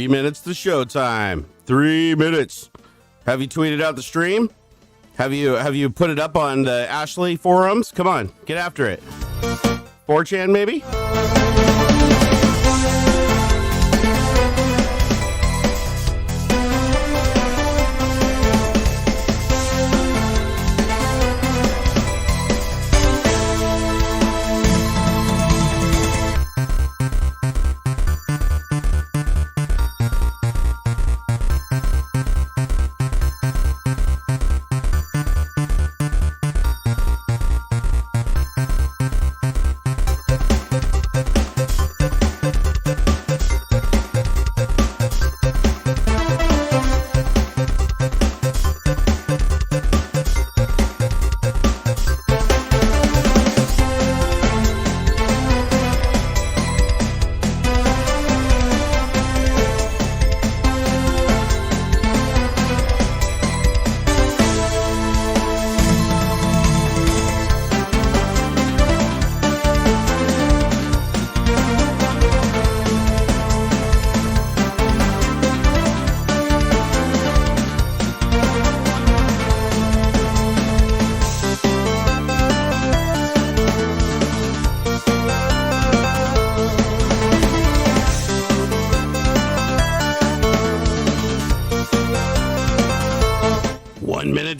minutes to showtime. 3 minutes. Have you tweeted out the stream? Have you put it up on the Ashley forums? Come on, get after it. 4chan maybe?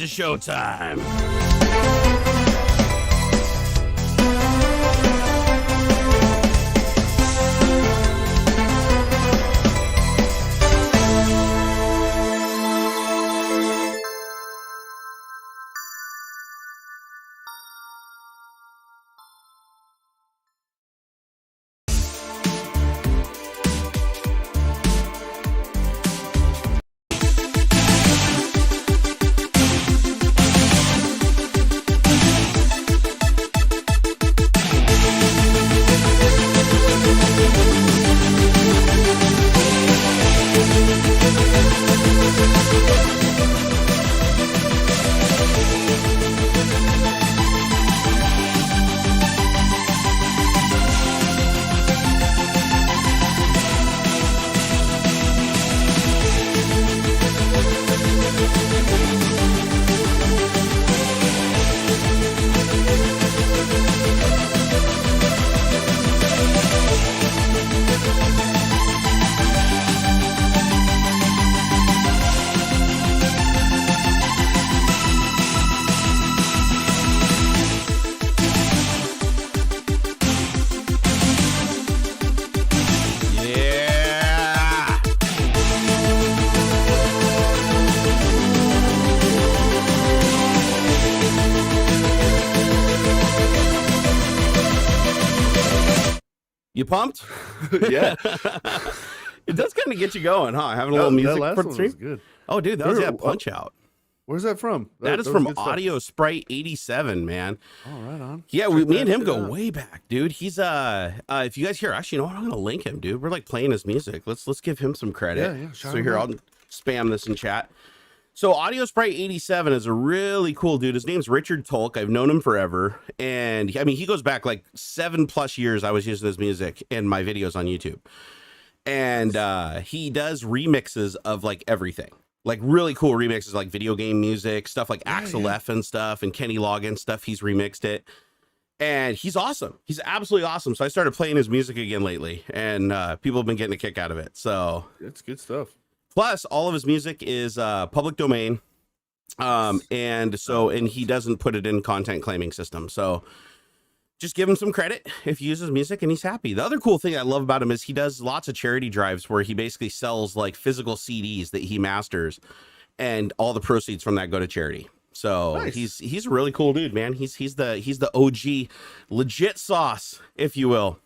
Showtime. You pumped? Yeah. It does kind of get you going, huh? Having a little music that for the last one stream. was good. Oh, dude, that was Punch Out. Where's that from? That is from Audio Sprite 87, man. Oh, right on. Yeah, me and him go way back, dude. He's if you guys hear, actually, you know what? I'm gonna link him, dude. We're like playing his music. Let's give him some credit. Yeah. So here, I'll spam this in chat. So Audio Sprite 87 is a really cool dude. His name's Richard Tolk. I've known him forever. And I mean, he goes back like 7+ years. I was using his music in my videos on YouTube. And he does remixes of like everything. Like really cool remixes, like video game music, stuff like Axel F and stuff, and Kenny Loggins stuff. He's remixed it. And he's awesome. He's absolutely awesome. So I started playing his music again lately. And people have been getting a kick out of it. So it's good stuff. Plus, all of his music is public domain, and he doesn't put it in content claiming system. So just give him some credit if he uses music and he's happy. The other cool thing I love about him is he does lots of charity drives where he basically sells like physical CDs that he masters, and all the proceeds from that go to charity. So nice. He's a really cool dude, man. He's the OG legit sauce, if you will.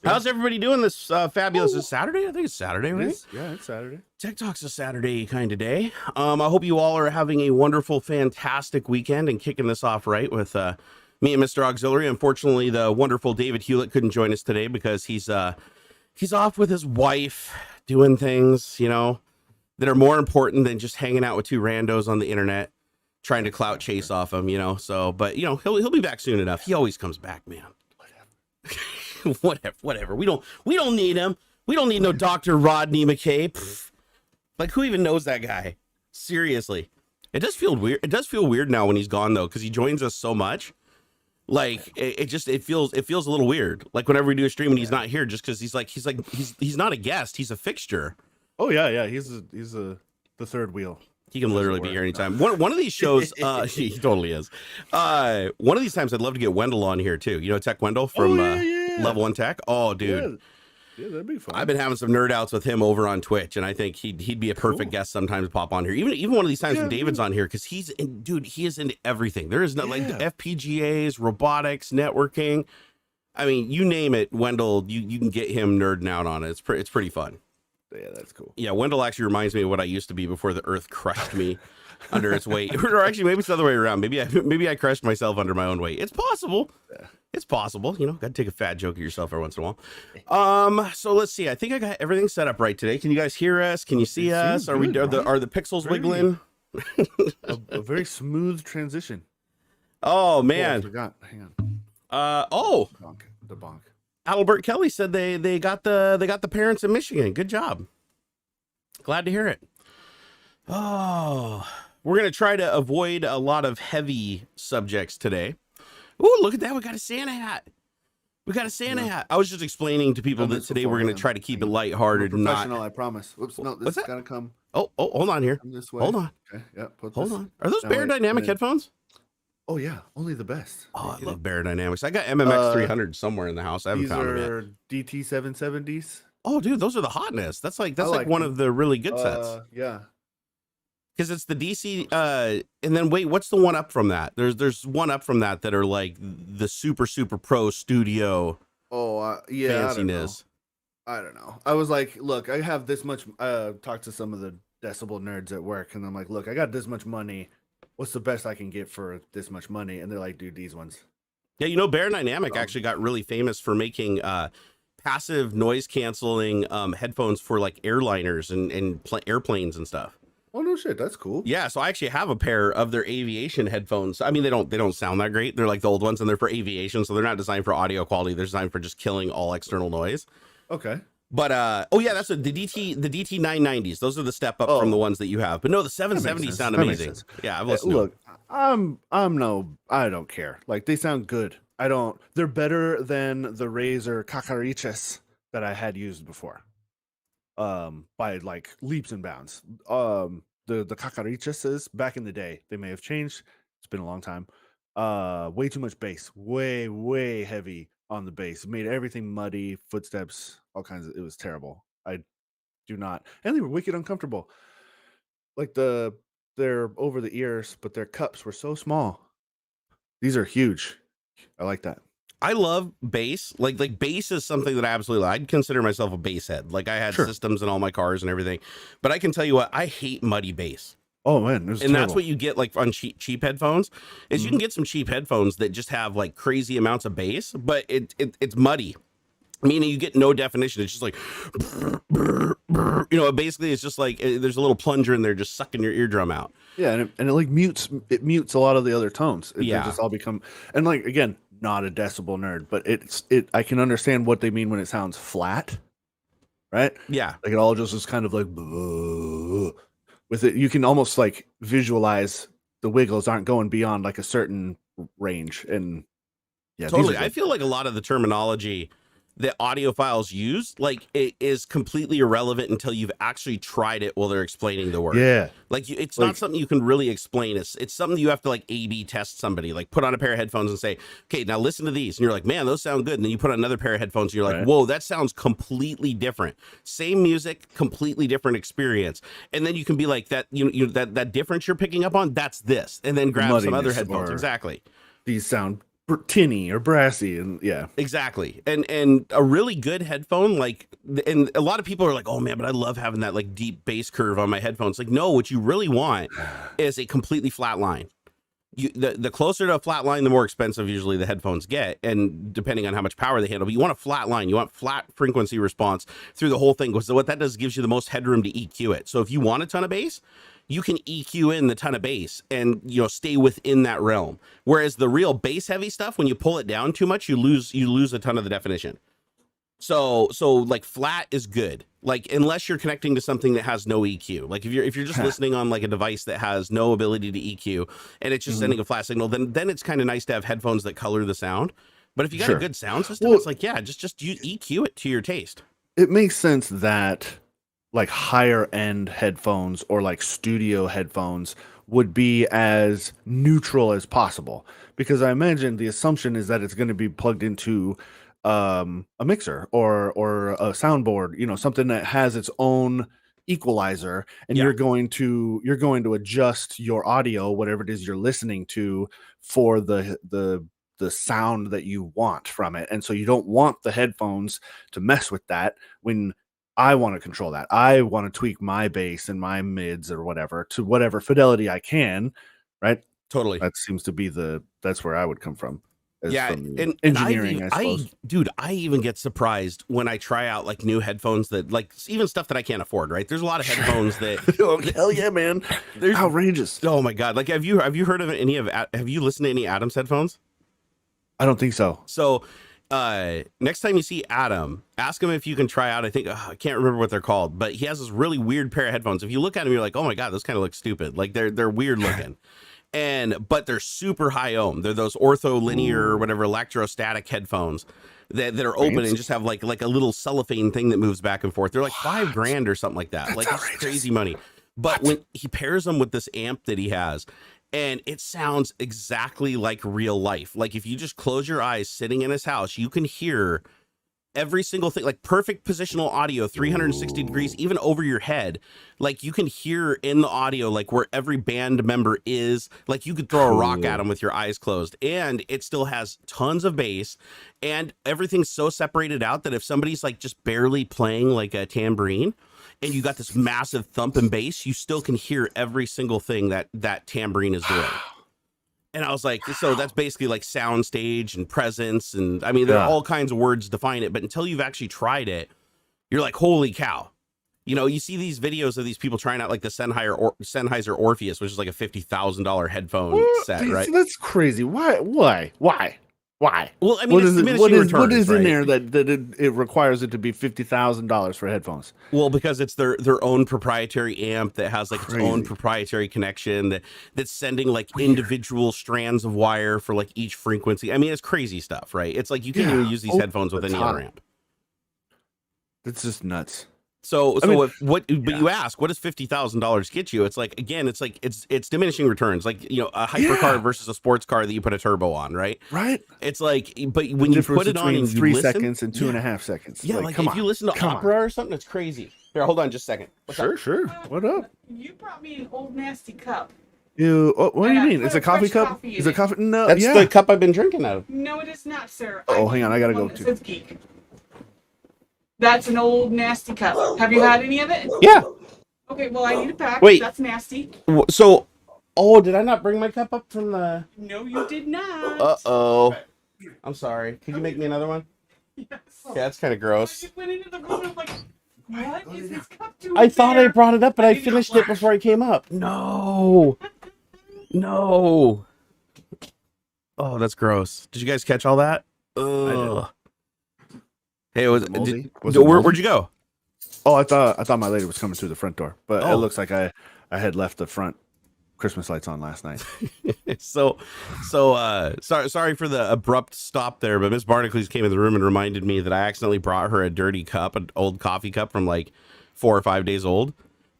How's everybody doing this fabulous? Is Saturday? I think it's Saturday, right? Yeah, it's Saturday. Tech Talk's a Saturday kind of day. I hope you all are having a wonderful, fantastic weekend and kicking this off right with me and Mr. AuxxZillary. Unfortunately, the wonderful David Hewlett couldn't join us today because he's off with his wife doing things, you know, that are more important than just hanging out with two randos on the internet trying to clout chase off him, you know. So, but you know, he'll be back soon enough. He always comes back, man. Whatever. We don't need him. We don't need no Dr. Rodney McKay. Pfft. Like, who even knows that guy? Seriously. It does feel weird. It does feel weird now when he's gone though, because he joins us so much. Like it feels a little weird. Like whenever we do a stream and he's not here, just because he's not a guest, he's a fixture. Oh yeah. He's the third wheel. He can literally be here anytime. One of these shows, he totally is. One of these times, I'd love to get Wendell on here too. You know, Tech Wendell from Level 1 Tech. Oh, dude. Yeah, that'd be fun. I've been having some nerd outs with him over on Twitch, and I think he'd be a perfect guest sometimes to pop on here. Even one of these times when David's on here, because he is into everything. There is no like FPGAs, robotics, networking. I mean, you name it, Wendell. You can get him nerding out on it. It's pretty fun. Yeah, that's cool. Yeah, Wendell actually reminds me of what I used to be before the Earth crushed me under its weight. Or actually, maybe it's the other way around. Maybe I crushed myself under my own weight. It's possible. Yeah. It's possible. You know, got to take a fat joke of yourself every once in a while. So let's see. I think I got everything set up right today. Can you guys hear us? Can you see us? Are the pixels wiggling? a very smooth transition. Oh man. I forgot. Hang on. The bonk. Albert Kelly said they got the parents in Michigan. Good job. Glad to hear it. Oh, we're gonna try to avoid a lot of heavy subjects today. Ooh, look at that. We got a Santa hat. I was just explaining to people that today we're going to try to keep it lighthearted and not. I promise. Whoops, no, this is going to come. Oh, hold on here. This way. Hold on. Okay, yeah, hold on. Are those Bear Dynamic headphones? Oh, yeah. Only the best. Oh, I love Bear Dynamics. I got MMX 300 somewhere in the house. I haven't found them yet. DT 770s. Oh, dude, those are the hotness. That's like one of the really good sets. Yeah. Because it's the DC, and then wait, what's the one up from that? There's one up from that are like the super pro studio. Oh, yeah, fanciness. I don't know. I was like, look, I have this much. Talked to some of the decibel nerds at work, and I'm like, look, I got this much money. What's the best I can get for this much money? And they're like, dude, these ones. Yeah, you know, Bear Dynamic actually got really famous for making passive noise canceling headphones for like airliners and airplanes and stuff. Oh no shit, that's cool. Yeah, so I actually have a pair of their aviation headphones. I mean, they don't sound that great. They're like the old ones, and they're for aviation, so they're not designed for audio quality. They're designed for just killing all external noise. Okay. But oh yeah, that's the DT 990s. Those are the step up from the ones that you have. But no, the 770s sound amazing. Yeah, I've listened. Look, I don't care. Like they sound good. They're better than the Razer Kakariches that I had used before. By like leaps and bounds. The Kakariches back in the day, they may have changed. It's been a long time. Way too much bass, way heavy on the bass. It made everything muddy, footsteps, all kinds of. It was terrible. I do not, and they were wicked uncomfortable. Like they're over the ears, but their cups were so small. These are huge. I like that. I love bass. Like bass is something that I absolutely love. I'd consider myself a bass head. Like I had systems in all my cars and everything. But I can tell you what, I hate muddy bass. Oh man, and terrible. That's what you get like on cheap headphones. Is you can get some cheap headphones that just have like crazy amounts of bass, but it's muddy. Meaning you get no definition. It's just like, you know, basically it's just like there's a little plunger in there just sucking your eardrum out. Yeah, and it like mutes a lot of the other tones. They just all become, and like again, not a decibel nerd, but I can understand what they mean when it sounds flat, right? Yeah, like it all just is kind of like with it. You can almost like visualize the wiggles aren't going beyond like a certain range, and yeah, totally. I feel like a lot of the terminology that audiophiles use, like it is completely irrelevant until you've actually tried it while they're explaining the word. Yeah. Like it's not something you can really explain. It's something you have to like A/B test somebody, like put on a pair of headphones and say, okay, now listen to these. And you're like, man, those sound good. And then you put on another pair of headphones and you're like, whoa, that sounds completely different. Same music, completely different experience. And then you can be like that, you that difference you're picking up on, that's this. And then grab some other headphones. Exactly. These sound tinny or brassy, and yeah, exactly. And a really good headphone, like, and a lot of people are like, oh man, but I love having that like deep bass curve on my headphones. Like, no, what you really want is a completely flat line. The closer to a flat line, the more expensive usually the headphones get, and depending on how much power they handle. But you want a flat line. You want flat frequency response through the whole thing, because what that does is gives you the most headroom to EQ it. So if you want a ton of bass, you can EQ in the ton of bass and, you know, stay within that realm. Whereas the real bass heavy stuff, when you pull it down too much, you lose a ton of the definition. So like flat is good. Like unless you're connecting to something that has no EQ. Like if you're just listening on like a device that has no ability to EQ and it's just sending a flat signal, then it's kind of nice to have headphones that color the sound. But if you got a good sound system, it's like, yeah, just use EQ it to your taste. It makes sense that like higher end headphones or like studio headphones would be as neutral as possible, because I imagine the assumption is that it's going to be plugged into a mixer or a soundboard, you know, something that has its own equalizer, and you're going to adjust your audio, whatever it is you're listening to, for the sound that you want from it. And so you don't want the headphones to mess with that. When I want to control that, I want to tweak my bass and my mids or whatever to whatever fidelity I can, right? Totally. That seems to be that's where I would come from. Yeah, and engineering, I suppose. Dude, I even get surprised when I try out like new headphones that like even stuff that I can't afford, right? There's a lot of headphones that oh, hell yeah, man. They're outrageous. Oh my God. Like have you heard of have you listened to any Adam's headphones? I don't think so. So next time you see Adam, ask him if you can try out, I think I can't remember what they're called, but he has this really weird pair of headphones. If you look at him, you're like, oh my God, those kind of look stupid. Like they're weird looking. But they're super high ohm. They're those ortho linear or whatever electrostatic headphones that are open and just have like a little cellophane thing that moves back and forth. They're like $5,000 or something like that. That's like outrageous. It's crazy money. But when he pairs them with this amp that he has, and it sounds exactly like real life. Like if you just close your eyes sitting in his house, you can hear every single thing, like perfect positional audio, 360 degrees, even over your head. Like you can hear in the audio, like where every band member is. Like you could throw a rock at them with your eyes closed, and it still has tons of bass, and everything's so separated out that if somebody's like just barely playing like a tambourine and you got this massive thump and bass, you still can hear every single thing that tambourine is doing. And I was like, so that's basically like sound stage and presence. And I mean, there are all kinds of words to define it, but until you've actually tried it, you're like, holy cow. You know, you see these videos of these people trying out like the Sennheiser Orpheus, which is like a $50,000 headphone set, right? That's crazy. Why? Well, I mean, what is in there that it requires it to be $50,000 for headphones? Well, because it's their own proprietary amp that has like its own proprietary connection that's sending like individual strands of wire for like each frequency. I mean, it's crazy stuff, right? It's like you can't even use these headphones with any other amp. That's just nuts. So but you ask, what does $50,000 get you? It's like, again, it's like, it's diminishing returns. Like, you know, a hypercar versus a sports car that you put a turbo on, right? Right. It's like, but when you put it on in 3 seconds and 2.5 seconds. Yeah. Like if you listen to opera or something, it's crazy. Here, hold on just a second. Sure. What up? You brought me an old nasty cup. What do you mean? It's a coffee cup? Is it coffee? No, that's the cup I've been drinking out of. No, it is not, sir. Oh, hang on. I got to go too. Says geek. That's an old nasty cup. Have you had any of it? Yeah. Okay, well, I need a pack. Wait. That's nasty. So, did I not bring my cup up from the... No, you did not. Uh-oh. I'm sorry. Could you make me another one? Yes. Yeah, that's kind of gross. I just went into the room and I'm like, what is this cup doing I thought there? I brought it up, but I finished it before I came up. No. Oh, that's gross. Did you guys catch all that? Ugh. Hey, where'd you go? Oh, I thought my lady was coming through the front door, but it looks like I had left the front Christmas lights on last night. So sorry for the abrupt stop there, but Miss Barnacules came in the room and reminded me that I accidentally brought her a dirty cup, an old coffee cup from like 4 or 5 days old.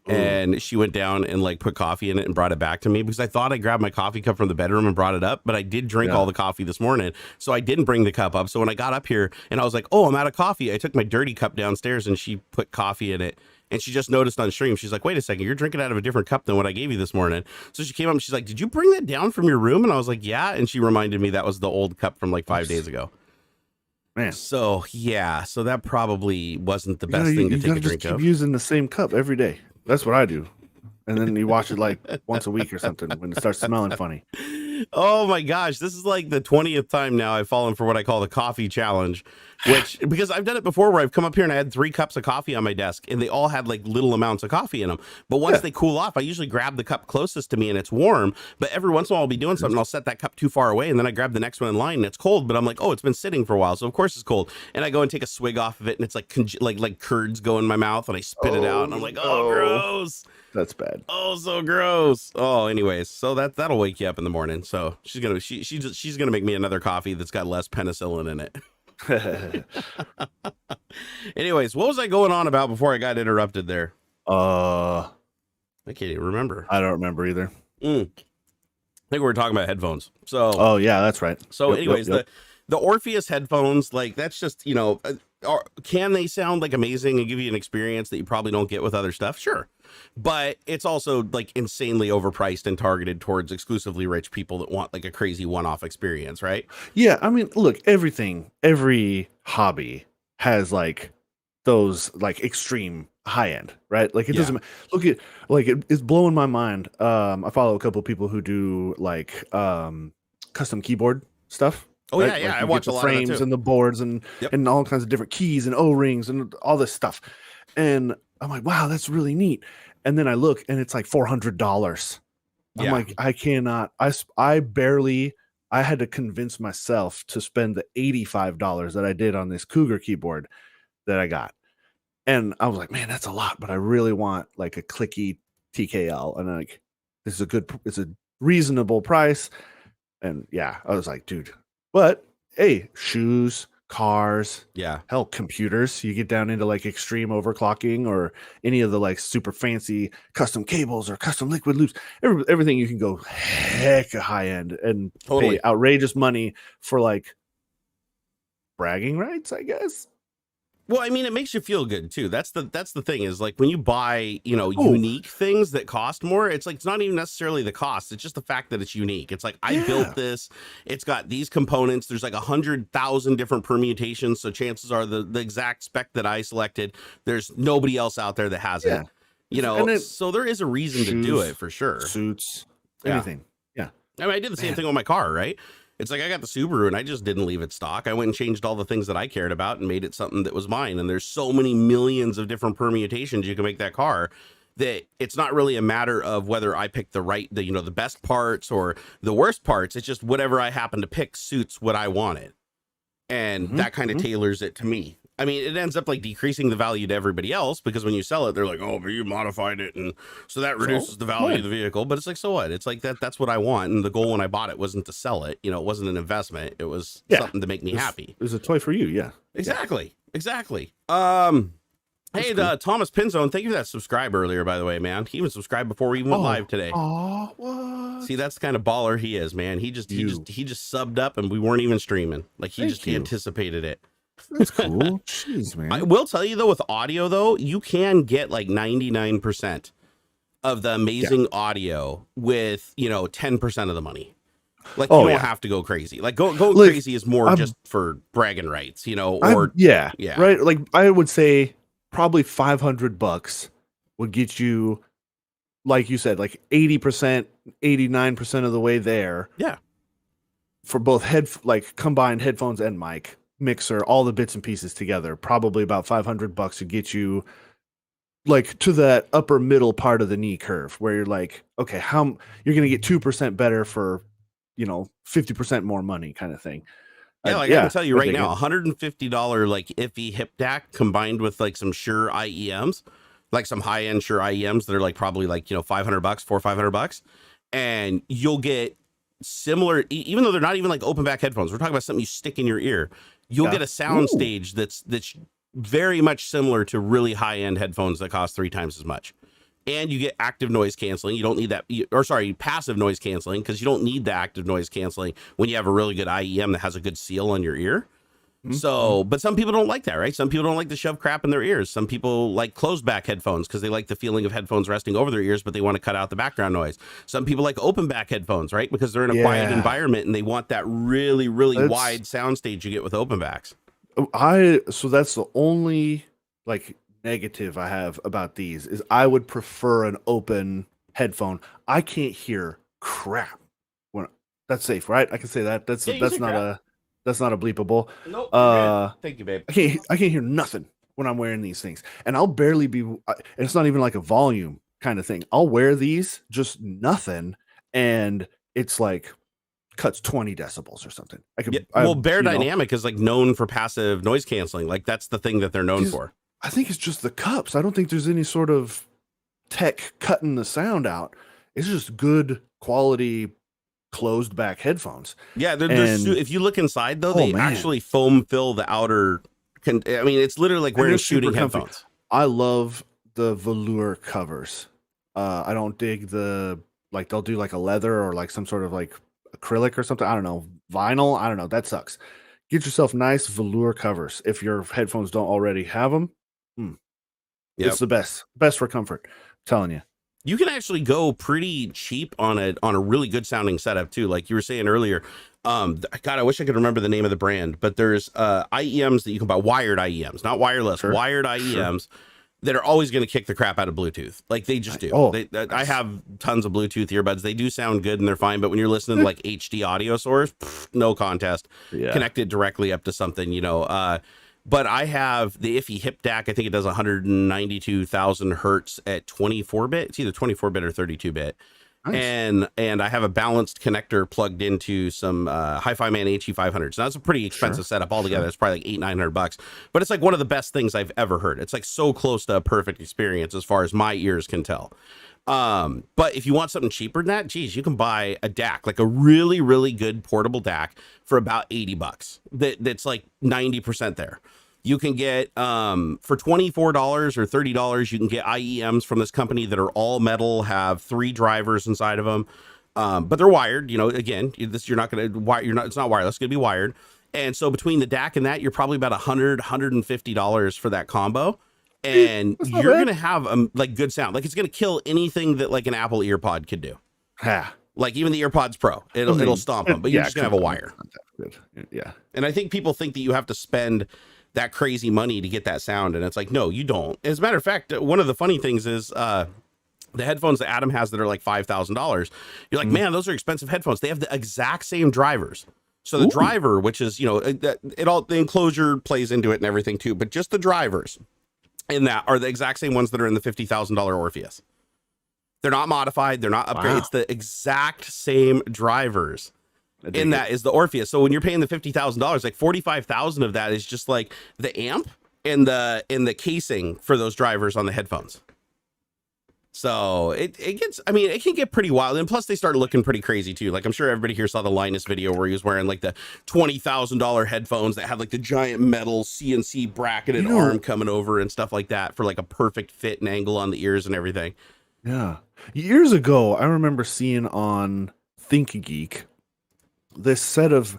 And she went down and like put coffee in it and brought it back to me because I thought I grabbed my coffee cup from the bedroom and brought it up, but I did drink all the coffee this morning. So I didn't bring the cup up. So when I got up here and I was like, oh, I'm out of coffee, I took my dirty cup downstairs and she put coffee in it. And she just noticed on stream, she's like, wait a second, you're drinking out of a different cup than what I gave you this morning. So she came up and she's like, did you bring that down from your room? And I was like, yeah. And she reminded me that was the old cup from like 5 days ago. Man. So yeah, so that probably wasn't the best thing to take a drink of. Keep using the same cup every day. That's what I do. And then you wash it like once a week or something when it starts smelling funny. Oh my gosh, this is like the 20th time now I've fallen for what I call the coffee challenge, which because I've done it before where I've come up here and I had 3 cups of coffee on my desk and they all had like little amounts of coffee in them. But once they cool off, I usually grab the cup closest to me and it's warm. But every once in a while I'll be doing something, I'll set that cup too far away and then I grab the next one in line and it's cold. But I'm like, oh, it's been sitting for a while, so of course it's cold. And I go and take a swig off of it and it's like curds go in my mouth and I spit it out and I'm like, oh, gross. That's bad. Oh, so gross. Oh, anyways, so that'll wake you up in the morning. So she's gonna make me another coffee that's got less penicillin in it. Anyways, what was I going on about before I got interrupted there? I can't even remember. I don't remember either. I think we were talking about headphones. So oh yeah, that's right. So anyways, the Orpheus headphones, like that's just, can they sound like amazing and give you an experience that you probably don't get with other stuff? Sure. But it's also like insanely overpriced and targeted towards exclusively rich people that want like a crazy one-off experience, right? Yeah, I mean, look, every hobby has like those like extreme high end, right? Like it doesn't look at like it's blowing my mind. I follow a couple of people who do like custom keyboard stuff. Oh right? yeah, like I watch the a lot frames of that too. and the boards and all kinds of different keys and O-rings and all this stuff. And I'm like, wow, that's really neat. And then I look and it's like $400. I'm like, I cannot. I had to convince myself to spend the $85 that I did on this Cougar keyboard that I got. And I was like, man, that's a lot, but I really want like a clicky TKL. And like, it's a reasonable price. And yeah, I was like, dude, but hey, shoes, cars, hell, computers. You get down into like extreme overclocking or any of the like super fancy custom cables or custom liquid loops, everything you can go heck high end and pay outrageous money for like bragging rights, I guess. Well, I mean, it makes you feel good too. That's the thing is like when you buy, unique things that cost more, it's like, it's not even necessarily the cost. It's just the fact that it's unique. It's like, I built this, it's got these components. There's like 100,000 different permutations. So chances are the exact spec that I selected, there's nobody else out there that has it, so there is a reason to do it for sure. Suits, anything. Yeah. I mean, I did the same thing on my car, right? It's like I got the Subaru and I just didn't leave it stock. I went and changed all the things that I cared about and made it something that was mine. And there's so many millions of different permutations you can make that car that it's not really a matter of whether I picked the best parts or the worst parts. It's just whatever I happen to pick suits what I wanted. And that kind of tailors it to me. I mean, it ends up like decreasing the value to everybody else because when you sell it, they're like, oh, but you modified it. And so that reduces the value of the vehicle. But it's like, so what? It's like that's what I want. And the goal when I bought it wasn't to sell it. It wasn't an investment. It was something to make me happy. It was a toy for you. Yeah. Exactly. Hey, Thomas Pinzone, thank you for that subscribe earlier, by the way, man. He even subscribed before we even went live today. Oh, what? See, that's the kind of baller he is, man. He just subbed up and we weren't even streaming. Like he anticipated it. That's cool. Jeez, man. I will tell you though, with audio though, you can get like 99% of the amazing audio with 10% of the money. Like you don't have to go crazy. Like going crazy is more just for bragging rights, right. Like I would say probably $500 would get you, like you said, like 80%, 89% of the way there. Yeah. For both combined headphones and mic. Mixer, all the bits and pieces together, probably about $500 to get you like to that upper middle part of the knee curve where you're like, okay, you're gonna get 2% better for 50% more money kind of thing. I can tell you right now, $150 like iffy hip DAC combined with like some Shure IEMs, like some high-end Shure IEMs that are like probably like $500, and you'll get similar, even though they're not even like open back headphones. We're talking about something you stick in your ear. You'll get a sound stage that's very much similar to really high end headphones that cost 3 times as much. And you get active noise canceling. You don't need that, passive noise canceling, because you don't need the active noise canceling when you have a really good IEM that has a good seal on your ear. So, but some people don't like that, right? Some people don't like to shove crap in their ears. Some people like closed back headphones because they like the feeling of headphones resting over their ears, but they want to cut out the background noise. Some people like open back headphones, right? Because they're in a quiet environment and they want that really, really wide soundstage you get with open backs. So that's the only like negative I have about these is I would prefer an open headphone. I can't hear crap That's safe, right? I can say that. That's Yeah, you can that's say not crap. that's not a bleepable. Nope. Thank you, babe. I can't hear nothing when I'm wearing these things, and I'll barely be. It's not even like a volume kind of thing. I'll wear these just nothing, and it's like cuts 20 decibels or something. I could. Yeah, well, Bear Dynamic is like known for passive noise canceling. Like that's the thing that they're known for. I think it's just the cups. I don't think there's any sort of tech cutting the sound out. It's just good quality closed back headphones. Yeah, if you look inside though, they actually foam fill the outer. I mean, it's literally like wearing shooting headphones. I love the velour covers. I don't dig like they'll do like a leather or like some sort of like acrylic or something. I don't know, vinyl. I don't know. That sucks. Get yourself nice velour covers if your headphones don't already have them. It's the best for comfort. I'm telling you. You can actually go pretty cheap on a really good sounding setup too. Like you were saying earlier, God, I wish I could remember the name of the brand, but there's IEMs that you can buy, wired IEMs, not wireless, wired IEMs that are always going to kick the crap out of Bluetooth. Like they just do. I have tons of Bluetooth earbuds. They do sound good and they're fine, but when you're listening to like HD audio source, no contest. Connect it directly up to something, but I have the Iffy Hip DAC. I think it does 192,000 hertz at 24-bit. It's either 24-bit or 32-bit. Nice. And I have a balanced connector plugged into some Hi-Fi Man HE500. So that's a pretty expensive setup altogether. It's probably like $800-900, but it's like one of the best things I've ever heard. It's like so close to a perfect experience as far as my ears can tell. But if you want something cheaper than that, geez, you can buy a DAC, like a really, really good portable DAC for about $80. That's like 90% there. You can get for $24 or $30, you can get IEMs from this company that are all metal, have 3 drivers inside of them. But they're wired, again, it's not wireless, it's gonna be wired. And so between the DAC and that, you're probably about $150 for that combo. And you're going to have like good sound. Like it's going to kill anything that like an Apple EarPod could do. Like even the AirPods Pro, it'll stomp them, but you're just going to have a wire. Yeah. And I think people think that you have to spend that crazy money to get that sound. And it's like, no, you don't. As a matter of fact, one of the funny things is the headphones that Adam has that are like $5,000. You're like, man, those are expensive headphones. They have the exact same drivers. So the driver, which is, the enclosure plays into it and everything too, but just the drivers in that are the exact same ones that are in the $50,000 Orpheus. They're not modified. They're not upgraded. Wow. It's the exact same drivers in that is the Orpheus. So when you're paying the $50,000, like 45,000 of that is just like the amp and the casing for those drivers on the headphones. So it can get pretty wild. And plus they start looking pretty crazy too. Like I'm sure everybody here saw the Linus video where he was wearing like the $20,000 headphones that had like the giant metal CNC bracketed arm coming over and stuff like that for like a perfect fit and angle on the ears and everything. Yeah. Years ago, I remember seeing on ThinkGeek this set of,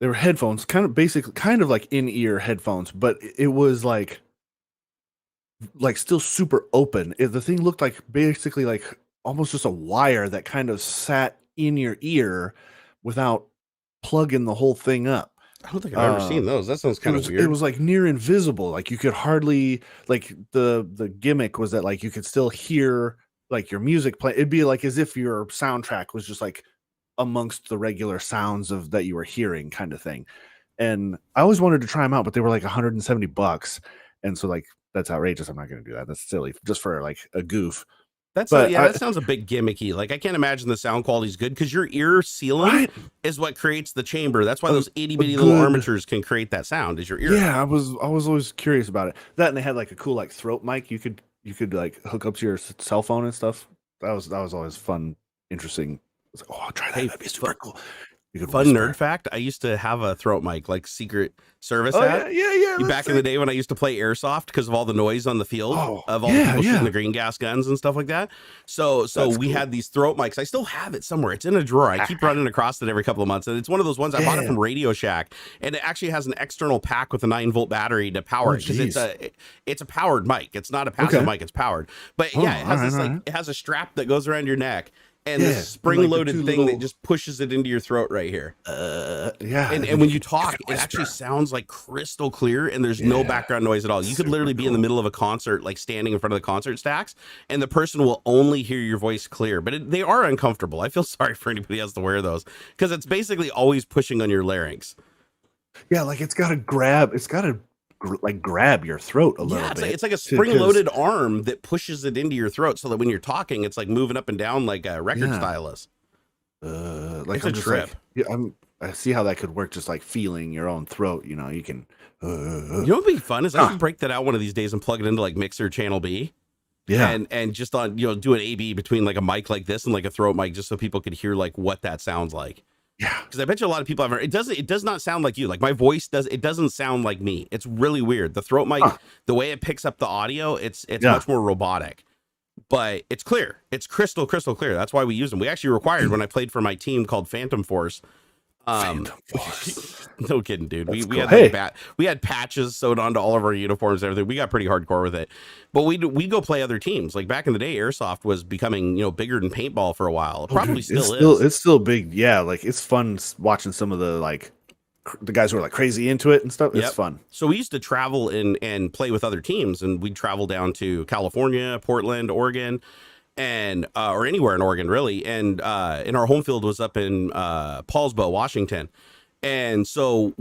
they were headphones, kind of like in-ear headphones, but it was like still super open. The thing looked like basically like almost just a wire that kind of sat in your ear without plugging the whole thing up. I don't think I've ever seen those. That sounds kind of weird. It was like near invisible. Like you could hardly, like the gimmick was that like you could still hear like your music play. It'd be like as if your soundtrack was just like amongst the regular sounds of that you were hearing kind of thing. And I always wanted to try them out, but they were like $170. And so like, that's outrageous. I'm not going to do that. That's silly. Just for like a goof. That sounds a bit gimmicky. Like I can't imagine the sound quality is good because your ear sealing is what creates the chamber. That's why those itty bitty little armatures can create that sound. Is your ear? Yeah, I was always curious about it. That and they had like a cool like throat mic. You could like hook up to your cell phone and stuff. That was always fun, interesting. I was like, oh, I'll try that. That'd be super cool. Fun nerd fact, I used to have a throat mic, like Secret Service had. Yeah. Back in the day when I used to play airsoft because of all the noise on the field of all the people shooting the green gas guns and stuff like that. So we had these throat mics. I still have it somewhere. It's in a drawer. I keep running across it every couple of months. And it's one of those ones I bought it from Radio Shack. And it actually has an external pack with a 9-volt battery to power it. Because it's a powered mic. It's not a passive mic, it's powered. But it has it has a strap that goes around your neck. and Yeah, this and, spring-loaded the two thing little- that just pushes it into your throat right here. Yeah. And when you talk, it actually sounds like crystal clear, and there's no background noise at all. You could literally be in the middle of a concert, like standing in front of the concert stacks, and the person will only hear your voice clear. But they are uncomfortable. I feel sorry for anybody who has to wear those, because it's basically always pushing on your larynx. Yeah, like it's got to grab your throat a little bit. It's like a spring-loaded arm that pushes it into your throat, so that when you're talking, it's like moving up and down like a record stylus. Like It's I'm a just trip. like, yeah, I see how that could work, just like feeling your own throat. You know, you can. You know what'd be fun is I should break that out one of these days and plug it into like Mixer Channel B. Yeah, and just on, you know, do an A/B between like a mic like this and like a throat mic, just so people could hear like what that sounds like. yeah, Because I bet you a lot of people have. It does not sound like you. Like my voice doesn't sound like me. It's really weird. The throat mic, the way it picks up the audio, it's much more robotic. But it's clear. It's crystal clear. That's why we use them. We actually required when I played for my team called Phantom Force. No kidding, dude. We had like we had patches sewed onto all of our uniforms and everything. We got pretty hardcore with it. But we go play other teams. Like back in the day, airsoft was becoming, you know, bigger than paintball for a while. It probably still is. It's still big. Yeah, like it's fun watching some of the the guys who are like crazy into it and stuff. It's fun. So we used to travel and play with other teams, and we'd travel down to California, Portland, Oregon, and or anywhere in Oregon really. And our home field was up in Paulsbo, Washington. And so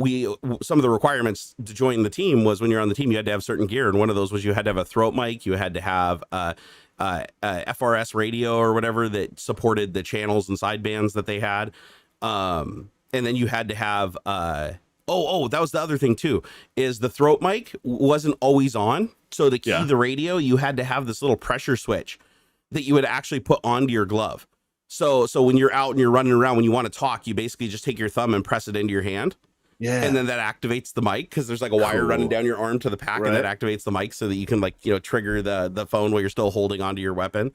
some of the requirements to join the team was when you're on the team, you had to have certain gear. And one of those was you had to have a throat mic. You had to have FRS radio or whatever that supported the channels and sidebands that they had. And then you had to have, that was the other thing too, is the throat mic wasn't always on. So to key the radio, you had to have this little pressure switch that you would actually put onto your glove. So when you're out and you're running around, when you want to talk, you basically just take your thumb and press it into your hand. Yeah. And then that activates the mic, because there's like a wire running down your arm to the pack, and that activates the mic so that you can, like, you know, trigger the phone while you're still holding onto your weapon.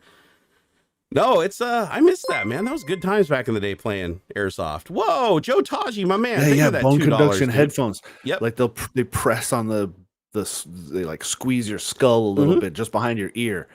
No, it's I missed that, man. That was good times back in the day playing airsoft. Whoa, Joe Taji, my man. Yeah, bone conduction headphones. Yep. Like they press on they like squeeze your skull a little bit just behind your ear.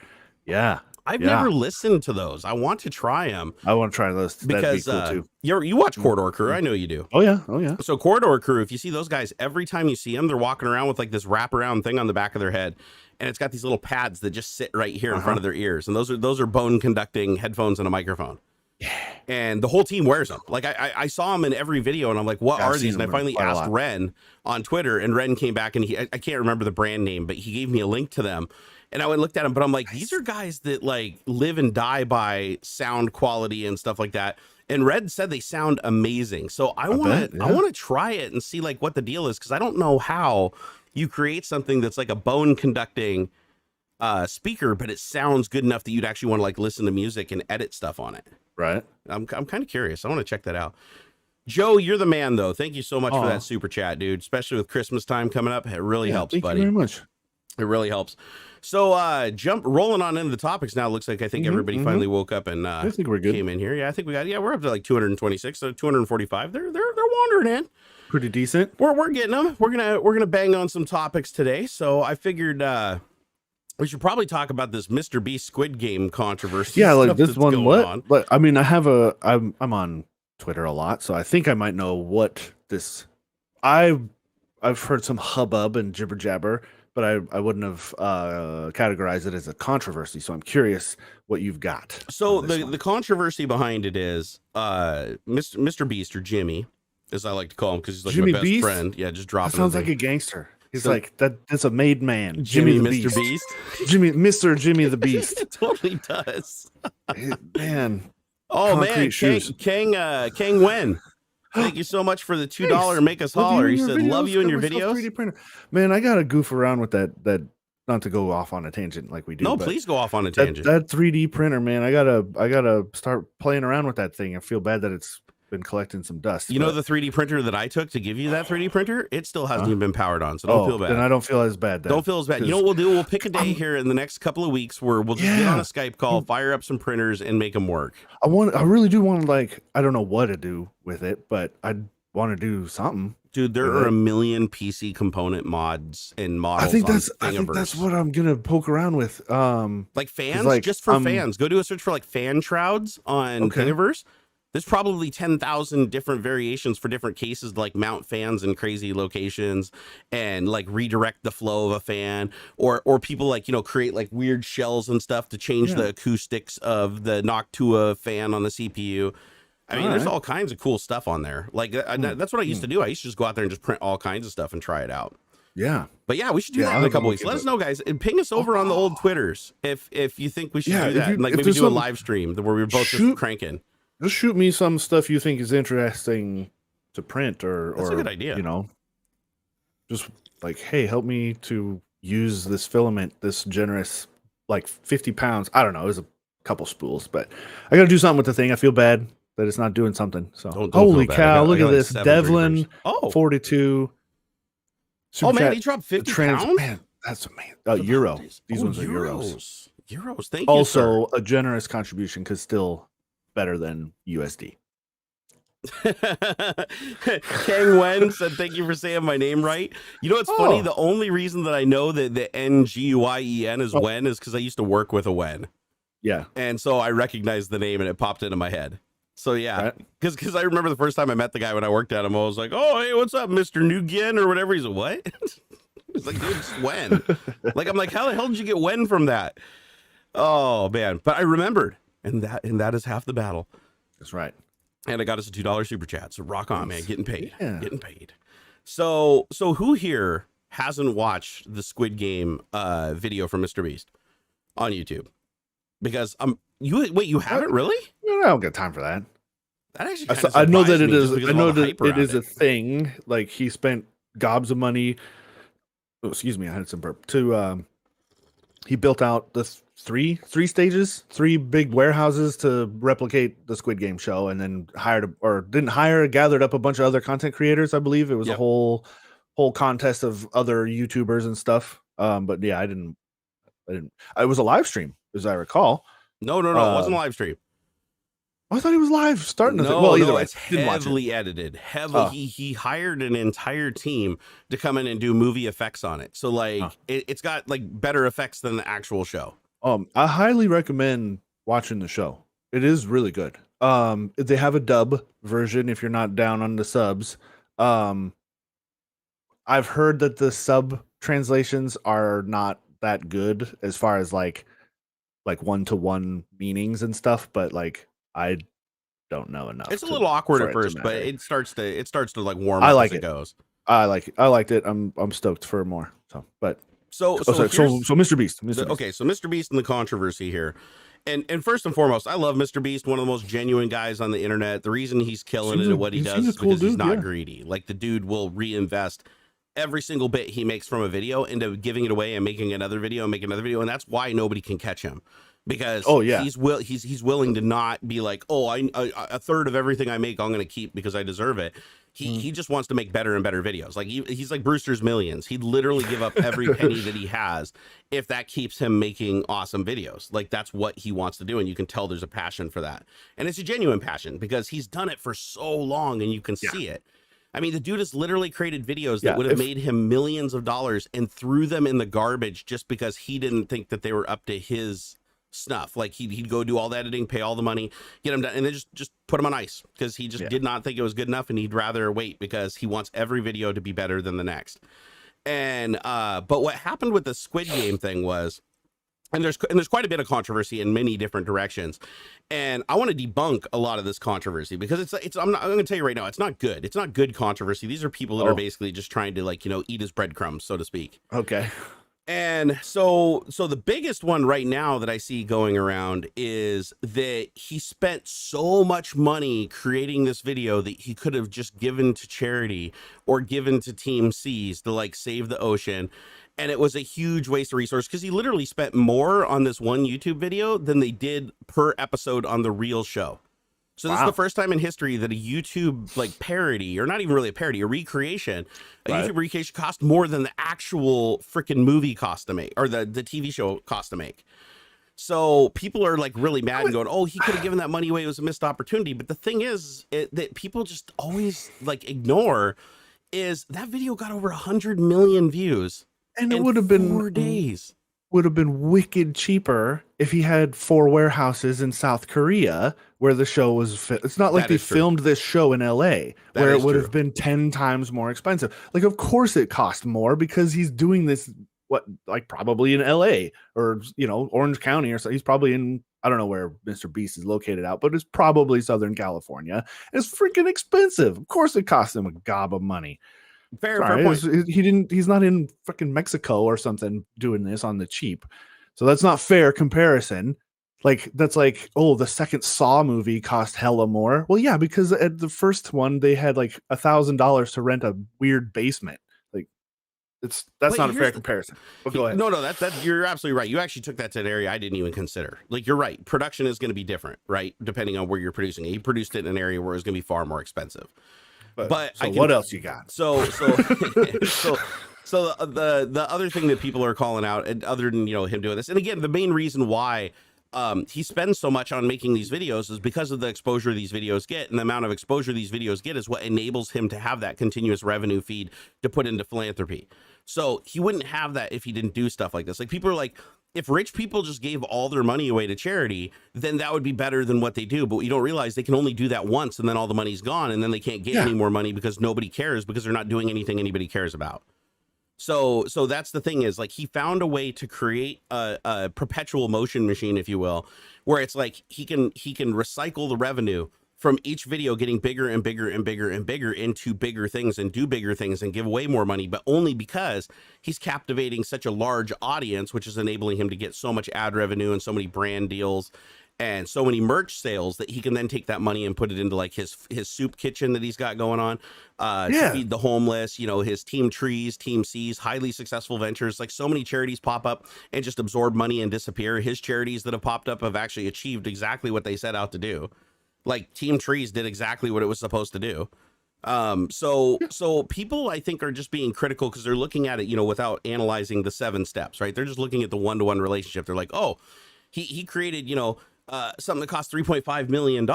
Yeah. I've never listened to those. I want to try them. I want to try those because that'd be cool too. You watch Corridor Crew. I know you do. Oh yeah. So Corridor Crew, if you see those guys, every time you see them, they're walking around with like this wraparound thing on the back of their head, and it's got these little pads that just sit right here in front of their ears, and those are bone conducting headphones and a microphone. Yeah. And the whole team wears them. Like I saw them in every video, and I'm like, what are these? And I finally asked Ren on Twitter, and Ren came back, and I can't remember the brand name, but he gave me a link to them. And I went and looked at them, but I'm like, these are guys that like live and die by sound quality and stuff like that. And Red said they sound amazing. So I want to try it and see like what the deal is, because I don't know how you create something that's like a bone conducting speaker, but it sounds good enough that you'd actually want to like listen to music and edit stuff on it. Right. I'm kind of curious. I want to check that out. Joe, you're the man though. Thank you so much for that super chat, dude. Especially with Christmas time coming up, it really helps, buddy. Thank you very much. It really helps. So rolling on into the topics now. It looks like I think everybody finally woke up and I think we're good. Came in here. Yeah, I think we're up to like 226, so 245. They're wandering in. Pretty decent. We're getting them. We're gonna bang on some topics today. So I figured we should probably talk about this MrBeast Squid Game controversy. Yeah, like this one. What? On. But I mean, I'm on Twitter a lot, so I think I might know what this. I've heard some hubbub and jibber jabber, but I wouldn't have categorized it as a controversy. So I'm curious what you've got. So the controversy behind it is MrBeast, or Jimmy, as I like to call him, because he's like Jimmy my best Beast? friend. Yeah, just dropping. That sounds like a gangster. He's like that's a made man. Jimmy the Mr. Beast. Jimmy the Beast. It totally does. Man. Oh man, Kang Wen. Thank you so much for the $2 make us holler. He said, love you in your videos. 3D printer. Man, I gotta goof around with that not to go off on a tangent like we do. No, please go off on a tangent. That 3D printer, man, I gotta start playing around with that thing. I feel bad that it's been collecting some dust. You know the 3D printer that I took to give you that 3D printer? It still hasn't even been powered on, so don't feel bad. Then I don't feel as bad. Don't feel as bad. You know what we'll do? We'll pick a day here in the next couple of weeks where we'll just get on a Skype call, fire up some printers, and make them work. I really do want to, like, I don't know what to do with it, but I want to do something. Dude, there are a million PC component mods and models. I think that's Thingiverse. what I'm gonna poke around with. Like fans, like, just for fans. Go do a search for like fan shrouds on Thingiverse. There's probably 10,000 different variations for different cases, like mount fans in crazy locations and like redirect the flow of a fan, or people like, you know, create like weird shells and stuff to change the acoustics of the Noctua fan on the CPU. I mean, there's all kinds of cool stuff on there. Like that's what I used to do. I used to just go out there and just print all kinds of stuff and try it out. Yeah. But yeah, we should do that in a couple weeks. Let us know, guys, and ping us over on the old Twitters if you think we should do that. And like maybe do a live stream where we're both just cranking. Just shoot me some stuff you think is interesting to print, or that's a good idea. You know, just like, hey, help me to use this filament, this generous, like 50 pounds. I don't know. It was a couple spools, but I got to do something with the thing. I feel bad that it's not doing something. So don't holy cow, look at this. Like Devlin 42. Oh man, he dropped 50 pounds? Man, that's amazing. Euro. These ones are euros. Euros, thank you. Also, a generous contribution, because still better than USD. Kang Wen said, thank you for saying my name right. You know what's funny? The only reason that I know that the Nguyen is Wen is because I used to work with a Wen. Yeah. And so I recognized the name and it popped into my head. So yeah, because I remember the first time I met the guy when I worked at him, I was like, oh, hey, what's up, Mr. Nguyen or whatever. He's like, what? He's like, dude, it's Wen. Like, I'm like, how the hell did you get Wen from that? Oh man. But I remembered. And that is half the battle. That's right. And I got us a $2 super chat. So rock on, man. Getting paid. Getting paid. So who here hasn't watched the Squid Game video from MrBeast on YouTube? Because you haven't really? I don't get time for that. That actually I know that it is. I know that it is a thing. Like, he spent gobs of money. Oh, excuse me, I had some burp. He built out the three stages, 3 big warehouses to replicate the Squid Game show, and then gathered up a bunch of other content creators. I believe it was a whole contest of other YouTubers and stuff. But yeah, I didn't. It was a live stream, as I recall. No, it wasn't a live stream. I thought he was live starting the thing. Well, either way, it's heavily edited. He hired an entire team to come in and do movie effects on it. So like it's got like better effects than the actual show. I highly recommend watching the show. It is really good. They have a dub version if you're not down on the subs. I've heard that the sub translations are not that good as far as like one-to-one meanings and stuff, but like I don't know enough. It's a little awkward at first, but it starts to like warm up as it goes. I liked it. I'm stoked for more. So MrBeast. Okay, so MrBeast and the controversy here. And first and foremost, I love MrBeast, one of the most genuine guys on the internet. The reason he's killing it at what he does is because he's not greedy. Like, the dude will reinvest every single bit he makes from a video into giving it away and making another video and making another video. And that's why nobody can catch him. Because he's willing to not be like, a third of everything I make I'm going to keep because I deserve it. He just wants to make better and better videos. Like he's like Brewster's Millions. He'd literally give up every penny that he has if that keeps him making awesome videos. Like, that's what he wants to do, and you can tell there's a passion for that. And it's a genuine passion because he's done it for so long and you can see it. I mean, the dude has literally created videos that would have made him millions of dollars and threw them in the garbage just because he didn't think that they were up to his stuff. Like, he'd go do all the editing, pay all the money, get them done, and then just put them on ice because he just did not think it was good enough, and he'd rather wait because he wants every video to be better than the next. And but what happened with the Squid Game thing was, and there's quite a bit of controversy in many different directions, and I want to debunk a lot of this controversy because I'm going to tell you right now, it's not good. It's not good controversy. These are people that are basically just trying to, like, eat his breadcrumbs, so to speak. Okay. And so the biggest one right now that I see going around is that he spent so much money creating this video that he could have just given to charity or given to Team Seas to, like, save the ocean. And it was a huge waste of resource because he literally spent more on this one YouTube video than they did per episode on the real show. So this is the first time in history that a YouTube, like, parody, or not even really a parody, a recreation, YouTube recreation cost more than the actual freaking movie cost to make, or the TV show cost to make. So people are, like, really mad and going, oh, he could have given that money away. It was a missed opportunity. But the thing is that people just always, like, ignore is that video got over 100 million views And it in would have been 4 days. Would have been wicked cheaper if he had 4 warehouses in South Korea where the show was. It's not like That they is true. filmed this show in LA That where it is would true. have been 10 times more expensive. Like, of course it cost more because he's doing this, probably in LA or, Orange County or so. He's probably in, I don't know where MrBeast is located out, but it's probably Southern California. It's freaking expensive. Of course it cost him a gob of money. Fair point. He's not in fucking Mexico or something doing this on the cheap. So that's not fair comparison. Like, that's like, oh, the second Saw movie cost hella more. Well, yeah, because at the first one they had like $1,000 to rent a weird basement. Like, that's not a fair comparison. But go ahead. No, that you're absolutely right. You actually took that to an area I didn't even consider. Like, you're right. Production is going to be different, right? Depending on where you're producing it. He produced it in an area where it's going to be far more expensive. But so what else you got? So the other thing that people are calling out, and other than him doing this, and again, the main reason why he spends so much on making these videos is because of the exposure these videos get, and the amount of exposure these videos get is what enables him to have that continuous revenue feed to put into philanthropy. So he wouldn't have that if he didn't do stuff like this. Like, people are like, if rich people just gave all their money away to charity, then that would be better than what they do. But you don't realize they can only do that once, and then all the money's gone, and then they can't get any more money because nobody cares, because they're not doing anything anybody cares about. So that's the thing, is like, he found a way to create a perpetual motion machine, if you will, where it's like he can recycle the revenue from each video getting bigger and bigger and bigger and bigger into bigger things and do bigger things and give away more money, but only because he's captivating such a large audience, which is enabling him to get so much ad revenue and so many brand deals and so many merch sales that he can then take that money and put it into like his soup kitchen that he's got going on, to feed the homeless, his Team Trees, Team C's, highly successful ventures. Like, so many charities pop up and just absorb money and disappear. His charities that have popped up have actually achieved exactly what they set out to do. Like, Team Trees did exactly what it was supposed to do. So people, I think, are just being critical because they're looking at it, without analyzing the 7 steps, right? They're just looking at the one-to-one relationship. They're like, oh, he created, something that cost $3.5 million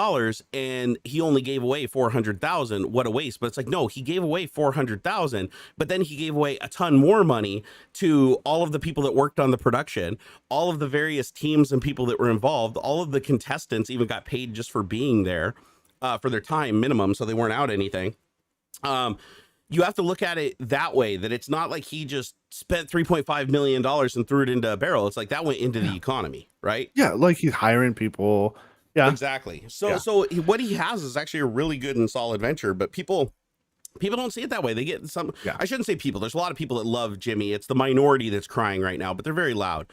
and he only gave away 400,000. What a waste. But it's like, no, he gave away 400,000, but then he gave away a ton more money to all of the people that worked on the production, all of the various teams and people that were involved. All of the contestants even got paid just for being there, for their time minimum, so they weren't out anything. You have to look at it that way, that it's not like he just spent $3.5 million and threw it into a barrel. It's like that went into the economy, right? Yeah, like he's hiring people. Yeah, exactly. So what he has is actually a really good and solid venture, but people don't see it that way. They get some, I shouldn't say people. There's a lot of people that love Jimmy. It's the minority that's crying right now, but they're very loud.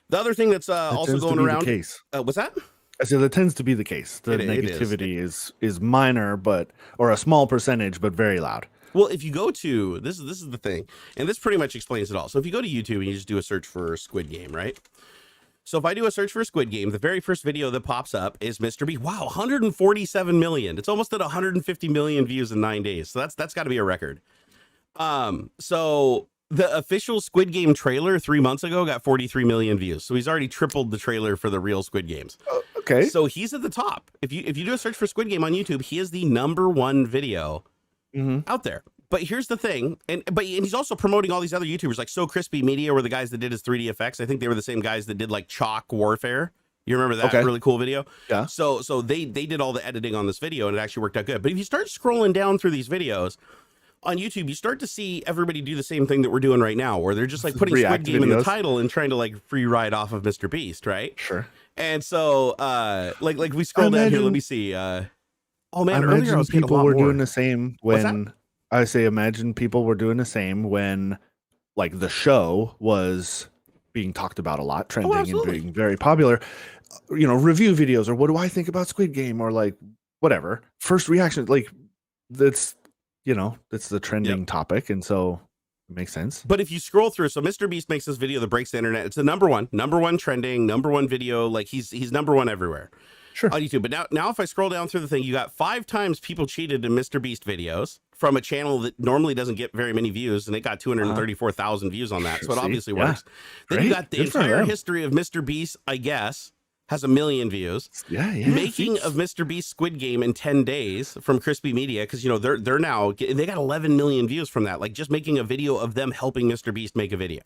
The other thing that's also going around. What's that? I said that tends to be the case. The negativity is minor, or a small percentage, but very loud. Well, if you go to, this is the thing, and this pretty much explains it all. So if you go to YouTube and you just do a search for Squid Game, right? So if I do a search for Squid Game, the very first video that pops up is MrBeast. Wow, 147 million. It's almost at 150 million views in 9 days. So that's got to be a record. So the official Squid Game trailer 3 months ago got 43 million views. So he's already tripled the trailer for the real Squid Games. Okay. So he's at the top. If you do a search for Squid Game on YouTube, he is the #1 video out there. But here's the thing, and he's also promoting all these other YouTubers, like So Crispy Media were the guys that did his 3D effects. I think they were the same guys that did like Chalk Warfare. You remember that really cool video? Yeah. So they did all the editing on this video, and it actually worked out good. But if you start scrolling down through these videos on YouTube, you start to see everybody do the same thing that we're doing right now, where they're just like putting Squid Game in the title and trying to like free ride off of MrBeast, right? Sure. And so like we scroll down here, let me see. Oh man, earlier I was getting a people lot were more. doing the same when imagine people were doing the same when like the show was being talked about a lot, trending and being very popular. Review videos or what do I think about Squid Game or like whatever. First reaction, like that's the trending topic, and so it makes sense. But if you scroll through, so MrBeast makes this video that breaks the internet. It's the number one trending, #1 video. Like he's #1 everywhere. Sure. On YouTube. But now if I scroll down through the thing, you got 5 times people cheated in MrBeast videos from a channel that normally doesn't get very many views, and it got 234,000 views on that. So it obviously works. Then you got the entire history of MrBeast, I guess, has 1 million views. Yeah. Making of MrBeast Squid Game in 10 days from Crispy Media, because they're now they got 11 million views from that. Like just making a video of them helping MrBeast make a video.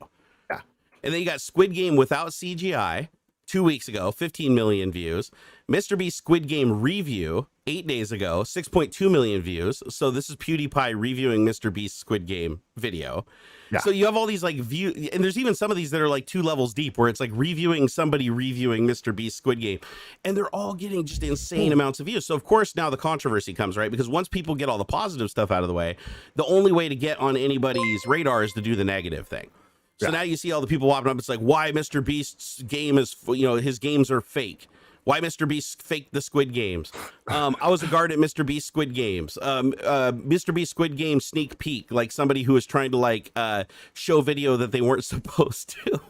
Yeah. And then you got Squid Game without CGI 2 weeks ago, 15 million views. MrBeast Squid Game review 8 days ago, 6.2 million views. So this is PewDiePie reviewing MrBeast Squid Game video. Yeah. So you have all these like view, and there's even some of these that are like 2 levels deep where it's like somebody reviewing MrBeast Squid Game, and they're all getting just insane amounts of views. So of course now the controversy comes, right? Because once people get all the positive stuff out of the way, the only way to get on anybody's radar is to do the negative thing. So now you see all the people popping up. It's like, why MrBeast's game is, his games are fake. Why MrBeast faked the Squid Games? I was a guard at MrBeast Squid Games. MrBeast Squid Game sneak peek, like somebody who was trying to show video that they weren't supposed to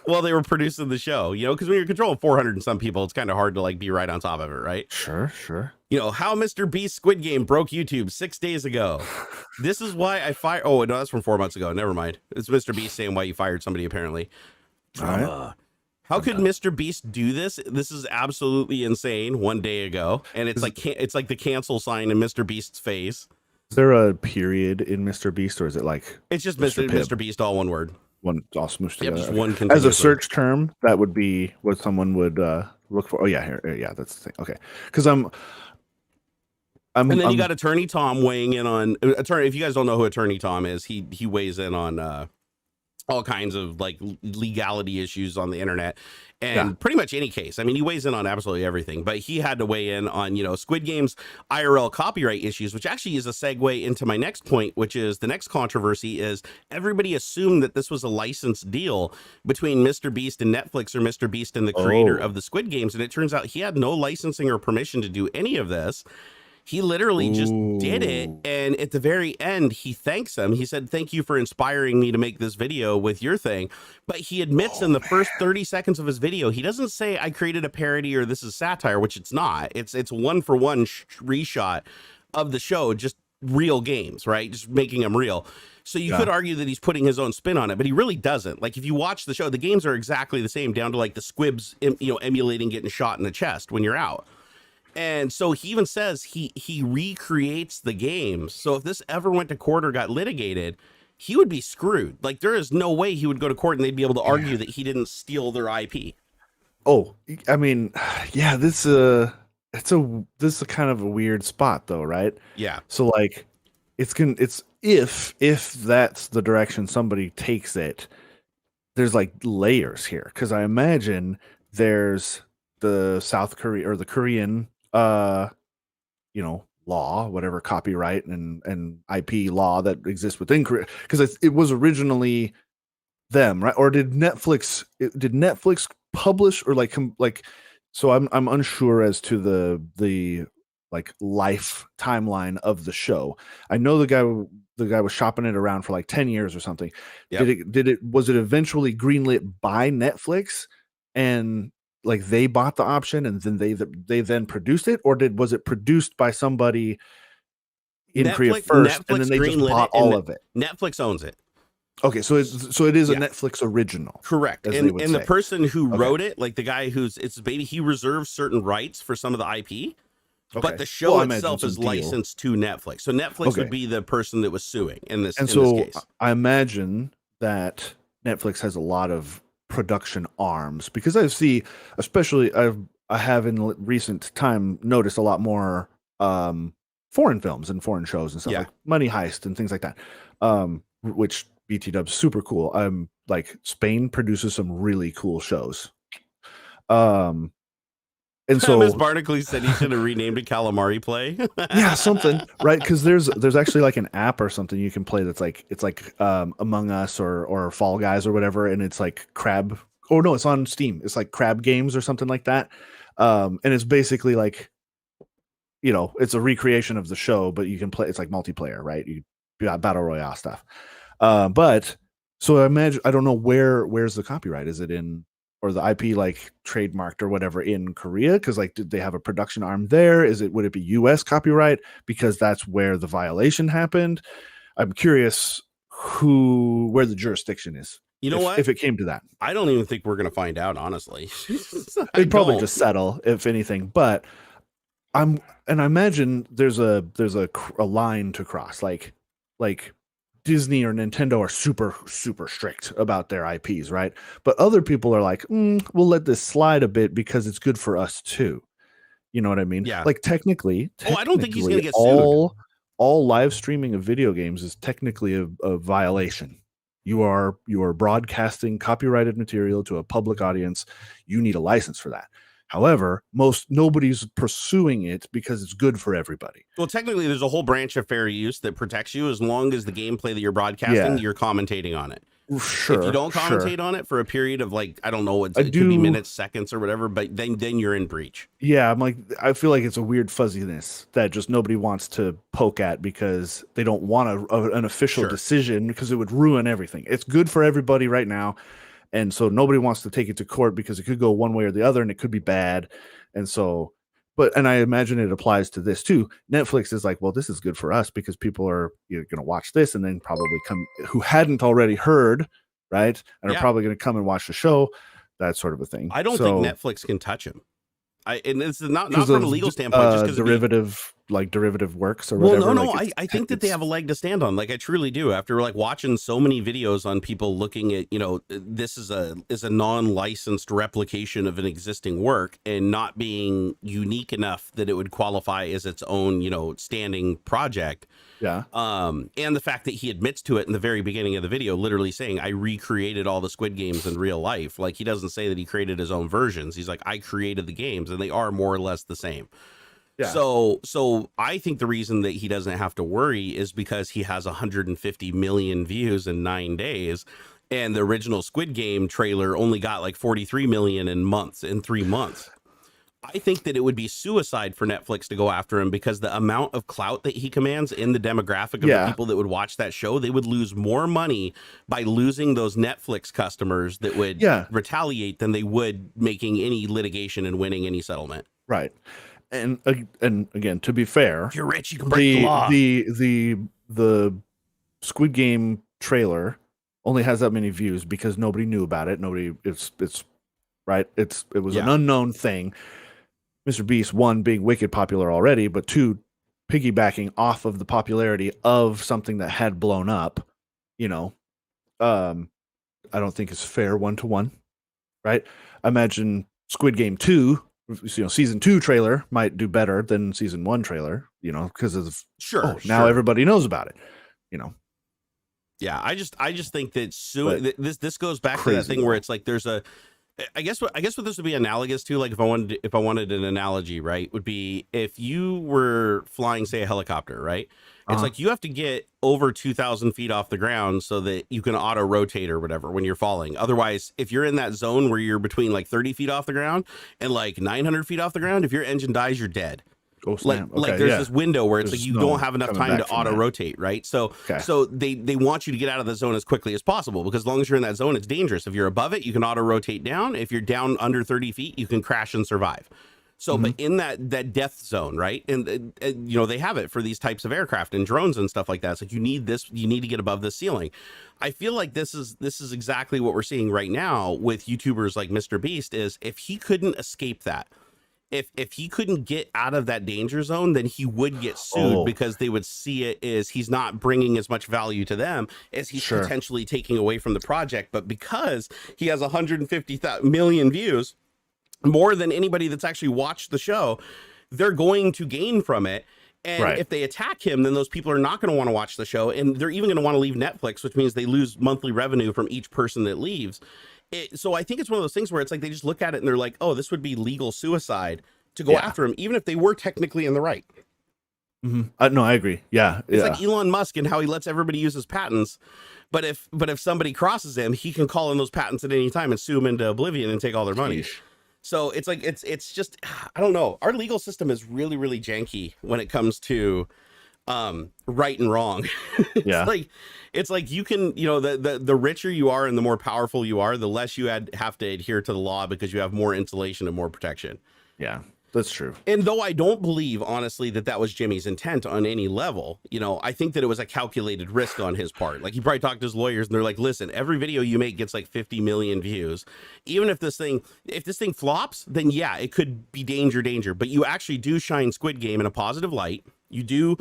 while they were producing the show. Because when you're controlling 400 and some people, it's kind of hard to be right on top of it, right? Sure. How MrBeast Squid Game broke YouTube 6 days ago. This is why I fired. Oh no, that's from 4 months ago. Never mind. It's MrBeast saying why you fired somebody apparently. How could MrBeast do this? This is absolutely insane. 1 day ago, and it's like the cancel sign in MrBeast's face. Is there a period in MrBeast, or is it like it's just MrBeast, all one word, one all smooshed together? Just one as a search term. That would be what someone would look for. Oh yeah, here, that's the thing. Okay, because and then you got Attorney Tom weighing in on attorney. If you guys don't know who Attorney Tom is, he weighs in on all kinds of legality issues on the internet and pretty much any case. I mean, he weighs in on absolutely everything, but he had to weigh in on, Squid Game's IRL copyright issues, which actually is a segue into my next point, which is the next controversy is everybody assumed that this was a licensed deal between MrBeast and Netflix, or MrBeast and the creator of the Squid Games. And it turns out he had no licensing or permission to do any of this. He literally just did it, and at the very end, he thanks him. He said, "Thank you for inspiring me to make this video with your thing." But he admits in the first 30 seconds of his video, he doesn't say, "I created a parody" or "this is satire," which it's not. It's 1-for-1 reshot of the show, just real games, right? Just making them real. So you could argue that he's putting his own spin on it, but he really doesn't. Like if you watch the show, the games are exactly the same, down to the squibs, emulating getting shot in the chest when you're out. And so he even says he recreates the games. So if this ever went to court or got litigated, he would be screwed. Like there is no way he would go to court and they'd be able to argue that he didn't steal their IP. Oh, I mean, yeah, this is a kind of a weird spot though, right? Yeah. So it's if that's the direction somebody takes it, there's layers here, because I imagine there's the South Korea or the Korean law, whatever, copyright and IP law that exists within Korea, because it was originally them, right? Or did Netflix publish, or so I'm unsure as to the life timeline of the show. I know the guy was shopping it around for 10 years or something. Yep. Was it eventually greenlit by Netflix, and they bought the option and then they then produced it, or was it produced by somebody in Korea first, and then they just bought all of it? Netflix owns it. Okay, so it is a Netflix original. Correct. And the person who wrote it, the guy he reserves certain rights for some of the IP, but the show itself is licensed to Netflix. So Netflix would be the person that was suing in this case. I imagine that Netflix has a lot of production arms, because I have in recent time noticed a lot more foreign films and foreign shows and stuff, like Money Heist and things like that, which BT Dub's super cool. Spain produces some really cool shows. And so Ms. Barnacules said he should have renamed it Calamari Play. Yeah, something, right? Because there's actually an app or something you can play that's it's Among Us or Fall Guys or whatever, and it's Crab. Oh no, it's on Steam. It's Crab Games or something like that. And it's basically it's a recreation of the show, but you can play. It's multiplayer, right? You got battle royale stuff. But so I imagine, I don't know where's the copyright. Is it in, or the IP trademarked or whatever in Korea? Because did they have a production arm there? Would it be US copyright because that's where the violation happened? I'm curious where the jurisdiction is You know what? If it came to that, I don't even think we're going to find out, honestly. they'd probably just settle, if anything. But I imagine there's a line to cross, like Disney or Nintendo are super strict about their IPs, right? But other people are like, we'll let this slide a bit because it's good for us too. You know what I mean? Yeah. Like technically, I don't think he's going to get sued. All live streaming of video games is technically a violation. You are broadcasting copyrighted material to a public audience. You need a license for that. However, nobody's pursuing it because it's good for everybody. Well, technically, there's a whole branch of fair use that protects you as long as the gameplay that you're broadcasting, you're commentating on it. Sure. If you don't commentate on it for a period of like, I don't know, it could be minutes, seconds, or whatever, but then you're in breach. Yeah, I feel like it's a weird fuzziness that just nobody wants to poke at because they don't want an official decision because it would ruin everything. It's good for everybody right now. And so nobody wants to take it to court because it could go one way or the other and it could be bad. And so, and I imagine it applies to this too. Netflix is like, well, this is good for us because people are going to watch this and then probably come who hadn't already heard, right? And are probably going to come and watch the show, that sort of a thing. I don't think Netflix can touch him. And it's not from a legal standpoint, just because derivative works or whatever. Well, no, I think that they have a leg to stand on. Like I truly do. After like watching so many videos on people looking at, this is a non-licensed replication of an existing work and not being unique enough that it would qualify as its own, standing project. Yeah. And the fact that he admits to it in the very beginning of the video, literally saying, I recreated all the Squid games in real life. Like he doesn't say that he created his own versions. He's like, I created the games and they are more or less the same. Yeah. So I think the reason that he doesn't have to worry is because he has 150 million views in 9 days. And the original Squid Game trailer only got like 43 million in 3 months. I think that it would be suicide for Netflix to go after him because the amount of clout that he commands in the demographic of the people that would watch that show, they would lose more money by losing those Netflix customers that would retaliate than they would making any litigation and winning any settlement. Right. And again, to be fair, if you're rich, you can break the law. The Squid Game trailer only has that many views because nobody knew about it. It was an unknown thing. MrBeast, one, being wicked popular already, but two, piggybacking off of the popularity of something that had blown up, I don't think it's fair 1-to-1, right? I imagine Squid Game 2, season 2 trailer might do better than season 1 trailer, because of now everybody knows about it, Yeah, I just think that soon this goes back to that thing where it's like there's a. I guess what this would be analogous to, like if I wanted an analogy, right, would be if you were flying, say, a helicopter, right? It's like you have to get over 2,000 feet off the ground so that you can auto rotate or whatever when you're falling. Otherwise, if you're in that zone where you're between like 30 feet off the ground and like 900 feet off the ground, if your engine dies, you're dead. Like there's this window where it's like you don't have enough time to auto rotate, right? So they want you to get out of the zone as quickly as possible because as long as you're in that zone, it's dangerous. If you're above it, you can auto rotate down. If you're down under 30 feet, you can crash and survive. So, but in that death zone, right? And they have it for these types of aircraft and drones and stuff like that. It's like you need to get above the ceiling. I feel like this is exactly what we're seeing right now with YouTubers like MrBeast. Is if he couldn't escape that. If he couldn't get out of that danger zone, then he would get sued because they would see it as he's not bringing as much value to them as he's potentially taking away from the project. But because he has 150 million views, more than anybody that's actually watched the show, they're going to gain from it. And if they attack him, then those people are not going to want to watch the show. And they're even going to want to leave Netflix, which means they lose monthly revenue from each person that leaves. So I think it's one of those things where it's like they just look at it and they're like, oh, this would be legal suicide to go after him, even if they were technically in the right. No, I agree. Yeah. It's like Elon Musk and how he lets everybody use his patents. But if somebody crosses him, he can call in those patents at any time and sue them into oblivion and take all their money. So it's like it's just, I don't know. Our legal system is really, really janky when it comes to right and wrong. It's like you can, the richer you are and the more powerful you are, the less you have to adhere to the law because you have more insulation and more protection. Yeah. That's true. And though I don't believe, honestly, that was Jimmy's intent on any level, you know, I think that it was a calculated risk on his part. Like, he probably talked to his lawyers and they're like, listen, every video you make gets like 50 million views. If this thing flops, then yeah, it could be danger, but you actually do shine Squid Game in a positive light. You do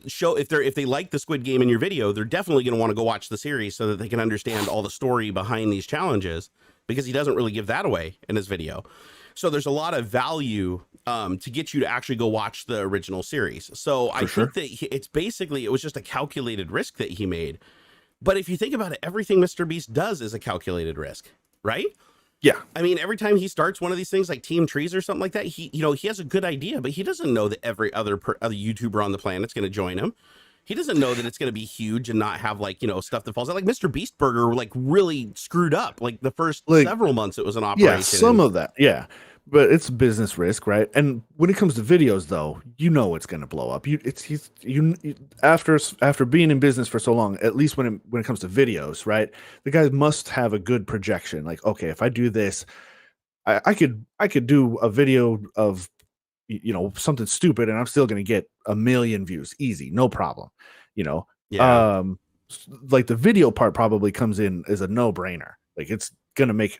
show if they like the Squid Game in your video, they're definitely going to want to go watch the series so that they can understand all the story behind these challenges, because he doesn't really give that away in his video. So there's a lot of value to get you to actually go watch the original series. So I think that it was just a calculated risk that he made. But if you think about it, everything MrBeast does is a calculated risk, right? Yeah. I mean, every time he starts one of these things like Team Trees or something like that, he has a good idea, but he doesn't know that every other YouTuber on the planet's going to join him. He doesn't know that it's going to be huge and not have like, stuff that falls out. Like MrBeast Burger, like really screwed up. Like the first several months it was an operation. Yeah, some of that. Yeah. But it's business risk, right? And when it comes to videos, though, it's going to blow up. After being in business for so long, at least when it comes to videos, right? The guy must have a good projection. Like, okay, if I do this, I could do a video of something stupid, and I'm still going to get 1 million views, easy, no problem. Yeah. Like the video part probably comes in as a no brainer. Like it's going to make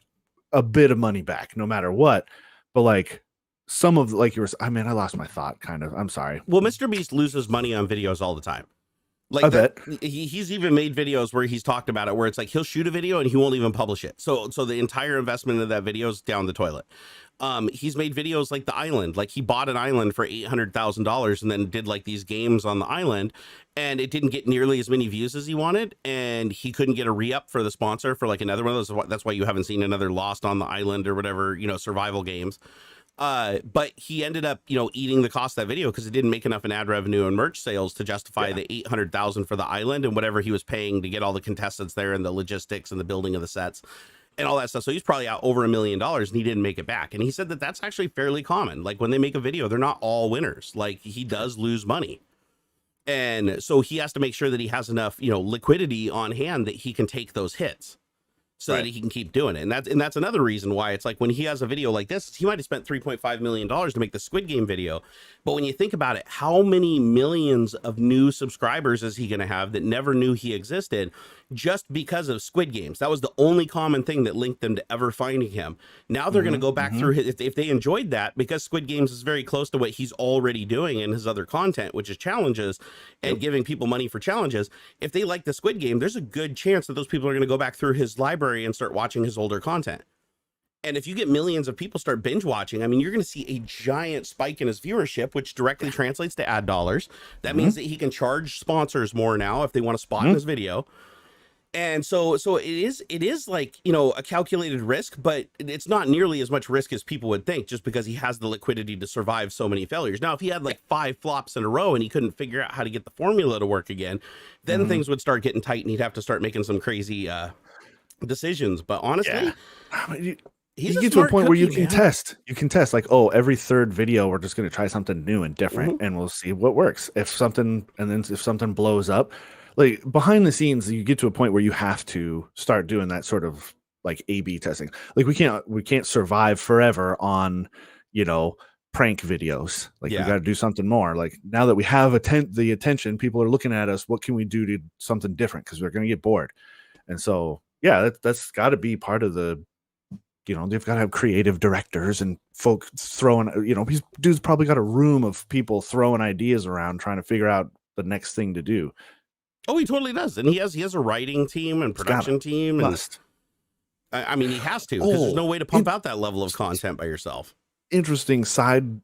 a bit of money back, no matter what. But like some of I lost my thought kind of. I'm sorry. Well, MrBeast loses money on videos all the time. Like I bet. He's even made videos where he's talked about it, where it's like he'll shoot a video and he won't even publish it. So the entire investment of that video is down the toilet. He's made videos like the island, like he bought an island for $800,000 and then did like these games on the island, and it didn't get nearly as many views as he wanted, and he couldn't get a re-up for the sponsor for like another one of those. That's why you haven't seen another Lost on the Island or whatever, survival games. But he ended up, eating the cost of that video because it didn't make enough in ad revenue and merch sales to justify the $800,000 for the island and whatever he was paying to get all the contestants there and the logistics and the building of the sets and all that stuff. So he's probably out over $1 million and he didn't make it back. And he said that that's actually fairly common. Like when they make a video, they're not all winners. Like he does lose money. And so he has to make sure that he has enough, liquidity on hand that he can take those hits. So that he can keep doing it. And that's another reason why it's like when he has a video like this, he might have spent $3.5 million to make the Squid Game video. But when you think about it, how many millions of new subscribers is he going to have that never knew he existed just because of Squid Games? That was the only common thing that linked them to ever finding him. Now they're going to go back through his, if they enjoyed that, because Squid Games is very close to what he's already doing in his other content, which is challenges and giving people money for challenges. If they like the Squid Game, there's a good chance that those people are going to go back through his library and start watching his older content. And if you get millions of people start binge watching, I mean, you're going to see a giant spike in his viewership, which directly translates to ad dollars. That means that he can charge sponsors more now if they want to spot in his video. And so it is like, a calculated risk, but it's not nearly as much risk as people would think, just because he has the liquidity to survive so many failures. Now, if he had like 5 flops in a row and he couldn't figure out how to get the formula to work again, then things would start getting tight and he'd have to start making some crazy decisions. But honestly, you get to a point where you can test. You can test like, every third video we're just going to try something new and different, and we'll see what works. If something blows up, like behind the scenes, you get to a point where you have to start doing that sort of like A/B testing. Like we can't survive forever on, prank videos. Like we got to do something more. Like now that we have the attention, people are looking at us. What can we do to something different? Because we're going to get bored. And so, that's got to be part of the. They've got to have creative directors and folk throwing. These dudes probably got a room of people throwing ideas around, trying to figure out the next thing to do. Oh, he totally does, and he has a writing team and production team, and I mean, he has to, because there's no way to pump out that level of content by yourself. Interesting side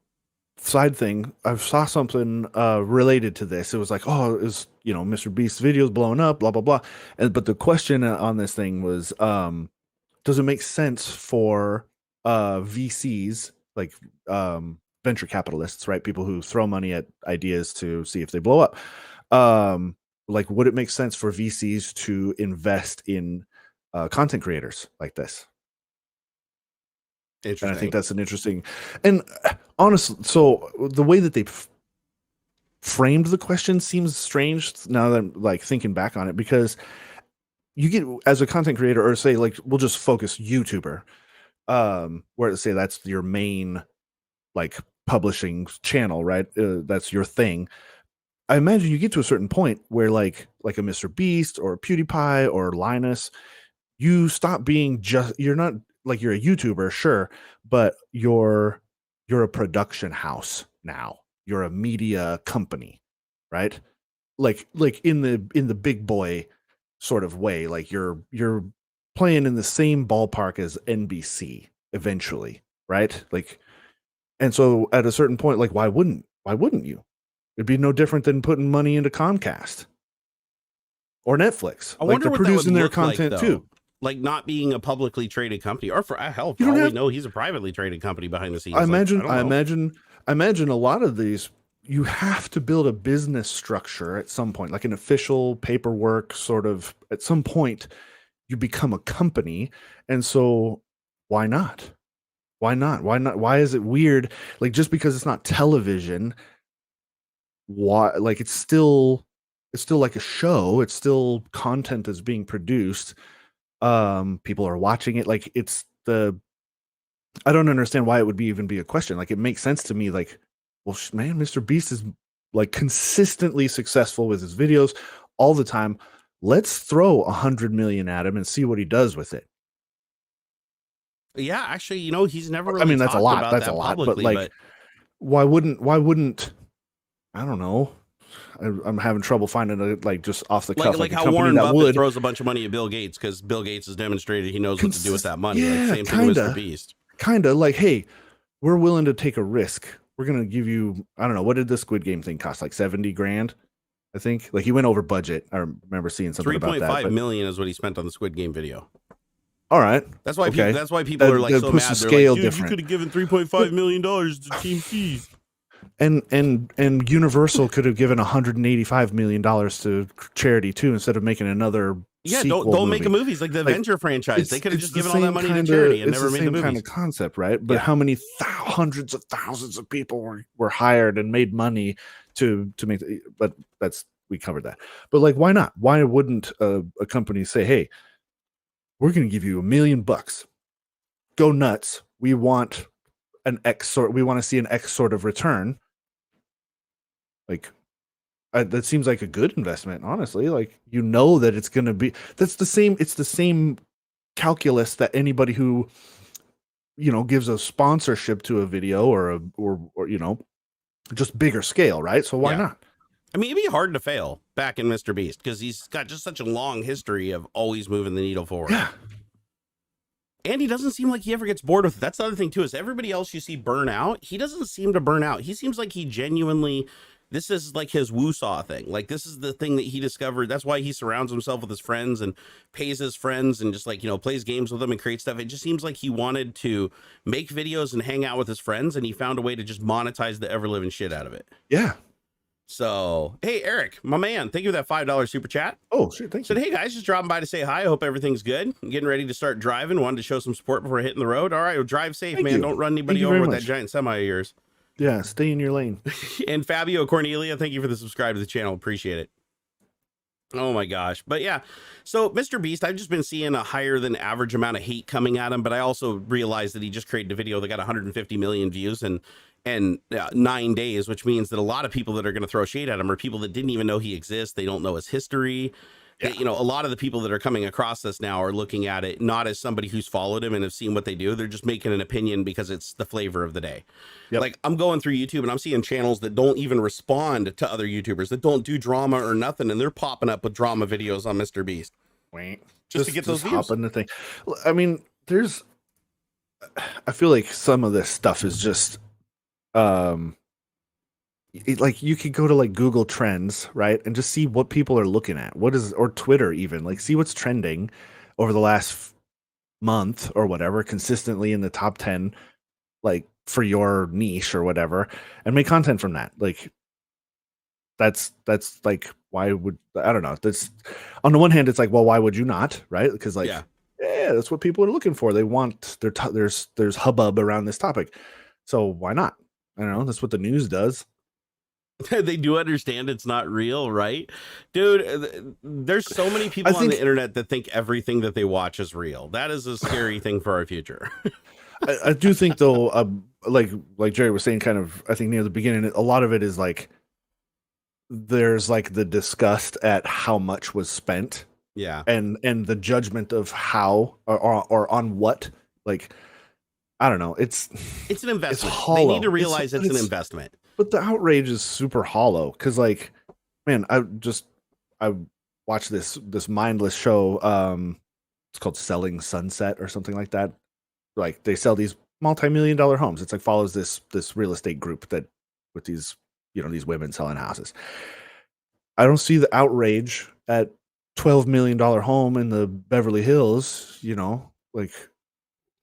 thing. I saw something related to this. It was like, is MrBeast's videos blowing up, blah blah blah, but the question on this thing was, does it make sense for VCs, like venture capitalists, right? People who throw money at ideas to see if they blow up. Like, would it make sense for VCs to invest in content creators like this? Interesting. And I think that's an interesting. And honestly, so the way that they framed the question seems strange now that I'm like thinking back on it, because you get, as a content creator, or say like we'll just focus YouTuber, where say that's your main like publishing channel, right? That's your thing. I imagine you get to a certain point where like a MrBeast or a PewDiePie or Linus, you stop being you're not like you're a YouTuber, sure, but you're a production house now. You're a media company, right? Like in the big boy sort of way, like you're playing in the same ballpark as NBC eventually, right? Like, and so at a certain point, like why wouldn't you? It'd be no different than putting money into Comcast or Netflix. I like wonder they're what producing that would their look content like, too. Like not being a publicly traded company, or for hell, for You don't all we have- know, he's a privately traded company behind the scenes. I Like, imagine, don't I know. imagine a lot of these, you have to build a business structure at some point, like an official paperwork sort of. At some point, you become a company, and so why not? Why not? Why not? Why is it weird? Like just because it's not television, why? Like it's still like a show. It's still content that's being produced. People are watching it. Like it's I don't understand why it would even be a question. Like it makes sense to me. Like, well, man, MrBeast is like consistently successful with his videos all the time. Let's throw 100 million at him and see what he does with it. Yeah, actually, he's never really. I mean, that's a talked lot. about That's that a lot. But publicly, like, why wouldn't? I don't know. I'm having trouble finding a like just off the cuff like a how company Warren that Buffett would. throws a bunch of money at Bill Gates because Bill Gates has demonstrated he knows what to do with that money. Yeah, like, same kinda. thing with MrBeast. Kind of like, hey, we're willing to take a risk. We're gonna give you, I don't know, what did the Squid Game thing cost? Like 70 grand, I think. Like he went over budget. I remember seeing something about that. 3.5 million is what he spent on the Squid Game video. All right, That's why. okay. That's why people are like that so puts mad. the They're scale like, dude, different. you could have given $3.5 million to Team Keys. And Universal could have given $185 million to charity too, instead of making another. Yeah, sequel don't make movie. movies like the Avenger franchise. They could have just the given all that same money to kinda- charity and it's never made the same movies. kind of concept, right? But Yeah. how many hundreds of thousands of people were hired and made money to make? But we covered that. But like, why not? Why wouldn't a company say, "Hey, we're going to give you $1 million. Go nuts. We want an X sort. We want to see an X sort of return." Like. That seems like a good investment, honestly. Like that it's going to be. It's the same calculus that anybody who gives a sponsorship to a video or just bigger scale, right? So why not? I mean, it'd be hard to fail back in MrBeast because he's got just such a long history of always moving the needle forward. Yeah. And he doesn't seem like he ever gets bored with it. That's the other thing too, is everybody else you see burn out, he doesn't seem to burn out. He seems like he genuinely, this is like his woo-saw thing. Like this is the thing that he discovered. That's why he surrounds himself with his friends and pays his friends and just like, plays games with them and creates stuff. It just seems like he wanted to make videos and hang out with his friends, and he found a way to just monetize the ever-living shit out of it. Yeah. So, hey, Eric, my man, thank you for that $5 super chat. Oh, shit, thank you. Said, hey, guys, just dropping by to say hi. I hope everything's good. I'm getting ready to start driving. Wanted to show some support before hitting the road. All right, well, drive safe, Thank man. you. Don't run anybody Thank you over very with much. that giant semi of yours. Yeah, stay in your lane. And Fabio Cornelia, thank you for the subscribe to the channel. Appreciate it. Oh my gosh. But yeah, so MrBeast, I've just been seeing a higher than average amount of hate coming at him, but I also realized that he just created a video that got 150 million views and 9 days, which means that a lot of people that are going to throw shade at him are people that didn't even know he exists. They don't know his history. Yeah. A lot of the people that are coming across this now are looking at it not as somebody who's followed him and have seen what they do. They're just making an opinion because it's the flavor of the day. Yep. Like I'm going through YouTube and I'm seeing channels that don't even respond to other YouTubers, that don't do drama or nothing, and they're popping up with drama videos on MrBeast. Just to get those views. Hop in the thing. I mean, I feel like some of this stuff is just like you could go to like Google Trends, right, and just see what people are looking at. Or Twitter even, like see what's trending over the last month or whatever, consistently in the top 10, like for your niche or whatever, and make content from that. Like that's like, why would, I don't know. That's on the one hand, it's like, well, why would you not, right? Because like, yeah, that's what people are looking for. They want there's hubbub around this topic, so why not? I don't know. That's what the news does. They do understand it's not real, right? Dude, there's so many people on the internet that think everything that they watch is real. That is a scary thing for our future. I do think though, like Jerry was saying, kind of, I think near the beginning, a lot of it is like there's like the disgust at how much was spent, Yeah, and the judgment of how or on what. Like, I don't know. It's an investment. It's hollow. They need to realize it's an investment. But the outrage is super hollow because, like, man, I watched this mindless show. It's called Selling Sunset or something like that. Like, they sell these multi-million-dollar homes. It's like follows this real estate group that with these, you know, these women selling houses. I don't see the outrage at $12 million home in the Beverly Hills, you know, like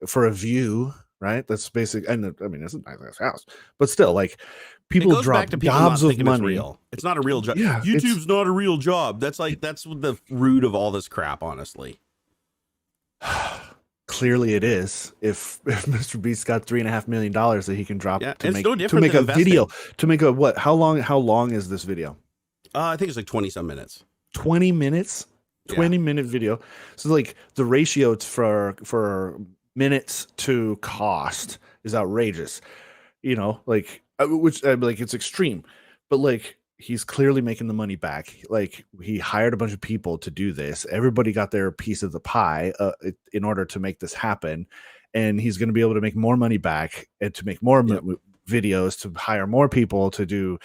for a view, right? That's basic. And I mean, it's a nice house, but still, like, people drop gobs of money. It's not a real job. Yeah, YouTube's not a real job. That's the root of all this crap, honestly. Clearly it is. If MrBeast got $3.5 million that he can drop to make, no to make a video, to make a what? How long is this video? I think it's like 20 some minutes. 20 minutes? 20-minute video. So like the ratio for minutes to cost is outrageous. You know, like, which like, it's extreme, but like, he's clearly making the money back. Like, he hired a bunch of people to do this. Everybody got their piece of the pie in order to make this happen. And he's going to be able to make more money back and to make more videos, to hire more people to do.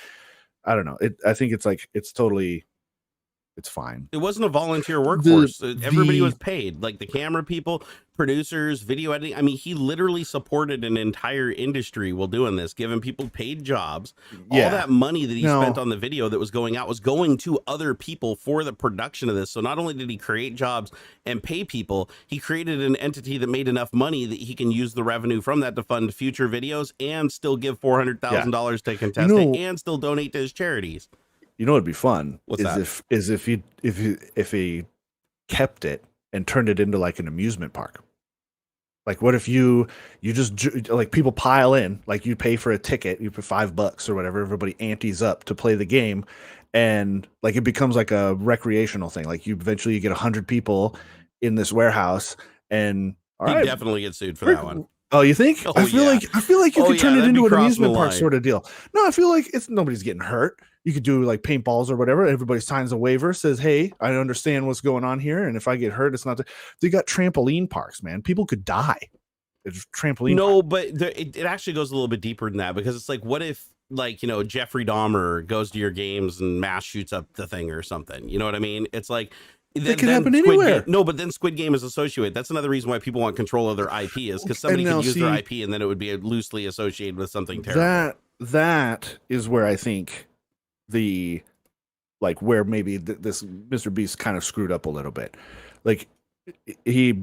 I don't know. I think it's like, it's fine. It wasn't a volunteer workforce. Everybody was paid, like the camera people, producers, video editing. I mean, he literally supported an entire industry while doing this, giving people paid jobs. Yeah. All that money that he spent on the video that was going out was going to other people for the production of this. So not only did he create jobs and pay people, he created an entity that made enough money that he can use the revenue from that to fund future videos and still give $400,000 to contestant and still donate to his charities. You know, what'd be fun if he kept it and turned it into like an amusement park. Like, what if you just, like, people pile in, like, you pay for a ticket, you pay $5 or whatever, everybody antes up to play the game, and like, it becomes like a recreational thing. Like, you eventually get 100 people in this warehouse, and he definitely get sued for that one. Oh, you think? I feel like you could turn it into an amusement park sort of deal. No, I feel like nobody's getting hurt. You could do like paintballs or whatever. Everybody signs a waiver, says, "Hey, I understand what's going on here, and if I get hurt, it's not." They got trampoline parks, man. People could die. It's trampoline. No, but it actually goes a little bit deeper than that, because it's like, what if, like, you know, Jeffrey Dahmer goes to your games and mass shoots up the thing or something? You know what I mean? It's like, it can happen anywhere. No, but then Squid Game is associated. That's another reason why people want control of their IP, is because somebody can use their IP and then it would be loosely associated with something terrible. That is where I think where maybe this MrBeast kind of screwed up a little bit. Like, he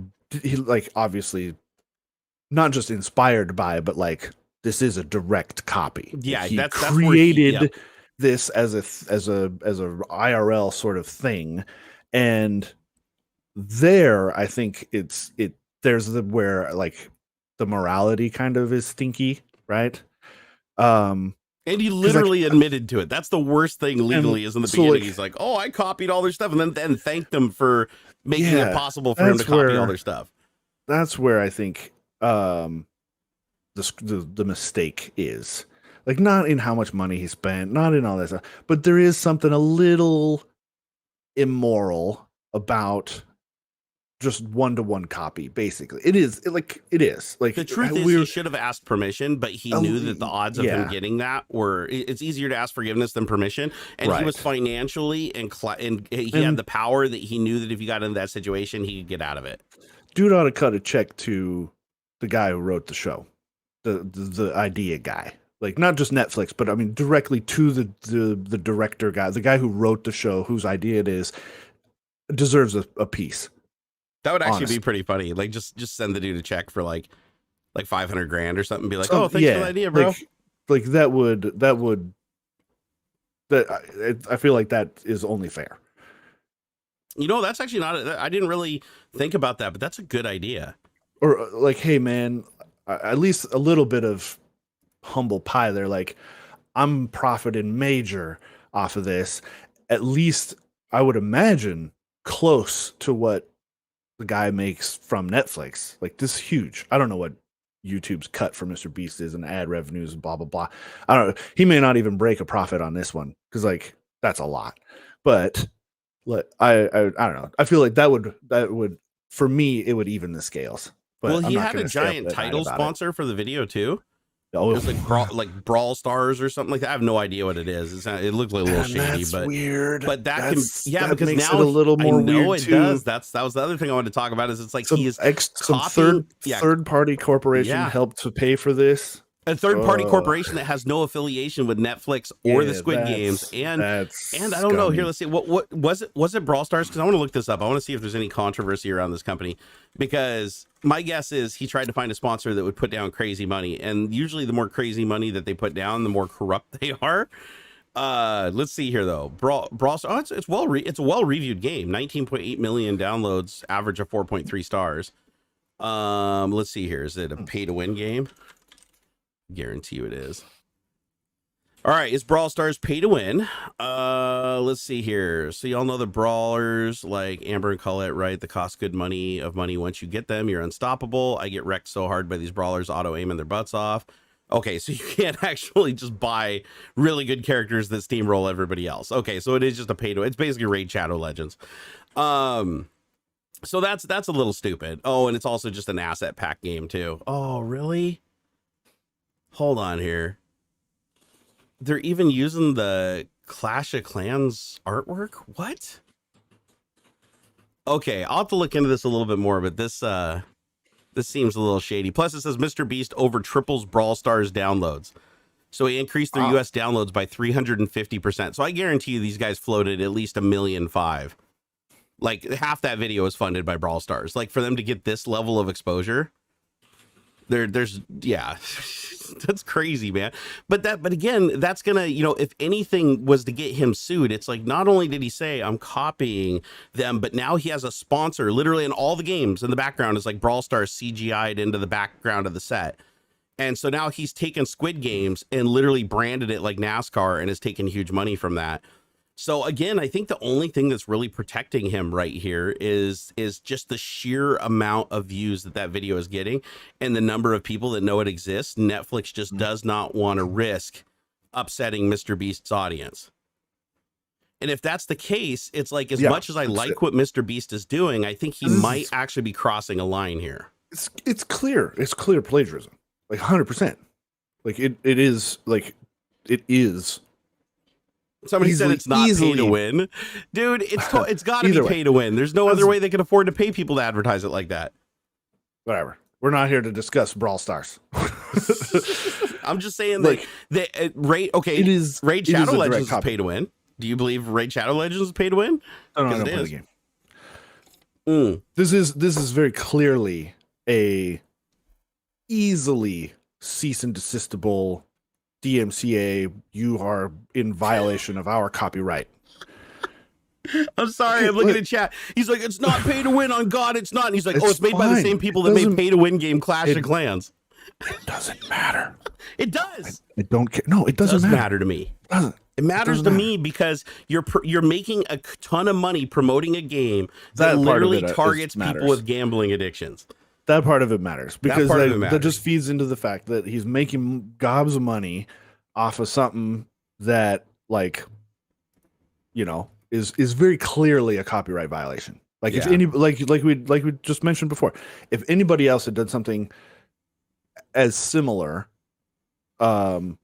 like, obviously not just inspired by, but like, this is a direct copy. Yeah, he created this as a IRL sort of thing. And there, I think there's where like the morality kind of is stinky, right? And he literally admitted to it. That's the worst thing legally, is in the beginning. Like, he's like, "Oh, I copied all their stuff," and then thanked them for making it possible for him to copy all their stuff. That's where I think the mistake is. Like, not in how much money he spent, not in all that stuff, but there is something a little immoral about just one-to-one copy. Basically, it is like the truth is, he should have asked permission, but he knew that the odds of him getting that it's easier to ask forgiveness than permission, and he was financially and he had the power that he knew that if he got into that situation, he could get out of it. Dude ought to cut a check to the guy who wrote the show, the idea guy. Like, not just Netflix, but I mean directly to the director guy, the guy who wrote the show, whose idea it is, deserves a piece. That would actually be pretty funny. Like, just send the dude a check for like $500,000 or something. Be like, "Oh, thanks for the idea, bro." Like I feel like that is only fair. You know, that's actually not. I didn't really think about that, but that's a good idea. Or like, hey man, at least a little bit of humble pie there. Like, I'm profiting major off of this. At least I would imagine close to what the guy makes from Netflix. Like, this is huge. I don't know what YouTube's cut for MrBeast is and ad revenues and blah blah blah. I don't know. He may not even break a profit on this one because like that's a lot. But I don't know. I feel like that would for me it would even the scales. But well, I'm he not had a gonna stay up giant at night title about it. sponsor for the video too. Oh, It was like Brawl Stars or something like that. I have no idea what it is. It looked like a little man, shady, that's but weird. But that That's- can, yeah, that because makes now it a little more I know weird it too. does. That was the other thing I wanted to talk about. Is it's like he is Some copying- third party corporation Yeah. helped to pay for this. a third party corporation that has no affiliation with Netflix or the Squid Games, and I don't know. Here, let's see. What was it? Was it Brawl Stars? Because I want to look this up. I want to see if there's any controversy around this company, because my guess is he tried to find a sponsor that would put down crazy money, and usually the more crazy money that they put down, the more corrupt they are. Let's see here though. Brawl Stars. It's a well reviewed game. 19.8 million downloads, average of 4.3 stars. Let's see here. Is it a pay to win game? Guarantee you it is. All right, is Brawl Stars pay to win? Let's see here. So y'all know the brawlers like Amber and Colette, right? The cost good money of money. Once you get them, you're unstoppable. I get wrecked so hard by these brawlers auto aiming their butts off. Okay, so you can't actually just buy really good characters that steamroll everybody else. Okay, so it is just a pay to win. It's basically Raid Shadow Legends. So that's a little stupid. Oh, and it's also just an asset pack game too. Oh, really? Hold on here. They're even using the Clash of Clans artwork? What? Okay, I'll have to look into this a little bit more, but this seems a little shady. Plus, it says MrBeast over triples Brawl Stars downloads. So he increased their US downloads by 350%. So I guarantee you these guys floated at least 1.5 million. Like half that video is funded by Brawl Stars. Like for them to get this level of exposure, there's yeah. That's crazy, man. But again, that's gonna, if anything was to get him sued, it's like not only did he say I'm copying them, but now he has a sponsor literally in all the games in the background is like Brawl Stars CGI'd into the background of the set. And so now he's taken Squid Games and literally branded it like NASCAR and has taken huge money from that. So again, I think the only thing that's really protecting him right here is just the sheer amount of views that video is getting and the number of people that know it exists. Netflix just does not want to risk upsetting MrBeast's audience. And if that's the case, it's like as much as I like what MrBeast is doing, I think he might actually be crossing a line here. It's clear. It's clear plagiarism. Like 100%. Like it is like it is. Somebody said it's not pay to win. Dude, it's got to be pay to win. There's no other way they can afford to pay people to advertise it like that. Whatever. We're not here to discuss Brawl Stars. I'm just saying Raid Shadow Legends is pay to win. Do you believe Raid Shadow Legends is pay to win? I don't play the game. This is very clearly a easily cease and desistable DMCA, you are in violation of our copyright. I'm sorry, I'm looking at chat. He's like, it's not pay to win on God, it's not. And he's like, it's made by the same people that made pay to win game Clash of Clans. It doesn't matter. It does. I don't care. No, it doesn't matter to me. It matters to me because you're making a ton of money promoting a game that literally targets people with gambling addictions. That part of it matters because that just feeds into the fact that he's making gobs of money off of something that, like, is very clearly a copyright violation. Like if any like we just mentioned before, if anybody else had done something as similar, who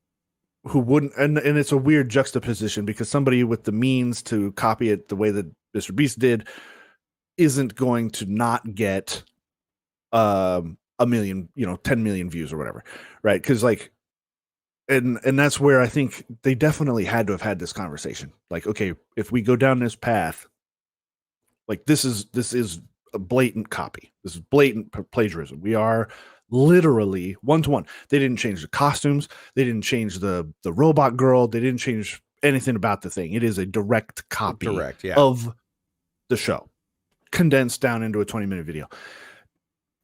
wouldn't, and it's a weird juxtaposition because somebody with the means to copy it the way that MrBeast did isn't going to not get 1 million, 10 million views or whatever, right? Because and that's where I think they definitely had to have had this conversation. Like, okay, if we go down this path, like this is a blatant copy. This is blatant plagiarism. We are literally one-to-one. They didn't change the costumes. They didn't change the robot girl. They didn't change anything about the thing. It is a direct copy of the show, condensed down into a 20-minute video.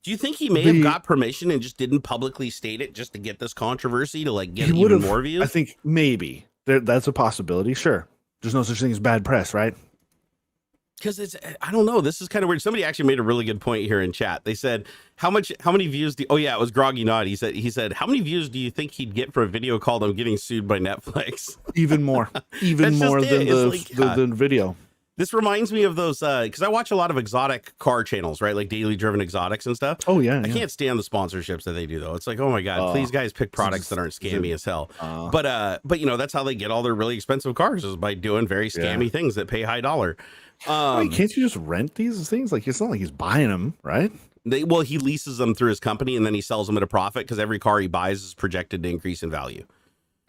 Do you think he may have got permission and just didn't publicly state it just to get this controversy to like get even more views? I think maybe that's a possibility. Sure. There's no such thing as bad press, right? Because I don't know. This is kind of weird. Somebody actually made a really good point here in chat. They said, how many views oh yeah, it was Groggy Nod. He said, how many views do you think he'd get for a video called "I'm getting sued by Netflix"? Even more than the video. This reminds me of those, because I watch a lot of exotic car channels, right? Like daily driven exotics and stuff. Oh, yeah. I can't stand the sponsorships that they do, though. It's like, oh my God, please guys pick products that aren't scammy as hell. But you know, that's how they get all their really expensive cars, is by doing very scammy things that pay high dollar. Wait, can't you just rent these things? Like, it's not like he's buying them, right? Well, he leases them through his company and then he sells them at a profit because every car he buys is projected to increase in value.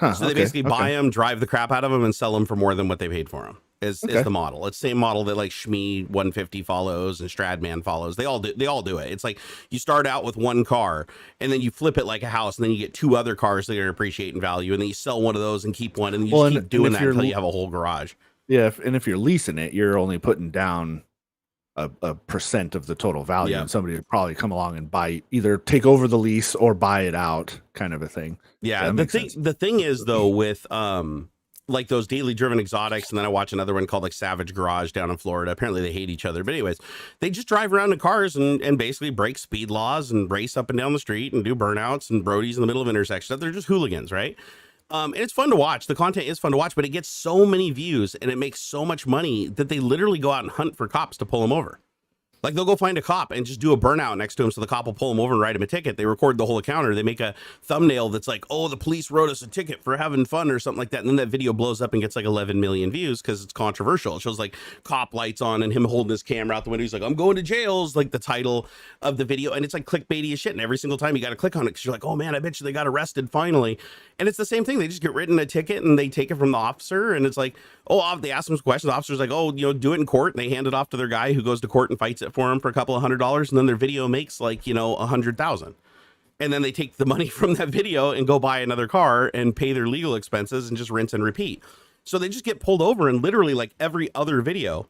So they basically buy them, drive the crap out of them, and sell them for more than what they paid for them. Is the model. It's the same model that like Shmee 150 follows and Stradman follows. They all do it. It's like you start out with one car and then you flip it like a house, and then you get two other cars that are appreciate in value, and then you sell one of those and keep one, and you just keep doing that until you have a whole garage. Yeah, and if you're leasing it, you're only putting down a percent of the total value, and somebody would probably come along and either take over the lease or buy it out, kind of a thing. Yeah, the thing is though, with like those daily driven exotics, and then I watch another one called like Savage Garage down in Florida. Apparently they hate each other, but anyways, they just drive around in cars and basically break speed laws and race up and down the street and do burnouts and Brodies in the middle of intersections. They're just hooligans, right? And it's fun to watch. The content is fun to watch, but it gets so many views and it makes so much money that they literally go out and hunt for cops to pull them over. Like they'll go find a cop and just do a burnout next to him, so the cop will pull him over and write him a ticket. They record the whole encounter. They make a thumbnail that's like, oh, the police wrote us a ticket for having fun or something like that. And then that video blows up and gets like 11 million views because it's controversial. It shows like cop lights on and him holding his camera out the window. He's like, I'm going to jail's like the title of the video. And it's like clickbaity as shit. And every single time you got to click on it because you're like, oh man, I bet you they got arrested finally. And it's the same thing. They just get written a ticket and they take it from the officer. And it's like, oh, they ask them some questions. The officer's like, oh, you know, do it in court. And they hand it off to their guy who goes to court and fights it for him for a couple of $100. And then their video makes like, you know, 100,000. And then they take the money from that video and go buy another car and pay their legal expenses and just rinse and repeat. So they just get pulled over, and literally like every other video,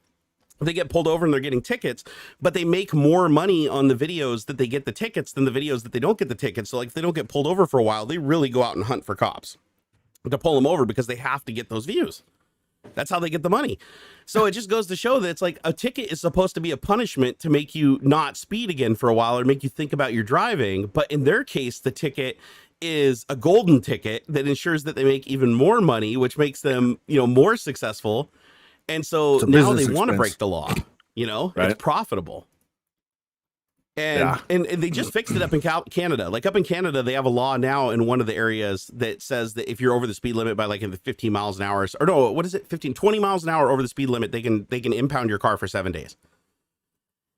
they get pulled over and they're getting tickets, but they make more money on the videos that they get the tickets than the videos that they don't get the tickets. So like if they don't get pulled over for a while, they really go out and hunt for cops to pull them over because they have to get those views. That's how they get the money. So it just goes to show that it's like a ticket is supposed to be a punishment to make you not speed again for a while or make you think about your driving. But in their case, the ticket is a golden ticket that ensures that they make even more money, which makes them, you know, more successful. And so now they want to break the law, you know, right? It's profitable. And they just fixed it up in Canada. Like up in Canada, they have a law now in one of the areas that says that if you're over the speed limit by like 15 miles an hour, or no, what is it? 20 miles an hour over the speed limit, they can impound your car for 7 days.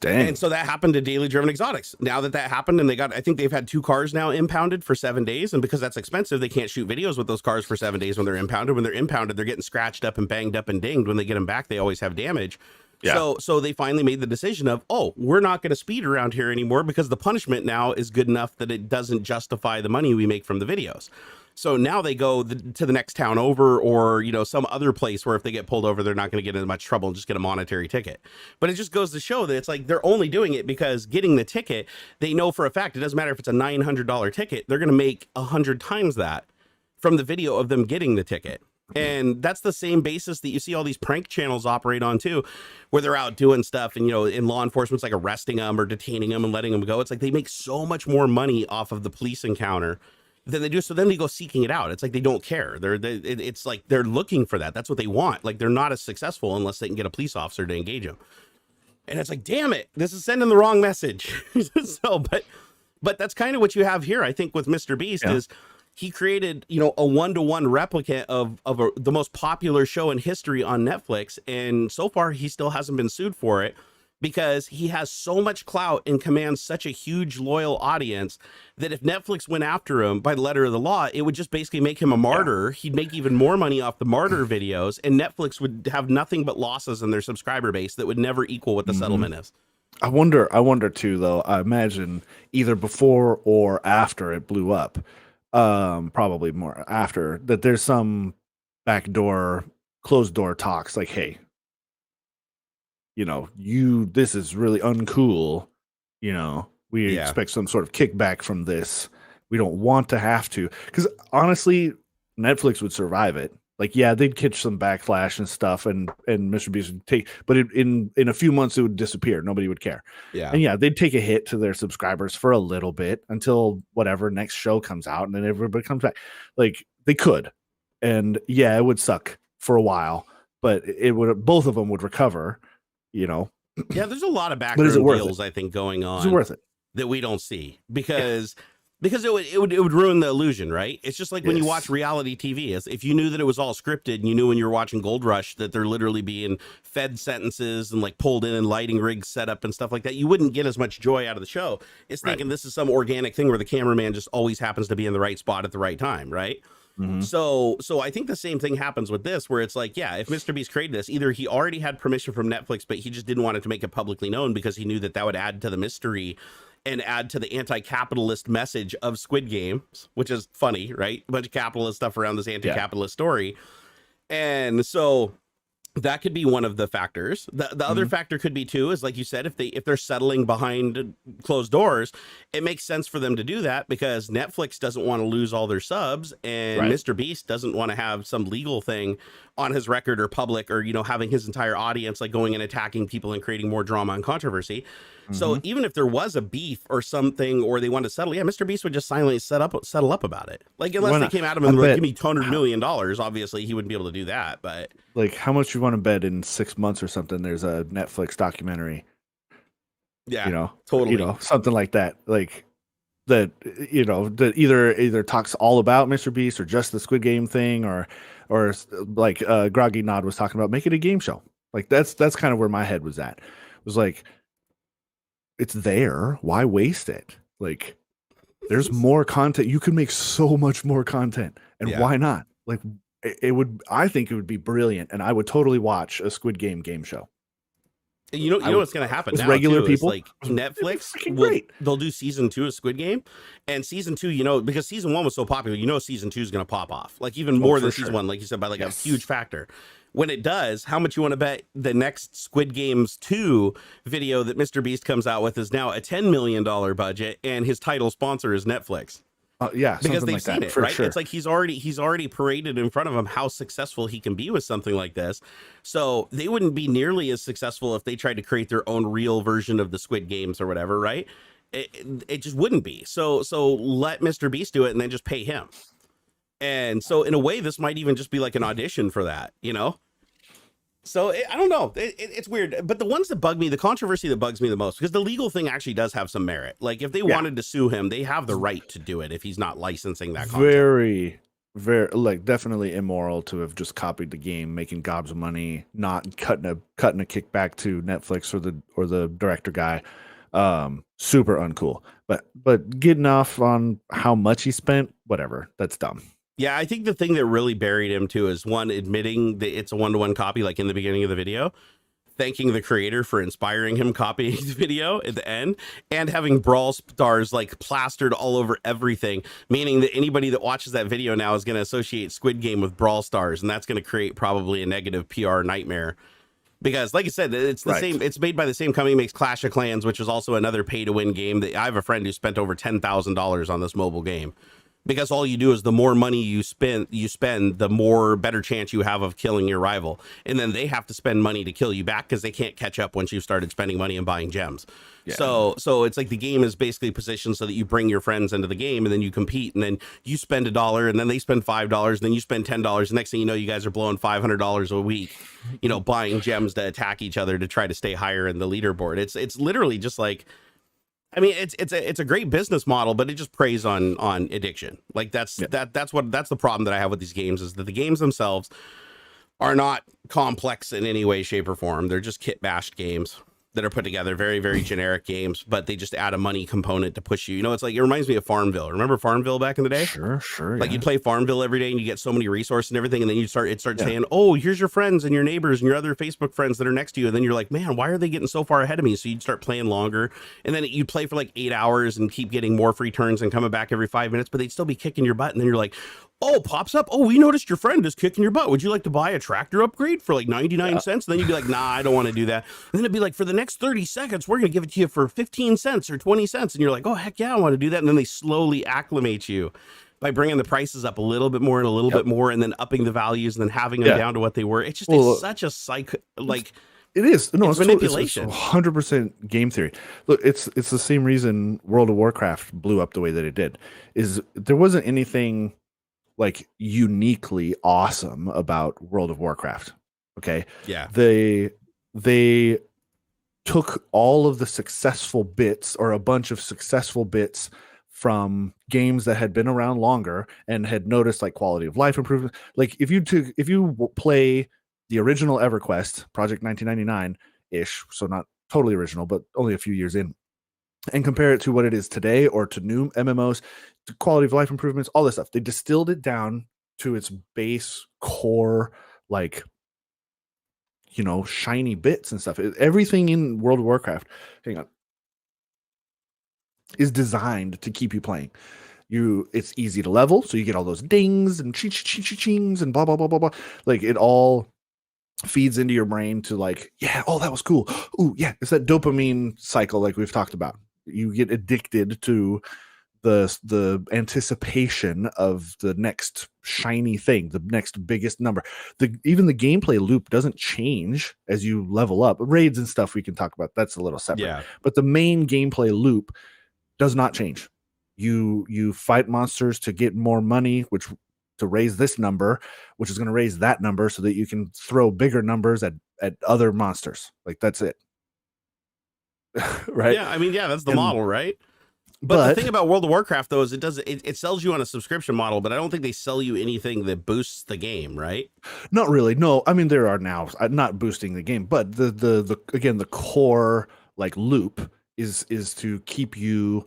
Dang. And so that happened to daily driven exotics. Now that happened, and I think they've had 2 cars now impounded for 7 days. And because that's expensive, they can't shoot videos with those cars for 7 days when they're impounded. When they're impounded, they're getting scratched up and banged up and dinged. When they get them back, they always have damage. Yeah. So they finally made the decision of, oh, we're not going to speed around here anymore because the punishment now is good enough that it doesn't justify the money we make from the videos. So now they go to the next town over, or, you know, some other place where if they get pulled over, they're not going to get in much trouble and just get a monetary ticket. But it just goes to show that it's like they're only doing it because getting the ticket, they know for a fact, it doesn't matter if it's a $900 ticket, they're going to make 100 times that from the video of them getting the ticket. And that's the same basis that you see all these prank channels operate on too, where they're out doing stuff and, you know, in law enforcement's like arresting them or detaining them and letting them go. It's like they make so much more money off of the police encounter than they do. So then they go seeking it out. It's like they don't care. It's like they're looking for that. That's what they want. Like they're not as successful unless they can get a police officer to engage them. And it's like, damn it, this is sending the wrong message. But that's kind of what you have here, I think, with MrBeast is he created, you know, a 1-to-1 replicate of the most popular show in history on Netflix. And so far, he still hasn't been sued for it because he has so much clout and commands such a huge loyal audience that if Netflix went after him by the letter of the law, it would just basically make him a martyr. He'd make even more money off the martyr videos, and Netflix would have nothing but losses in their subscriber base that would never equal what the settlement is. I wonder too, though, I imagine either before or after it blew up, probably more after, that there's some backdoor, closed door talks like, hey, you know, this is really uncool, you know, We Yeah. expect some sort of kickback from this. We don't want to have to, because honestly, Netflix would survive it. Like, yeah, they'd catch some backlash and stuff, and MrBeast would take, but in a few months it would disappear. Nobody would care. Yeah. And yeah, they'd take a hit to their subscribers for a little bit until whatever next show comes out, and then everybody comes back. Like, they could, and yeah, it would suck for a while, but it would. Both of them would recover. You know. Yeah, there's a lot of But background is it worth deals I think going on Is it worth it? that we don't see because it would ruin the illusion, right? It's just like when you Yes. watch reality TV. If you knew that it was all scripted and you knew when you were watching Gold Rush that they're literally being fed sentences and like pulled in and lighting rigs set up and stuff like that, you wouldn't get as much joy out of the show. It's thinking this is some organic thing where the cameraman just always happens to be in the right spot at the right time, right? Mhm. So I think the same thing happens with this, where it's like, yeah, if MrBeast created this, either he already had permission from Netflix, but he just didn't want it to make it publicly known because he knew that that would add to the mystery and add to the anti-capitalist message of Squid Games, which is funny, right? A bunch of capitalist stuff around this anti-capitalist story. And so that could be one of the factors. The other factor could be too, is like you said, if they're settling behind closed doors, it makes sense for them to do that because Netflix doesn't want to lose all their subs, and MrBeast doesn't want to have some legal thing on his record or public, or having his entire audience like going and attacking people and creating more drama and controversy. So even if there was a beef or something, or they wanted to settle, yeah, MrBeast would just silently settle up about it. Like, unless they came at him and were like, give me $200 million, obviously he wouldn't be able to do that. But like, how much you want to bet in 6 months or something? There's a Netflix documentary. Yeah, totally. Something like that. Like that, that either talks all about MrBeast or just the Squid Game thing, or like Groggy Nod was talking about, make it a game show. Like that's kind of where my head was at. It was like, it's there. Why waste it? Like, there's more content. You can make so much more content, and why not? Like, it would. I think it would be brilliant, and I would totally watch a Squid Game show. You know what's going to happen with now, regular too, people? is like Netflix Great. They'll do season 2 of Squid Game, and season 2, because season 1 was so popular, season 2 is going to pop off, like even more than season 1, like you said, by like a huge factor. When it does, how much you want to bet the next Squid Games 2 video that MrBeast comes out with is now a $10 million budget, and his title sponsor is Netflix? Yeah, because they've like seen that, it, for right? sure. It's like he's already paraded in front of him how successful he can be with something like this. So they wouldn't be nearly as successful if they tried to create their own real version of the Squid Games or whatever, right? It just wouldn't be. So let MrBeast do it and then just pay him. And so in a way, this might even just be like an audition for that, So I don't know. It's weird. But the ones that bug me, the controversy that bugs me the most, because the legal thing actually does have some merit. Like, if they wanted to sue him, they have the right to do it if he's not licensing that content. Very, like, definitely immoral to have just copied the game, making gobs of money, not cutting a kickback to Netflix or the director guy. Super uncool. But getting off on how much he spent, whatever. That's dumb. Yeah, I think the thing that really buried him too is, one, admitting that it's a 1-to-1 copy, like in the beginning of the video, thanking the creator for inspiring him copying the video at the end, and having Brawl stars like plastered all over everything, meaning that anybody that watches that video now is going to associate Squid Game with Brawl stars, and that's going to create probably a negative PR nightmare. Because, like I said, it's the same. It's made by the same company, makes Clash of Clans, which is also another pay-to-win game. That I have a friend who spent over $10,000 on this mobile game. Because all you do is the more money you spend, the more better chance you have of killing your rival. And then they have to spend money to kill you back because they can't catch up once you've started spending money and buying gems. Yeah. So it's like the game is basically positioned so that you bring your friends into the game, and then you compete, and then you spend $1 and then they spend $5 and then you spend $10. The next thing you know, you guys are blowing $500 a week, buying gems to attack each other to try to stay higher in the leaderboard. It's literally just like, I mean, it's a great business model, but it just preys on addiction. Like that's the problem that I have with these games, is that the games themselves are not complex in any way, shape, or form. They're just kit bashed games that are put together, very, very generic games, but they just add a money component to push you. It's like, it reminds me of Farmville. Remember Farmville back in the day? Sure. Like, you'd play Farmville every day and you get so many resources and everything, and then it starts saying, oh, here's your friends and your neighbors and your other Facebook friends that are next to you. And then you're like, man, why are they getting so far ahead of me? So you'd start playing longer, and then you play for like 8 hours and keep getting more free turns and coming back every 5 minutes, but they'd still be kicking your butt. And then you're like, Oh, pops up. Oh, we noticed your friend is kicking your butt. Would you like to buy a tractor upgrade for like 99 cents? And then you'd be like, nah, I don't want to do that. And then it'd be like, for the next 30 seconds, we're going to give it to you for 15 cents or 20 cents. And you're like, oh, heck yeah, I want to do that. And then they slowly acclimate you by bringing the prices up a little bit more and a little bit more, and then upping the values and then having them down to what they were. It's just it's such a it is. No, it's manipulation. It's 100% game theory. Look, it's the same reason World of Warcraft blew up the way that it did. Is there wasn't anything like uniquely awesome about World of Warcraft. Okay. Yeah. They took all of the successful bits, or a bunch of successful bits, from games that had been around longer and had noticed like quality of life improvement. Like if you play the original EverQuest, Project 1999 ish, so not totally original, but only a few years in, and compare it to what it is today, or to new MMOs, to quality of life improvements, all this stuff. They distilled it down to its base core, like, you know, shiny bits and stuff. Everything in World of Warcraft, hang on, is designed to keep you playing. It's easy to level, so you get all those dings and chings and blah blah blah blah blah. Like it all feeds into your brain to like, yeah, oh, that was cool. Ooh, yeah, it's that dopamine cycle like we've talked about. You get addicted to the anticipation of the next shiny thing, the next biggest number. Even the gameplay loop doesn't change as you level up. Raids and stuff we can talk about. That's a little separate. Yeah. But the main gameplay loop does not change. You fight monsters to get more money, which to raise this number, which is going to raise that number so that you can throw bigger numbers at other monsters. Like that's it. Right? Yeah, I mean, yeah, that's the model, right? But the thing about World of Warcraft, though, is it sells you on a subscription model, but I don't think they sell you anything that boosts the game, right? Not really. No, I mean there are now not boosting the game, but the again the core like loop is to keep you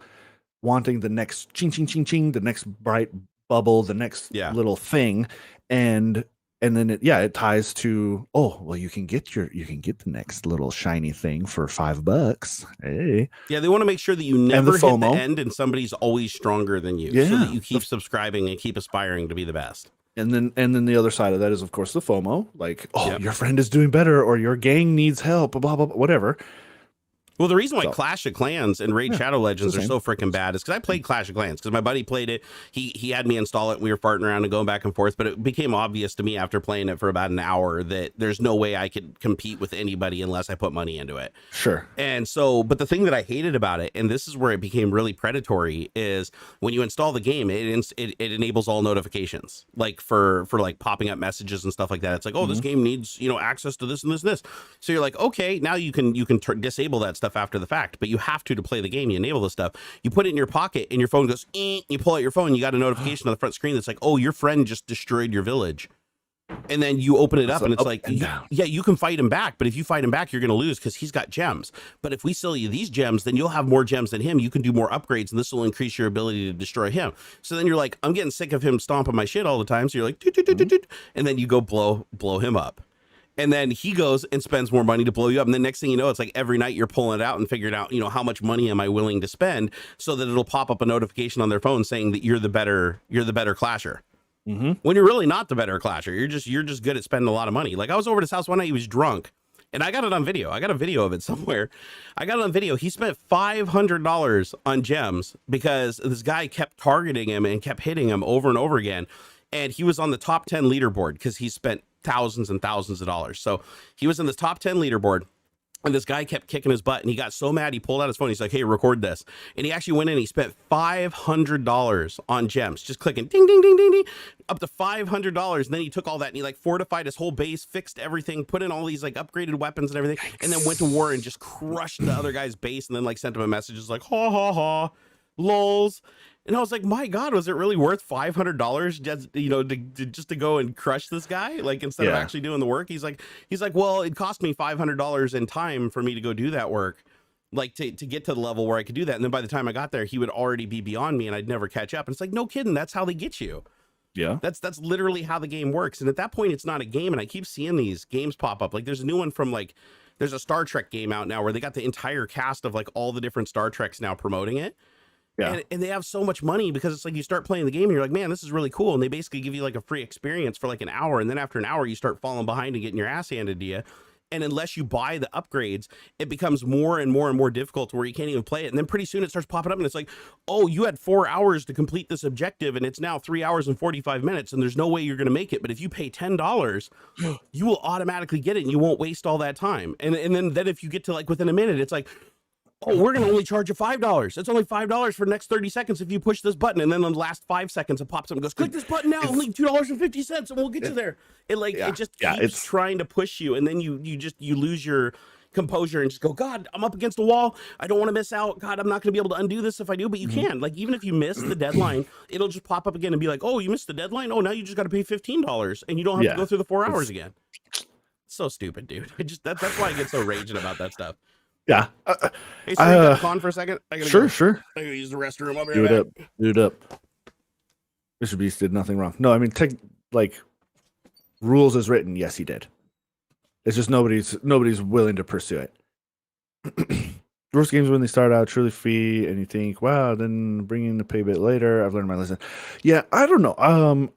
wanting the next ching ching ching ching, the next bright bubble, the next little thing, and then it ties to, oh well, you can get the next little shiny thing for $5. Hey, yeah, they want to make sure that you never hit the end and somebody's always stronger than you, so that you keep subscribing and keep aspiring to be the best. And then the other side of that is of course the FOMO, like, oh, your friend is doing better, or your gang needs help, blah blah blah, whatever. Well, the reason why Clash of Clans and Raid Shadow Legends are so freaking bad is because I played Clash of Clans because my buddy played it. He had me install it. And we were farting around and going back and forth, but it became obvious to me after playing it for about an hour that there's no way I could compete with anybody unless I put money into it. Sure. And so, but the thing that I hated about it, and this is where it became really predatory, is when you install the game, it enables all notifications, like for like popping up messages and stuff like that. It's like, oh, this game needs, you know, access to this and this and this. So you're like, okay, now you can disable that stuff after the fact, but you have to play the game. You enable this stuff, you put it in your pocket, and your phone goes, you pull out your phone, you got a notification on the front screen that's like, oh, your friend just destroyed your village. And then you open it up and it's like, you can fight him back, but if you fight him back, you're going to lose because he's got gems. But if we sell you these gems, then you'll have more gems than him. You can do more upgrades, and this will increase your ability to destroy him. So then you're like, I'm getting sick of him stomping my shit all the time. So you're like, and then you go blow him up. And then he goes and spends more money to blow you up. And the next thing you know, it's like every night you're pulling it out and figuring out, you know, how much money am I willing to spend, so that it'll pop up a notification on their phone saying that you're the better clasher. When you're really not the better clasher. You're just good at spending a lot of money. Like I was over at his house one night, he was drunk, and I got it on video. I got a video of it somewhere. I got it on video. He spent $500 on gems because this guy kept targeting him and kept hitting him over and over again. And he was on the top 10 leaderboard because he spent thousands and thousands of dollars. So he was in this top 10 leaderboard, and this guy kept kicking his butt, and he got so mad he pulled out his phone. He's like, hey, record this. And he actually went in and he spent $500 on gems, just clicking ding ding ding ding ding up to $500. And then he took all that and he like fortified his whole base, fixed everything, put in all these like upgraded weapons and everything, and then went to war and just crushed the other guy's base, and then like sent him a message like, ha ha ha, lols. And I was like, my God, was it really worth $500 just, you know, just to go and crush this guy? Like, instead of actually doing the work? He's like, well, it cost me $500 in time for me to go do that work, like to get to the level where I could do that. And then by the time I got there, he would already be beyond me and I'd never catch up. And it's like, no kidding. That's how they get you. Yeah. That's literally how the game works. And at that point, it's not a game. And I keep seeing these games pop up. Like there's a new one from like, there's a Star Trek game out now where they got the entire cast of like all the different Star Treks now promoting it. Yeah. And they have so much money because it's like you start playing the game and you're like, man, this is really cool. And they basically give you like a free experience for like an hour. And then after an hour, you start falling behind and getting your ass handed to you. And unless you buy the upgrades, it becomes more and more and more difficult to where you can't even play it. And then pretty soon it starts popping up and it's like, oh, you had 4 hours to complete this objective and it's now 3 hours and 45 minutes and there's no way you're going to make it. But if you pay $10, you will automatically get it and you won't waste all that time. And then if you get to like within a minute, it's like, oh, we're going to only charge you $5. It's only $5 for the next 30 seconds if you push this button. And then in the last 5 seconds, it pops up and goes, click this button now, only $2.50 and we'll get you there. It just keeps trying to push you. And then you lose your composure and just go, God, I'm up against the wall. I don't want to miss out. God, I'm not going to be able to undo this if I do, but you can. Like, even if you miss the deadline, it'll just pop up again and be like, oh, you missed the deadline? Oh, now you just got to pay $15 and you don't have to go through the 4 hours again. So stupid, dude. That's why I get so raging about that stuff. Yeah. Hey, so you got a con for a second? Sure. I gotta use the restroom. I'll be Do right it back. up. Do it up. MrBeast did nothing wrong. No, I mean, like rules as written. Yes, he did. It's just nobody's willing to pursue it. Worst games when they start out truly free, and you think, wow, then bringing the pay bit later. I've learned my lesson. Yeah, I don't know.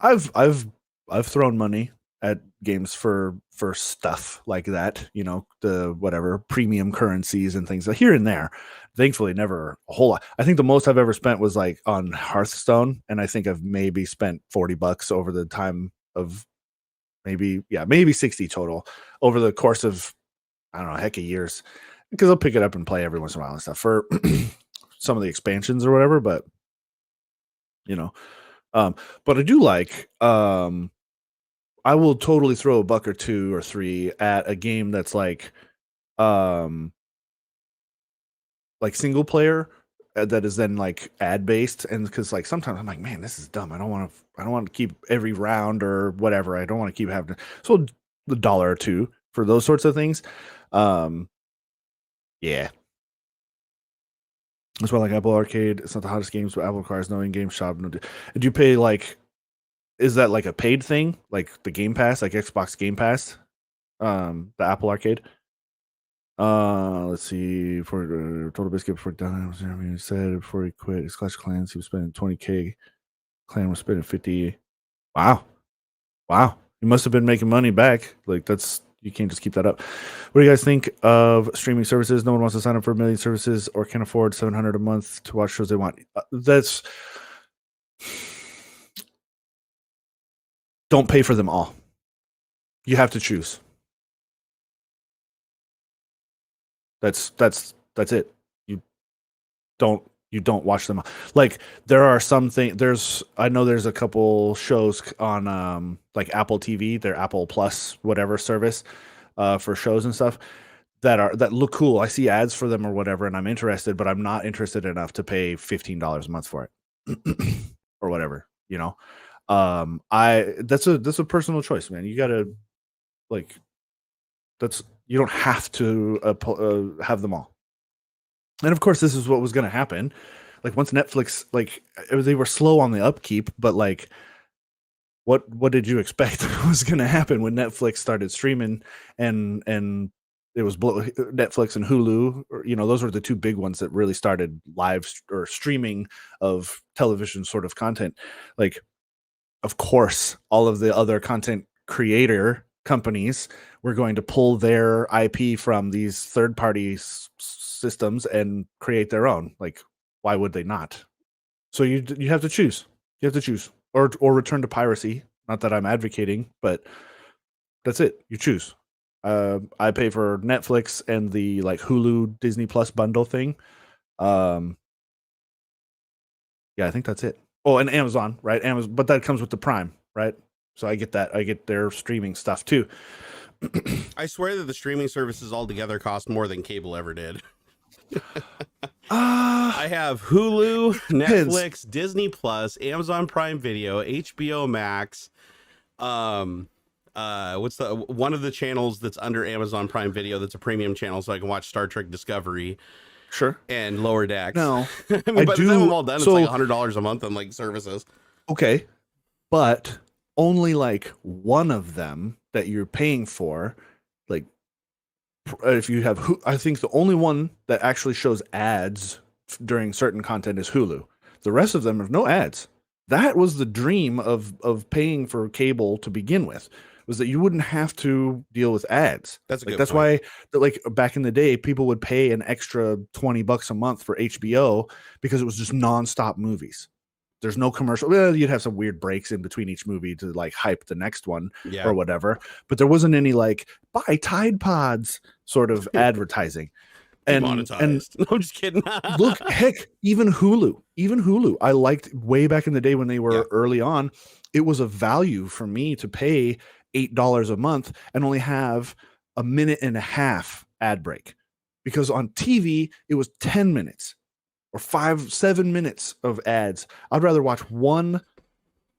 I've thrown money at games for stuff like that, you know, the whatever premium currencies and things here and there. Thankfully, never a whole lot. I think the most I've ever spent was like on Hearthstone, and I think I've maybe spent $40 over the time of maybe 60 total over the course of, I don't know, heck of years, because I'll pick it up and play every once in a while and stuff for some of the expansions or whatever. But you know, but I do like I will totally throw $1 or $2 or $3 at a game that's like single player that is then like ad based, and because like sometimes I'm like, man, this is dumb. I don't want to keep every round or whatever. I don't want to keep having so the $1 or $2 for those sorts of things. Yeah. That's why like Apple Arcade, it's not the hottest games, but Apple requires no in-game shop. No, do you pay like? Is that like a paid thing, like the Game Pass, like Xbox Game Pass, the Apple Arcade? Let's see. For Total Biscuit before done, he said before he quit his Clash of Clans, he was spending $20K. Clan was spending $50. Wow. He must have been making money back. Like that's, you can't just keep that up. What do you guys think of streaming services? No one wants to sign up for a million services or can afford $700 a month to watch shows they want. Don't pay for them all. You have to choose. That's it. You don't watch them all. Like there are some things. I know there's a couple shows on like Apple TV, their Apple Plus whatever service for shows and stuff that look cool. I see ads for them or whatever, and I'm interested, but I'm not interested enough to pay $15 a month for it or whatever. You know. That's a personal choice, man. You gotta you don't have to have them all. And of course, this is what was going to happen. Like once Netflix, they were slow on the upkeep, but like, what did you expect was going to happen when Netflix started streaming and it was Netflix and Hulu, or, you know, those were the two big ones that really started live or streaming of television sort of content. Like, of course, all of the other content creator companies were going to pull their IP from these third-party systems and create their own. Like, why would they not? So you have to choose. You have to choose, or return to piracy. Not that I'm advocating, but that's it. You choose. I pay for Netflix and the like Hulu Disney Plus bundle thing. Yeah, I think that's it. Oh, and Amazon, right? Amazon, but that comes with the Prime, right? So I get that. I get their streaming stuff too. I swear that the streaming services altogether cost more than cable ever did. I have Hulu, Netflix, Disney Plus, Amazon Prime Video, HBO Max. What's the one of the channels that's under Amazon Prime Video that's a premium channel, so I can watch Star Trek Discovery. Sure. And Lower Decks. No, I mean, by the time I'm all done, it's like $100 a month on like services. Okay, but only like one of them that you're paying for, like if you have, I think the only one that actually shows ads during certain content is Hulu. The rest of them have no ads. That was the dream of paying for cable to begin with, was that you wouldn't have to deal with ads. That's a good that's point. why, like back in the day, people would pay an extra $20 a month for HBO because it was just nonstop movies. There's no commercial. Well, you'd have some weird breaks in between each movie to like hype the next one or whatever, but there wasn't any like buy Tide Pods sort of advertising. And no, I'm just kidding. Look, heck, even Hulu, I liked way back in the day when they were early on. It was a value for me to pay $8 a month and only have a minute and a half ad break, because on TV it was 10 minutes or 5-7 minutes of ads. I'd rather watch 1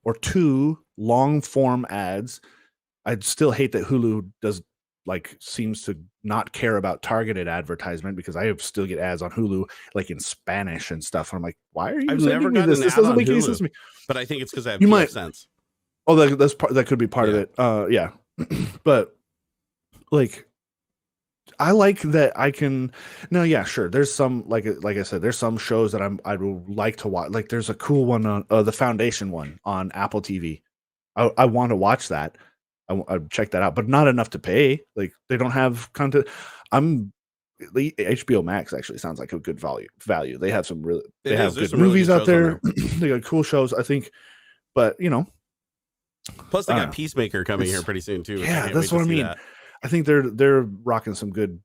or 2 long form ads. I'd still hate that Hulu seems to not care about targeted advertisement, because I still get ads on Hulu like in Spanish and stuff. And I'm like, why are you sending me this? This doesn't make any sense to me. But I think it's because I have PFSense. Oh, that could be part of it. Yeah. But like, I like that I can. No, yeah, sure. There's some like I said, there's some shows that I would like to watch. Like there's a cool one on the Foundation one on Apple TV. I want to watch that. I'd check that out, but not enough to pay. Like they don't have content. The HBO Max actually sounds like a good value. They have some really, they have good movies out there. They got cool shows, I think. But plus they got Peacemaker coming here pretty soon too. Yeah, that's what I mean. I think they're rocking some good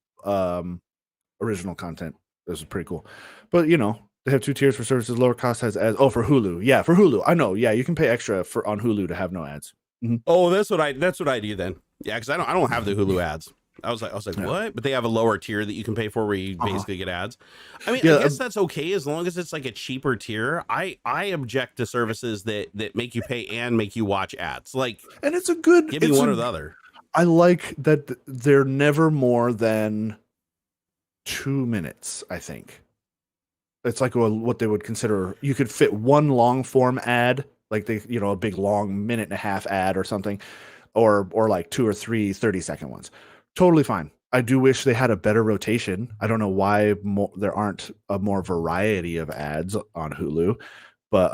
original content. This is pretty cool. But they have 2 tiers for services. Lower cost has ads. Oh, for Hulu. Yeah, for Hulu. I know. Yeah, you can pay extra on Hulu to have no ads. Mm-hmm. Oh, that's what I do then. Yeah, because I don't have the Hulu ads. I was like, what? But they have a lower tier that you can pay for where you basically get ads. I mean, I guess that's okay as long as it's like a cheaper tier. I object to services that make you pay and make you watch ads. Like, and it's a good. Give me one or the other. I like that they're never more than 2 minutes. I think it's like what they would consider. You could fit one long form ad. Like a big long minute and a half ad or something, or like 2 or 3 30-second ones. Totally fine. I do wish they had a better rotation. I don't know why there aren't a more variety of ads on Hulu, but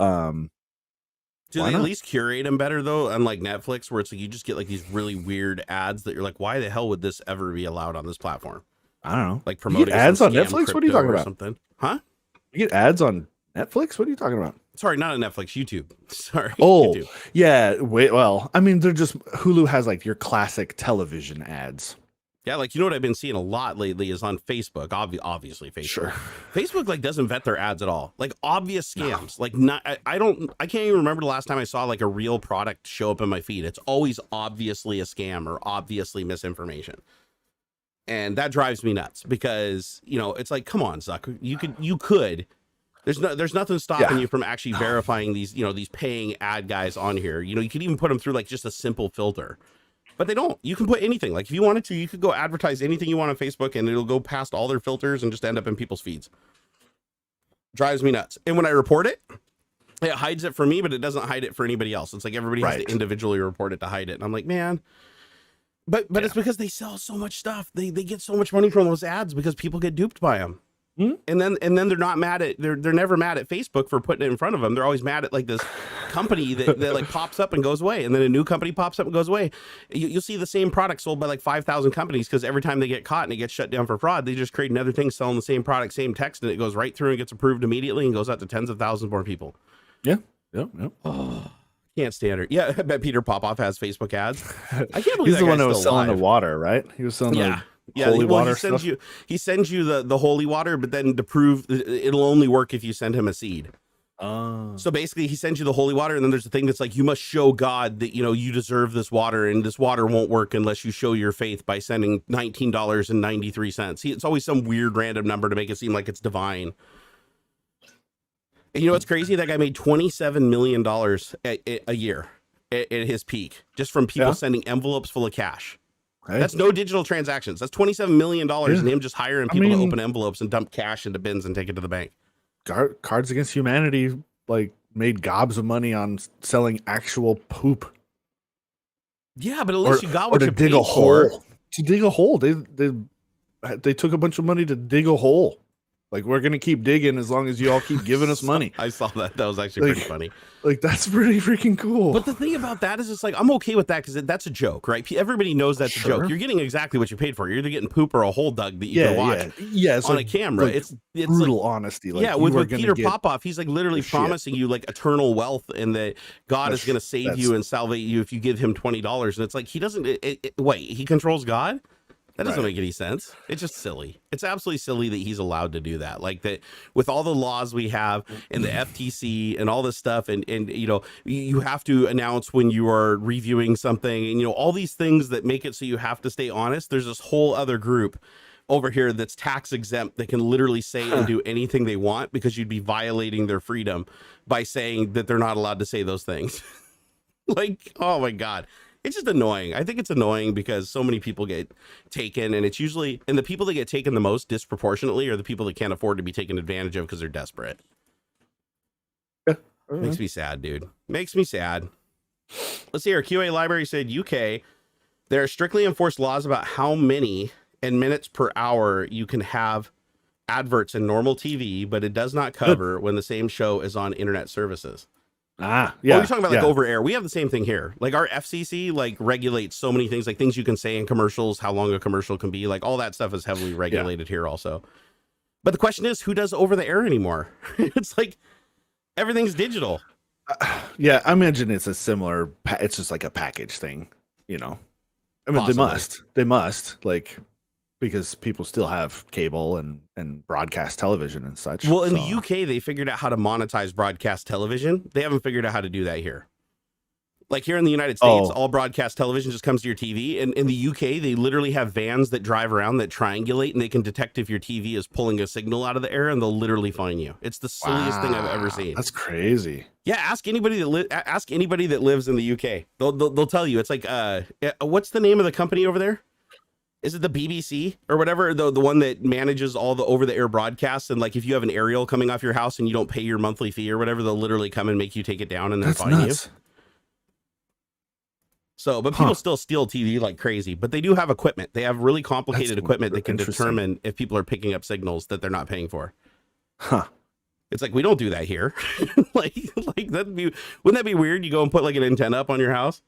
do they at least curate them better though? Unlike Netflix, where it's like you just get like these really weird ads that you're like, why the hell would this ever be allowed on this platform? I don't know. Like promoting ads on Netflix. What are you talking about? Something, huh? You get ads on Netflix? What are you talking about? Sorry, not on Netflix, YouTube. Sorry. Oh, YouTube. Yeah. Well, I mean, they're just Hulu has like your classic television ads. Yeah, like what I've been seeing a lot lately is on Facebook. Obviously, Facebook. Sure. Facebook doesn't vet their ads at all. Like obvious scams. No. Like I can't even remember the last time I saw like a real product show up in my feed. It's always obviously a scam or obviously misinformation. And that drives me nuts because, it's like, come on, Zuck. You could. There's nothing stopping you from actually verifying these, these paying ad guys on here. You could even put them through like just a simple filter, but they don't. You can put anything. Like if you wanted to, you could go advertise anything you want on Facebook and it'll go past all their filters and just end up in people's feeds. Drives me nuts. And when I report it, it hides it for me, but it doesn't hide it for anybody else. It's like everybody has to individually report it to hide it. And I'm like, man, but it's because they sell so much stuff. They get so much money from those ads because people get duped by them. And then they're not mad at they're never mad at Facebook for putting it in front of them. They're always mad at like this company that like pops up and goes away, and then a new company pops up and goes away. You'll see the same product sold by like 5,000 companies because every time they get caught and it gets shut down for fraud, they just create another thing selling the same product, same text, and it goes right through and gets approved immediately and goes out to tens of thousands more people. Yeah. Oh, can't stand it. Yeah, I bet Peter Popoff has Facebook ads. I can't believe he's the one that was selling the water, right? He was selling holy water stuff. He sends you the holy water, but then to prove it'll only work if you send him a seed. So basically he sends you the holy water, and then there's a thing that's like, you must show God that you deserve this water, and this water won't work unless you show your faith by sending $19.93. It's always some weird random number to make it seem like it's divine. And what's crazy? That guy made $27 million a year at his peak, just from people sending envelopes full of cash. Okay. That's no digital transactions. That's $27 million and him just hiring people to open envelopes and dump cash into bins and take it to the bank. Cards Against Humanity made gobs of money on selling actual poop. Yeah, but at least you got what you paid for. To dig a hole. They took a bunch of money to dig a hole. Like, we're gonna keep digging as long as you all keep giving us money. I saw that. That was actually Like, pretty funny. Like, that's pretty freaking cool. But the thing about that is, it's like, I'm okay with that because that's a joke, right? Everybody knows that's a joke. You're getting exactly what you paid for. You're either getting poop or a whole dug that you can watch it's on like, a camera. like it's brutal like, honesty. Like, yeah, with Peter Popoff, he's like literally promising you like eternal wealth and that God is going to save you and salvate you if you give him $20. And it's like, he doesn't, wait, he controls God? That doesn't make any sense. It's just silly. It's absolutely silly that he's allowed to do that. Like that with all the laws we have and the FTC and all this stuff. And you know, you have to announce when you are reviewing something and, you know, all these things that make it so you have to stay honest. There's this whole other group over here that's tax exempt that can literally say and do anything they want because you'd be violating their freedom by saying that they're not allowed to say those things. Like, oh my God. It's just annoying. I think it's annoying because so many people get taken, and it's usually, and the people that get taken the most disproportionately are the people that can't afford to be taken advantage of because they're desperate. Yeah. Makes me sad, dude. Makes me sad. Let's see here. QA Library said UK, there are strictly enforced laws about how many and minutes per hour you can have adverts in normal TV, but it does not cover when the same show is on internet services. Yeah. Oh, you're talking about like over air. We have the same thing here. Like our FCC like regulates so many things, like things you can say in commercials, how long a commercial can be, like all that stuff is heavily regulated here also. But the question is, who does over the air anymore? It's like everything's digital. Yeah, I imagine it's a similar. It's just like a package thing, you know. I mean, they must like, because people still have cable and broadcast television and such. Well, in the UK, they figured out how to monetize broadcast television. They haven't figured out how to do that here. Like here in the United States, all broadcast television just comes to your TV. And in the UK, they literally have vans that drive around that triangulate, and they can detect if your TV is pulling a signal out of the air, and they'll literally fine you. It's the silliest thing I've ever seen. That's crazy. Yeah, ask anybody that lives in the UK. They'll tell you. It's like what's the name of the company over there? Is it the BBC or whatever, the one that manages all the over-the-air broadcasts? And like, if you have an aerial coming off your house and you don't pay your monthly fee or whatever, they'll literally come and make you take it down and then fine you. So, but people still steal TV like crazy. But they do have equipment. They have really complicated equipment that can determine if people are picking up signals that they're not paying for. Huh. It's like, we don't do that here. like wouldn't that be weird? You go and put like an antenna up on your house?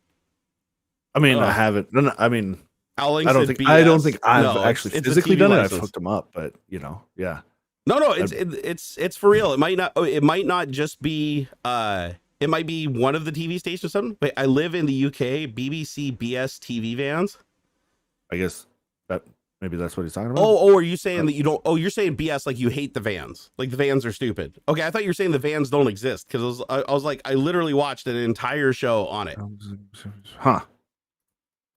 I mean, I haven't. No, I mean. I don't think I've actually physically done it. I've hooked them up, but you know, yeah. No, it's for real. It might not just be it might be one of the TV stations or something. But I live in the UK, BBC BS TV vans. I guess that maybe that's what he's talking about. Oh, are you saying that you don't? Oh, you're saying BS like you hate the vans, like the vans are stupid. Okay, I thought you were saying the vans don't exist because I was like, I literally watched an entire show on it. Huh.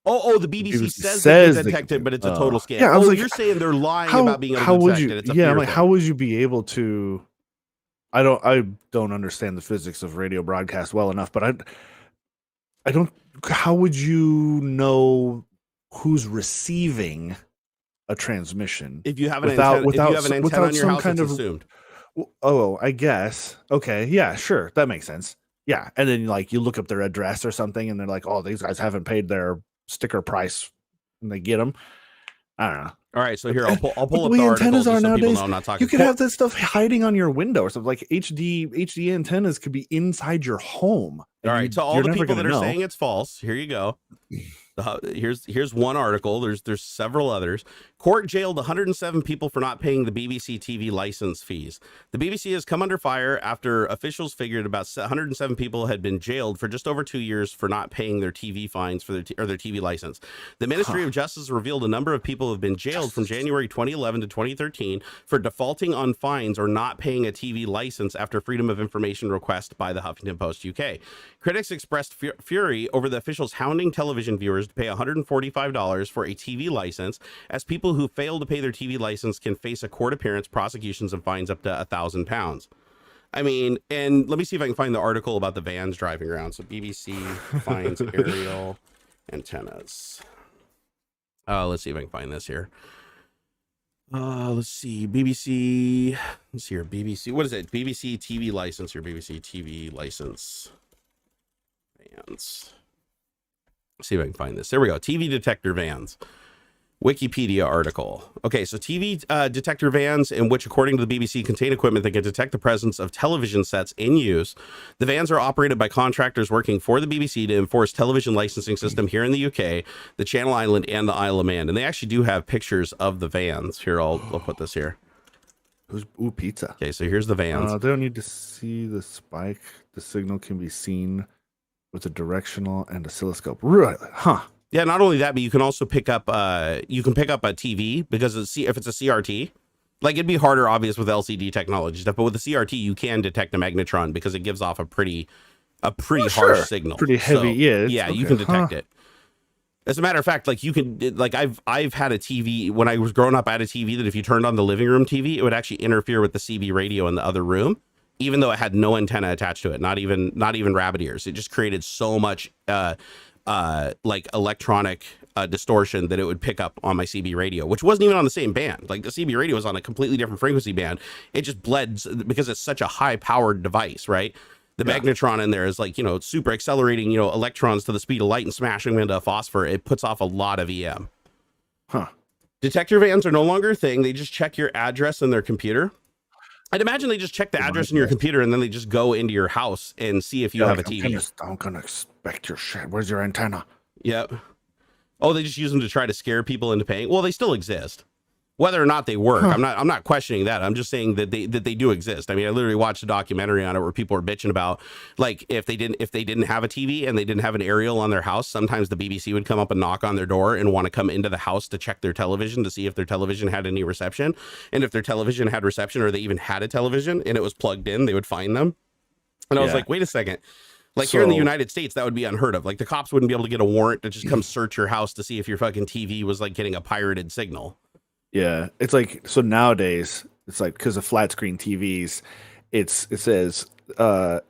Oh, the BBC says they can detect it, but it's a total scam. Yeah, I was like, you're saying they're lying about being able to detect it. It's a I'm like, how would you be able to? I don't understand the physics of radio broadcast well enough, but I don't. How would you know who's receiving a transmission if you have an antenna? If you have an antenna on your house, it's assumed. Oh, I guess. Okay, yeah, sure, that makes sense. Yeah, and then like you look up their address or something, and they're like, "Oh, these guys haven't paid their sticker price," and they get them. I don't know. All right, so here I'll pull up the antennas article are so nowadays. I'm not talking. You could have that stuff hiding on your window or something. Like HD antennas could be inside your home. All right, so all the people that are saying it's false, here you go. Here's one article. There's several others. Court jailed 107 people for not paying the BBC TV license fees. The BBC has come under fire after officials figured about 107 people had been jailed for just over 2 years for not paying their TV fines for their TV license. The Ministry of Justice revealed a number of people have been jailed from January 2011 to 2013 for defaulting on fines or not paying a TV license after Freedom of Information request by the Huffington Post UK. Critics expressed fury over the officials hounding television viewers to pay $145 for a TV license, as people who fail to pay their TV license can face a court appearance, prosecutions, and fines up to £1,000. I mean, and let me see if I can find the article about the vans driving around. So BBC fines aerial antennas. Let's see if I can find this here. Let's see. BBC. Let's see here. BBC. What is it? BBC TV license or BBC TV license? Vans. Let's see if I can find this. There we go. TV detector vans. Wikipedia article. Okay, so TV detector vans, in which, according to the BBC, contain equipment that can detect the presence of television sets in use. The vans are operated by contractors working for the BBC to enforce television licensing system here in the UK, the Channel Island, and the Isle of Man. And they actually do have pictures of the vans. Here, I'll put this here. Ooh, pizza. Okay, so here's the vans. They don't need to see the spike. The signal can be seen with a directional and oscilloscope. Really? Huh. Yeah, not only that, but you can also pick up a TV, because if it's a CRT, like it'd be harder, obvious, with LCD technology stuff, but with the CRT you can detect a magnetron because it gives off a pretty harsh signal, pretty heavy. So, yeah, you can detect it. As a matter of fact, like you can, like I've had a TV when I was growing up. I had a TV that if you turned on the living room TV, it would actually interfere with the CB radio in the other room, even though it had no antenna attached to it, not even rabbit ears. It just created so much like electronic distortion that it would pick up on my CB radio, which wasn't even on the same band. Like the CB radio was on a completely different frequency band. It just bled because it's such a high powered device, right? The magnetron in there is like, super accelerating, electrons to the speed of light and smashing them into a phosphor. It puts off a lot of EM. Huh. Detector vans are no longer a thing. They just check your address in their computer. I'd imagine they just check the address in your computer and then they just go into your house and see if you have a TV. I'm gonna expect your shit. Where's your antenna? Yep. Oh, they just use them to try to scare people into paying. Well, they still exist. Whether or not they work, I'm not questioning that. I'm just saying that they do exist. I mean, I literally watched a documentary on it where people were bitching about, like, if they didn't have a TV and they didn't have an aerial on their house, sometimes the BBC would come up and knock on their door and want to come into the house to check their television to see if their television had any reception. And if their television had reception, or they even had a television and it was plugged in, they would find them. And I was like, wait a second. Like, here in the United States, that would be unheard of. Like, the cops wouldn't be able to get a warrant to just come search your house to see if your fucking TV was like getting a pirated signal. Yeah, it's like, so nowadays it's like, because of flat screen TVs, it says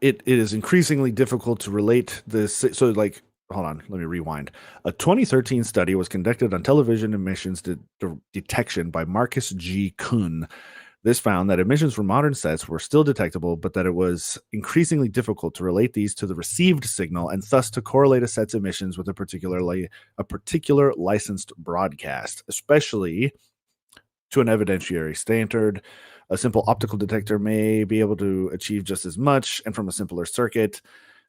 it is increasingly difficult to relate this. So like, hold on, let me rewind. A 2013 study was conducted on television emissions detection by Marcus G. Kuhn. This found that emissions from modern sets were still detectable, but that it was increasingly difficult to relate these to the received signal, and thus to correlate a set's emissions with a particular licensed broadcast, especially to an evidentiary standard. A simple optical detector may be able to achieve just as much, and from a simpler circuit.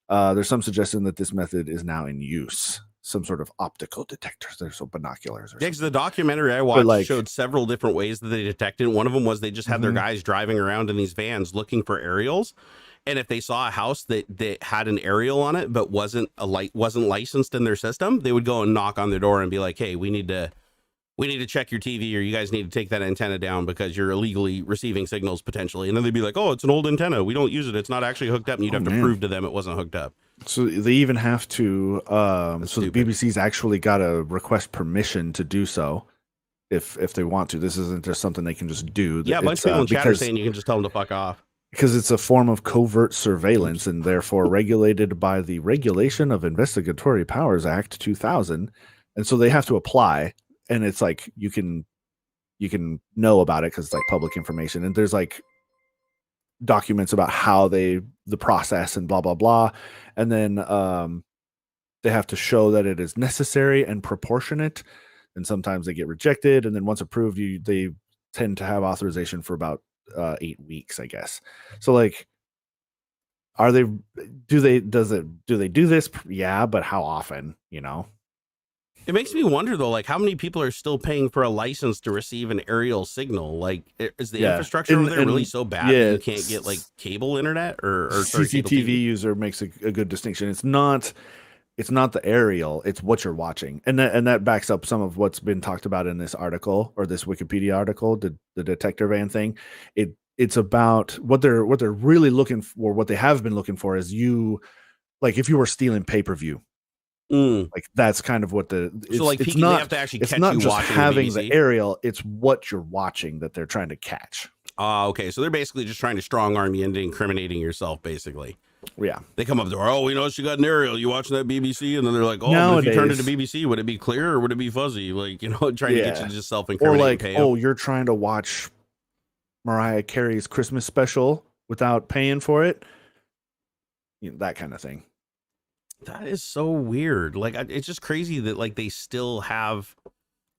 There's some suggestion that this method is now in use. Some sort of optical detectors. They're so binoculars. Yeah, because the documentary I watched showed several different ways that they detected. One of them was they just had their guys driving around in these vans looking for aerials. And if they saw a house that had an aerial on it but wasn't licensed in their system, they would go and knock on their door and be like, hey, we need to check your TV, or you guys need to take that antenna down because you're illegally receiving signals potentially. And then they'd be like, oh, it's an old antenna. We don't use it. It's not actually hooked up. And you'd have to prove to them it wasn't hooked up. So they even have to, the BBC's actually got to request permission to do so if they want to. This isn't just something they can just do. Yeah, a bunch of people in chat are saying you can just tell them to fuck off. Because it's a form of covert surveillance and therefore regulated by the Regulation of Investigatory Powers Act 2000. And so they have to apply. And it's like you can know about it because it's like public information, and there's like documents about how the process and blah blah blah, and then they have to show that it is necessary and proportionate, and sometimes they get rejected, and then once approved, they tend to have authorization for about 8 weeks, I guess. So like, do they do this? Yeah, but how often? It makes me wonder, though, like, how many people are still paying for a license to receive an aerial signal? Like, is the infrastructure over there really so bad that you can't get, like, cable internet or CCTV user makes a good distinction. It's not the aerial, it's what you're watching. And that backs up some of what's been talked about in this article, or this Wikipedia article, the detector van thing. It's about what they're really looking for, what they have been looking for is if you were stealing pay-per-view. Like that's kind of what it's not. They have to actually catch not just having the aerial; it's what you're watching that they're trying to catch. Okay. So they're basically just trying to strong arm you into incriminating yourself, basically. Yeah. They come up to, we noticed you got an aerial. You watching that BBC? And then they're like, but if you turned it to BBC, would it be clear or would it be fuzzy? Like, trying to get you to just self-incriminate. Or like, you're trying to watch Mariah Carey's Christmas special without paying for it. That kind of thing. That is so weird. Like, it's just crazy that like they still have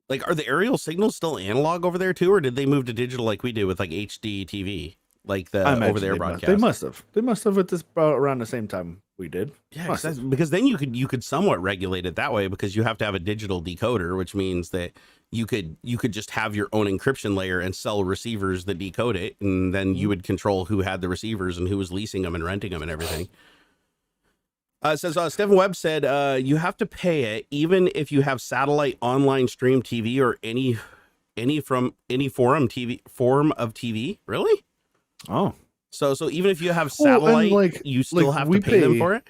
Like, are the aerial signals still analog over there too, or did they move to digital like we did with like HD TV, like the I imagine over there broadcast? They must have. They must have at this around the same time we did. Yeah, because then you could somewhat regulate it that way, because you have to have a digital decoder, which means that you could just have your own encryption layer and sell receivers that decode it, and then you would control who had the receivers and who was leasing them and renting them and everything. It says Stephen Webb said you have to pay it even if you have satellite online stream TV or any form of TV. Really? Oh, so even if you have satellite, you still have to pay them for it.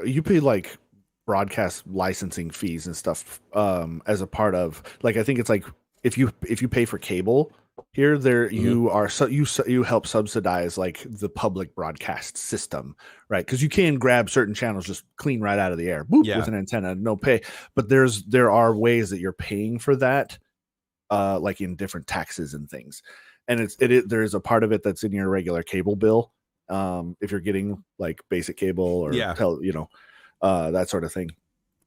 You pay like broadcast licensing fees and stuff as a part of, like, I think it's like if you pay for cable here, there you are, so you help subsidize like the public broadcast system, right? Because you can grab certain channels just clean right out of the air, boop, with an antenna, no pay. But there are ways that you're paying for that, like in different taxes and things. And there is a part of it that's in your regular cable bill, if you're getting like basic cable or that sort of thing.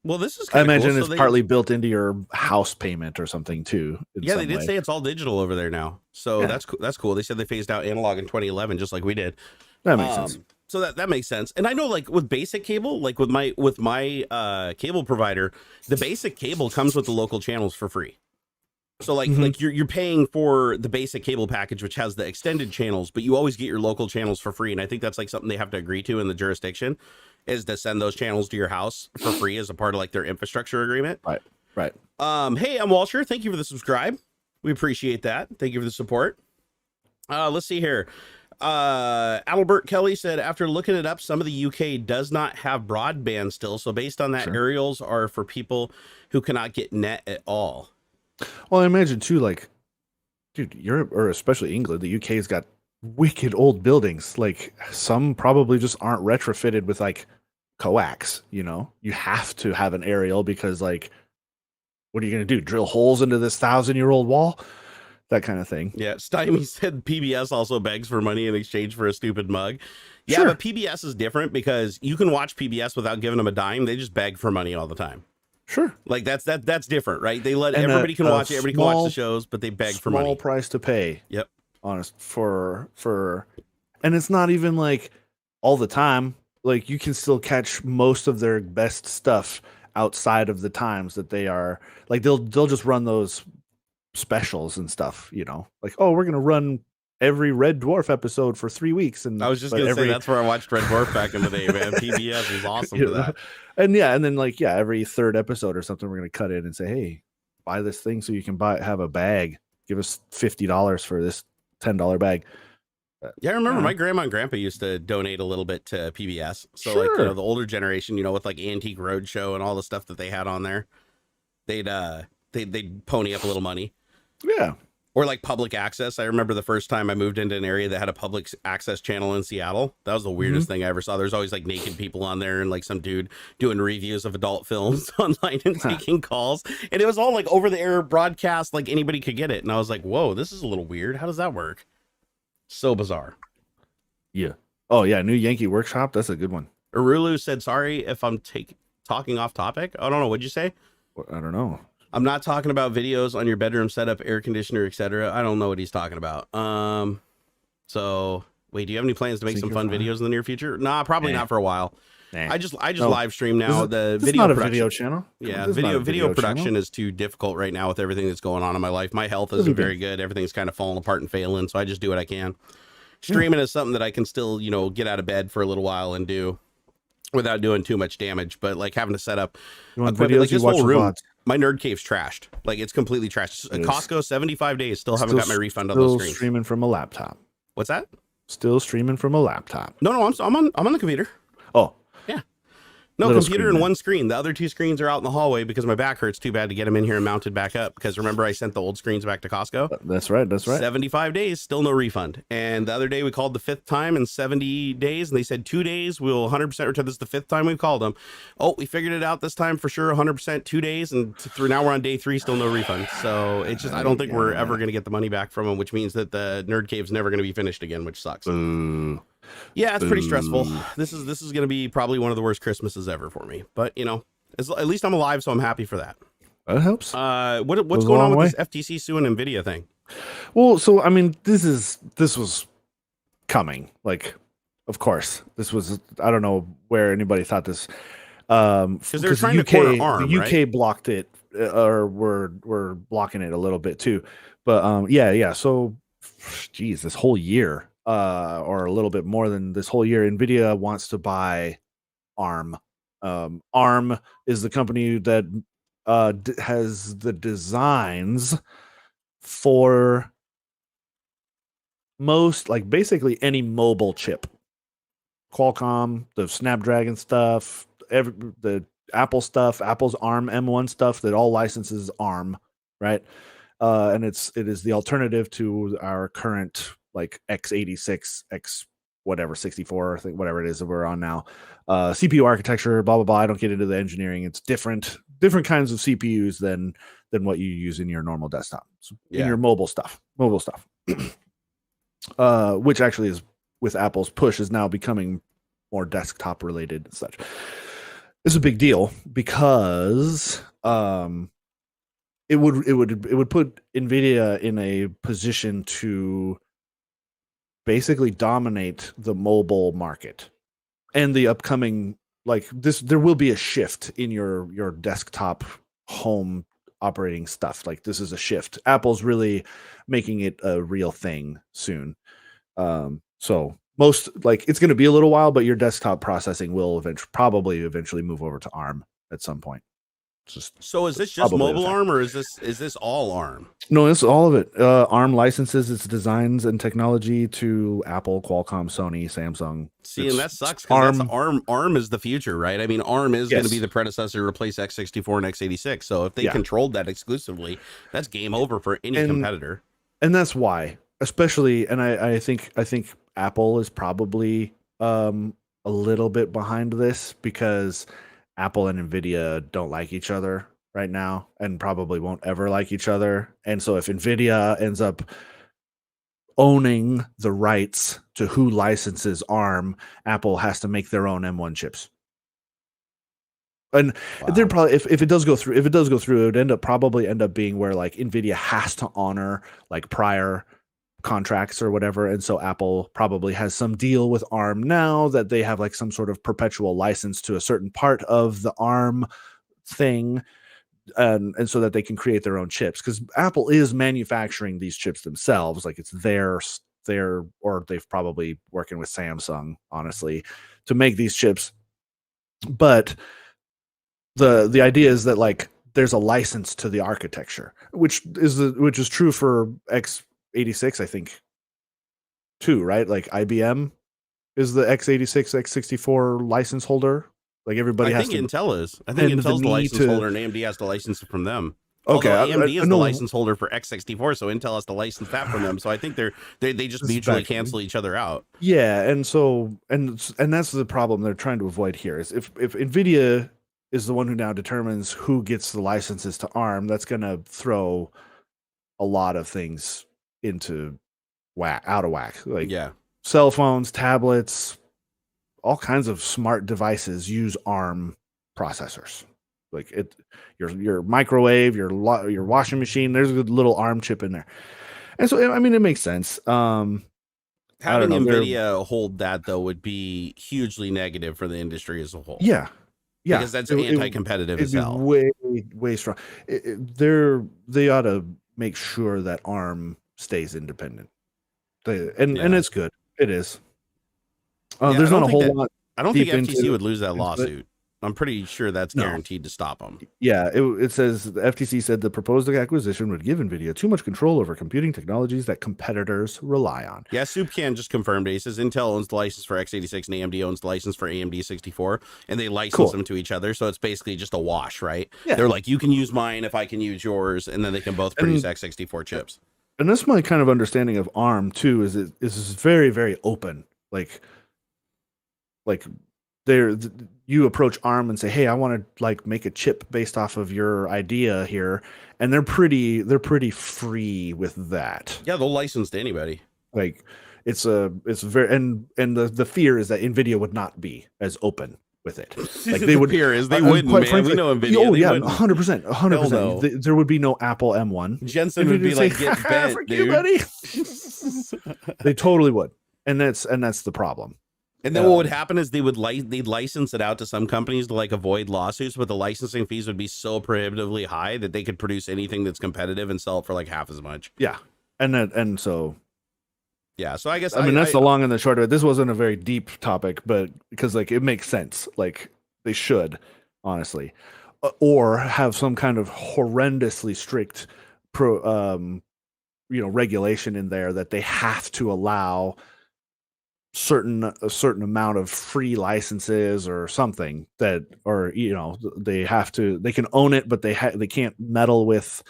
Well, this is I imagine it's partly built into your house payment or something too. Yeah, they did say it's all digital over there now, so that's cool. They said they phased out analog in 2011, just like we did. That makes sense. So that makes sense. And I know, like with basic cable, like with my cable provider, the basic cable comes with the local channels for free. So like you're paying for the basic cable package, which has the extended channels, but you always get your local channels for free. And I think that's like something they have to agree to in the jurisdiction, is to send those channels to your house for free as a part of like their infrastructure agreement. Right. Hey, I'm Walsher. Thank you for the subscribe. We appreciate that. Thank you for the support. Let's see here. Albert Kelly said, after looking it up, some of the UK does not have broadband still. So based on that, aerials are for people who cannot get net at all. Well, I imagine too, like, dude, Europe, or especially England, the UK's got wicked old buildings. Like, some probably just aren't retrofitted with like coax. You have to have an aerial because, like, what are you going to do? Drill holes into this 1,000-year-old wall? That kind of thing. Yeah, Stymie said PBS also begs for money in exchange for a stupid mug. Yeah, but PBS is different because you can watch PBS without giving them a dime. They just beg for money all the time. Sure. Like that's different, right? They let everybody can watch it, everybody can watch the shows, but they beg for money. Small price to pay. Yep. Honest for and it's not even like all the time. Like, you can still catch most of their best stuff outside of the times that they are, like, they'll just run those specials and stuff, like, oh, we're gonna run every Red Dwarf episode for 3 weeks. And I was just gonna say that's where I watched Red Dwarf back in the day, man. PBS was awesome for that. And then every third episode or something, we're gonna cut in and say, hey, buy this thing so you can have a bag. Give us $50 for this $10 bag. Yeah, I remember my grandma and grandpa used to donate a little bit to PBS. So like, the older generation, with like Antique Roadshow and all the stuff that they had on there, they'd pony up a little money. Yeah. Or like public access. I remember the first time I moved into an area that had a public access channel in Seattle. That was the weirdest thing I ever saw. There's always like naked people on there and like some dude doing reviews of adult films online and taking calls. And it was all like over the air broadcast, like anybody could get it. And I was like, whoa, this is a little weird. How does that work? So bizarre. Yeah. Oh yeah. New Yankee Workshop. That's a good one. Urulu said, sorry if I'm talking off topic. I don't know. What'd you say? I don't know. I'm not talking about videos on your bedroom setup, air conditioner, etc. I don't know what he's talking about. So wait, do you have any plans to make some fun videos in the near future? Nah, probably not for a while. I just live stream now. The video not a production. video channel. Yeah, video production is too difficult right now with everything that's going on in my life. My health isn't very good. Everything's kind of falling apart and failing, so I just do what I can. Streaming is something that I can still, get out of bed for a little while and do without doing too much damage. But like having to set up videos, like this whole room. My nerd cave's trashed. Like, it's completely trashed. Costco, 75 days. Still haven't got my refund on those screens. Streaming from a laptop. What's that? Still streaming from a laptop. No, I'm on the computer. Oh. Yeah. No, computer and one screen. The other two screens are out in the hallway because my back hurts too bad to get them in here and mounted back up. Because remember, I sent the old screens back to Costco. That's right. 75 days, still no refund. And the other day we called the 5th time in 70 days, and they said 2 days we'll 100% return. This is the 5th time we've called them. Oh, we figured it out this time for sure. 100%, 2 days, and through now we're on day 3, still no refund. So it's just I don't think we're ever going to get the money back from them, which means that the Nerd Cave's never going to be finished again, which sucks. Yeah, it's pretty stressful. This is going to be probably one of the worst Christmases ever for me. But, at least I'm alive, so I'm happy for that. That helps. What's Goes a going on long with way. this FTC suing Nvidia thing? Well, so I mean, this was coming. Like, of course, this was. I don't know where anybody thought this. Because they're Because trying to corner the ARM, UK right? blocked it, or were blocking it a little bit too. But yeah. So, geez, this whole year, or a little bit more than this whole year, Nvidia wants to buy ARM. ARM is the company that has the designs for most, like, basically any mobile chip. Qualcomm, the Snapdragon stuff, the Apple stuff, Apple's ARM M1 stuff, that all licenses ARM, right? And it is the alternative to our current like x86, x whatever 64, I think whatever it is that we're on now. CPU architecture, blah blah blah. I don't get into the engineering. It's different kinds of CPUs than what you use in your normal desktop, in your mobile stuff, which actually is, with Apple's push, is now becoming more desktop related and such. It's a big deal because it would put Nvidia in a position to basically dominate the mobile market and the upcoming, like, this. There will be a shift in your desktop home operating stuff. Like, this is a shift. Apple's really making it a real thing soon. So most, like, it's going to be a little while, but your desktop processing will eventually move over to ARM at some point. So is this just mobile fact. ARM, or is this all ARM? No, it's all of it. ARM licenses its designs and technology to Apple, Qualcomm, Sony, Samsung. See, and that sucks because ARM is the future, right? I mean, ARM is going to Yes. be the predecessor to replace x64 and x86. So if they Yeah. controlled that exclusively, that's game over for any competitor. And that's why, especially, and I think Apple is probably a little bit behind this, because Apple and Nvidia don't like each other right now, and probably won't ever like each other. And so if Nvidia ends up owning the rights to who licenses ARM, Apple has to make their own M1 chips. And they're probably, if it does go through, it would probably end up being where, like, Nvidia has to honor like prior contracts or whatever, and so Apple probably has some deal with ARM now that they have like some sort of perpetual license to a certain part of the ARM thing, and so that they can create their own chips, because Apple is manufacturing these chips themselves. Like, it's their, or they've probably working with Samsung, honestly, to make these chips. But the idea is that, like, there's a license to the architecture, which is true for x86, I think, too, right? Like, IBM is the x86, x64 license holder. Like, everybody I think Intel is. I think Intel's the license holder, and AMD has to license it from them. Okay, although AMD is the license holder for x64, so Intel has to license that from them. So I think they just mutually cancel each other out. Yeah, and so and that's the problem they're trying to avoid here, is if Nvidia is the one who now determines who gets the licenses to ARM, that's going to throw a lot of things into out of whack. Like, cell phones, tablets, all kinds of smart devices use ARM processors. Like, your microwave, your washing machine, there's a little ARM chip in there. And so, I mean, it makes sense. Having Nvidia hold that, though, would be hugely negative for the industry as a whole. Yeah. Because that's anti-competitive as hell. Way strong. They ought to make sure that ARM stays independent. And it's good. It is. There's not a whole lot. I don't think FTC would lose that lawsuit. I'm pretty sure that's guaranteed to stop them. Yeah, it says the FTC said the proposed acquisition would give Nvidia too much control over computing technologies that competitors rely on. Yeah, Soupcan just confirmed it. He says Intel owns the license for x86 and AMD owns the license for AMD 64, and they license them to each other. So it's basically just a wash, right? Yeah. They're like, you can use mine if I can use yours, and then they can both produce x64 chips. And that's my kind of understanding of ARM too. Is very, very open. Like you approach ARM and say, hey, I want to, like, make a chip based off of your idea here, and they're pretty free with that. Yeah, they'll license to anybody. Like, it's very, and the fear is that Nvidia would not be as open with it. Like they would. Fear is they wouldn't, man. Frankly, We know Nvidia. Oh They yeah, wouldn't. 100%, 100%. no. There would be no Apple M1. Jensen would be like, get bent, "Frick dude. you, buddy." They totally would, and that's the problem. And then what would happen is they'd license it out to some companies to like avoid lawsuits, but the licensing fees would be so prohibitively high that they could produce anything that's competitive and sell it for like half as much. Yeah, and so yeah. So I guess I mean that's the long and the short of it. This wasn't a very deep topic, but because like it makes sense. Like they should honestly, or have some kind of horrendously strict regulation in there that they have to allow a certain amount of free licenses or something that, or they can own it, but they can't meddle with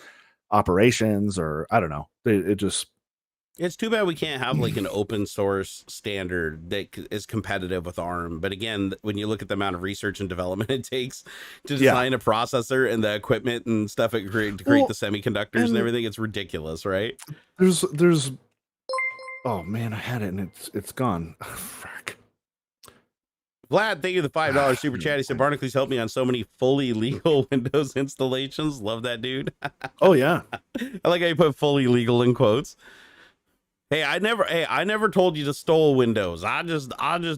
operations, or I don't know. It's too bad we can't have like an open source standard that is competitive with ARM. But again, when you look at the amount of research and development it takes to design a processor and the equipment and stuff to create the semiconductors and everything, it's ridiculous, right? There's oh man, I had it and it's gone. Frack. Vlad, thank you for the $5 super chat. He said Barnacules helped me on so many fully legal Windows installations. Love that, dude. Oh yeah. I like how you put fully legal in quotes. Hey, I never told you to stole Windows. I just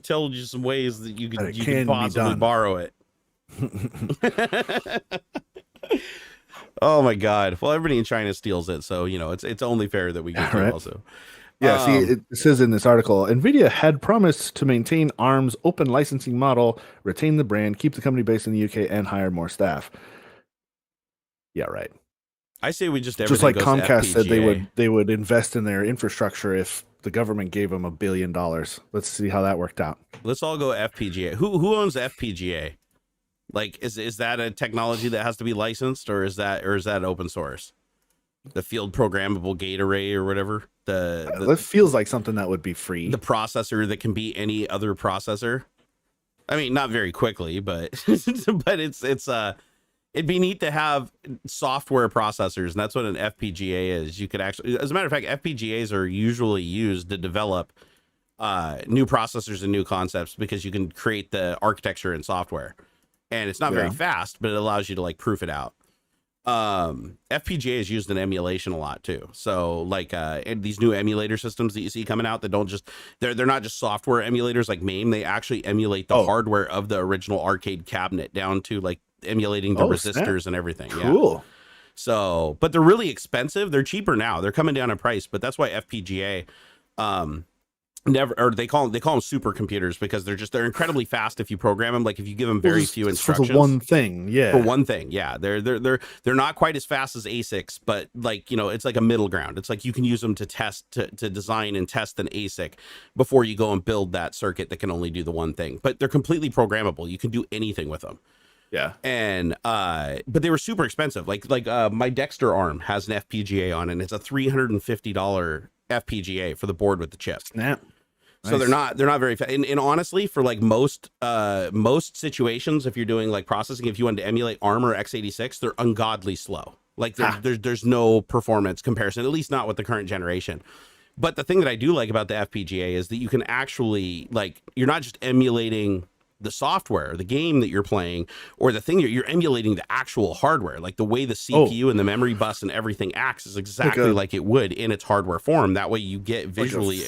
told you some ways that you could possibly borrow it. Oh my God. Well, everybody in China steals it, so it's only fair that we get it also. Yeah, see, it says in this article, Nvidia had promised to maintain ARM's open licensing model, retain the brand, keep the company based in the UK, and hire more staff. Yeah, right. I say we just like Comcast said they would invest in their infrastructure if the government gave them $1 billion. Let's see how that worked out. Let's all go FPGA. Who owns FPGA? Like, is that a technology that has to be licensed, or is that open source? The field programmable gate array or whatever. That feels like something that would be free. The processor that can be any other processor. I mean, not very quickly, but but it'd be neat to have software processors, and that's what an FPGA is. You could actually, as a matter of fact, FPGAs are usually used to develop new processors and new concepts because you can create the architecture in software, and it's not very fast, but it allows you to like proof it out. FPGA is used in emulation a lot too. So like these new emulator systems that you see coming out that don't just they're not just software emulators like MAME. They actually emulate the hardware of the original arcade cabinet down to like emulating the resistors and everything. Cool. Yeah. So, but they're really expensive. They're cheaper now. They're coming down in price, but that's why FPGA they call them supercomputers because they're incredibly fast if you program them. Like if you give them very few instructions for one thing. Yeah, they're not quite as fast as ASICs, but like it's like a middle ground. It's like you can use them to test to design and test an ASIC before you go and build that circuit that can only do the one thing. But they're completely programmable. You can do anything with them. Yeah. And but they were super expensive. Like my Dexter ARM has an FPGA on it, and it's a $350 FPGA for the board with the chip. Snap. So nice. they're not very fast. And honestly, for like most situations, if you're doing like processing, if you wanted to emulate ARM or x86, they're ungodly slow. Like there's no performance comparison, at least not with the current generation. But the thing that I do like about the FPGA is that you can actually like you're not just emulating the software, the game that you're playing, or the thing you're emulating the actual hardware, like the way the CPU and the memory bus and everything acts is exactly like it would in its hardware form. That way you get visually like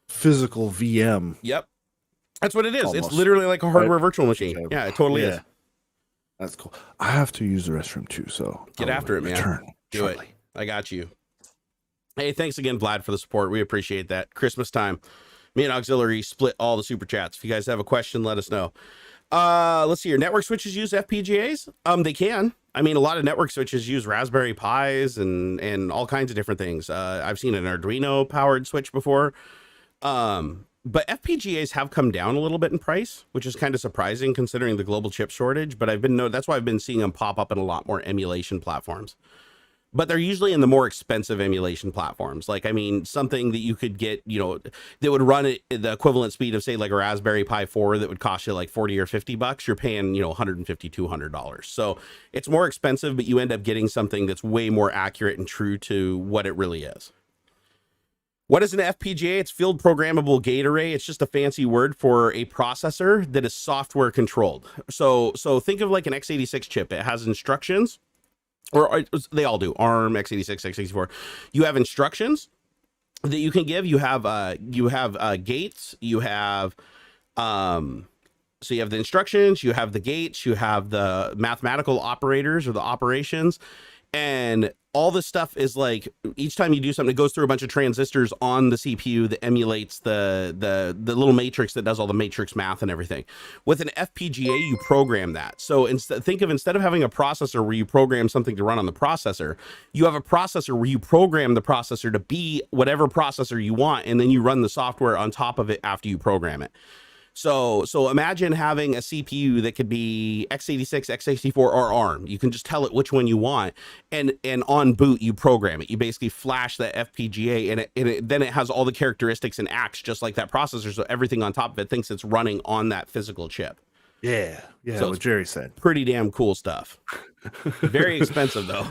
physical VM. Yep. That's what it is. Almost. It's literally like a hardware virtual machine. Yeah, it totally is. That's cool. I have to use the restroom too, so get after it, man. Do it. I got you. Hey, thanks again, Vlad, for the support. We appreciate that. Christmas time. Me and AuxxZillary split all the super chats. If you guys have a question, let us know. Let's see here. Network switches use FPGAs? They can. I mean, a lot of network switches use Raspberry Pis and all kinds of different things. I've seen an Arduino powered switch before. But FPGAs have come down a little bit in price, which is kind of surprising considering the global chip shortage. But that's why I've been seeing them pop up in a lot more emulation platforms. But they're usually in the more expensive emulation platforms. Like, I mean, something that you could get, that would run at the equivalent speed of, say, like a Raspberry Pi 4 that would cost you like $40 or $50. You're paying, $150, $200. So it's more expensive, but you end up getting something that's way more accurate and true to what it really is. What is an FPGA? It's field programmable gate array. It's just a fancy word for a processor that is software controlled. So think of like an x86 chip. It has instructions, or they all do. ARM, x86, x64. You have instructions that you can give. You have gates. You have so you have the instructions. You have the gates. You have the mathematical operators or the operations. And all this stuff is like, each time you do something, it goes through a bunch of transistors on the CPU that emulates the little matrix that does all the matrix math and everything. With an FPGA, you program that. So instead of having a processor where you program something to run on the processor, you have a processor where you program the processor to be whatever processor you want, and then you run the software on top of it after you program it. So imagine having a CPU that could be x86, x64, or ARM. You can just tell it which one you want, and on boot you program it. You basically flash that FPGA, and then it has all the characteristics and acts just like that processor. So everything on top of it thinks it's running on that physical chip. Yeah, so what Jerry said. Pretty damn cool stuff. Very expensive though.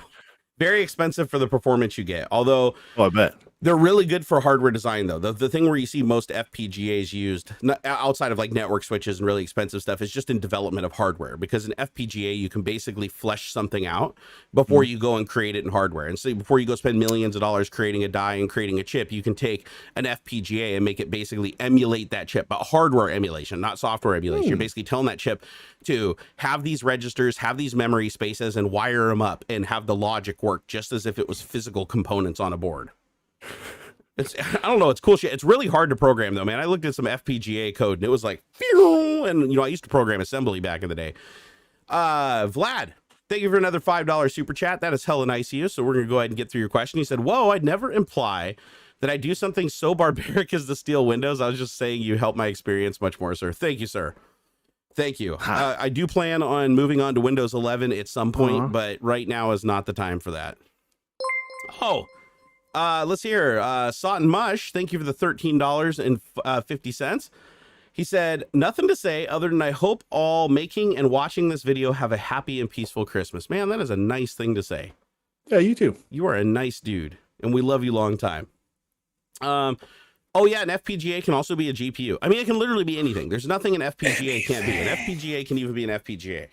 Very expensive for the performance you get. Although, I bet. They're really good for hardware design, though. The thing where you see most FPGAs used, outside of like network switches and really expensive stuff, is just in development of hardware. Because in FPGA, you can basically flesh something out before you go and create it in hardware. And so before you go spend millions of dollars creating a die and creating a chip, you can take an FPGA and make it basically emulate that chip, but hardware emulation, not software emulation. You're basically telling that chip to have these registers, have these memory spaces, and wire them up and have the logic work just as if it was physical components on a board. I don't know, it's cool shit. It's really hard to program though, man. I looked at some FPGA code and it was like, and I used to program assembly back in the day. Vlad, thank you for another $5 super chat. That is hella nice of you. So we're gonna go ahead and get through your question. He said, whoa, I'd never imply that I do something so barbaric as to steal Windows. I was just saying you helped my experience much more, sir. Thank you, sir. Thank you. I do plan on moving on to Windows 11 at some point, but right now is not the time for that. Let's hear. Sot and Mush, thank you for the $13.50. He said, nothing to say other than I hope all making and watching this video have a happy and peaceful Christmas. Man, that is a nice thing to say. Yeah, you too. You are a nice dude, and we love you long time. Oh yeah, an FPGA can also be a GPU. I mean, it can literally be anything. There's nothing an FPGA can't be. An FPGA can even be an FPGA.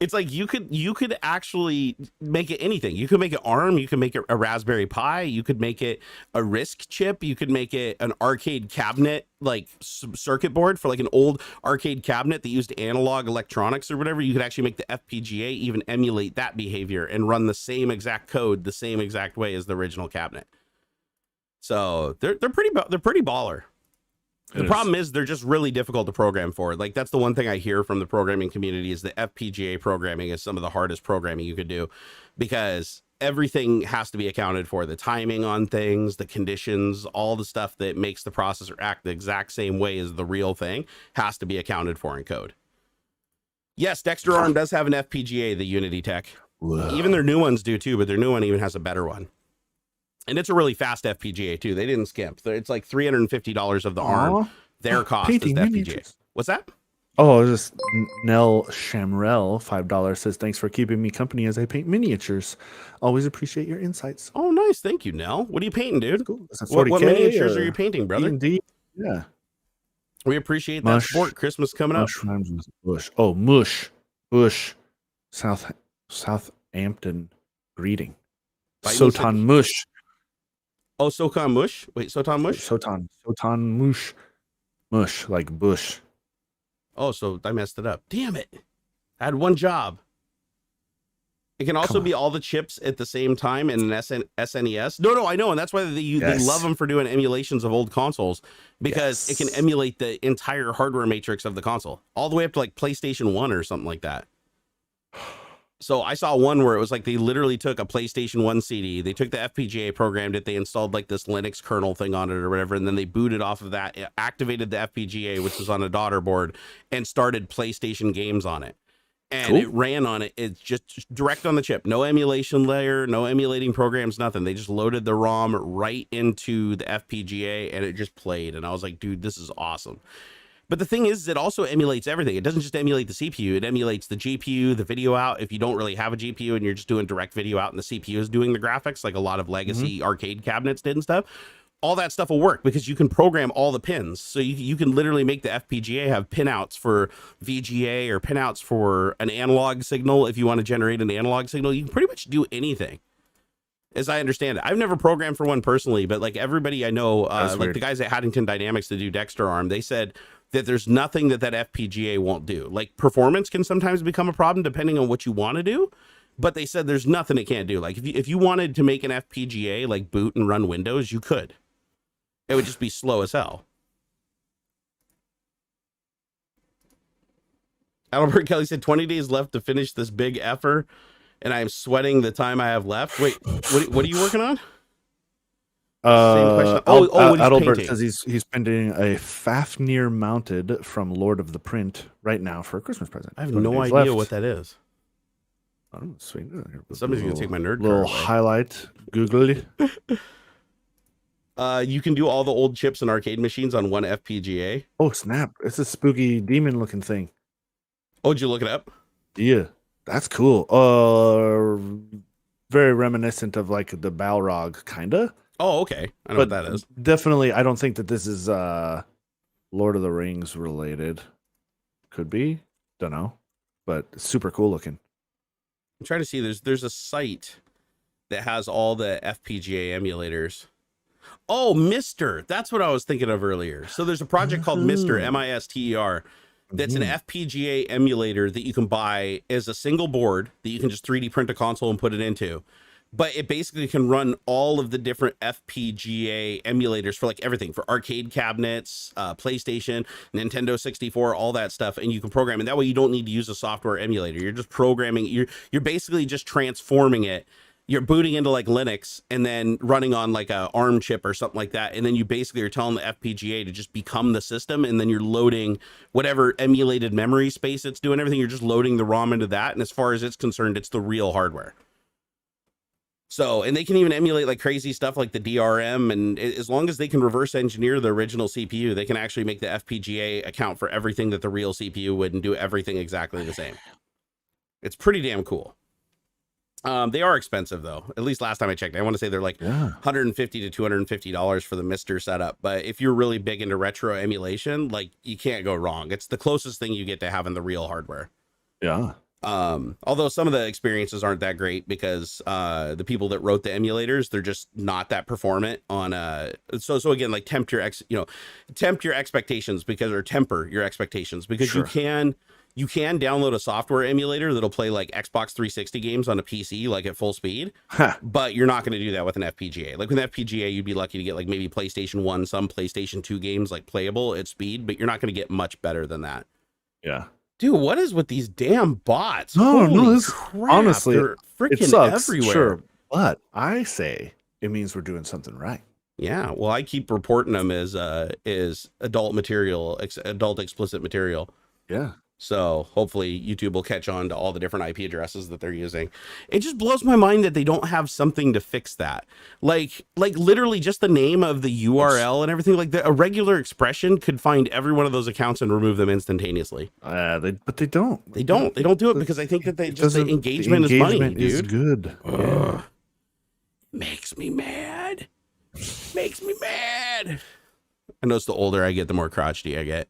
It's like you could actually make it anything. You could make it ARM, you could make it a Raspberry Pi, you could make it a RISC chip, you could make it an arcade cabinet, like circuit board for like an old arcade cabinet that used analog electronics or whatever. You could actually make the FPGA even emulate that behavior and run the same exact code the same exact way as the original cabinet. So they're pretty baller. The problem is they're just really difficult to program for. Like, that's the one thing I hear from the programming community is the FPGA programming is some of the hardest programming you could do, because everything has to be accounted for. The timing on things, the conditions, all the stuff that makes the processor act the exact same way as the real thing has to be accounted for in code. Yes, Dexter ARM does have an FPGA, the Unity Tech. Whoa. Even their new ones do too, but their new one even has a better one. And it's a really fast FPGA too. They didn't skimp. It's like $350 of the ARM. Their cost is the FPGA. Miniatures. What's that? Oh, just Nell Shamrell, $5 says, thanks for keeping me company as I paint miniatures. Always appreciate your insights. Oh, nice. Thank you, Nell. What are you painting, dude? Cool. What miniatures are you painting, brother? D&D? Yeah. We appreciate that support. Christmas coming up. Bush. Oh, Mush. Bush. Southampton greeting. Sotan Mush. Oh, Sotan Mush? Wait, Sotan Mush? Sotan Mush. Mush, like bush. Oh, so I messed it up. Damn it. I had one job. It can also be all the chips at the same time in an SNES. No, I know. And that's why they love them for doing emulations of old consoles, because it can emulate the entire hardware matrix of the console all the way up to like PlayStation 1 or something like that. So I saw one where it was like they literally took a PlayStation 1 CD, they took the FPGA, programmed it, they installed like this Linux kernel thing on it or whatever, and then they booted off of that, activated the FPGA, which was on a daughter board, and started PlayStation games on it. And it ran on it. It's just direct on the chip. No emulation layer, no emulating programs, nothing. They just loaded the ROM right into the FPGA and it just played. And I was like, dude, this is awesome. But the thing is, it also emulates everything. It doesn't just emulate the CPU. It emulates the GPU, the video out. If you don't really have a GPU and you're just doing direct video out and the CPU is doing the graphics, like a lot of legacy arcade cabinets did and stuff, all that stuff will work because you can program all the pins. So you can literally make the FPGA have pinouts for VGA or pinouts for an analog signal. If you want to generate an analog signal, you can pretty much do anything, as I understand it. I've never programmed for one personally, but like everybody I know, like the guys at Haddington Dynamics that do Dexter ARM, they said that there's nothing that FPGA won't do. Like performance can sometimes become a problem depending on what you want to do, but they said there's nothing it can't do. Like if you wanted to make an FPGA like boot and run Windows, you could. It would just be slow as hell. Albert Kelly said 20 days left to finish this big effer, and I'm sweating the time I have left. Wait, what are you working on? Same question. Adalbert says he's painting a Fafnir mounted from Lord of the Print right now for a Christmas present. I have no idea what that is. Oh, sweet. Somebody's gonna take my nerd little card away. Highlight. Google it. You can do all the old chips and arcade machines on one FPGA. Oh snap! It's a spooky demon looking thing. Oh, did you look it up? Yeah, that's cool. Very reminiscent of like the Balrog, kinda. Oh, okay. I know what that is. Definitely, I don't think that this is Lord of the Rings related. Could be. Don't know. But super cool looking. I'm trying to see. There's a site that has all the FPGA emulators. Oh, Mister. That's what I was thinking of earlier. So there's a project called Mister, MISTER. That's an FPGA emulator that you can buy as a single board that you can just 3D print a console and put it into. But it basically can run all of the different FPGA emulators for like everything, for arcade cabinets, PlayStation, Nintendo 64, all that stuff. And you can program it. That way you don't need to use a software emulator. You're just programming. You're basically just transforming it. You're booting into like Linux and then running on like a ARM chip or something like that. And then you basically are telling the FPGA to just become the system. And then you're loading whatever emulated memory space it's doing, everything. You're just loading the ROM into that. And as far as it's concerned, it's the real hardware. So, and they can even emulate like crazy stuff like the DRM. And as long as they can reverse engineer the original CPU, they can actually make the FPGA account for everything that the real CPU would and do everything exactly the same. It's pretty damn cool. They are expensive though. At least last time I checked, I want to say they're like $150 to $250 for the Mister setup. But if you're really big into retro emulation, like you can't go wrong. It's the closest thing you get to having the real hardware. Yeah. Although some of the experiences aren't that great because the people that wrote the emulators, they're just not that performant on so again, like temper your expectations because you can download a software emulator that'll play like Xbox 360 games on a PC, like at full speed, but you're not going to do that with an FPGA. Like with an FPGA, you'd be lucky to get like maybe PlayStation 1, some PlayStation 2 games like playable at speed, but you're not going to get much better than that. Yeah. Dude, what is with these damn bots? No, crap, honestly, they're freaking it sucks, everywhere. Sure, but I say it means we're doing something right. Yeah, well, I keep reporting them as adult material, adult explicit material. Yeah. So hopefully YouTube will catch on to all the different IP addresses that they're using. It just blows my mind that they don't have something to fix that. Like literally just the name of the URL and everything. Like a regular expression could find every one of those accounts and remove them instantaneously. But they don't. They don't do it because I think that the engagement is money, dude. Is good. Yeah. Makes me mad. I notice the older I get, the more crotchety I get.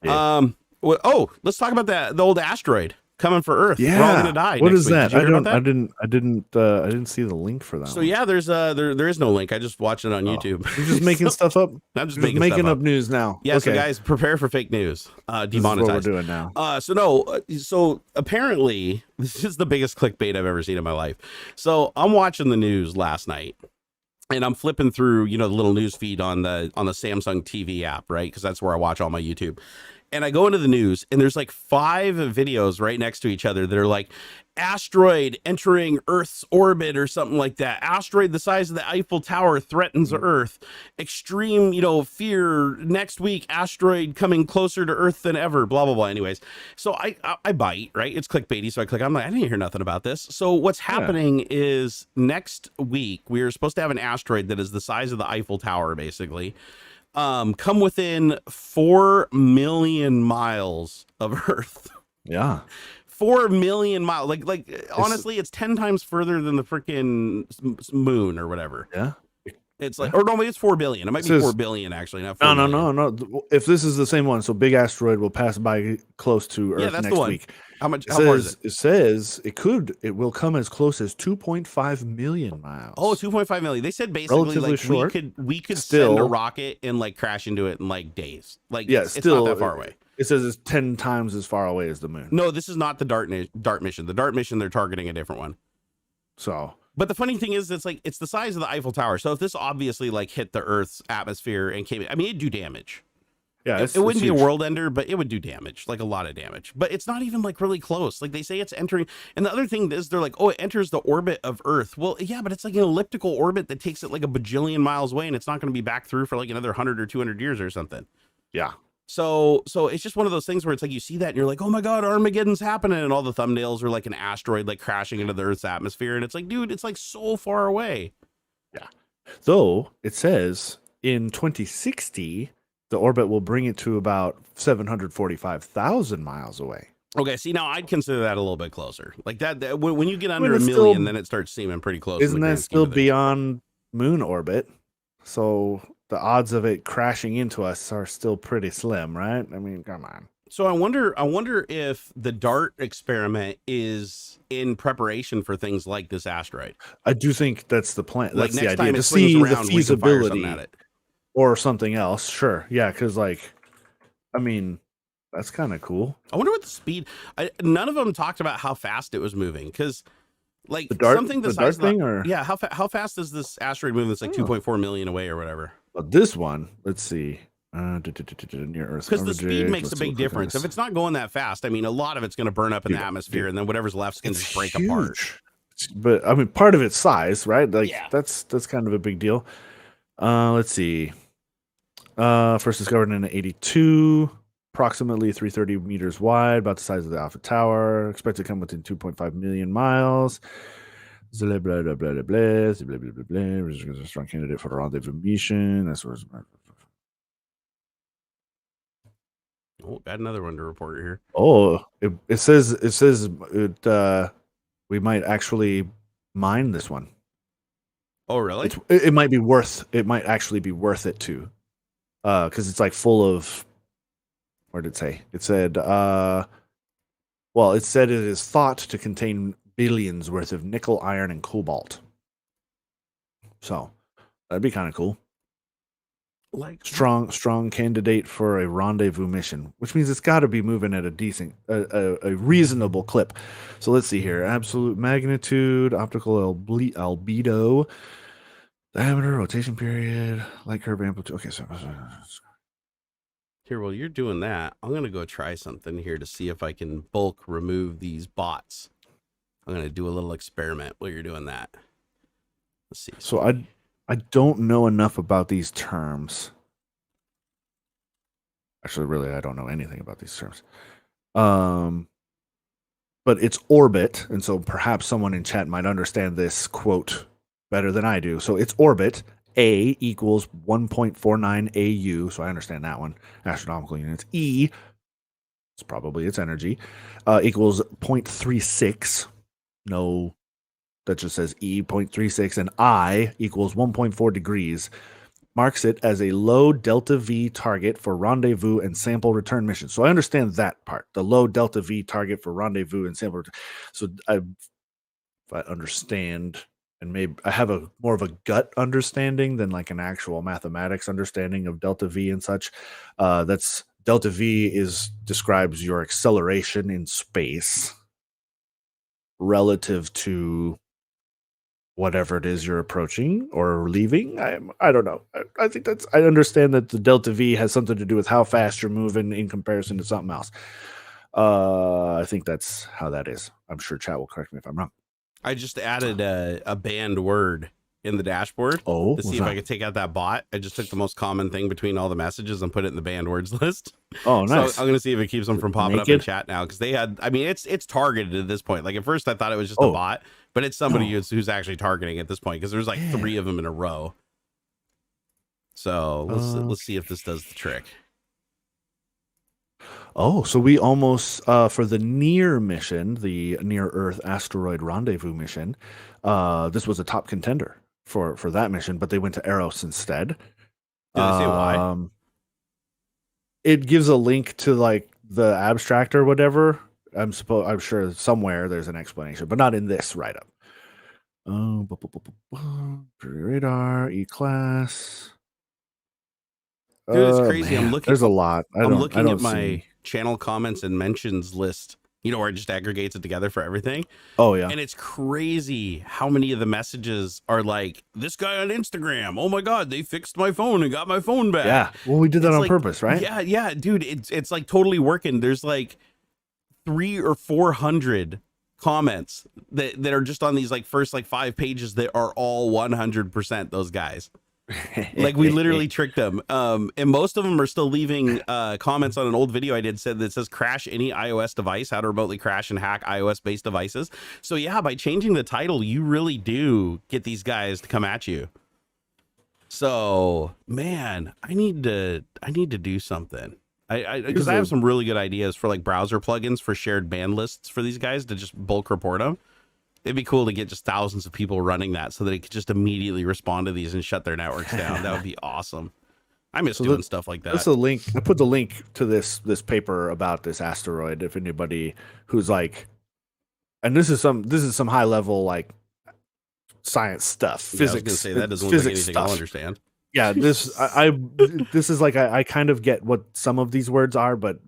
Yeah. Let's talk about the old asteroid coming for Earth. Yeah, we're all gonna die. What next is week. that? Did you hear about that? I didn't see the link for that. So one. yeah, there's there is no link. I just watched it on YouTube. You're just making stuff up. I'm just making up news now. Yeah, okay. So guys, prepare for fake news. Demonetized. This is what we're doing now. So apparently this is the biggest clickbait I've ever seen in my life. So I'm watching the news last night. And I'm flipping through, the little news feed on the Samsung TV app, right? Because that's where I watch all my YouTube. And I go into the news and there's like 5 videos right next to each other that are like asteroid entering Earth's orbit or something like that. Asteroid the size of the Eiffel Tower threatens Earth. Extreme, fear next week. Asteroid coming closer to Earth than ever. Blah, blah, blah. Anyways, so I bite, right? It's clickbaity. So I click. I'm like, I didn't hear nothing about this. So what's happening is next week, we are supposed to have an asteroid that is the size of the Eiffel Tower, basically. come within 4 million miles of Earth. Yeah. 4 million miles. Like honestly, it's 10 times further than the freaking moon or whatever. Yeah. It's like, or no, maybe it's 4 billion. It might be 4 billion actually. Not 4 million. No. If this is the same one, so big asteroid will pass by close to Earth next week. How far is it? It says it will come as close as 2.5 million miles. Oh, 2.5 million. They said basically Relatively like short. we could Still, send a rocket and like crash into it in like days. Like it's still not that far away. It says it's 10 times as far away as the moon. No, this is not the DART mission. The DART mission, they're targeting a different one. So, but the funny thing is, it's the size of the Eiffel Tower. So if this obviously like hit the Earth's atmosphere and came, I mean, it'd do damage. Yeah, it wouldn't be a world ender, but it would do damage, like a lot of damage. But it's not even like really close. Like they say it's entering. And the other thing is they're like, oh, it enters the orbit of Earth. Well, yeah, but it's like an elliptical orbit that takes it like a bajillion miles away, and it's not going to be back through for like another 100 or 200 years or something. Yeah. So it's just one of those things where it's like you see that and you're like, oh my God, Armageddon's happening. And all the thumbnails are like an asteroid like crashing into the Earth's atmosphere. And it's like, dude, it's like so far away. Yeah. Though it says in 2060, the orbit will bring it to about 745,000 miles away. Okay, see, now I'd consider that a little bit closer. Like that when you get under a million, then it starts seeming pretty close. Isn't that still beyond moon orbit? So the odds of it crashing into us are still pretty slim, right? I mean, come on. So I wonder if the DART experiment is in preparation for things like this asteroid. I do think that's the plan. Like that's next the idea, time to see the feasibility at it. Or something else. Sure. Yeah, because like, I mean, that's kind of cool. I wonder what the speed. None of them talked about how fast it was moving, because like something the size thing, or yeah, how fast is this asteroid moving? It's like 2.4 million away or whatever. But this one, let's see. Near Earth, because the speed makes a big difference. If it's not going that fast, I mean, a lot of it's going to burn up in the atmosphere, and then whatever's left's going to just break apart. But I mean, part of its size, right? Like that's kind of a big deal. Let's see. First discovered in 1982, approximately 330 meters wide, about the size of the Eiffel Tower. Expected to come within 2.5 million miles. Blah blah blah blah blah blah blah blah blah. A strong candidate for the rendezvous mission. That's what. Oh, got another one to report here. Oh, it says we might actually mine this one. Oh, really? It might be worth. It might actually be worth it too, because it's like full of. What did it say? It said, well, it said it is thought to contain billions worth of nickel, iron, and cobalt. So that'd be kind of cool. Like strong candidate for a rendezvous mission, which means it's got to be moving at a decent, a reasonable clip. So let's see here: absolute magnitude, optical albedo, diameter, rotation period, light curve amplitude. Okay, so here, while you're doing that, I'm gonna go try something here to see if I can bulk remove these bots. I'm gonna do a little experiment while you're doing that. Let's see. So I don't know enough about these terms. Actually, really, I don't know anything about these terms. But it's orbit, and so perhaps someone in chat might understand this quote better than I do. So it's orbit. A equals 1.49 AU, so I understand that one. Astronomical units. E, it's probably its energy, equals 0.36. No. That just says E 0.36, and I equals 1.4 degrees, marks it as a low delta V target for rendezvous and sample return missions. So I understand that part, the low delta V target for rendezvous and sample return. So if I understand, and maybe I have a more of a gut understanding than like an actual mathematics understanding of delta V and such. That's delta V describes your acceleration in space relative to whatever it is you're approaching or leaving. I don't know. I think I understand that the delta V has something to do with how fast you're moving in comparison to something else. I think that's how that is. I'm sure chat will correct me if I'm wrong. I just added a banned word in the dashboard to see if I could take out that bot. I just took the most common thing between all the messages and put it in the banned words list. Oh, nice. So I'm going to see if it keeps them from popping up in chat now, because they had, I mean, it's targeted at this point. Like at first I thought it was just a bot, but it's somebody who's actually targeting at this point, because there's like 3 of them in a row. So let's see if this does the trick. Oh, so we almost for the near mission, the near Earth asteroid rendezvous mission, this was a top contender for that mission, but they went to Eros instead. Did they say why? It gives a link to like the abstract or whatever. I'm sure somewhere there's an explanation, but not in this write-up. Radar, E-class. Dude, it's crazy. Man, I'm looking. There's a lot. I'm looking at my channel comments and mentions list. Where it just aggregates it together for everything. Oh yeah, and it's crazy how many of the messages are like, "This guy on Instagram. Oh my god, they fixed my phone and got my phone back." Yeah, well, we did that on like, purpose, right? Yeah, dude. It's like totally working. There's like 300 or 400 comments that are just on these like first like 5 pages that are all 100% those guys. Like we literally tricked them. And most of them are still leaving comments on an old video I did that says crash any iOS device, how to remotely crash and hack iOS based devices. So yeah, by changing the title, you really do get these guys to come at you. So man, I need to do something. Because I have some really good ideas for like browser plugins for shared ban lists for these guys to just bulk report them. It'd be cool to get just thousands of people running that so that it could just immediately respond to these and shut their networks down. That would be awesome. I miss doing stuff like that. That's a link. I put the link to this paper about this asteroid. If anybody who's like, and this is some high level like science stuff, physics. I was gonna say that doesn't look like anything I'll understand. Yeah, this this is like I kind of get what some of these words are, but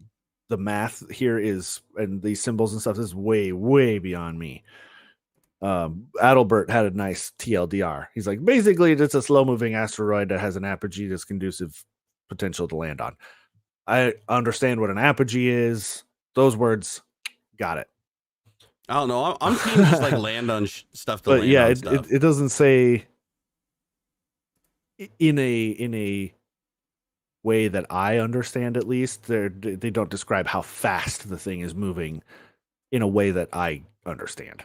the math here is and these symbols and stuff is way beyond me. Adalbert had a nice TLDR. He's like, basically, it's a slow-moving asteroid that has an apogee that's conducive potential to land on. I understand what an apogee is. Those words, got it. I don't know. I'm team just like land on stuff to land on stuff. It doesn't say in a way that I understand. At least they don't describe how fast the thing is moving in a way that I understand.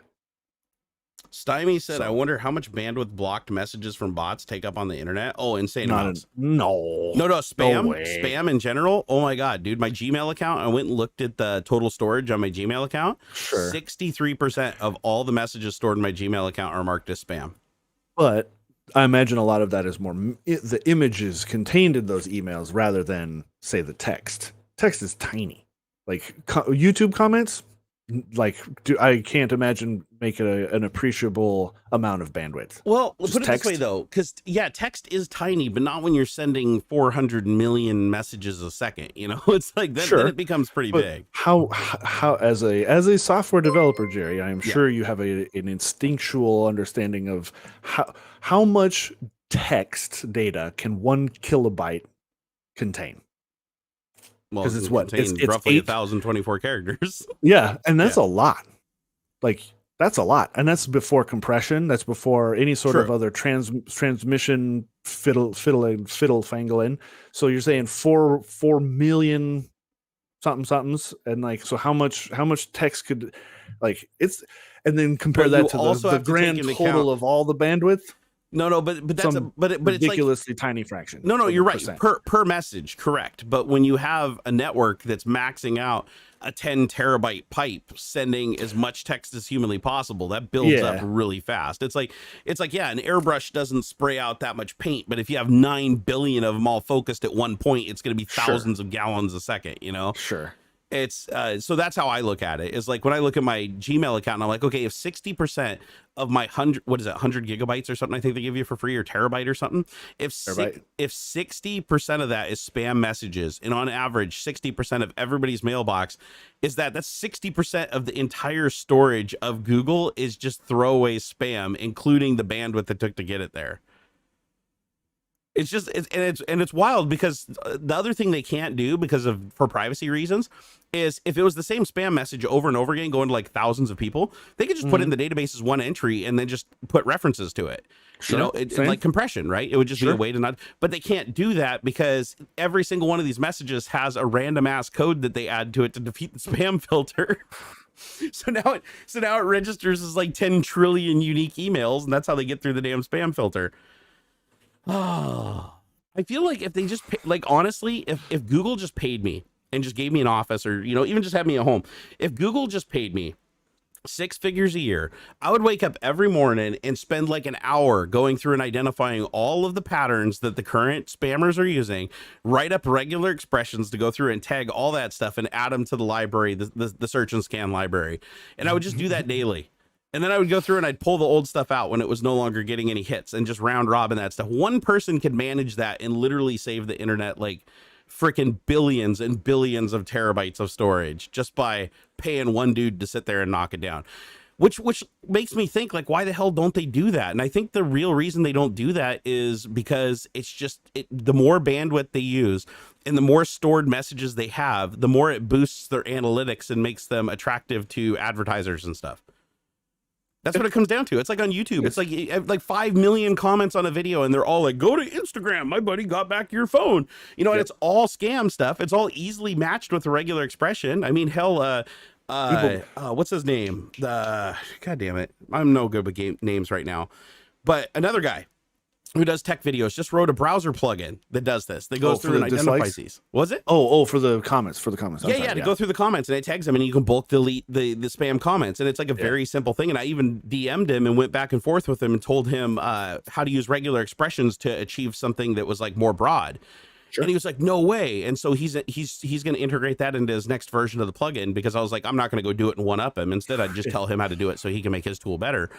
Stymie said, I wonder how much bandwidth blocked messages from bots take up on the internet. Oh, insane amounts. No, spam. No spam in general. Oh my God, dude. My Gmail account, I went and looked at the total storage on my Gmail account. Sure. 63% of all the messages stored in my Gmail account are marked as spam. But I imagine a lot of that is more the images contained in those emails rather than, say, the text. Text is tiny. Like YouTube comments, like I can't imagine making an appreciable amount of bandwidth. Well, put it this way though, because text is tiny, but not when you're sending 400 million messages a second. It's like that. Then it becomes pretty big. How as a software developer, Jerry, I am sure you have an instinctual understanding of how much text data can 1 kilobyte contain. Well, because it's what it's roughly 1,024 characters. Yeah, and that's a lot. Like that's a lot, and that's before compression. That's before any sort of other transmission fiddle fangling. So you're saying 4 million somethings, and like so how much text could like it's, and then compare that to the grand total of all the bandwidth. No, but that's but it's ridiculously tiny fraction. No, you're right. Per message, correct. But when you have a network that's maxing out a 10 terabyte pipe sending as much text as humanly possible, that builds up really fast. It's like an airbrush doesn't spray out that much paint, but if you have 9 billion of them all focused at one point, it's going to be thousands of gallons a second. Sure. It's so that's how I look at it. Is like when I look at my Gmail account and I'm like, okay, if 60% of my 100 gigabytes or something, I think they give you for free, or terabyte or something. If 60% of that is spam messages, and on average 60% of everybody's mailbox is that's 60% of the entire storage of Google is just throwaway spam, including the bandwidth it took to get it there. It's just it's wild, because the other thing they can't do for privacy reasons is if it was the same spam message over and over again going to like thousands of people, they could just put in the database as one entry and then just put references to it. Sure. Like compression, right? It would just be a way to not, but they can't do that because every single one of these messages has a random ass code that they add to it to defeat the spam filter. So now it registers as like 10 trillion unique emails, and that's how they get through the damn spam filter. Oh, I feel like if they just like honestly, if Google just paid me and just gave me an office, or even just had me at home, if Google just paid me 6 figures a year, I would wake up every morning and spend like an hour going through and identifying all of the patterns that the current spammers are using, write up regular expressions to go through and tag all that stuff and add them to the library, the search and scan library. And I would just do that daily. And then I would go through and I'd pull the old stuff out when it was no longer getting any hits and just round robin that stuff. One person could manage that and literally save the internet like freaking billions and billions of terabytes of storage just by paying one dude to sit there and knock it down, which makes me think, like, why the hell don't they do that? And I think the real reason they don't do that is because it's just the more bandwidth they use and the more stored messages they have, the more it boosts their analytics and makes them attractive to advertisers and stuff. That's what it comes down to. It's like on YouTube. It's like 5 million comments on a video and they're all like, go to Instagram. My buddy got back your phone. And it's all scam stuff. It's all easily matched with a regular expression. I mean, hell, what's his name? God damn it. I'm no good with names right now. But another guy who does tech videos just wrote a browser plugin that does this. That goes through and identifies these. Was it? For the comments. Yeah, to go through the comments, and it tags them, and you can bulk delete the spam comments. And it's like a very simple thing. And I even DM'd him and went back and forth with him and told him how to use regular expressions to achieve something that was like more broad. Sure. And he was like, no way. And so he's going to integrate that into his next version of the plugin, because I was like, I'm not going to go do it and one up him. Instead, I'd just tell him how to do it so he can make his tool better.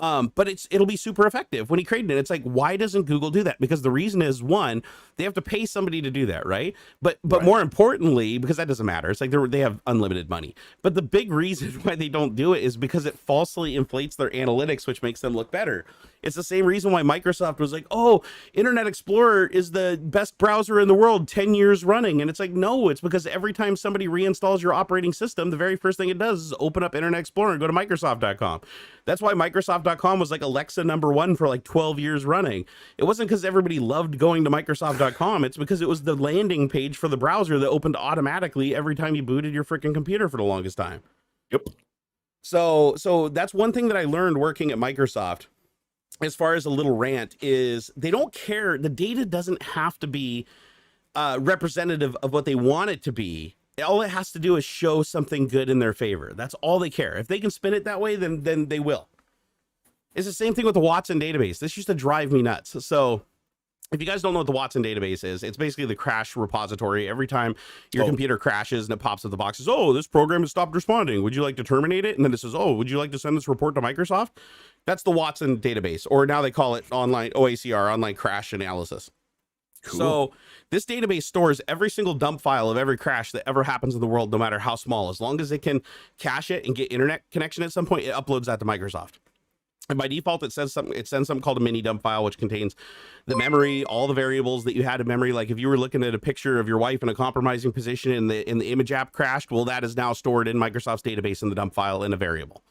But it'll be super effective. When he created it, it's like, why doesn't Google do that? Because the reason is, one, they have to pay somebody to do that, right? But more importantly, because that doesn't matter, it's like they have unlimited money. But the big reason why they don't do it is because it falsely inflates their analytics, which makes them look better. It's the same reason why Microsoft was like, oh, Internet Explorer is the best browser in the world 10 years running. And it's like, no, it's because every time somebody reinstalls your operating system, the very first thing it does is open up Internet Explorer and go to Microsoft.com. That's why Microsoft.com was like Alexa #1 for like 12 years running. It wasn't because everybody loved going to Microsoft.com. It's because it was the landing page for the browser that opened automatically every time you booted your freaking computer for the longest time. Yep. So that's one thing that I learned working at Microsoft. As far as a little rant is, they don't care. The data doesn't have to be representative of what they want it to be. All it has to do is show something good in their favor. That's all they care. If they can spin it that way, then they will. It's the same thing with the Watson database. This used to drive me nuts. So if you guys don't know what the Watson database is, it's basically the crash repository. Every time your computer crashes and it pops up the box, says, oh, this program has stopped responding. Would you like to terminate it? And then it says, oh, would you like to send this report to Microsoft? That's the Watson database, or now they call it online OACR, online crash analysis. Cool. So this database stores every single dump file of every crash that ever happens in the world, no matter how small. As long as it can cache it and get internet connection at some point, it uploads that to Microsoft. And by default, it sends something called a mini dump file, which contains the memory, all the variables that you had in memory. Like if you were looking at a picture of your wife in a compromising position and the image app crashed, well, that is now stored in Microsoft's database in the dump file in a variable.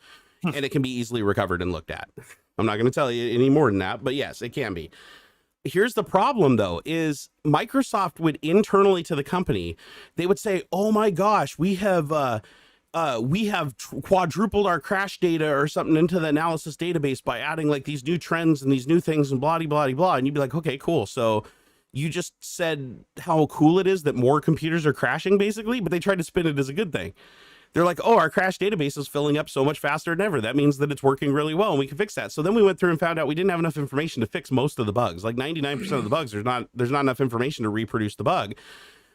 And it can be easily recovered and looked at. I'm not going to tell you any more than that, but yes, it can be. Here's the problem, though, is Microsoft would internally to the company, they would say, oh my gosh, we have quadrupled our crash data or something into the analysis database by adding like these new trends and these new things and blah, blah, blah, blah. And you'd be like, okay, cool. So you just said how cool it is that more computers are crashing, basically, but they tried to spin it as a good thing. They're like, oh, our crash database is filling up so much faster than ever. That means that it's working really well and we can fix that. So then we went through and found out we didn't have enough information to fix most of the bugs. Like 99% of the bugs, there's not enough information to reproduce the bug.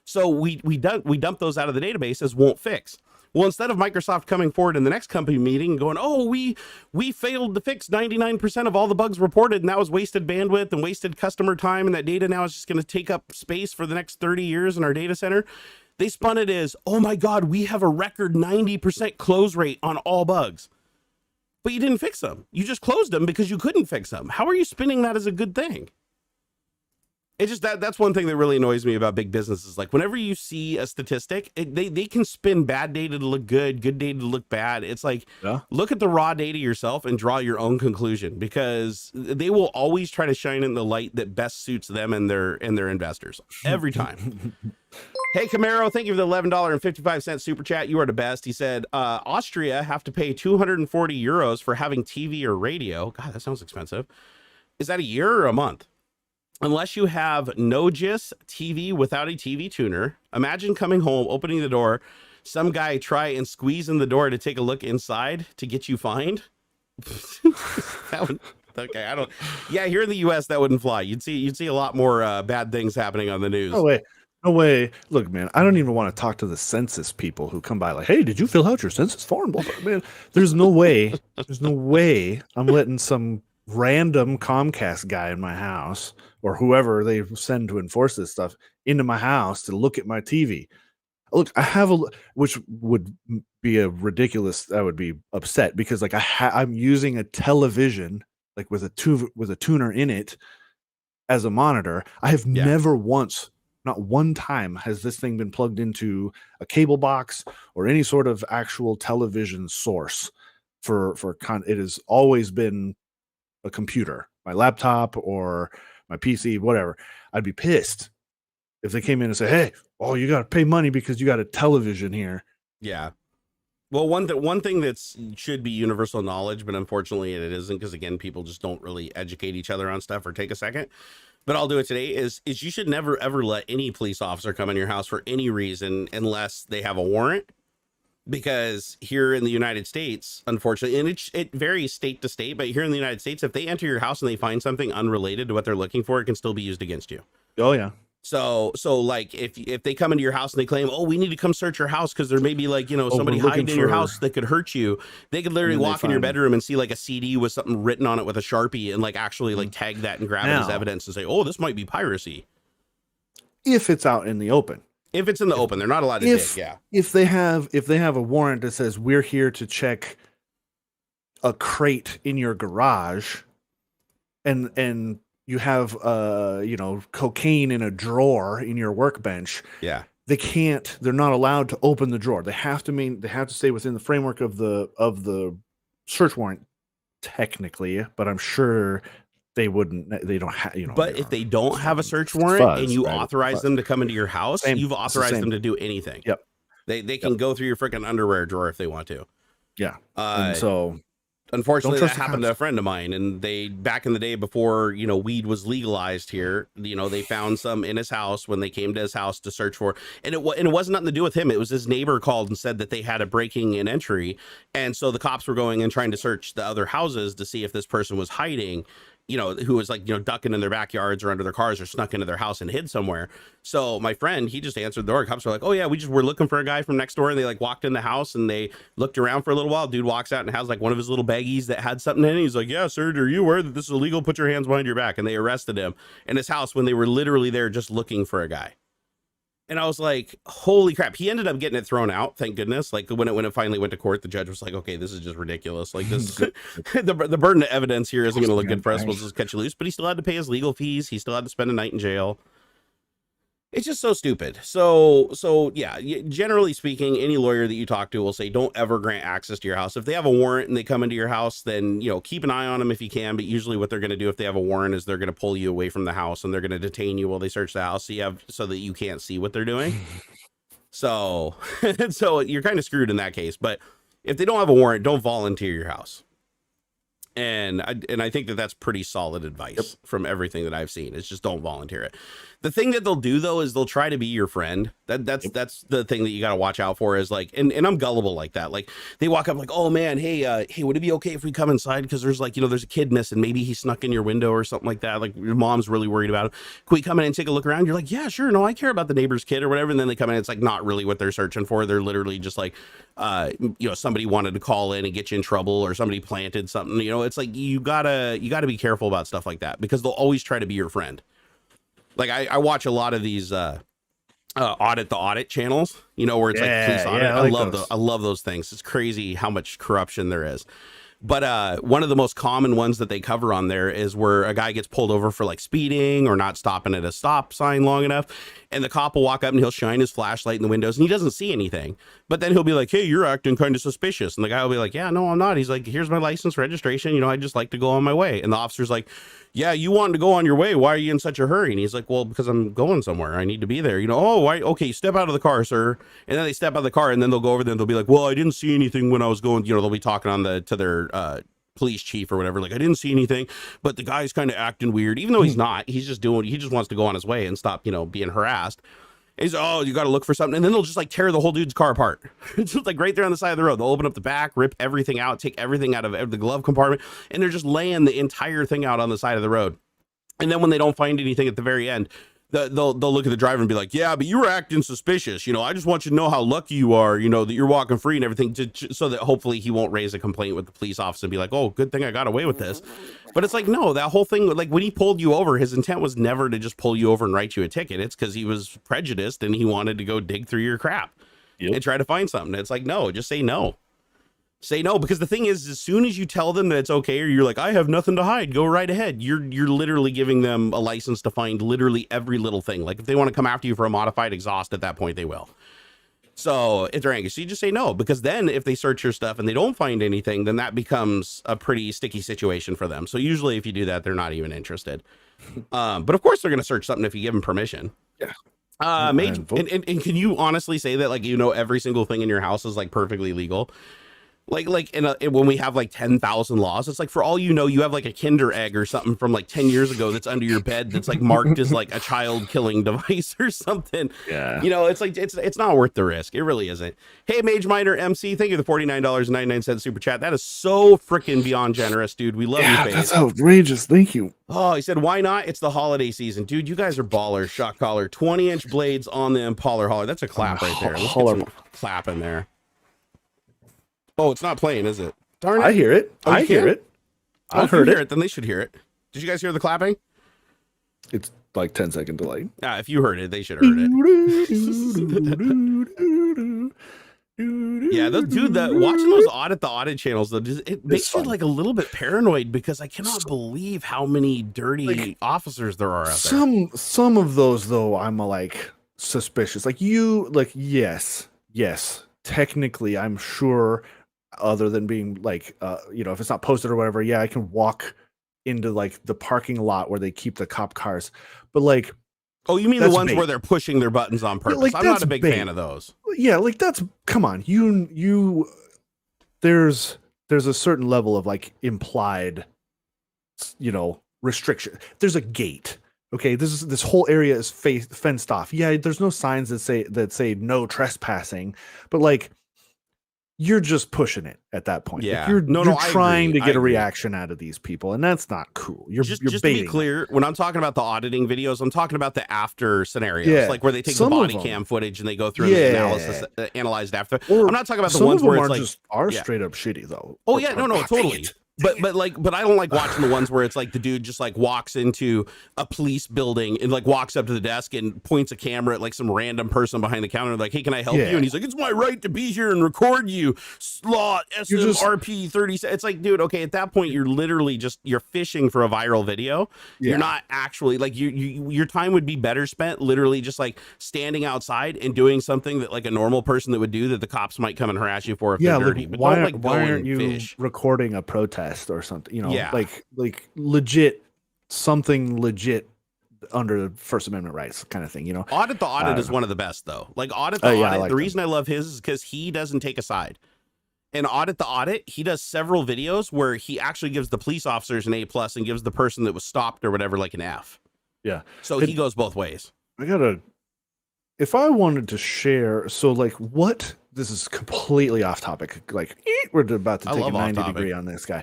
So we dumped those out of the database as won't fix. Well, instead of Microsoft coming forward in the next company meeting and going, oh, we failed to fix 99% of all the bugs reported, and that was wasted bandwidth and wasted customer time, and that data now is just going to take up space for the next 30 years in our data center. They spun it as, oh my God, we have a record 90% close rate on all bugs. But you didn't fix them. You just closed them because you couldn't fix them. How are you spinning that as a good thing? It's just that's one thing that really annoys me about big businesses. Like whenever you see a statistic, they can spin bad data to look good data to look bad. It's like, look at the raw data yourself and draw your own conclusion, because they will always try to shine in the light that best suits them and their investors every time. Hey, Camaro, thank you for the $11.55 super chat. You are the best. He said, Austria have to pay 240 euros for having TV or radio. God, that sounds expensive. Is that a year or a month? unless you have no GIS TV without a TV tuner, imagine coming home, opening the door, some guy try and squeeze in the door to take a look inside to get you fined. That would, okay, I don't. Yeah, here in the U.S. that wouldn't fly. You'd see a lot more bad things happening on the news. No way. No way. Look, man, I don't even want to talk to the census people who come by like, hey, did you fill out your census form? Man, there's no way. There's no way I'm letting some random Comcast guy in my house or whoever they send to enforce this stuff into my house to look at my TV. Look, I have which would be a ridiculous. I would be upset because like I'm using a television like with a tuner in it as a monitor. I have never once. Not one time has this thing been plugged into a cable box or any sort of actual television source it has always been a computer, my laptop or my PC, whatever. I'd be pissed if they came in and said, hey, oh, you got to pay money because you got a television here. Yeah. Well, one thing that's should be universal knowledge, but unfortunately it isn't because, again, people just don't really educate each other on stuff or take a second. But I'll do it today, is you should never, ever let any police officer come in your house for any reason unless they have a warrant. Because here in the United States, unfortunately, and it varies state to state, but here in the United States, if they enter your house and they find something unrelated to what they're looking for, it can still be used against you. Oh, yeah. So like if they come into your house and they claim, oh, we need to come search your house because there may be like, somebody hiding in your house that could hurt you. They could literally walk in your bedroom and see like a CD with something written on it with a Sharpie and like actually like tag that and grab it as evidence and say, oh, this might be piracy. If it's out in the open. If it's in the open, they're not allowed to dig. Yeah. If they have a warrant that says we're here to check a crate in your garage and you have cocaine in a drawer in your workbench. Yeah. They're not allowed to open the drawer. They have to stay within the framework of the search warrant technically, but I'm sure they don't have, But if they don't have a search warrant and you authorize them to come into your house, you've authorized them to do anything. Yep. They can go through your freaking underwear drawer if they want to. Yeah. And so unfortunately, that happened to a friend of mine, and they, back in the day before, weed was legalized here, they found some in his house when they came to his house to search for, and it wasn't nothing to do with him. It was his neighbor called and said that they had a breaking and entry. And so the cops were going and trying to search the other houses to see if this person was hiding, who was like, ducking in their backyards or under their cars or snuck into their house and hid somewhere. So my friend, he just answered the door. Cops were like, oh yeah, we're looking for a guy from next door. And they like walked in the house and they looked around for a little while. Dude walks out and has like one of his little baggies that had something in it. He's like, yeah, sir, are you aware that this is illegal? Put your hands behind your back. And they arrested him in his house when they were literally there just looking for a guy. And I was like, holy crap. He ended up getting it thrown out. Thank goodness. Like when it finally went to court, the judge was like, okay, this is just ridiculous. Like this, the burden of evidence here isn't going to look good for us. We'll just cut you loose. But he still had to pay his legal fees. He still had to spend a night in jail. It's just so stupid. So yeah, generally speaking, any lawyer that you talk to will say, don't ever grant access to your house. If they have a warrant and they come into your house, then, keep an eye on them if you can. But usually what they're going to do if they have a warrant is they're going to pull you away from the house and they're going to detain you while they search the house. So that you can't see what they're doing. So you're kind of screwed in that case. But if they don't have a warrant, don't volunteer your house. And I think that that's pretty solid advice from everything that I've seen. It's just don't volunteer it. The thing that they'll do though is they'll try to be your friend. That's the thing that you got to watch out for is like, and I'm gullible like that. Like they walk up like, oh man, hey, would it be okay if we come inside? Because there's like, there's a kid missing. Maybe he snuck in your window or something like that. Like your mom's really worried about it. Can we come in and take a look around? You're like, yeah, sure. No, I care about the neighbor's kid or whatever. And then they come in. It's like not really what they're searching for. They're literally just like, somebody wanted to call in and get you in trouble or somebody planted something. It's like you gotta be careful about stuff like that because they'll always try to be your friend. Like I watch a lot of these audit the audit channels, where it's like police audit. Yeah, I love those things. It's crazy how much corruption there is. But one of the most common ones that they cover on there is where a guy gets pulled over for like speeding or not stopping at a stop sign long enough. And the cop will walk up and he'll shine his flashlight in the windows and he doesn't see anything. But then he'll be like, hey, you're acting kind of suspicious. And the guy will be like, yeah, no, I'm not. He's like, here's my license, registration. I just like to go on my way. And the officer's like, yeah, you wanted to go on your way. Why are you in such a hurry? And he's like, well, because I'm going somewhere. I need to be there. Oh, why? Okay, step out of the car, sir. And then they step out of the car and then they'll go over there and they'll be like, well, I didn't see anything when I was going, they'll be talking to their police chief or whatever, like, I didn't see anything, but the guy's kind of acting weird, even though he's not. He just wants to go on his way and stop, being harassed. He's, oh, you got to look for something. And then they'll just like tear the whole dude's car apart. It's just like right there on the side of the road. They'll open up the back, rip everything out, take everything out of the glove compartment. And they're just laying the entire thing out on the side of the road. And then when they don't find anything at the very end, they'll look at the driver and be like, yeah, but you were acting suspicious. I just want you to know how lucky you are, that you're walking free and everything, so that hopefully he won't raise a complaint with the police officer and be like, oh, good thing I got away with this. But it's like, no, that whole thing, like when he pulled you over, his intent was never to just pull you over and write you a ticket. It's because he was prejudiced and he wanted to go dig through your crap and try to find something. It's like, no, just say no. Say no, because the thing is, as soon as you tell them that it's okay, or you're like, I have nothing to hide, go right ahead. You're literally giving them a license to find literally every little thing. Like if they want to come after you for a modified exhaust, at that point they will. So it's angry. So you just say no, because then if they search your stuff and they don't find anything, then that becomes a pretty sticky situation for them. So usually if you do that, they're not even interested. But of course they're going to search something if you give them permission. Yeah. And can you honestly say that, like, every single thing in your house is like perfectly legal? Like when we have like 10,000 laws, it's like, for all you have like a Kinder Egg or something from like 10 years ago that's under your bed that's like marked as like a child killing device or something. Yeah. It's like, it's not worth the risk. It really isn't. Hey, Mage Miner MC, thank you for the $49.99 super chat. That is so freaking beyond generous, dude. We love you, Faith. That's outrageous. Thank you. Oh, he said, why not? It's the holiday season. Dude, you guys are ballers. Shock collar, 20-inch blades on the Impaler hauler. That's a clap right there. Let's get some clap in there. Oh, it's not playing, is it? Darn it. I hear it. Oh, I hear it. I heard it. Then they should hear it. Did you guys hear the clapping? It's like 10-second delay. Yeah, if you heard it, they should have heard it. Yeah, watching those audit channels, though, it makes you like a little bit paranoid, because I cannot believe how many dirty officers there are out there. Some of those, though, I'm like suspicious. Yes. Technically, I'm sure, other than being like, if it's not posted or whatever, yeah, I can walk into like the parking lot where they keep the cop cars. But like, oh, you mean the ones where they're pushing their buttons on purpose? Yeah, like, I'm not a big fan of those. Yeah, like come on, there's a certain level of like implied, restriction. There's a gate. Okay, this whole area is fenced off. Yeah, there's no signs that say no trespassing, but like, you're just pushing it at that point. Yeah, like, you're trying to get a agree. reaction out of these people, and that's not cool. You're just baiting to be clear, when I'm talking about the auditing videos, I'm talking about the after scenarios, like where they take the body cam footage and they go through and analyze it after. I'm not talking about the ones where it's like straight up shitty though. Oh yeah, no, totally. But I don't like watching the ones where it's like the dude just like walks into a police building and like walks up to the desk and points a camera at like some random person behind the counter, like, hey, can I help you? And he's like, it's my right to be here and record you, slot SMRP 30. It's like, dude, okay, at that point you're literally you're fishing for a viral video. Yeah. You're not actually like your time would be better spent literally just like standing outside and doing something that like a normal person that would do, that the cops might come and harass you for if they're dirty. But why aren't you recording a protest or something, like legit, something legit under First Amendment rights kind of thing, Audit the Audit is one of the best, though. Like Audit the Audit, the reason I love his is because he doesn't take a side. And Audit the Audit, he does several videos where he actually gives the police officers an A+ and gives the person that was stopped or whatever like an F. Yeah. So he goes both ways. If I wanted to share, so like this is completely off topic. Like we're about to take a 90 degree on this guy.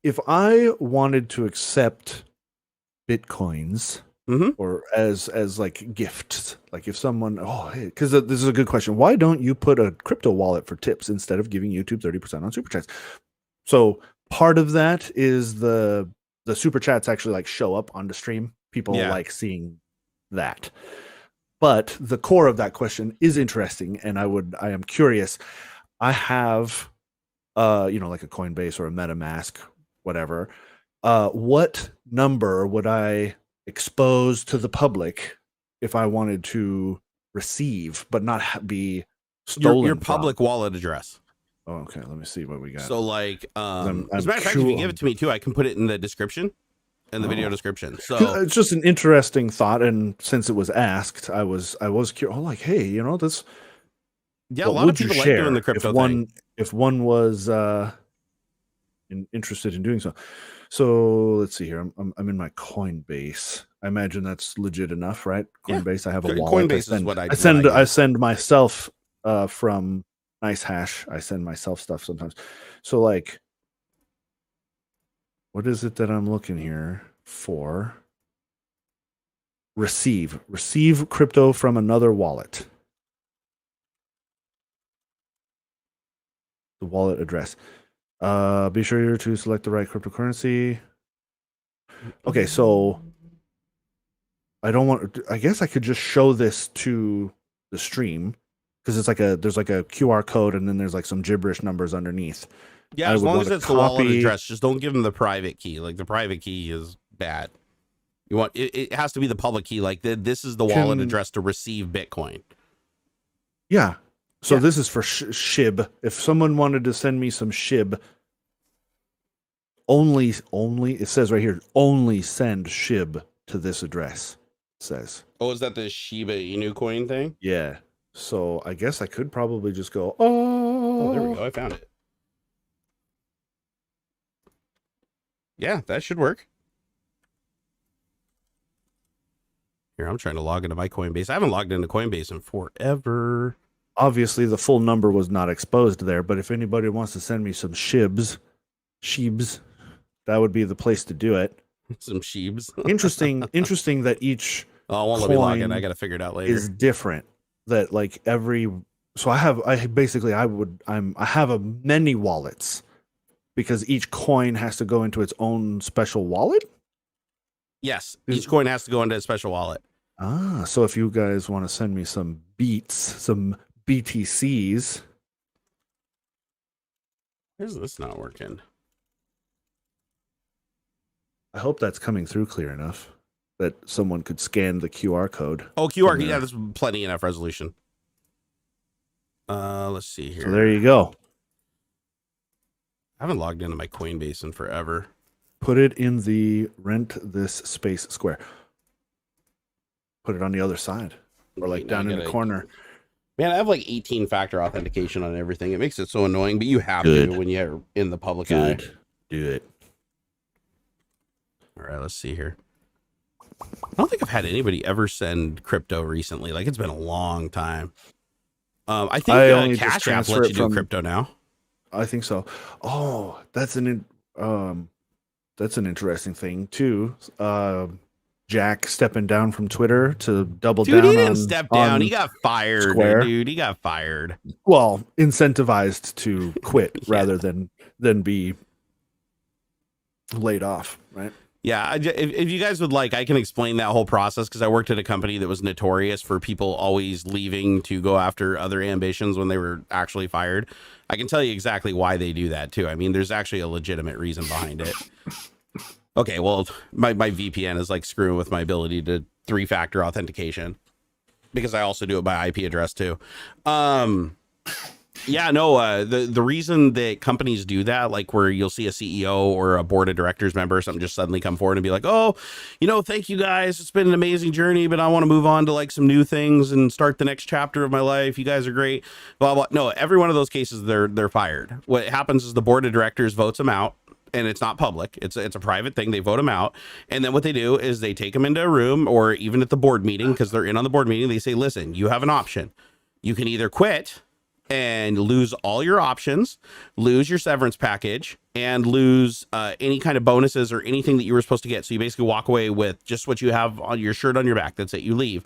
If I wanted to accept Bitcoins or as like gifts, like if someone, because this is a good question. Why don't you put a crypto wallet for tips instead of giving YouTube 30% on super chats? So part of that is the super chats actually like show up on the stream. People like seeing that. But the core of that question is interesting, and I am curious. I have, like a Coinbase or a MetaMask, whatever. What number would I expose to the public if I wanted to receive, but not be stolen? Your public wallet address. Oh, okay. Let me see what we got. So, like, as a matter of fact, if you give it to me too, I can put it in the description. In the video description. So it's just an interesting thought, and since it was asked, I was curious. Oh, like, hey, this. Yeah, a lot of people like doing the crypto thing. If one was, interested in doing so. So let's see here. I'm in my Coinbase. I imagine that's legit enough, right? Yeah. Coinbase. I have a wallet. Coinbase is what I send myself from NiceHash. I send myself stuff sometimes. So like, what is it that I'm looking here for? Receive crypto from another wallet. The wallet address. Be sure to select the right cryptocurrency. Okay, so I guess I could just show this to the stream because it's there's like a QR code and then there's like some gibberish numbers underneath. Yeah, as long as it's the wallet address, just don't give them the private key. Like the private key is bad. You want it has to be the public key. Like this is the wallet address to receive Bitcoin. Yeah. So this is for SHIB. If someone wanted to send me some SHIB, only it says right here, only send SHIB to this address. It says. Oh, is that the Shiba Inu coin thing? Yeah. So I guess I could probably just go, oh, there we go. I found it. Yeah, that should work. Here, I'm trying to log into my Coinbase. I haven't logged into Coinbase in forever. Obviously, the full number was not exposed there, but if anybody wants to send me some sheebs, that would be the place to do it. Some sheebs. Interesting that each I won't let me log in. I got to figure it out later. Is different. That like I have many wallets because each coin has to go into its own special wallet. Yes, each coin has to go into a special wallet. So if you guys want to send me some beats, some BTCs. Where's this not working? I hope that's coming through clear enough that someone could scan the QR code. Oh, QR code. Yeah, there's plenty enough resolution. Let's see here. So there you go. I haven't logged into my Coinbase in forever. Put it in the rent this space square. Put it on the other side or like down in the corner. Man, I have like 18-factor authentication on everything. It makes it so annoying, but you have to when you're in the public eye. Do it. All right, let's see here. I don't think I've had anybody ever send crypto recently. Like it's been a long time. I think Cash App lets you do crypto now. I think so. Oh, that's an interesting thing too. Jack stepping down from Twitter to double down. Dude, he didn't step down. He got fired, dude. He got fired. Well, incentivized to quit rather than be laid off, right? Yeah, if you guys would like, I can explain that whole process because I worked at a company that was notorious for people always leaving to go after other ambitions when they were actually fired. I can tell you exactly why they do that too. I mean, there's actually a legitimate reason behind it. Okay, well, my VPN is like screwing with my ability to 3-factor authentication because I also do it by IP address too. Yeah, no, the reason that companies do that, like where you'll see a CEO or a board of directors member or something just suddenly come forward and be like, oh, thank you guys. It's been an amazing journey, but I want to move on to like some new things and start the next chapter of my life. You guys are great. Blah, blah. No, every one of those cases, they're fired. What happens is the board of directors votes them out. And it's not public. It's a private thing. They vote them out. And then what they do is they take them into a room or even at the board meeting, because they're in on the board meeting. They say, listen, you have an option. You can either quit and lose all your options, lose your severance package, and lose any kind of bonuses or anything that you were supposed to get. So you basically walk away with just what you have on your shirt on your back. That's it. You leave.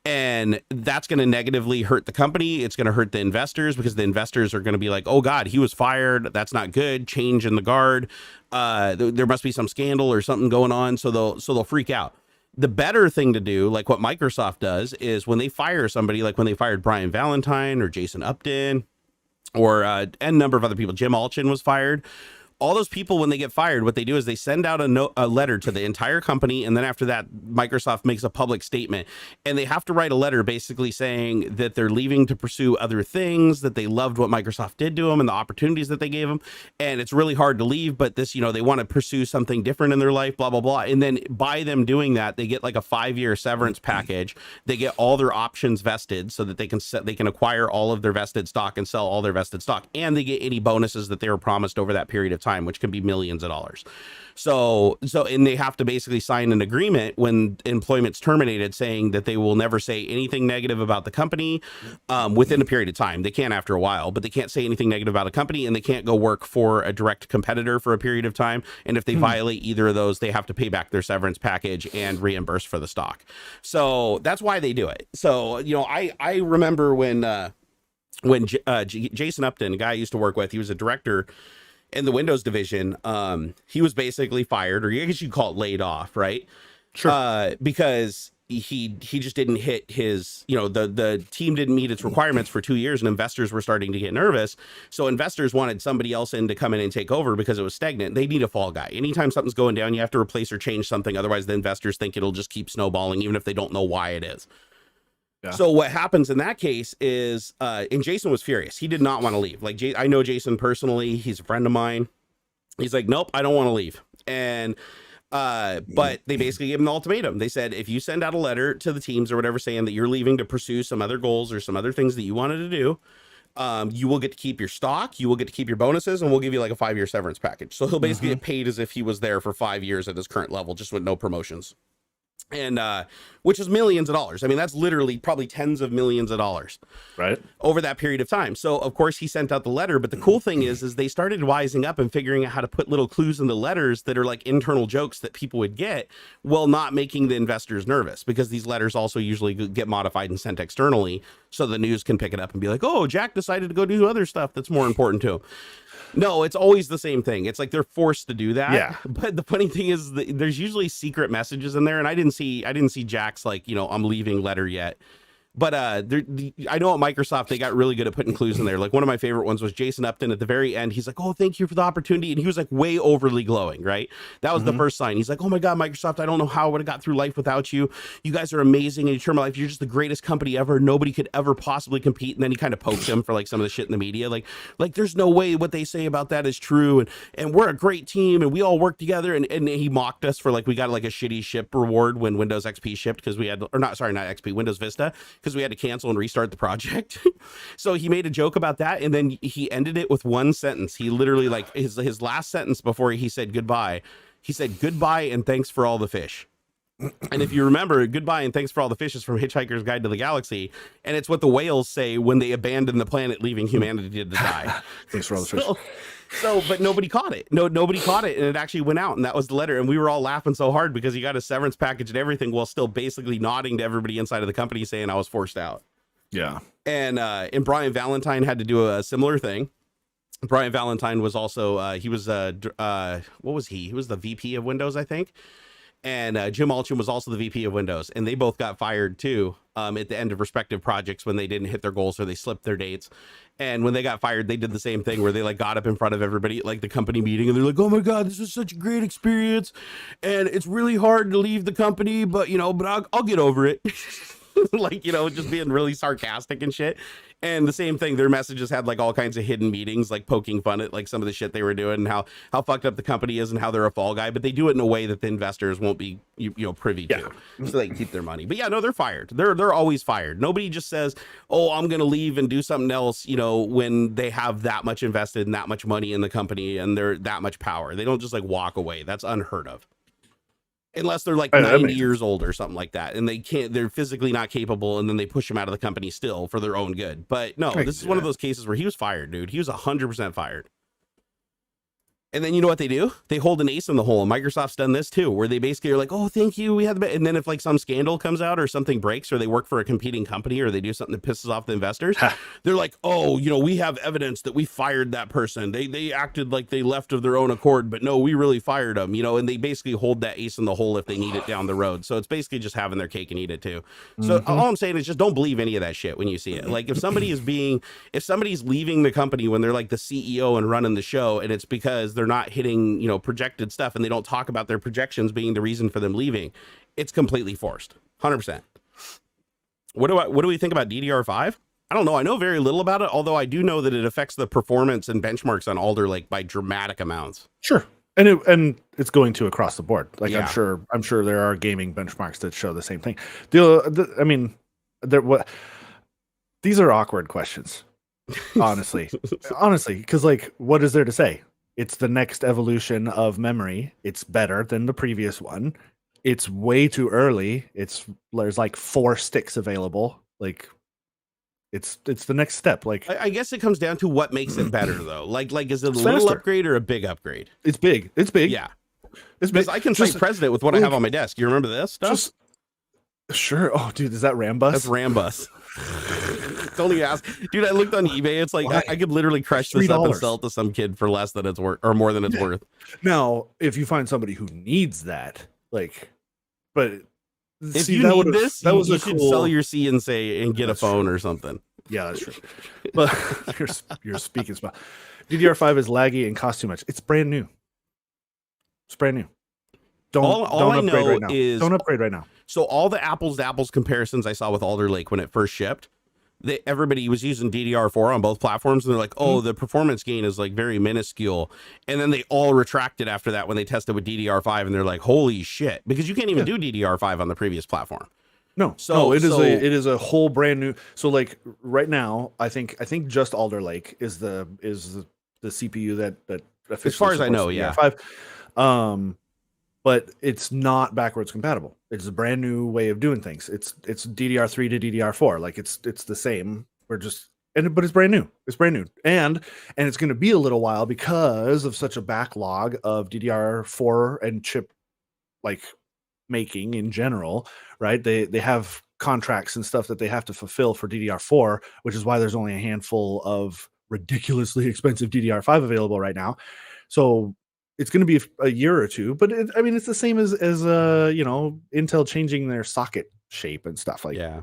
And that's going to negatively hurt the company. It's going to hurt the investors because the investors are going to be like, oh, God, he was fired. That's not good. Change in the guard. There must be some scandal or something going on. So they'll freak out. The better thing to do, like what Microsoft does, is when they fire somebody, like when they fired Brian Valentine or Jason Upton or a number of other people, Jim Alchin was fired. All those people, when they get fired, what they do is they send out a letter to the entire company. And then after that, Microsoft makes a public statement and they have to write a letter basically saying that they're leaving to pursue other things, that they loved what Microsoft did to them and the opportunities that they gave them. And it's really hard to leave, but this, they want to pursue something different in their life, blah, blah, blah. And then by them doing that, they get like a 5-year severance package. They get all their options vested so that they can acquire all of their vested stock and sell all their vested stock. And they get any bonuses that they were promised over that period of time. time, which can be millions of dollars. So, and they have to basically sign an agreement when employment's terminated saying that they will never say anything negative about the company within a period of time. They can after a while, but they can't say anything negative about a company, and they can't go work for a direct competitor for a period of time. And if they violate either of those, they have to pay back their severance package and reimburse for the stock. So that's why they do it. So, you know, I remember when Jason Upton, a guy I used to work with, he was a director in the Windows division. He was basically fired, or I guess you'd call it laid off, right? Sure. Because he just didn't hit his, you know, the team didn't meet its requirements for 2 years, and investors were starting to get nervous. So investors wanted somebody else in to come in and take over because it was stagnant. They need a fall guy. Anytime something's going down, you have to replace or change something. Otherwise, the investors think it'll just keep snowballing, even if they don't know why it is. Yeah. So what happens in that case is, and Jason was furious. He did not want to leave. Like, I know Jason personally. He's a friend of mine. He's like, nope, I don't want to leave. And, but they basically gave him the ultimatum. They said, if you send out a letter to the teams or whatever saying that you're leaving to pursue some other goals or some other things that you wanted to do, you will get to keep your stock, you will get to keep your bonuses, and we'll give you like a 5-year severance package. So he'll basically get paid as if he was there for 5 years at his current level, just with no promotions. And which is millions of dollars. I mean, that's literally probably tens of millions of dollars, right, over that period of time. So of course he sent out the letter, but the cool thing is they started wising up and figuring out how to put little clues in the letters that are like internal jokes that people would get, while not making the investors nervous, because these letters also usually get modified and sent externally, so the news can pick it up and be like, oh, Jack decided to go do other stuff that's more important to him. No, it's always the same thing. It's like they're forced to do that. Yeah. But the funny thing is that there's usually secret messages in there, and I didn't see Jack's like, you know, I'm leaving letter yet. But I know at Microsoft they got really good at putting clues in there. Like one of my favorite ones was Jason Upton at the very end. He's like, oh, thank you for the opportunity. And he was like way overly glowing, right? That was the first sign. He's like, oh my God, Microsoft, I don't know how I would have got through life without you. You guys are amazing. And you turned my life. You're just the greatest company ever. Nobody could ever possibly compete. And then he kind of poked him for like some of the shit in the media. Like there's no way what they say about that is true. And we're a great team and we all work together. And he mocked us for like, we got like a shitty ship reward when Windows XP shipped because we had, or not, sorry, not XP, Windows Vista, because we had to cancel and restart the project. So he made a joke about that, and then he ended it with one sentence. He literally, like, his last sentence before he said goodbye, he said goodbye and thanks for all the fish. And if you remember, goodbye and thanks for all the fish is from Hitchhiker's Guide to the Galaxy, and it's what the whales say when they abandon the planet, leaving humanity to die. Thanks for all the fish. So, but nobody caught it. Nobody caught it, and it actually went out, and that was the letter. And we were all laughing so hard because he got a severance package and everything, while still basically nodding to everybody inside of the company saying I was forced out. Yeah. And Brian Valentine had to do a similar thing. Brian Valentine was also he was what was he? He was the VP of Windows, I think. And Jim Alchum was also the VP of Windows, and they both got fired too at the end of respective projects when they didn't hit their goals or they slipped their dates. And when they got fired, they did the same thing where they like got up in front of everybody at like the company meeting, and they're like, "Oh my God, this is such a great experience, and it's really hard to leave the company, but you know, but I'll get over it." Like, you know, just being really sarcastic and shit. And the same thing, their messages had like all kinds of hidden meetings, like poking fun at like some of the shit they were doing and how fucked up the company is and how they're a fall guy, but they do it in a way that the investors won't be, you know, privy to, so they can keep their money. But yeah, no, they're fired. They're always fired. Nobody just says, oh, I'm going to leave and do something else, you know, when they have that much invested and that much money in the company and they're that much power. They don't just like walk away. That's unheard of. Unless they're like 90 years old or something like that, and they're physically not capable, and then they push him out of the company still for their own good. But no, this is one of those cases where he was fired, dude. He was 100% fired. And then you know what they do? They hold an ace in the hole. And Microsoft's done this too, where they basically are like, oh, thank you, we had the best. And then if like some scandal comes out or something breaks, or they work for a competing company, or they do something that pisses off the investors, they're like, oh, you know, we have evidence that we fired that person. They acted like they left of their own accord, but no, we really fired them, you know, and they basically hold that ace in the hole if they need it down the road. So it's basically just having their cake and eat it too. So all I'm saying is just don't believe any of that shit when you see it. Like if somebody's leaving the company when they're like the CEO and running the show, and it's because they're not hitting, you know, projected stuff, and they don't talk about their projections being the reason for them leaving, it's completely forced. 100%. What do we think about DDR5? I don't know. I know very little about it, although I do know that it affects the performance and benchmarks on Alder Lake by dramatic amounts. Sure. And it's going to across the board. Like I'm sure there are gaming benchmarks that show the same thing. I mean, these are awkward questions. Honestly, because like, what is there to say? It's the next evolution of memory. It's better than the previous one. It's way too early. There's like 4 sticks available. Like it's the next step. Like I guess it comes down to what makes it better though. Like is it a It's little faster. upgrade or a big upgrade? it's big. It's big. Yeah. It's big. Because I can cite precedent with what I have on my desk. You remember this stuff? Just sure. Oh, dude, is that Rambus? That's Rambus. Don't even ask. Dude, I looked on eBay. It's like Why? I could literally crush this up and $3. sell it to some kid for less than it's worth or more than it's worth. Now, if you find somebody who needs that, like, but If see, you that need would've- this, that you, was you a should cool. sell your CNC and get a That's phone or something. Yeah, that's true. But you're speaking spot. DDR5 is laggy and costs too much. It's brand new. It's brand new. All I upgrade know right now. is- Don't upgrade right now. So all the apples to apples comparisons I saw with Alder Lake when it first shipped, everybody was using DDR4 on both platforms, and they're like, "Oh, the performance gain is like very minuscule." And then they all retracted after that when they tested with DDR5, and they're like, "Holy shit!" Because you can't even do DDR5 on the previous platform. No, So- it so- is a whole brand new. So like right now, I think just Alder Lake is the CPU that officially As far as I know, supports yeah. DDR5. But it's not backwards compatible. It's a brand new way of doing things. It's DDR3 to DDR4. Like it's the same. But it's brand new. It's brand new. And it's going to be a little while because of such a backlog of DDR4 and chip like making in general, right? They have contracts and stuff that they have to fulfill for DDR4, which is why there's only a handful of ridiculously expensive DDR5 available right now. So it's going to be a year or two, but it's the same as Intel changing their socket shape and stuff like Yeah.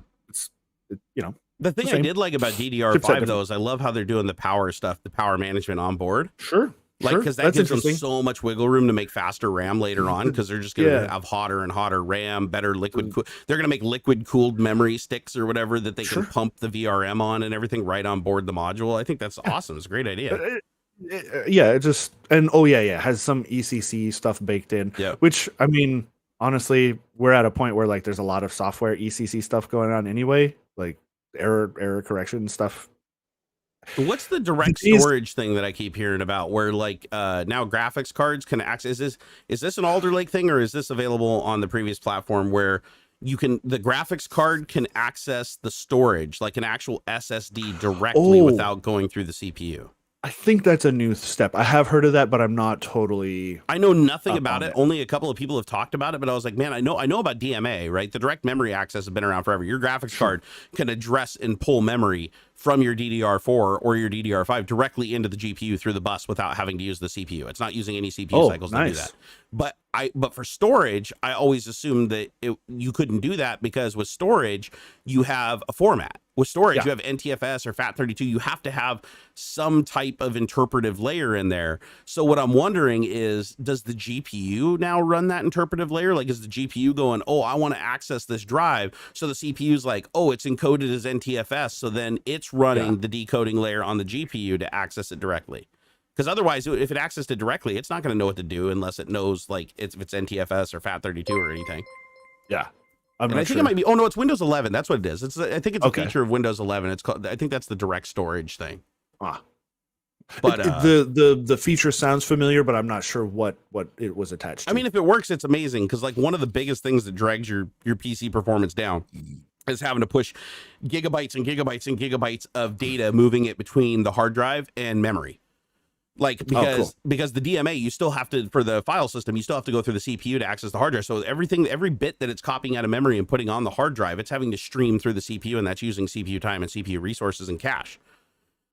The thing I same. did like about Chipset DDR5 different. though is I love how they're doing the power stuff, the power management on board. Sure. Like, because that That's gives them interesting. so much wiggle room to make faster RAM later on, because they're just going to Yeah. have hotter and hotter RAM, better liquid. They're going to make liquid cooled memory sticks or whatever that they can Sure. pump the VRM on and everything right on board the module. I think that's awesome. It's a great idea. It just has some ECC stuff baked in. Yeah. Which honestly, we're at a point where like there's a lot of software ECC stuff going on anyway, like error correction stuff. What's the direct These- storage thing that I keep hearing about where like now graphics cards can access? Is this an Alder Lake thing, or is this available on the previous platform where the graphics card can access the storage like an actual SSD directly without going through the CPU? I think that's a new step. I have heard of that, but I'm not totally. I know nothing Up about on it. it. Only a couple of people have talked about it, but I was like, man, I know about DMA, right? The direct memory access has been around forever. Your graphics card can address and pull memory from your DDR4 or your DDR5 directly into the GPU through the bus without having to use the CPU. It's not using any CPU cycles to do nice. that. But for storage, I always assumed that you couldn't do that because with storage, you have a format. With storage, you have NTFS or FAT32. You have to have some type of interpretive layer in there. So what I'm wondering is, does the GPU now run that interpretive layer? Like, is the GPU going, oh, I want to access this drive? So the CPU's like, oh, it's encoded as NTFS. So then it's running the decoding layer on the GPU to access it directly. Because otherwise, if it accessed it directly, it's not going to know what to do unless it knows like if it's NTFS or FAT32 or anything. Yeah. And I think it might be. Oh no, it's Windows 11. That's what it is. I think it's a feature of Windows 11. It's called. I think that's the direct storage thing. But the feature sounds familiar, but I'm not sure what it was attached to. I mean, if it works, it's amazing. Because like one of the biggest things that drags your PC performance down is having to push gigabytes and gigabytes and gigabytes of data, moving it between the hard drive and memory. Like because the DMA, you still have to, for the file system, you still have to go through the CPU to access the hard drive. So every bit that it's copying out of memory and putting on the hard drive, it's having to stream through the CPU, and that's using CPU time and CPU resources and cache.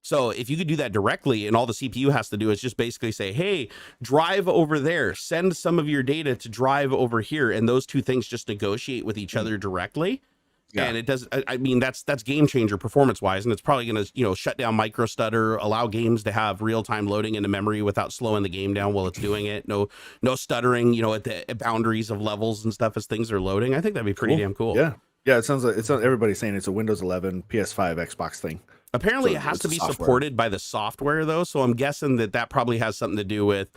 So if you could do that directly, and all the CPU has to do is just basically say, hey, drive over there, send some of your data to drive over here, and those two things just negotiate with each other directly. Yeah. And it does. I mean, that's game changer performance wise, and it's probably going to shut down micro stutter, allow games to have real time loading into memory without slowing the game down while it's doing it. No stuttering, at the boundaries of levels and stuff as things are loading. I think that'd be pretty damn cool. Yeah. It sounds like everybody's saying it's a Windows 11, PS5, Xbox thing. Apparently, it has to be supported by the software though, so I'm guessing that probably has something to do with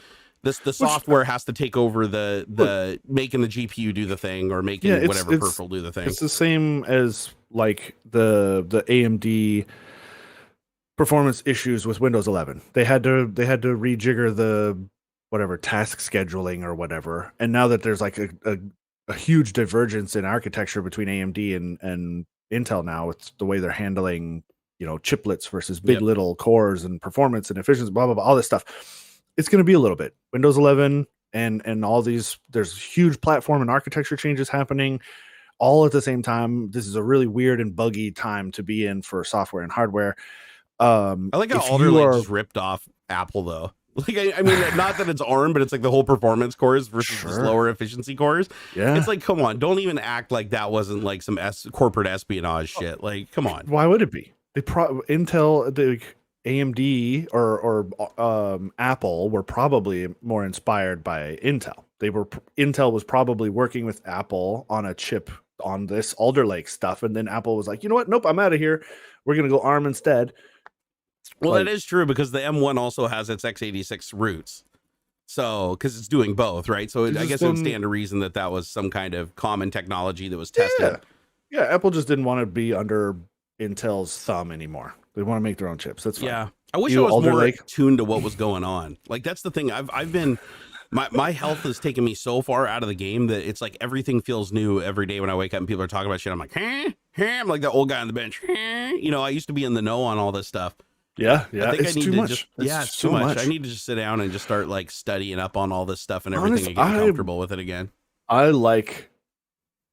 this. The software has to take over the making the GPU do the thing, or making whatever peripheral do the thing. It's the same as like the AMD performance issues with Windows 11. They had to rejigger the whatever task scheduling or whatever. And now that there's like a huge divergence in architecture between AMD and Intel now, it's the way they're handling, chiplets versus big little cores and performance and efficiency, blah blah blah, all this stuff. It's going to be a little bit Windows 11 and all these. There's huge platform and architecture changes happening all at the same time. This is a really weird and buggy time to be in for software and hardware. I like how Alder Lake just ripped off Apple though. Like, I mean, not that it's ARM, but it's like the whole performance cores versus the lower efficiency cores. Yeah. It's like, come on, don't even act like that wasn't like some corporate espionage shit. Like, come on. Why would it be? Intel, the AMD or Apple were probably more inspired by Intel. Intel was probably working with Apple on a chip on this Alder Lake stuff. And then Apple was like, you know what? Nope, I'm out of here. We're going to go ARM instead. Well, that is true because the M1 also has its x86 roots. So, because it's doing both, right? So I guess it would stand to reason that was some kind of common technology that was tested. Yeah, Apple just didn't want to be under Intel's thumb anymore. They want to make their own chips. That's fine. Yeah. I wish I was more tuned to what was going on. Like, that's the thing. I've been... My health has taken me so far out of the game that it's like everything feels new every day when I wake up and people are talking about shit. I'm like, I'm like that old guy on the bench. I used to be in the know on all this stuff. Yeah. I think it's I need too to much. it's too much. I need to just sit down and just start like studying up on all this stuff and everything and get comfortable with it again. I like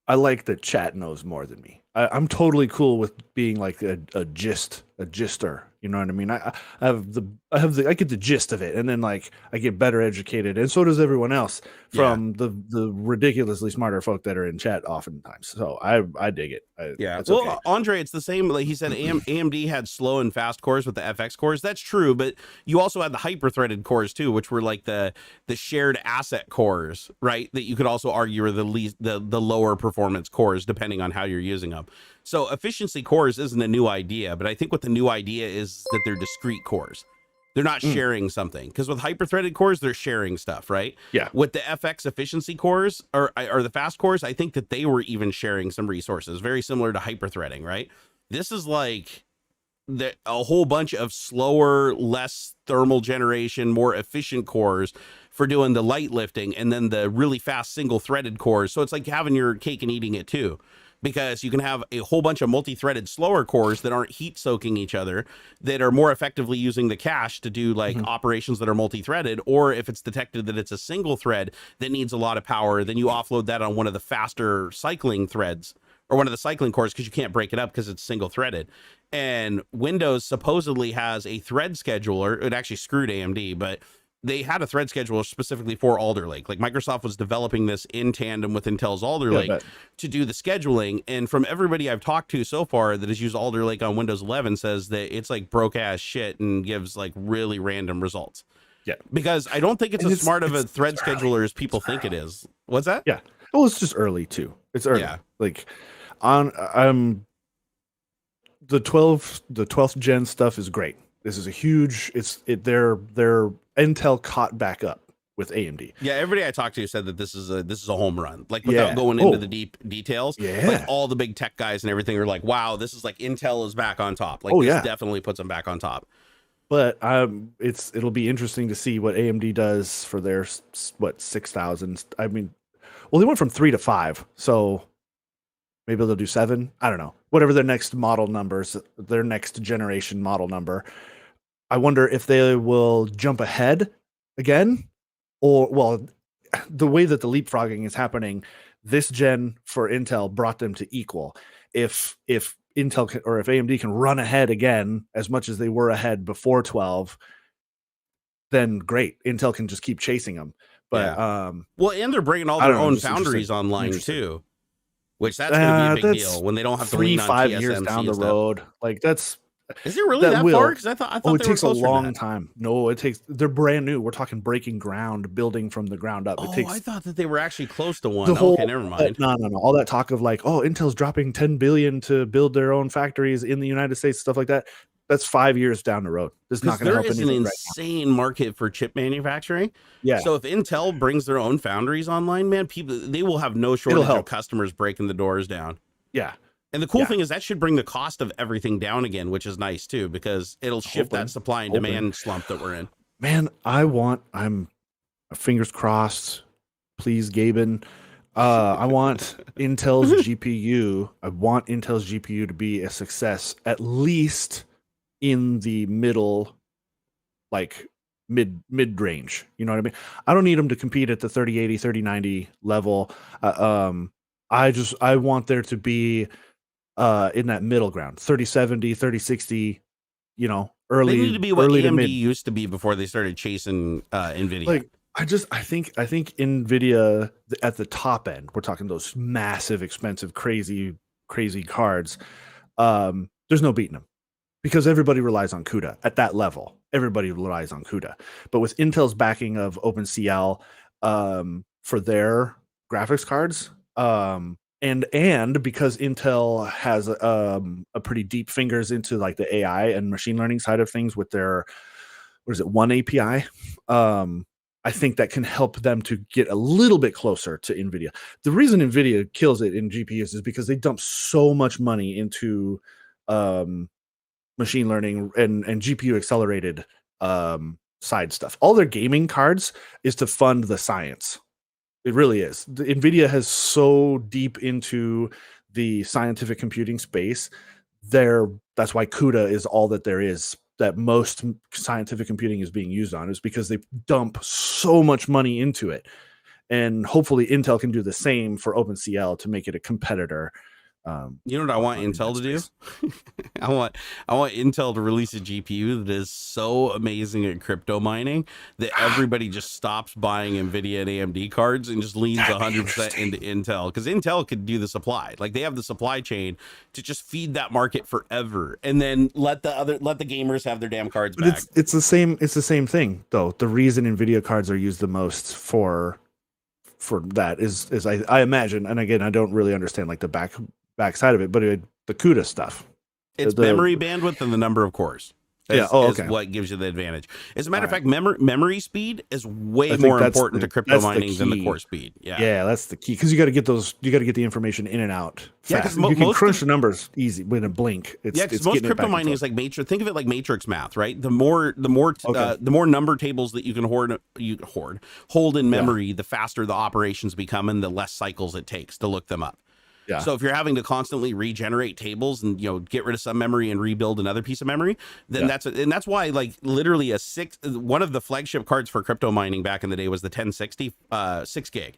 that chat knows more than me. I'm totally cool with being like a gister. You know what I mean? I get the gist of it, and then like I get better educated, and so does everyone else from the ridiculously smarter folk that are in chat oftentimes. So I dig it. Well, okay. Andre, it's the same. Like he said, AMD had slow and fast cores with the FX cores. That's true, but you also had the hyper-threaded cores too, which were like the shared asset cores, right? That you could also argue are the lower performance cores, depending on how you're using them. So efficiency cores isn't a new idea, but I think what the new idea is that they're discrete cores. They're not sharing something, because with hyper-threaded cores, they're sharing stuff, right? Yeah. With the FX efficiency cores or the fast cores, I think that they were even sharing some resources, very similar to hyper-threading, right? This is like a whole bunch of slower, less thermal generation, more efficient cores for doing the light lifting, and then the really fast single-threaded cores. So it's like having your cake and eating it too. Because you can have a whole bunch of multi-threaded slower cores that aren't heat soaking each other, that are more effectively using the cache to do like operations that are multi-threaded. Or if it's detected that it's a single thread that needs a lot of power, then you offload that on one of the faster cycling threads or one of the cycling cores, because you can't break it up because it's single threaded. And Windows supposedly has a thread scheduler. It actually screwed AMD, but they had a thread scheduler specifically for Alder Lake. Like Microsoft was developing this in tandem with Intel's Alder Lake to do the scheduling. And from everybody I've talked to so far that has used Alder Lake on Windows 11 says that it's like broke ass shit and gives like really random results. Yeah. Because I don't think it's as smart of a thread scheduler as people think it is. What's that? Yeah. Well, it's just early too. It's early. Yeah. Like the 12th gen stuff is great. This is a huge, they're Intel caught back up with AMD. Yeah, everybody I talked to said that this is a home run. Like without going into the deep details, like all the big tech guys and everything are like, wow, this is like Intel is back on top. Like this definitely puts them back on top. But it'll be interesting to see what AMD does for their 6,000. I mean, well, they went from 3 to 5, so maybe they'll do 7. I don't know. Whatever their next model numbers, their next generation model number. I wonder if they will jump ahead again, or well, the way that the leapfrogging is happening, this gen for Intel brought them to equal. If Intel can, or if AMD can run ahead again as much as they were ahead before 12, then great. Intel can just keep chasing them. But well, and they're bringing all their own foundries online too, which that's going to be a big deal when they don't have to lean on 3-5 years down the road. Like that's. Is it really that far? Because I thought it takes a long time. No, it takes. They're brand new. We're talking breaking ground, building from the ground up. I thought that they were actually close to one. Okay, never mind. No. All that talk of like, Intel's dropping $10 billion to build their own factories in the United States, stuff like that. That's 5 years down the road. This is not going to help anything. There is an insane market for chip manufacturing. Yeah. So if Intel brings their own foundries online, man, they will have no shortage of customers breaking the doors down. Yeah. And the cool Yeah. thing is that should bring the cost of everything down again, which is nice too, because it'll shift that supply and demand slump that we're in. Man, I'm fingers crossed. Please, Gaben. I want Intel's GPU. I want Intel's GPU to be a success, at least in the middle, like mid range. You know what I mean? I don't need them to compete at the 3080, 3090 level. I want there to be in that middle ground, 3070, 3060, you know, early. They need to be what early to AMD mid. used to be before they started chasing Nvidia. Like, I think Nvidia at the top end, we're talking those massive, expensive, crazy cards. There's no beating them because everybody relies on CUDA at that level. Everybody relies on CUDA, but with Intel's backing of OpenCL for their graphics cards, and because Intel has a pretty deep fingers into like the AI and machine learning side of things with their one API. I think that can help them to get a little bit closer to NVIDIA. The reason NVIDIA kills it in GPUs is because they dump so much money into machine learning and GPU accelerated side stuff. All their gaming cards is to fund the science. It really is. NVIDIA has so deep into the scientific computing space. That's why CUDA is all that there is, that most scientific computing is being used on, is because they dump so much money into it. And hopefully Intel can do the same for OpenCL to make it a competitor. You know what I want Intel to do? I want Intel to release a GPU that is so amazing at crypto mining that everybody just stops buying Nvidia and AMD cards and just leans 100% into Intel, because Intel could do the supply. Like, they have the supply chain to just feed that market forever, and then let the gamers have their damn cards back. It's the same thing though. The reason Nvidia cards are used the most for that is I imagine, and again, I don't really understand like the backside of it, but the CUDA stuff. It's memory bandwidth and the number of cores. Is what gives you the advantage. As a matter of fact, memory speed is way more important to crypto mining than the core speed. Yeah, that's the key, because you got to get the information in and out fast. You can crunch the numbers easy with a blink. Because most crypto mining is like matrix. Think of it like matrix math, right? The more number tables that you can hold in memory, the faster the operations become and the less cycles it takes to look them up. Yeah. So if you're having to constantly regenerate tables and get rid of some memory and rebuild another piece of memory, then that's why, like, literally one of the flagship cards for crypto mining back in the day was the 1060 6 gig.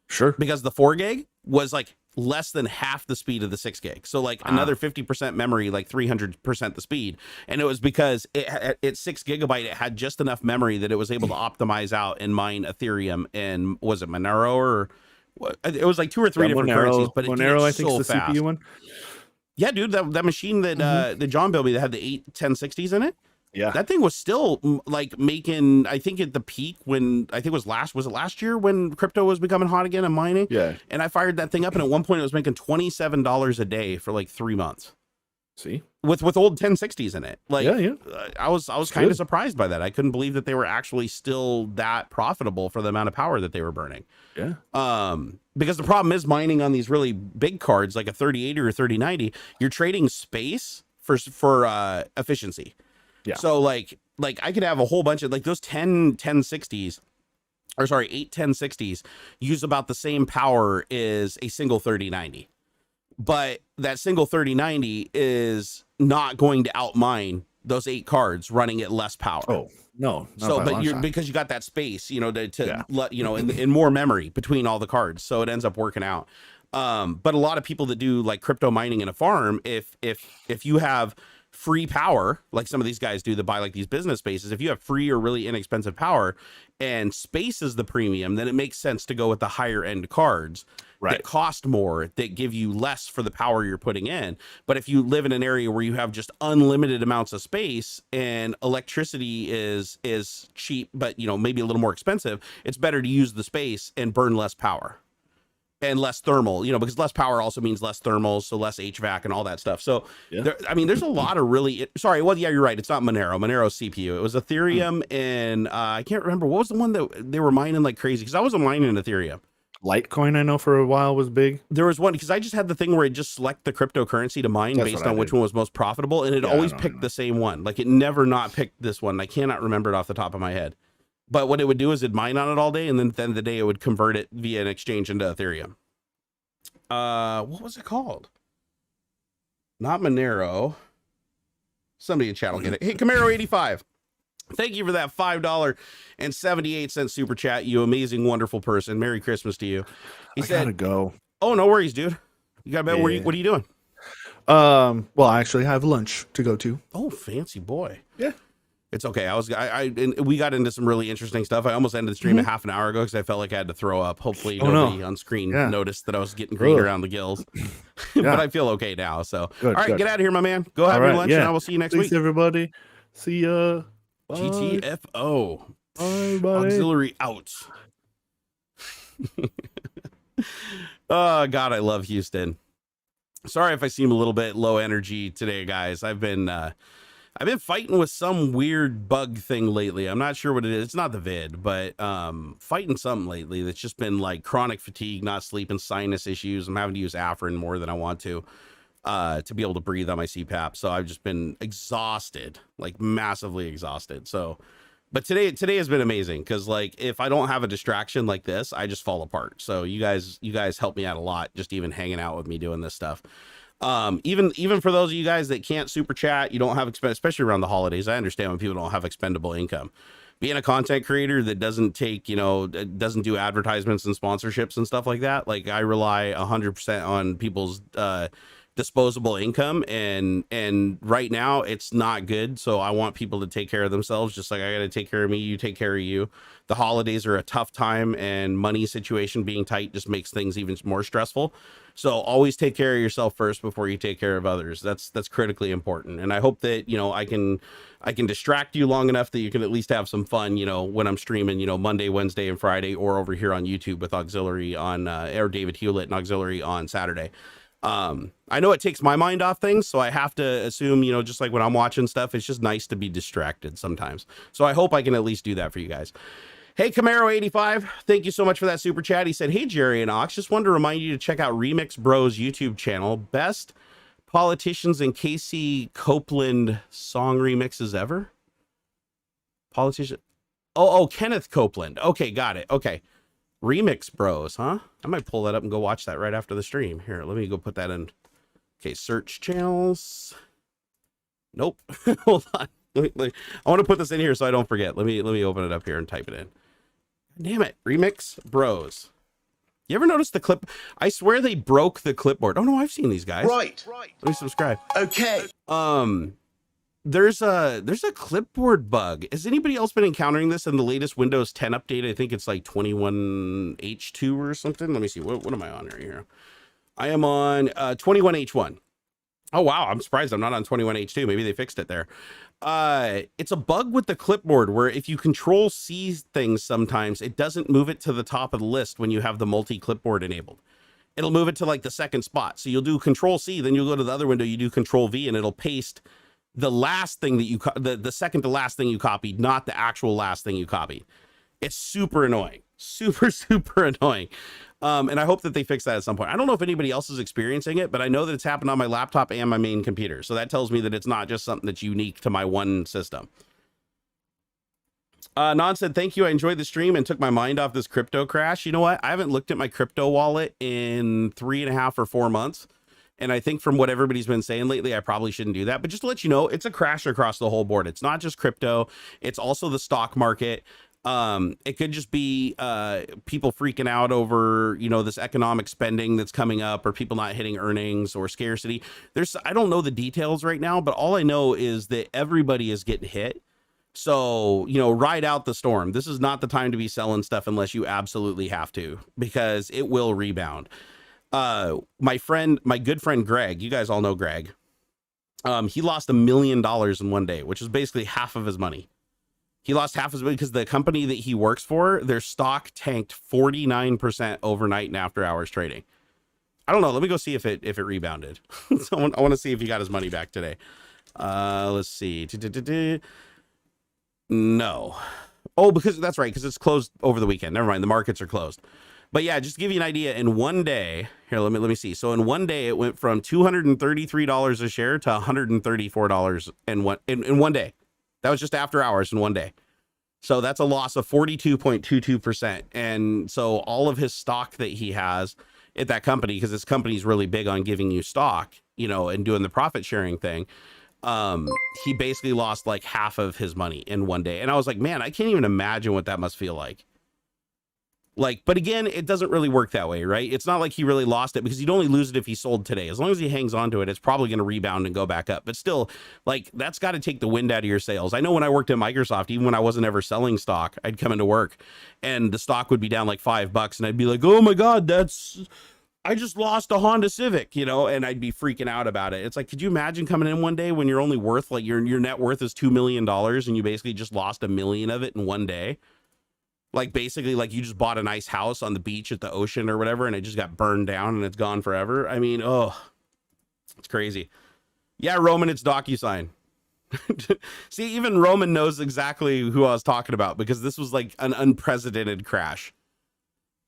Sure. Because the 4 gig was like less than half the speed of the 6 gig. So like another 50% memory, like 300% the speed. And it was because it's 6 gigabyte. It had just enough memory that it was able to optimize out and mine Ethereum and was it Monero or it was like 2 or 3 different currencies, but Monero, I think, so is the fast. CPU one. Yeah, dude, that machine that that John built me that had the 8 1060s in it. Yeah, that thing was still like making, I think at the peak when I think was it last year when crypto was becoming hot again and mining. Yeah, and I fired that thing up, and at one point it was making $27 a day for like 3 months. See, with old 1060s in it. Like, I was kind of surprised by that. I couldn't believe that they were actually still that profitable for the amount of power that they were burning. Yeah. Because the problem is mining on these really big cards, like a 3080 or 3090, you're trading space for efficiency. Yeah. So like I could have a whole bunch of like those 8 1060s use about the same power as a single 3090. But that single 3090 is not going to outmine those 8 cards running at less power. Oh, no. So, but because you got that space, in more memory between all the cards. So it ends up working out. But a lot of people that do like crypto mining in a farm, if you have free power, like some of these guys do that buy like these business spaces, if you have free or really inexpensive power and space is the premium, then it makes sense to go with the higher end cards that cost more, that give you less for the power you're putting in. But if you live in an area where you have just unlimited amounts of space and electricity is cheap, but maybe a little more expensive, it's better to use the space and burn less power. And less thermal, because less power also means less thermal, so less HVAC and all that stuff. So, there's a lot of really... you're right. It's not Monero. Monero's CPU. It was Ethereum, and I can't remember. What was the one that they were mining like crazy? Because I wasn't mining Ethereum. Litecoin, I know for a while was big. There was one because I just had the thing where it just select the cryptocurrency to mine That's based what I on which did. one was most profitable, and it Yeah, I always don't picked know. the same one. Like it never not picked this one. I cannot remember it off the top of my head. But what it would do is it'd mine on it all day, and then at the end of the day, it would convert it via an exchange into Ethereum. What was it called? Not Monero. Somebody in chat will get it. Hey, Camaro85. Thank you for that $5.78 super chat. You amazing, wonderful person. Merry Christmas to you. He I said, gotta go. "Oh, no worries, dude. You got to bet. Yeah. What are you doing? Well, I actually have lunch to go to. Oh, fancy boy. Yeah. It's okay. And we got into some really interesting stuff. I almost ended the stream a half an hour ago because I felt like I had to throw up. Hopefully nobody on screen noticed that I was getting green around the gills. But I feel okay now. So, all right, get out of here, my man. Go have your lunch, and I will see you next week. Thanks, everybody. See ya. Bye. GTFO. Bye, bye. AuxxZillary out. Oh, God, I love Houston. Sorry if I seem a little bit low energy today, guys. I've been fighting with some weird bug thing lately. I'm not sure what it is. It's not the vid, but fighting something lately that's just been like chronic fatigue, not sleeping, sinus issues. I'm having to use Afrin more than I want to be able to breathe on my CPAP. So I've just been exhausted, like massively exhausted. So, but today has been amazing because like if I don't have a distraction like this, I just fall apart. So you guys help me out a lot, just even hanging out with me doing this stuff. Even for those of you guys that can't super chat, you don't have especially around the holidays. I understand when people don't have expendable income. Being a content creator that doesn't take, doesn't do advertisements and sponsorships and stuff like that. Like I rely 100% on people's disposable income, and right now it's not good. So I want people to take care of themselves, just like I got to take care of me. You take care of you. The holidays are a tough time, and money situation being tight just makes things even more stressful. So always take care of yourself first before you take care of others. That's critically important. And I hope that, I can distract you long enough that you can at least have some fun, when I'm streaming, Monday, Wednesday, and Friday, or over here on YouTube with AuxxZillary on, or David Hewlett and AuxxZillary on Saturday. I know it takes my mind off things, so I have to assume, just like when I'm watching stuff, it's just nice to be distracted sometimes. So I hope I can at least do that for you guys. Hey, Camaro85, thank you so much for that super chat. He said, hey, Jerry and Ox, just wanted to remind you to check out Remix Bros YouTube channel. Best politicians and Casey Copeland song remixes ever? Politician. Oh, Kenneth Copeland. Okay, got it. Okay. Remix Bros, huh? I might pull that up and go watch that right after the stream. Here, let me go put that in. Okay, search channels. Nope. Hold on. I want to put this in here so I don't forget. Let me open it up here and type it in. Damn it. Remix Bros. You ever notice the clip? I swear they broke the clipboard. Oh no, I've seen these guys. Right. Let me subscribe. Okay. There's a clipboard bug. Has anybody else been encountering this in the latest Windows 10 update? I think it's like 21H2 or something. Let me see. What am I on right here? I am on 21H1. Oh wow, I'm surprised I'm not on 21H2. Maybe they fixed it there. It's a bug with the clipboard where if you control C things sometimes, it doesn't move it to the top of the list when you have the multi-clipboard enabled. It'll move it to like the second spot. So you'll do Control C, then you'll go to the other window, you do Control V, and it'll paste the last thing that you the second to last thing you copied, not the actual last thing you copied. It's super annoying. Super annoying. And I hope that they fix that at some point. I don't know if anybody else is experiencing it, but I know that it's happened on my laptop and my main computer. So that tells me that it's not just something that's unique to my one system. Non said, thank you. I enjoyed the stream and took my mind off this crypto crash. You know what? I haven't looked at my crypto wallet in 3.5 or 4 months. And I think from what everybody's been saying lately, I probably shouldn't do that. But just to let you know, it's a crash across the whole board. It's not just crypto. It's also the stock market. It could just be people freaking out over, this economic spending that's coming up, or people not hitting earnings, or scarcity. I don't know the details right now, but all I know is that everybody is getting hit. So, ride out the storm. This is not the time to be selling stuff unless you absolutely have to, because it will rebound. My good friend Greg, you guys all know Greg. He lost $1 million in one day, which is basically half of his money. He lost half his money because the company that he works for, their stock tanked 49% overnight in after hours trading. I don't know. Let me go see if it rebounded. So I want to see if he got his money back today. Let's see. No. Oh, because that's right. Because it's closed over the weekend. Never mind. The markets are closed. But yeah, just to give you an idea, in one day, here, let me see. So in one day, it went from $233 a share to $134 in one day. That was just after hours in one day. So that's a loss of 42.22%. And so all of his stock that he has at that company, because this company is really big on giving you stock, you know, and doing the profit sharing thing. He basically lost like half of his money in one day. And I was like, man, I can't even imagine what that must feel like. Like, but again, it doesn't really work that way, right? It's not like he really lost it, because he'd only lose it if he sold today. As long as he hangs on to it, it's probably going to rebound and go back up. But still, like, that's got to take the wind out of your sails. I know when I worked at Microsoft, even when I wasn't ever selling stock, I'd come into work and the stock would be down like $5 and I'd be like, oh my God, I just lost a Honda Civic, you know, and I'd be freaking out about it. It's like, could you imagine coming in one day when you're only worth, like, your net worth is $2 million and you basically just lost $1 million of it in one day? Like, basically, like, you just bought a nice house on the beach at the ocean or whatever, and it just got burned down and it's gone forever. I mean, oh, it's crazy. Yeah, Roman, it's DocuSign. See, even Roman knows exactly who I was talking about, because this was like an unprecedented crash.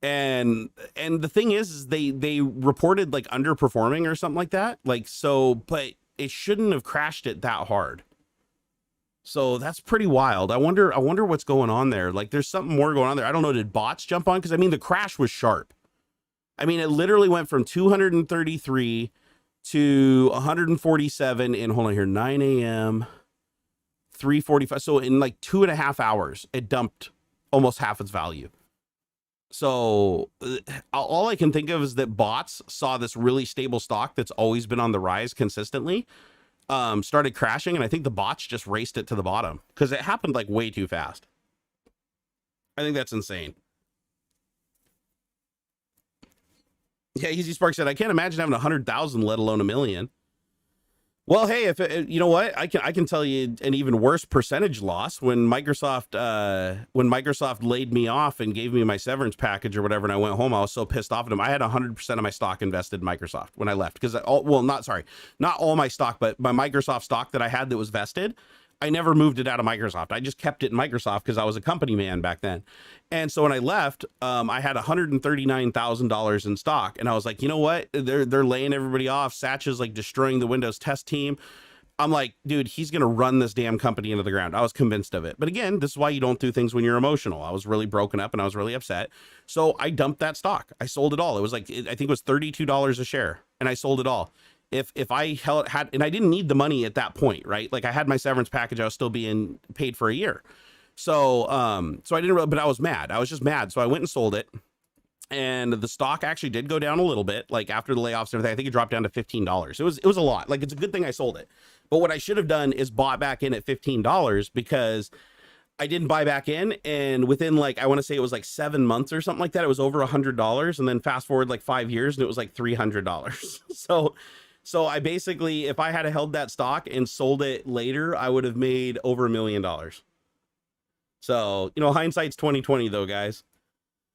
And the thing is they reported like underperforming or something like that. Like, so, but it shouldn't have crashed it that hard. So that's pretty wild. I wonder what's going on there. Like, there's something more going on there. I don't know. Did bots jump on? Because I mean, the crash was sharp. I mean, it literally went from 233 to 147 in, hold on here, 9 a.m., 3:45. So in like 2.5 hours, it dumped almost half its value. So all I can think of is that bots saw this really stable stock that's always been on the rise consistently, started crashing, and I think the bots just raced it to the bottom because it happened like way too fast. I think that's insane. Yeah, Easy Spark said, I can't imagine having 100,000, let alone 1 million. Well, hey, if it, you know what, I can tell you an even worse percentage loss when Microsoft laid me off and gave me my severance package or whatever, and I went home. I was so pissed off at them. I had 100% of my stock invested in Microsoft when I left, because not all my stock, but my Microsoft stock that I had that was vested, I never moved it out of Microsoft. I just kept it in Microsoft because I was a company man back then. And so when I left, I had $139,000 in stock. And I was like, you know what? They're laying everybody off. Satch's like destroying the Windows test team. I'm like, dude, he's going to run this damn company into the ground. I was convinced of it. But again, this is why you don't do things when you're emotional. I was really broken up and I was really upset. So I dumped that stock. I sold it all. It was like, I think it was $32 a share. And I sold it all. If I had, and I didn't need the money at that point, right? Like, I had my severance package. I was still being paid for a year. So, so I didn't really, but I was mad. I was just mad. So I went and sold it. And the stock actually did go down a little bit, like after the layoffs and everything. I think it dropped down to $15. It was a lot. Like, it's a good thing I sold it. But what I should have done is bought back in at $15, because I didn't buy back in. And within, like, I want to say it was like 7 months or something like that, it was over $100. And then fast forward like 5 years and it was like $300. So I basically, if I had held that stock and sold it later, I would have made over $1 million. So, you know, hindsight's 2020 though, guys.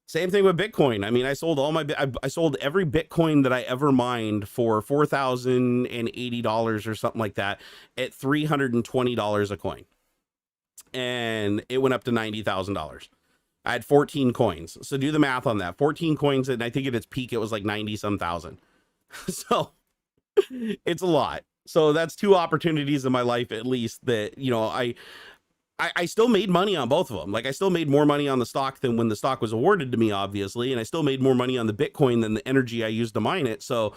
Same thing with Bitcoin. I mean, I sold I sold every Bitcoin that I ever mined for $4,080 or something like that at $320 a coin. And it went up to $90,000. I had 14 coins. So do the math on that. 14 coins, and I think at its peak, it was like 90-some thousand. So it's a lot. So that's 2 opportunities in my life, at least, that, you know, I still made money on both of them. Like, I still made more money on the stock than when the stock was awarded to me, obviously. And I still made more money on the Bitcoin than the energy I used to mine it. So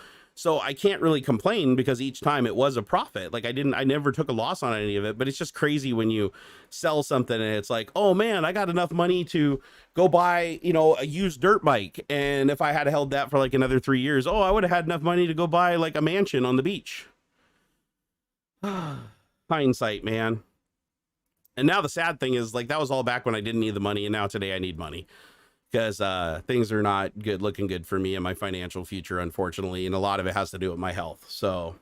I can't really complain, because each time it was a profit. Like, I never took a loss on any of it. But it's just crazy when you sell something and it's like, oh man, I got enough money to go buy, you know, a used dirt bike. And if I had held that for like another 3 years, I would have had enough money to go buy like a mansion on the beach. Hindsight, man. And now the sad thing is, like, that was all back when I didn't need the money. And now today I need money, because things are not looking good for me and my financial future, unfortunately. And a lot of it has to do with my health. So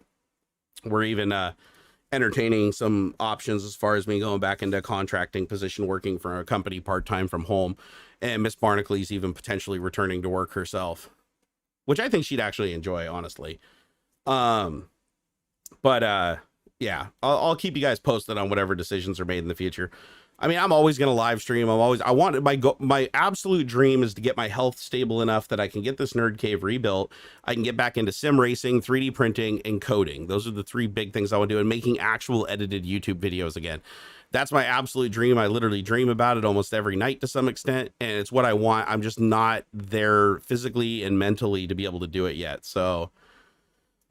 we're even entertaining some options as far as me going back into a contracting position, working for a company part-time from home. And Miss Barnacules even potentially returning to work herself, which I think she'd actually enjoy, honestly. Yeah, I'll keep you guys posted on whatever decisions are made in the future. I mean, I'm always going to live stream. My absolute dream is to get my health stable enough that I can get this nerd cave rebuilt. I can get back into sim racing, 3D printing, and coding. Those are the three big things I want to do, and making actual edited YouTube videos again. That's my absolute dream. I literally dream about it almost every night to some extent, and it's what I want. I'm just not there physically and mentally to be able to do it yet. So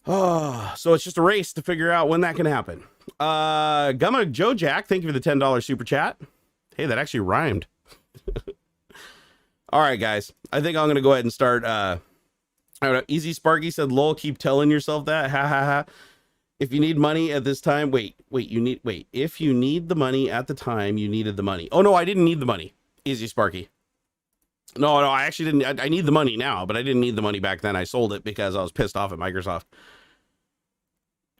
it's just a race to figure out when that can happen. Gumma Joe Jack, thank you for the $10 super chat. Hey, that actually rhymed. All right, guys. I think I'm gonna go ahead and start. I don't know. Easy Sparky said, "Lol, keep telling yourself that." Ha ha ha. If you need money at this time, if you need the money at the time, you needed the money. Oh no, I didn't need the money. Easy Sparky. No, I actually didn't. I need the money now, but I didn't need the money back then. I sold it because I was pissed off at Microsoft.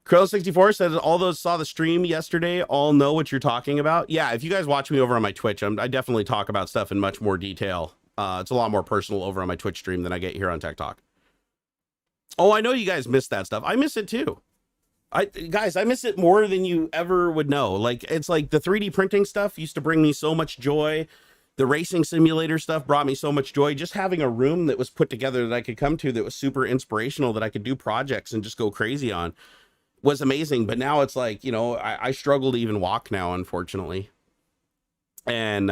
Krill64 says, all those saw the stream yesterday all know what you're talking about. Yeah, if you guys watch me over on my Twitch, I definitely talk about stuff in much more detail. It's a lot more personal over on my Twitch stream than I get here on Tech Talk. Oh, I know you guys miss that stuff. I miss it too. Guys, I miss it more than you ever would know. Like, it's like the 3D printing stuff used to bring me so much joy. The racing simulator stuff brought me so much joy. Just having a room that was put together that I could come to that was super inspirational, that I could do projects and just go crazy on, was amazing. But now it's like, you know, I struggle to even walk now, unfortunately. And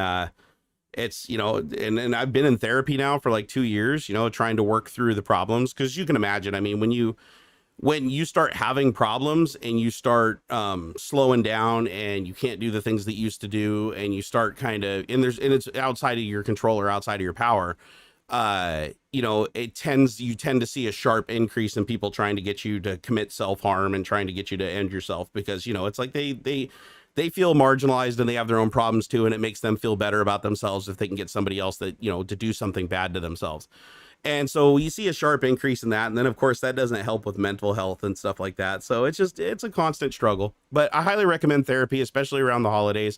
it's, you know, and I've been in therapy now for like 2 years, you know, trying to work through the problems. Because you can imagine, I mean, when you start having problems and you start slowing down and you can't do the things that you used to do, and you start kind of, and it's outside of your control or outside of your power, you know, you tend to see a sharp increase in people trying to get you to commit self-harm and trying to get you to end yourself, because, you know, it's like they feel marginalized and they have their own problems too, and it makes them feel better about themselves if they can get somebody else that, you know, to do something bad to themselves. And so you see a sharp increase in that. And then of course that doesn't help with mental health and stuff like that. So it's a constant struggle, but I highly recommend therapy, especially around the holidays.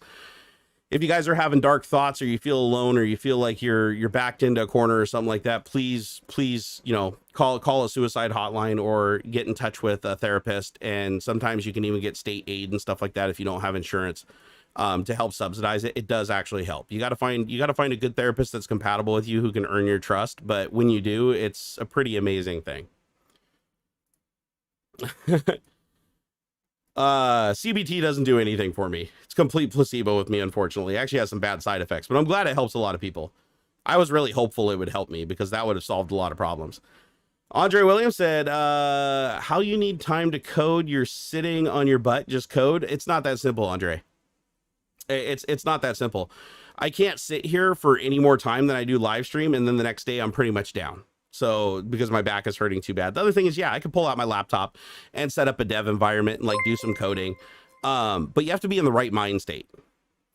If you guys are having dark thoughts, or you feel alone, or you feel like you're backed into a corner or something like that, please, you know, call a suicide hotline or get in touch with a therapist. And sometimes you can even get state aid and stuff like that if you don't have insurance, to help subsidize it. It does actually help. You got to find a good therapist that's compatible with you, who can earn your trust. But when you do, it's a pretty amazing thing. CBT doesn't do anything for me. It's complete placebo with me, unfortunately. It actually has some bad side effects, but I'm glad it helps a lot of people. I was really hopeful it would help me, because that would have solved a lot of problems. Andre Williams said, how you need time to code? You're sitting on your butt, just code. It's not that simple, Andre. It's not that simple. I can't sit here for any more time than I do live stream, and then the next day I'm pretty much down. So, because my back is hurting too bad. The other thing is, yeah, I could pull out my laptop and set up a dev environment and like do some coding. But you have to be in the right mind state.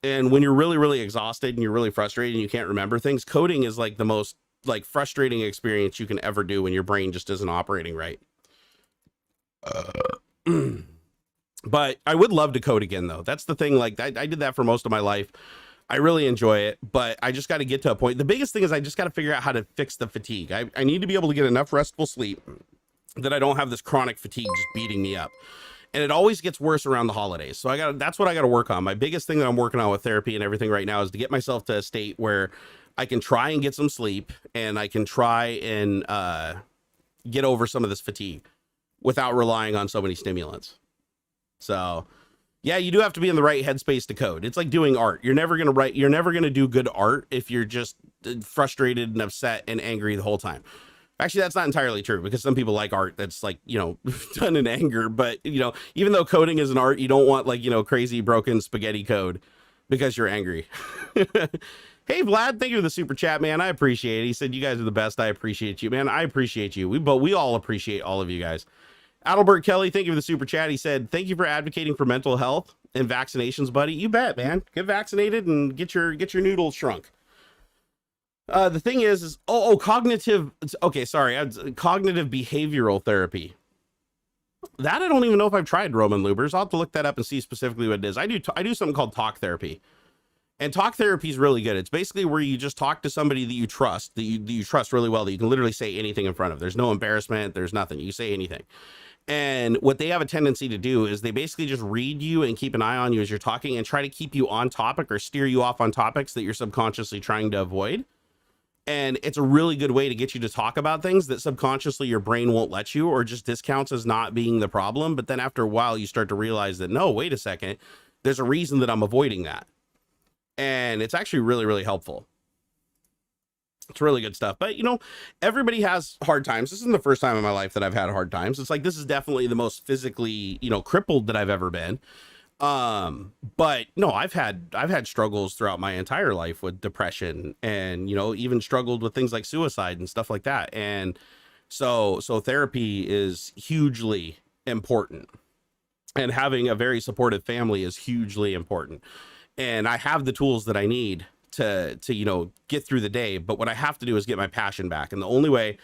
And when you're really, really exhausted and you're really frustrated and you can't remember things, coding is like the most like frustrating experience you can ever do when your brain just isn't operating right. But I would love to code again, though. That's the thing. Like I did that for most of my life. I really enjoy it, but I just got to get to a point. The biggest thing is I just got to figure out how to fix the fatigue. I need to be able to get enough restful sleep that I don't have this chronic fatigue just beating me up. And it always gets worse around the holidays. So that's what I got to work on. My biggest thing that I'm working on with therapy and everything right now is to get myself to a state where I can try and get some sleep, and I can try and get over some of this fatigue without relying on so many stimulants. So yeah, you do have to be in the right headspace to code. It's like doing art. You're never going to do good art if you're just frustrated and upset and angry the whole time. Actually, that's not entirely true, because some people like art that's like, you know, done in anger. But, you know, even though coding is an art, you don't want like, you know, crazy broken spaghetti code because you're angry. Hey, Vlad, thank you for the super chat, man. I appreciate it. He said, you guys are the best. I appreciate you, man. I appreciate you. We all appreciate all of you guys. Adelbert Kelly, thank you for the super chat. He said, thank you for advocating for mental health and vaccinations, buddy. You bet, man. Get vaccinated and get your noodles shrunk. The thing is cognitive. Okay, sorry. Cognitive behavioral therapy. That I don't even know if I've tried, Roman Lubers. I'll have to look that up and see specifically what it is. I do something called talk therapy. And talk therapy is really good. It's basically where you just talk to somebody that you trust, that you trust really well, that you can literally say anything in front of. There's no embarrassment. There's nothing. You say anything. And what they have a tendency to do is they basically just read you and keep an eye on you as you're talking and try to keep you on topic or steer you off on topics that you're subconsciously trying to avoid. And it's a really good way to get you to talk about things that subconsciously your brain won't let you, or just discounts as not being the problem. But then after a while, you start to realize that, no, wait a second, there's a reason that I'm avoiding that. And it's actually really, really helpful. It's really good stuff. But, you know, everybody has hard times. This isn't the first time in my life that I've had hard times. It's like, this is definitely the most physically, you know, crippled that I've ever been. But no, I've had struggles throughout my entire life with depression, and, you know, even struggled with things like suicide and stuff like that. And so therapy is hugely important, and having a very supportive family is hugely important. And I have the tools that I need to, you know, get through the day. But what I have to do is get my passion back. And the only way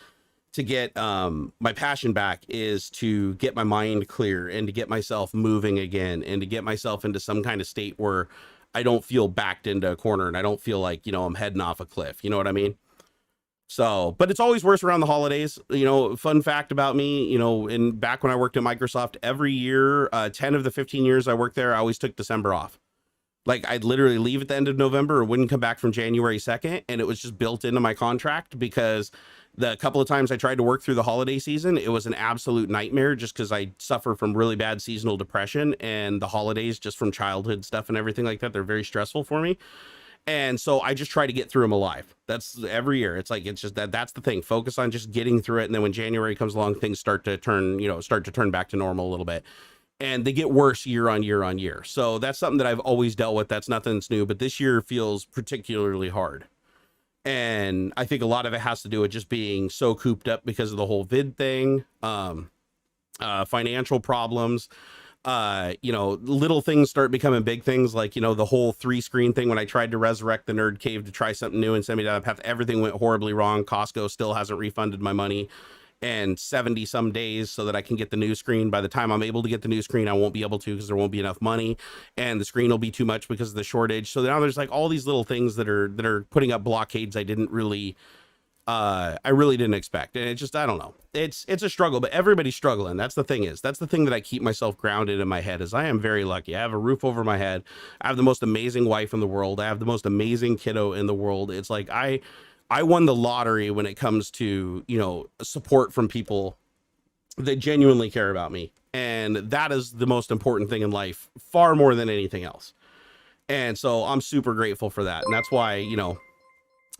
to get my passion back is to get my mind clear and to get myself moving again, and to get myself into some kind of state where I don't feel backed into a corner and I don't feel like, you know, I'm heading off a cliff. You know what I mean? So, but it's always worse around the holidays. You know, fun fact about me, you know, back when I worked at Microsoft, every year, 10 of the 15 years I worked there, I always took December off. Like, I'd literally leave at the end of November or wouldn't come back from January 2nd. And it was just built into my contract, because the couple of times I tried to work through the holiday season, it was an absolute nightmare, just because I suffer from really bad seasonal depression, and the holidays, just from childhood stuff and everything like that, they're very stressful for me. And so I just try to get through them alive. That's every year. It's like, it's just that's the thing. Focus on just getting through it. And then when January comes along, things start to turn back to normal a little bit. And they get worse year on year on year. So that's something that I've always dealt with. That's nothing that's new, but this year feels particularly hard. And I think a lot of it has to do with just being so cooped up because of the whole vid thing, financial problems, you know, little things start becoming big things, like, you know, the whole 3-screen thing. When I tried to resurrect the Nerd Cave to try something new and send me down a path, everything went horribly wrong. Costco still hasn't refunded my money, and 70 some days so that I can get the new screen. By the time I'm able to get the new screen, I won't be able to, because there won't be enough money, and the screen will be too much because of the shortage. So now there's like all these little things that are putting up blockades I really didn't expect. And it just, I don't know, it's a struggle, but everybody's struggling. That's the thing that I keep myself grounded in my head, is I am very lucky. I have a roof over my head. I have the most amazing wife in the world. I have the most amazing kiddo in the world. It's like, I won the lottery when it comes to, you know, support from people that genuinely care about me. And that is the most important thing in life, far more than anything else. And so I'm super grateful for that. And that's why, you know,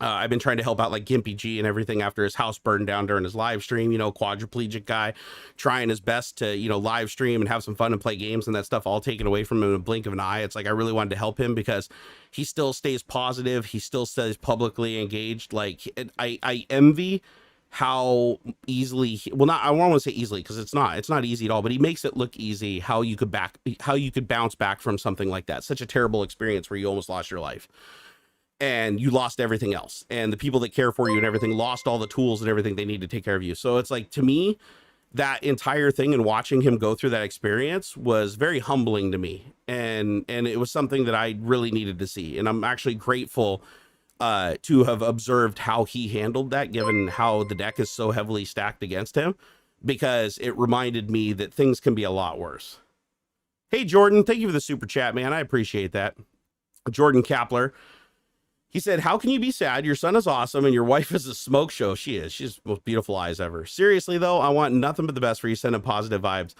I've been trying to help out like Gimpy G and everything after his house burned down during his live stream, you know, quadriplegic guy, trying his best to, you know, live stream and have some fun and play games, and that stuff all taken away from him in a blink of an eye. It's like, I really wanted to help him because he still stays positive. He still stays publicly engaged. Like, I envy how easily I won't want to say easily, because it's not easy at all, but he makes it look easy how you could bounce back from something like that. Such a terrible experience where you almost lost your life. And you lost everything else, and the people that care for you and everything lost all the tools and everything they need to take care of you. So it's like, to me, that entire thing and watching him go through that experience was very humbling to me. And it was something that I really needed to see. And I'm actually grateful to have observed how he handled that, given how the deck is so heavily stacked against him, because it reminded me that things can be a lot worse. Hey, Jordan, thank you for the super chat, man. I appreciate that. Jordan Kapler. He said, how can you be sad? Your son is awesome and your wife is a smoke show. She is. She's the most beautiful eyes ever. Seriously, though, I want nothing but the best for you. Send him positive vibes.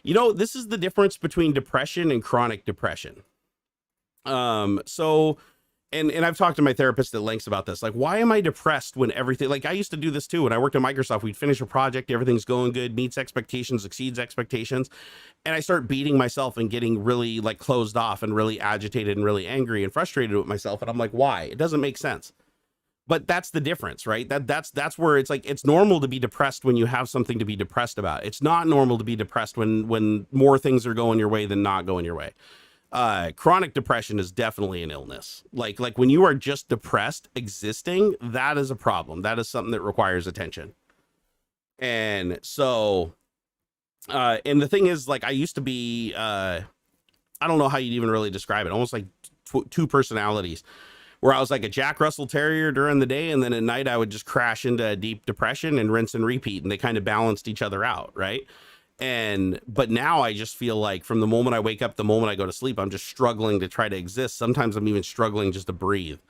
You know, this is the difference between depression and chronic depression. And I've talked to my therapist at lengths about this. Like, why am I depressed when everything, like, I used to do this too. When I worked at Microsoft, we'd finish a project, everything's going good, meets expectations, exceeds expectations. And I start beating myself and getting really like closed off and really agitated and really angry and frustrated with myself. And I'm like, why? It doesn't make sense. But that's the difference, right? That's where it's like, it's normal to be depressed when you have something to be depressed about. It's not normal to be depressed when more things are going your way than not going your way. Chronic depression is definitely an illness. Like when you are just depressed existing, that is a problem. That is something that requires attention. And so, and the thing is, like, I used to be, I don't know how you'd even really describe it. Almost like two personalities, where I was like a Jack Russell Terrier during the day, and then at night I would just crash into a deep depression and rinse and repeat, and they kind of balanced each other out. Right. But now I just feel like from the moment I wake up, the moment I go to sleep, I'm just struggling to try to exist. Sometimes I'm even struggling just to breathe.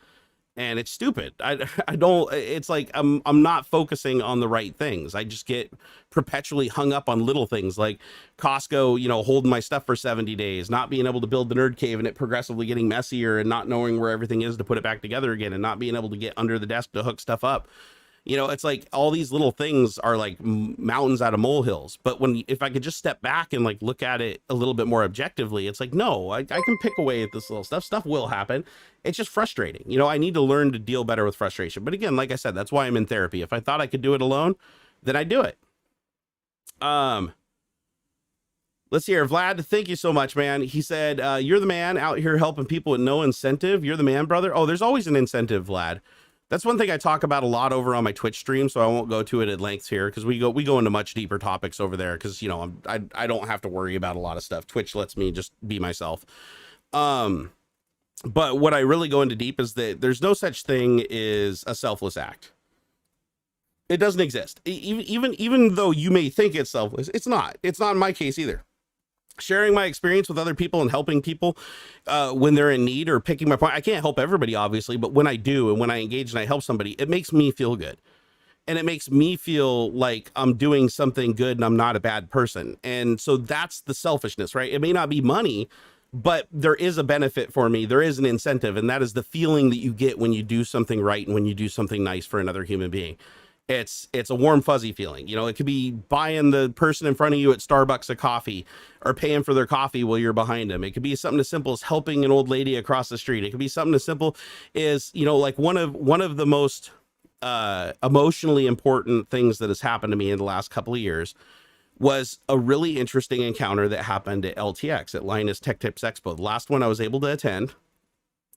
And it's stupid. I don't, it's like, I'm not focusing on the right things. I just get perpetually hung up on little things like Costco, you know, holding my stuff for 70 days, not being able to build the nerd cave and it progressively getting messier and not knowing where everything is to put it back together again and not being able to get under the desk to hook stuff up. You know, it's like all these little things are like mountains out of molehills. But if I could just step back and like look at it a little bit more objectively, it's like, no, I can pick away at this little stuff. Stuff will happen. It's just frustrating. You know, I need to learn to deal better with frustration. But again, like I said, that's why I'm in therapy. If I thought I could do it alone, then I'd do it. Let's see here. Vlad, thank you so much, man. He said, you're the man out here helping people with no incentive. You're the man, brother. Oh, there's always an incentive, Vlad. That's one thing I talk about a lot over on my Twitch stream, so I won't go to it at length here because we go into much deeper topics over there because, you know, I don't have to worry about a lot of stuff. Twitch lets me just be myself. But what I really go into deep is that there's no such thing as a selfless act. It doesn't exist. Even though you may think it's selfless, it's not. It's not in my case either. Sharing my experience with other people and helping people when they're in need or picking my point. I can't help everybody, obviously, but when I do and when I engage and I help somebody, it makes me feel good. And it makes me feel like I'm doing something good and I'm not a bad person. And so that's the selfishness, right? It may not be money, but there is a benefit for me. There is an incentive. And that is the feeling that you get when you do something right and when you do something nice for another human being. It's a warm, fuzzy feeling. You know, it could be buying the person in front of you at Starbucks a coffee or paying for their coffee while you're behind them. It could be something as simple as helping an old lady across the street. It could be something as simple as, you know, like one of the most emotionally important things that has happened to me in the last couple of years was a really interesting encounter that happened at LTX, at Linus Tech Tips Expo. The last one I was able to attend.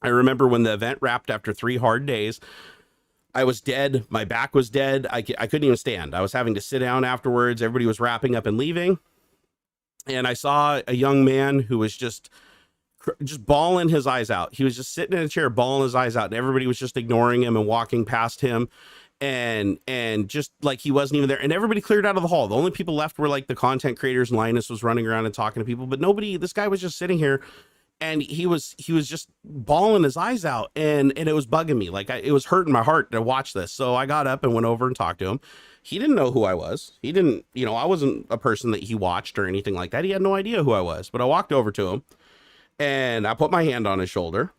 I remember when the event wrapped after 3 hard days, I was dead. My back was dead. I couldn't even stand. I was having to sit down afterwards. Everybody was wrapping up and leaving. And I saw a young man who was just bawling his eyes out. He was just sitting in a chair, bawling his eyes out. And everybody was just ignoring him and walking past him. And just like he wasn't even there. And everybody cleared out of the hall. The only people left were like the content creators, and Linus was running around and talking to people. But nobody, this guy was just sitting here. And he was just bawling his eyes out, and it was bugging me. Like it was hurting my heart to watch this. So I got up and went over and talked to him. He didn't know who I was. He didn't, you know, I wasn't a person that he watched or anything like that. He had no idea who I was, but I walked over to him and I put my hand on his shoulder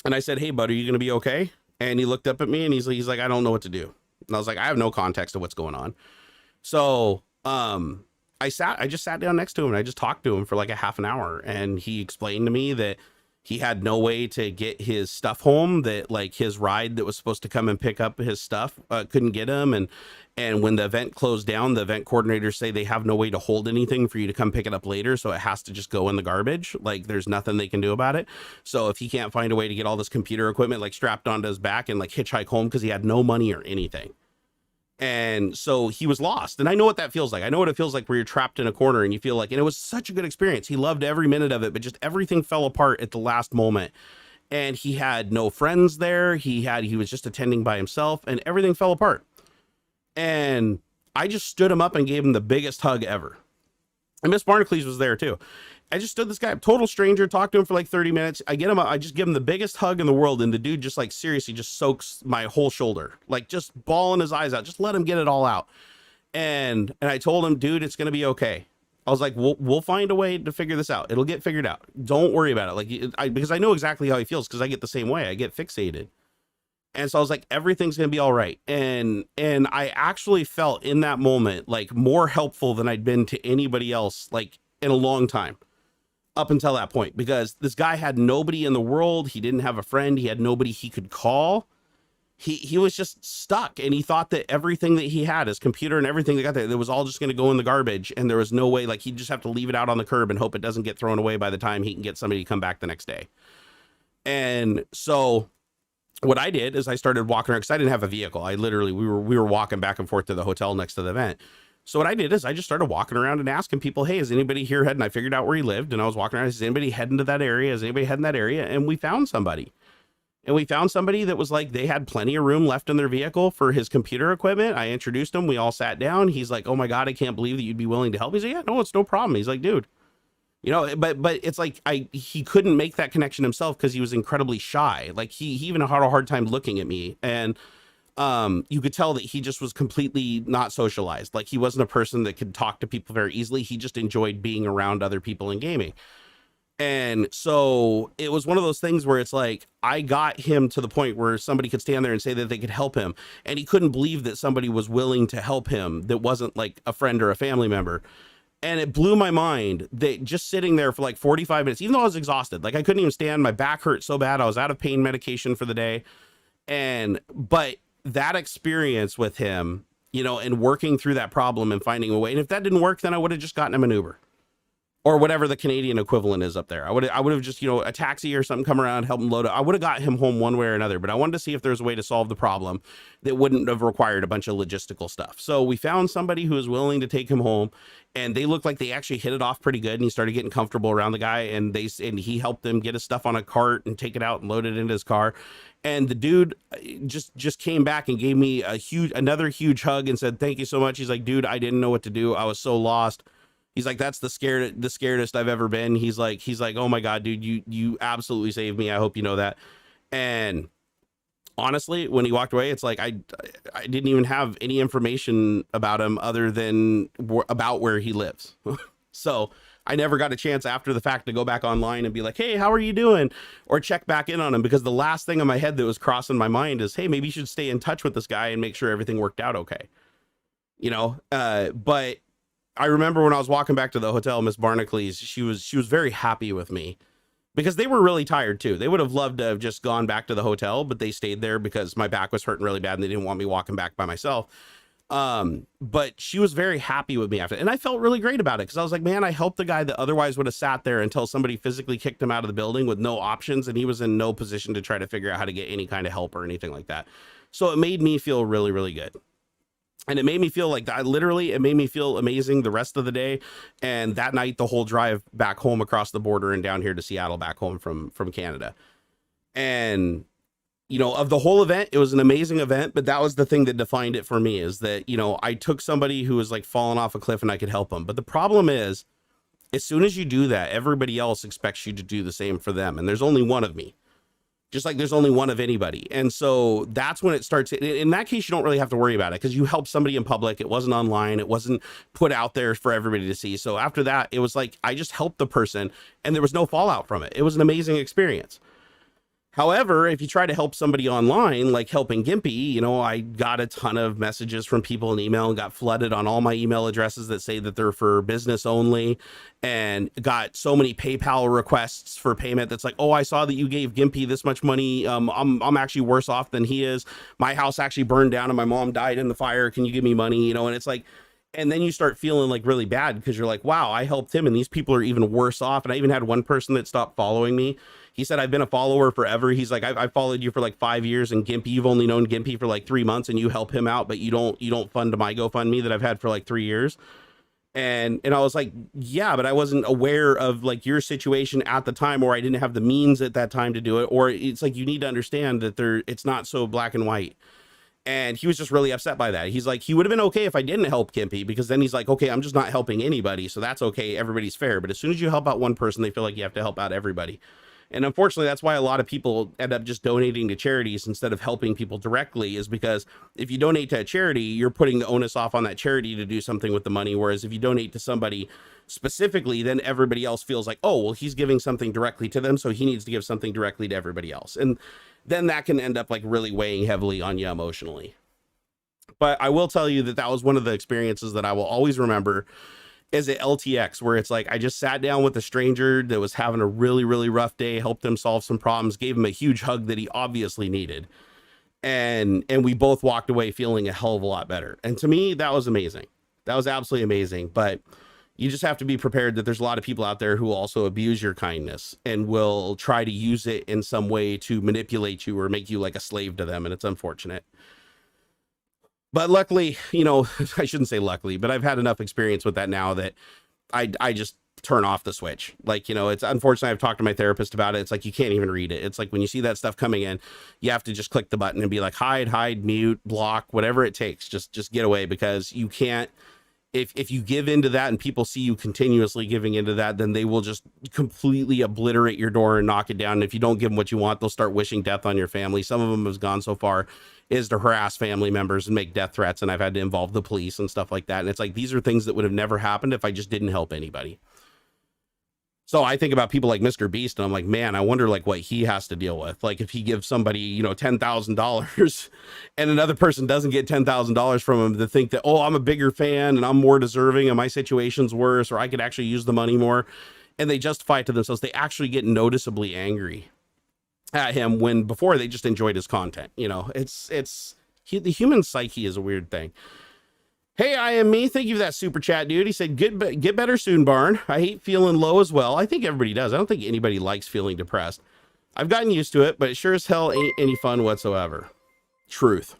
and I said, "Hey bud, are you going to be okay?" And he looked up at me and he's like, "I don't know what to do." And I was like, "I have no context of what's going on." So, I just sat down next to him and I just talked to him for like a half an hour, and he explained to me that he had no way to get his stuff home, that like his ride that was supposed to come and pick up his stuff couldn't get him. And when the event closed down, the event coordinators say they have no way to hold anything for you to come pick it up later. So it has to just go in the garbage. Like there's nothing they can do about it. So if he can't find a way to get all this computer equipment like strapped onto his back and like hitchhike home because he had no money or anything. And so he was lost. And I know what that feels like. I know what it feels like where you're trapped in a corner and you feel like, and it was such a good experience. He loved every minute of it, but just everything fell apart at the last moment. And he had no friends there. He was just attending by himself, and everything fell apart. And I just stood him up and gave him the biggest hug ever. And Miss Barnacules was there too. I just stood this guy, total stranger, talked to him for like 30 minutes. I just give him the biggest hug in the world. And the dude just like seriously just soaks my whole shoulder, like just bawling his eyes out. Just let him get it all out. And I told him, "Dude, it's going to be okay." I was like, we'll find a way to figure this out. It'll get figured out. Don't worry about it. Like because I know exactly how he feels, because I get the same way. I get fixated. And so I was like, everything's going to be all right. And I actually felt in that moment, like more helpful than I'd been to anybody else, like in a long time. Up until that point, because this guy had nobody in the world. He didn't have a friend. He had nobody he could call. He was just stuck, and he thought that everything that he had, his computer and everything that got there, it was all just going to go in the garbage, and there was no way, like he'd just have to leave it out on the curb and hope it doesn't get thrown away by the time he can get somebody to come back the next day. And so what I did is I started walking around, because I didn't have a vehicle. I literally, we were walking back and forth to the hotel next to the event. So what I did is I just started walking around and asking people, "Hey, is anybody here heading?" I figured out where he lived, and I was walking around. "Is anybody heading to that area? Is anybody heading that area?" And we found somebody. And we found somebody that was like, they had plenty of room left in their vehicle for his computer equipment. I introduced him. We all sat down. He's like, oh my God, I can't believe that you'd be willing to help. He's like, yeah, no, it's no problem. He's like, dude, you know, but it's like, he couldn't make that connection himself because he was incredibly shy. Like he even had a hard time looking at me. And you could tell that he just was completely not socialized. Like he wasn't a person that could talk to people very easily. He just enjoyed being around other people in gaming. And so it was one of those things where it's like, I got him to the point where somebody could stand there and say that they could help him. And he couldn't believe that somebody was willing to help him that wasn't like a friend or a family member. And it blew my mind that just sitting there for like 45 minutes, even though I was exhausted, like I couldn't even stand, my back hurt so bad. I was out of pain medication for the day. But that experience with him, you know, and working through that problem and finding a way. And if that didn't work, then I would have just gotten him an Uber. Or whatever the Canadian equivalent is up there. I would have just, you know, a taxi or something come around, help him load it. I would have got him home one way or another, but I wanted to see if there's a way to solve the problem that wouldn't have required a bunch of logistical stuff. So we found somebody who was willing to take him home, and they looked like they actually hit it off pretty good. And he started getting comfortable around the guy, and he helped them get his stuff on a cart and take it out and load it into his car. And the dude just came back and gave me another huge hug and said, thank you so much. He's like, dude, I didn't know what to do. I was so lost. He's like, that's the scaredest I've ever been. He's like, oh my God, dude, you absolutely saved me. I hope you know that. And honestly, when he walked away, it's like, I didn't even have any information about him other than about where he lives. So I never got a chance after the fact to go back online and be like, hey, how are you doing? Or check back in on him, because the last thing in my head that was crossing my mind is, hey, maybe you should stay in touch with this guy and make sure everything worked out okay. You know, but I remember when I was walking back to the hotel, Miss Barnacules, she was very happy with me, because they were really tired too. They would have loved to have just gone back to the hotel, but they stayed there because my back was hurting really bad and they didn't want me walking back by myself. But she was very happy with me after, and I felt really great about it, because I was like, man, I helped the guy that otherwise would have sat there until somebody physically kicked him out of the building with no options, and he was in no position to try to figure out how to get any kind of help or anything like that. So it made me feel really, really good. And it made me feel like it made me feel amazing the rest of the day. And that night, the whole drive back home across the border and down here to Seattle, back home from Canada. And, you know, of the whole event, it was an amazing event. But that was the thing that defined it for me, is that, you know, I took somebody who was like falling off a cliff and I could help them. But the problem is, as soon as you do that, everybody else expects you to do the same for them. And there's only one of me. Just like there's only one of anybody. And so that's when it starts. In that case, you don't really have to worry about it, because you helped somebody in public. It wasn't online. It wasn't put out there for everybody to see. So after that, it was like, I just helped the person and there was no fallout from it. It was an amazing experience. However, if you try to help somebody online, like helping Gimpy, you know, I got a ton of messages from people in email and got flooded on all my email addresses that say that they're for business only, and got so many PayPal requests for payment that's like, oh, I saw that you gave Gimpy this much money. I'm actually worse off than he is. My house actually burned down and my mom died in the fire. Can you give me money? You know, and it's like, and then you start feeling like really bad, because you're like, wow, I helped him and these people are even worse off. And I even had one person that stopped following me. He said, I've been a follower forever. He's like, I followed you for like 5 years, and Gimpy, you've only known Gimpy for like 3 months, and you help him out, but you don't fund my GoFundMe that I've had for like 3 years. And I was like, yeah, but I wasn't aware of like your situation at the time, or I didn't have the means at that time to do it. Or it's like, you need to understand that it's not so black and white. And he was just really upset by that. He's like, he would have been okay if I didn't help Gimpy, because then he's like, okay, I'm just not helping anybody, so that's okay. Everybody's fair. But as soon as you help out one person, they feel like you have to help out everybody. And unfortunately, that's why a lot of people end up just donating to charities instead of helping people directly, is because if you donate to a charity, you're putting the onus off on that charity to do something with the money. Whereas if you donate to somebody specifically, then everybody else feels like, oh, well, he's giving something directly to them, so he needs to give something directly to everybody else. And then that can end up like really weighing heavily on you emotionally. But I will tell you that that was one of the experiences that I will always remember is at LTX, where it's like, I just sat down with a stranger that was having a really, really rough day, helped him solve some problems, gave him a huge hug that he obviously needed. And we both walked away feeling a hell of a lot better. And to me, that was amazing. That was absolutely amazing. But you just have to be prepared that there's a lot of people out there who also abuse your kindness and will try to use it in some way to manipulate you or make you like a slave to them. And it's unfortunate. But luckily, you know, I shouldn't say luckily, but I've had enough experience with that now that I just turn off the switch. Like, you know, it's unfortunately, I've talked to my therapist about it. It's like, you can't even read it. It's like when you see that stuff coming in, you have to just click the button and be like, hide, mute, block, whatever it takes. Just get away, because you can't, if you give into that and people see you continuously giving into that, then they will just completely obliterate your door and knock it down. And if you don't give them what you want, they'll start wishing death on your family. Some of them have gone so far is to harass family members and make death threats. And I've had to involve the police and stuff like that. And it's like, these are things that would have never happened if I just didn't help anybody. So I think about people like MrBeast, and I'm like, man, I wonder like what he has to deal with. Like if he gives somebody, you know, $10,000 and another person doesn't get $10,000 from him, to think that, oh, I'm a bigger fan and I'm more deserving and my situation's worse, or I could actually use the money more. And they justify it to themselves. They actually get noticeably angry at him when before they just enjoyed his content. You know, the human psyche is a weird thing. Hey, I am me. Thank you for that super chat, dude. He said, get better soon, Barn. I hate feeling low as well. I think everybody does. I don't think anybody likes feeling depressed. I've gotten used to it, but it sure as hell ain't any fun whatsoever. Truth.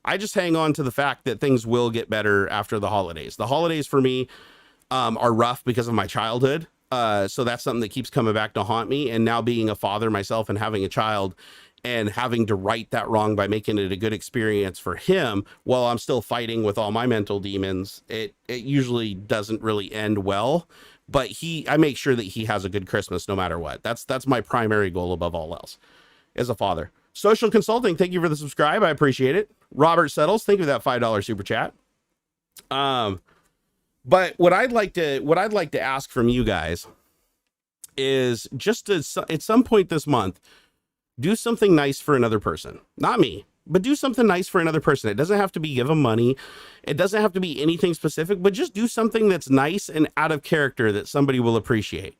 I just hang on to the fact that things will get better after the holidays. The holidays for me are rough because of my childhood. So that's something that keeps coming back to haunt me. And now being a father myself and having a child, and having to right that wrong by making it a good experience for him while I'm still fighting with all my mental demons, it usually doesn't really end well. But I make sure that he has a good Christmas no matter what. That's my primary goal above all else as a father. Social Consulting, thank you for the subscribe. I appreciate it. Robert Settles, thank you for that $5 super chat. But what I'd like to ask from you guys is just at some point this month, do something nice for another person. Not me, but do something nice for another person. It doesn't have to be give them money. It doesn't have to be anything specific, but just do something that's nice and out of character that somebody will appreciate.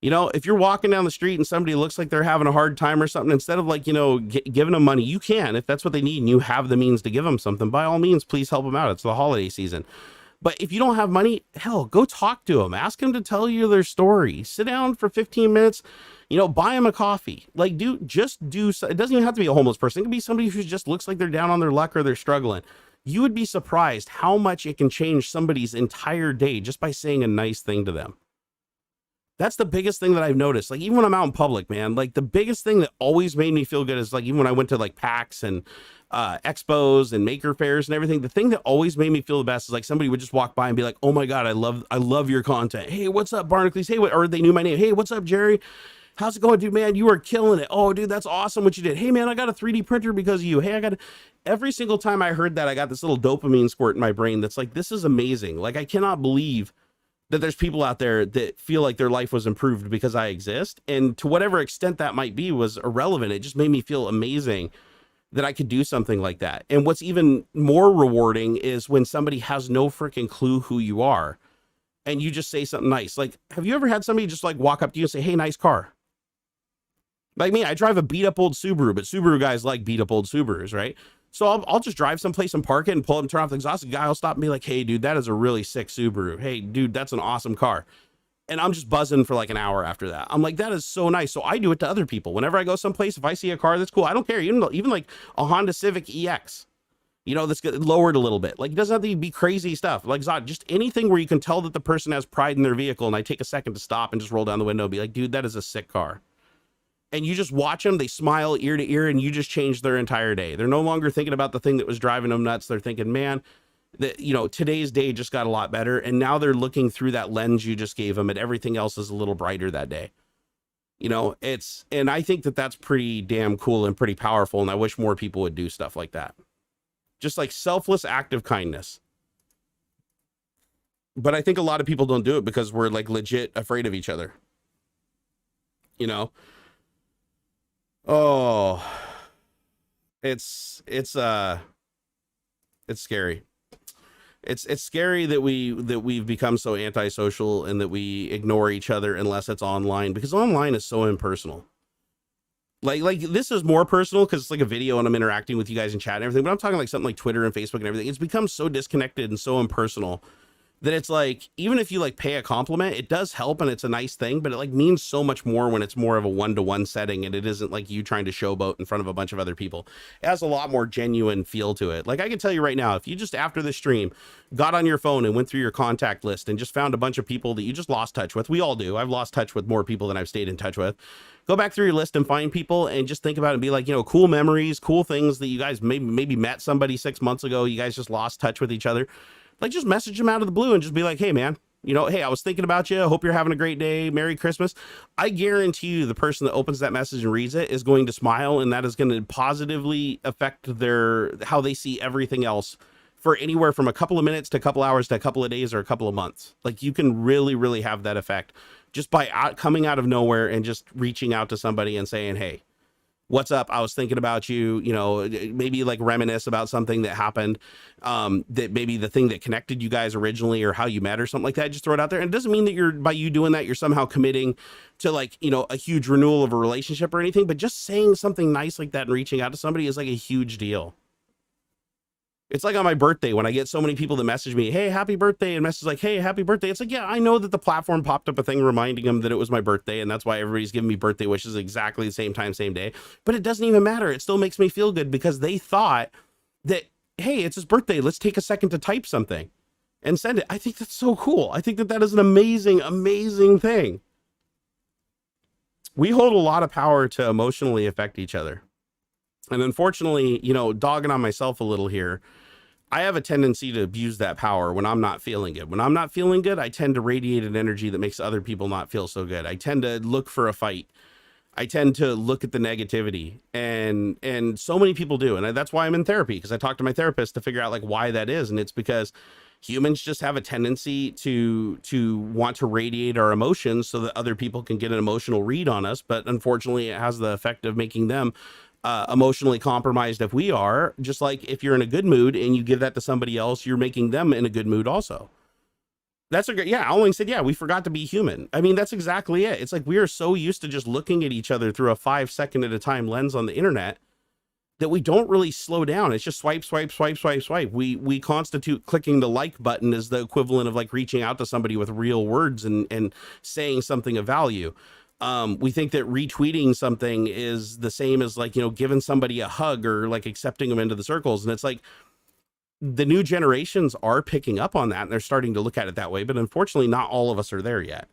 You know, if you're walking down the street and somebody looks like they're having a hard time or something, instead of like, you know, giving them money, you can, if that's what they need and you have the means to give them something, by all means, please help them out. It's the holiday season. But if you don't have money, hell, go talk to them. Ask them to tell you their story. Sit down for 15 minutes, you know, buy them a coffee. Like it doesn't even have to be a homeless person. It can be somebody who just looks like they're down on their luck or they're struggling. You would be surprised how much it can change somebody's entire day just by saying a nice thing to them. That's the biggest thing that I've noticed. Like even when I'm out in public, man, like the biggest thing that always made me feel good is like, even when I went to like PAX and expos and maker fairs and everything, the thing that always made me feel the best is like somebody would just walk by and be like, oh my God, I love your content. Hey, what's up, Barnacules? Hey, or they knew my name. Hey, what's up, Jerry? How's it going, dude, man? You are killing it. Oh, dude, that's awesome what you did. Hey, man, I got a 3D printer because of you. Hey, every single time I heard that, I got this little dopamine squirt in my brain that's like, this is amazing. Like, I cannot believe that there's people out there that feel like their life was improved because I exist. And to whatever extent that might be was irrelevant. It just made me feel amazing that I could do something like that. And what's even more rewarding is when somebody has no freaking clue who you are and you just say something nice. Like, have you ever had somebody just like walk up to you and say, hey, nice car? Like me, I drive a beat up old Subaru, but Subaru guys like beat up old Subarus, right? So I'll just drive someplace and park it and pull up and turn off the exhaust. The guy will stop and be like, hey, dude, that is a really sick Subaru. Hey, dude, that's an awesome car. And I'm just buzzing for like an hour after that. I'm like, that is so nice. So I do it to other people. Whenever I go someplace, if I see a car that's cool, I don't care. Even like a Honda Civic EX, you know, that's lowered a little bit. Like, it doesn't have to be crazy stuff. Like, Zod, just anything where you can tell that the person has pride in their vehicle. And I take a second to stop and just roll down the window and be like, dude, that is a sick car. And you just watch them, they smile ear to ear, and you just change their entire day. They're no longer thinking about the thing that was driving them nuts. They're thinking, man, that, you know, today's day just got a lot better. And now they're looking through that lens you just gave them, and everything else is a little brighter that day. You know, and I think that that's pretty damn cool and pretty powerful. And I wish more people would do stuff like that. Just like selfless act of kindness. But I think a lot of people don't do it because we're like legit afraid of each other. You know? Oh, it's scary. It's scary that we've become so antisocial and that we ignore each other unless it's online, because online is so impersonal. Like this is more personal because it's like a video and I'm interacting with you guys in chat and everything, but I'm talking like something like Twitter and Facebook and everything. It's become so disconnected and so impersonal that it's like, even if you like pay a compliment, it does help and it's a nice thing, but it like means so much more when it's more of a one-to-one setting and it isn't like you trying to showboat in front of a bunch of other people. It has a lot more genuine feel to it. Like I can tell you right now, if you just after the stream got on your phone and went through your contact list and just found a bunch of people that you just lost touch with, we all do. I've lost touch with more people than I've stayed in touch with. Go back through your list and find people and just think about it and be like, you know, cool memories, cool things that you guys maybe met somebody 6 months ago. You guys just lost touch with each other. Like just message them out of the blue and just be like, hey man, you know, hey, I was thinking about you. I hope you're having a great day. Merry Christmas. I guarantee you the person that opens that message and reads it is going to smile, and that is going to positively affect how they see everything else for anywhere from a couple of minutes to a couple hours to a couple of days or a couple of months. Like you can really, really have that effect just by coming out of nowhere and just reaching out to somebody and saying, hey, what's up? I was thinking about you, you know, maybe like reminisce about something that happened, that maybe the thing that connected you guys originally or how you met or something like that. Just throw it out there. And it doesn't mean that by you doing that, you're somehow committing to like, you know, a huge renewal of a relationship or anything, but just saying something nice like that and reaching out to somebody is like a huge deal. It's like on my birthday when I get so many people that message me, hey, happy birthday, and message like, hey, happy birthday. It's like, yeah, I know that the platform popped up a thing reminding them that it was my birthday, and that's why everybody's giving me birthday wishes exactly the same time, same day. But it doesn't even matter. It still makes me feel good because they thought that, hey, it's his birthday. Let's take a second to type something and send it. I think that's so cool. I think that that is an amazing, amazing thing. We hold a lot of power to emotionally affect each other. And unfortunately, you know, dogging on myself a little here, I have a tendency to abuse that power when I'm not feeling good. When I'm not feeling good, I tend to radiate an energy that makes other people not feel so good. I tend to look for a fight. I tend to look at the negativity, and so many people do. And that's why I'm in therapy, because I talk to my therapist to figure out like why that is. And it's because humans just have a tendency to want to radiate our emotions so that other people can get an emotional read on us. But unfortunately, it has the effect of making them emotionally compromised if we are. Just like if you're in a good mood and you give that to somebody else, you're making them in a good mood also. That's a good, yeah, Owling said, yeah, we forgot to be human. I mean, that's exactly it. It's like we are so used to just looking at each other through a 5-second at a time lens on the internet that we don't really slow down. It's just swipe, swipe, swipe, swipe, swipe. We constitute clicking the like button as the equivalent of like reaching out to somebody with real words and saying something of value. We think that retweeting something is the same as like, you know, giving somebody a hug or like accepting them into the circles. And it's like the new generations are picking up on that and they're starting to look at it that way. But unfortunately, not all of us are there yet.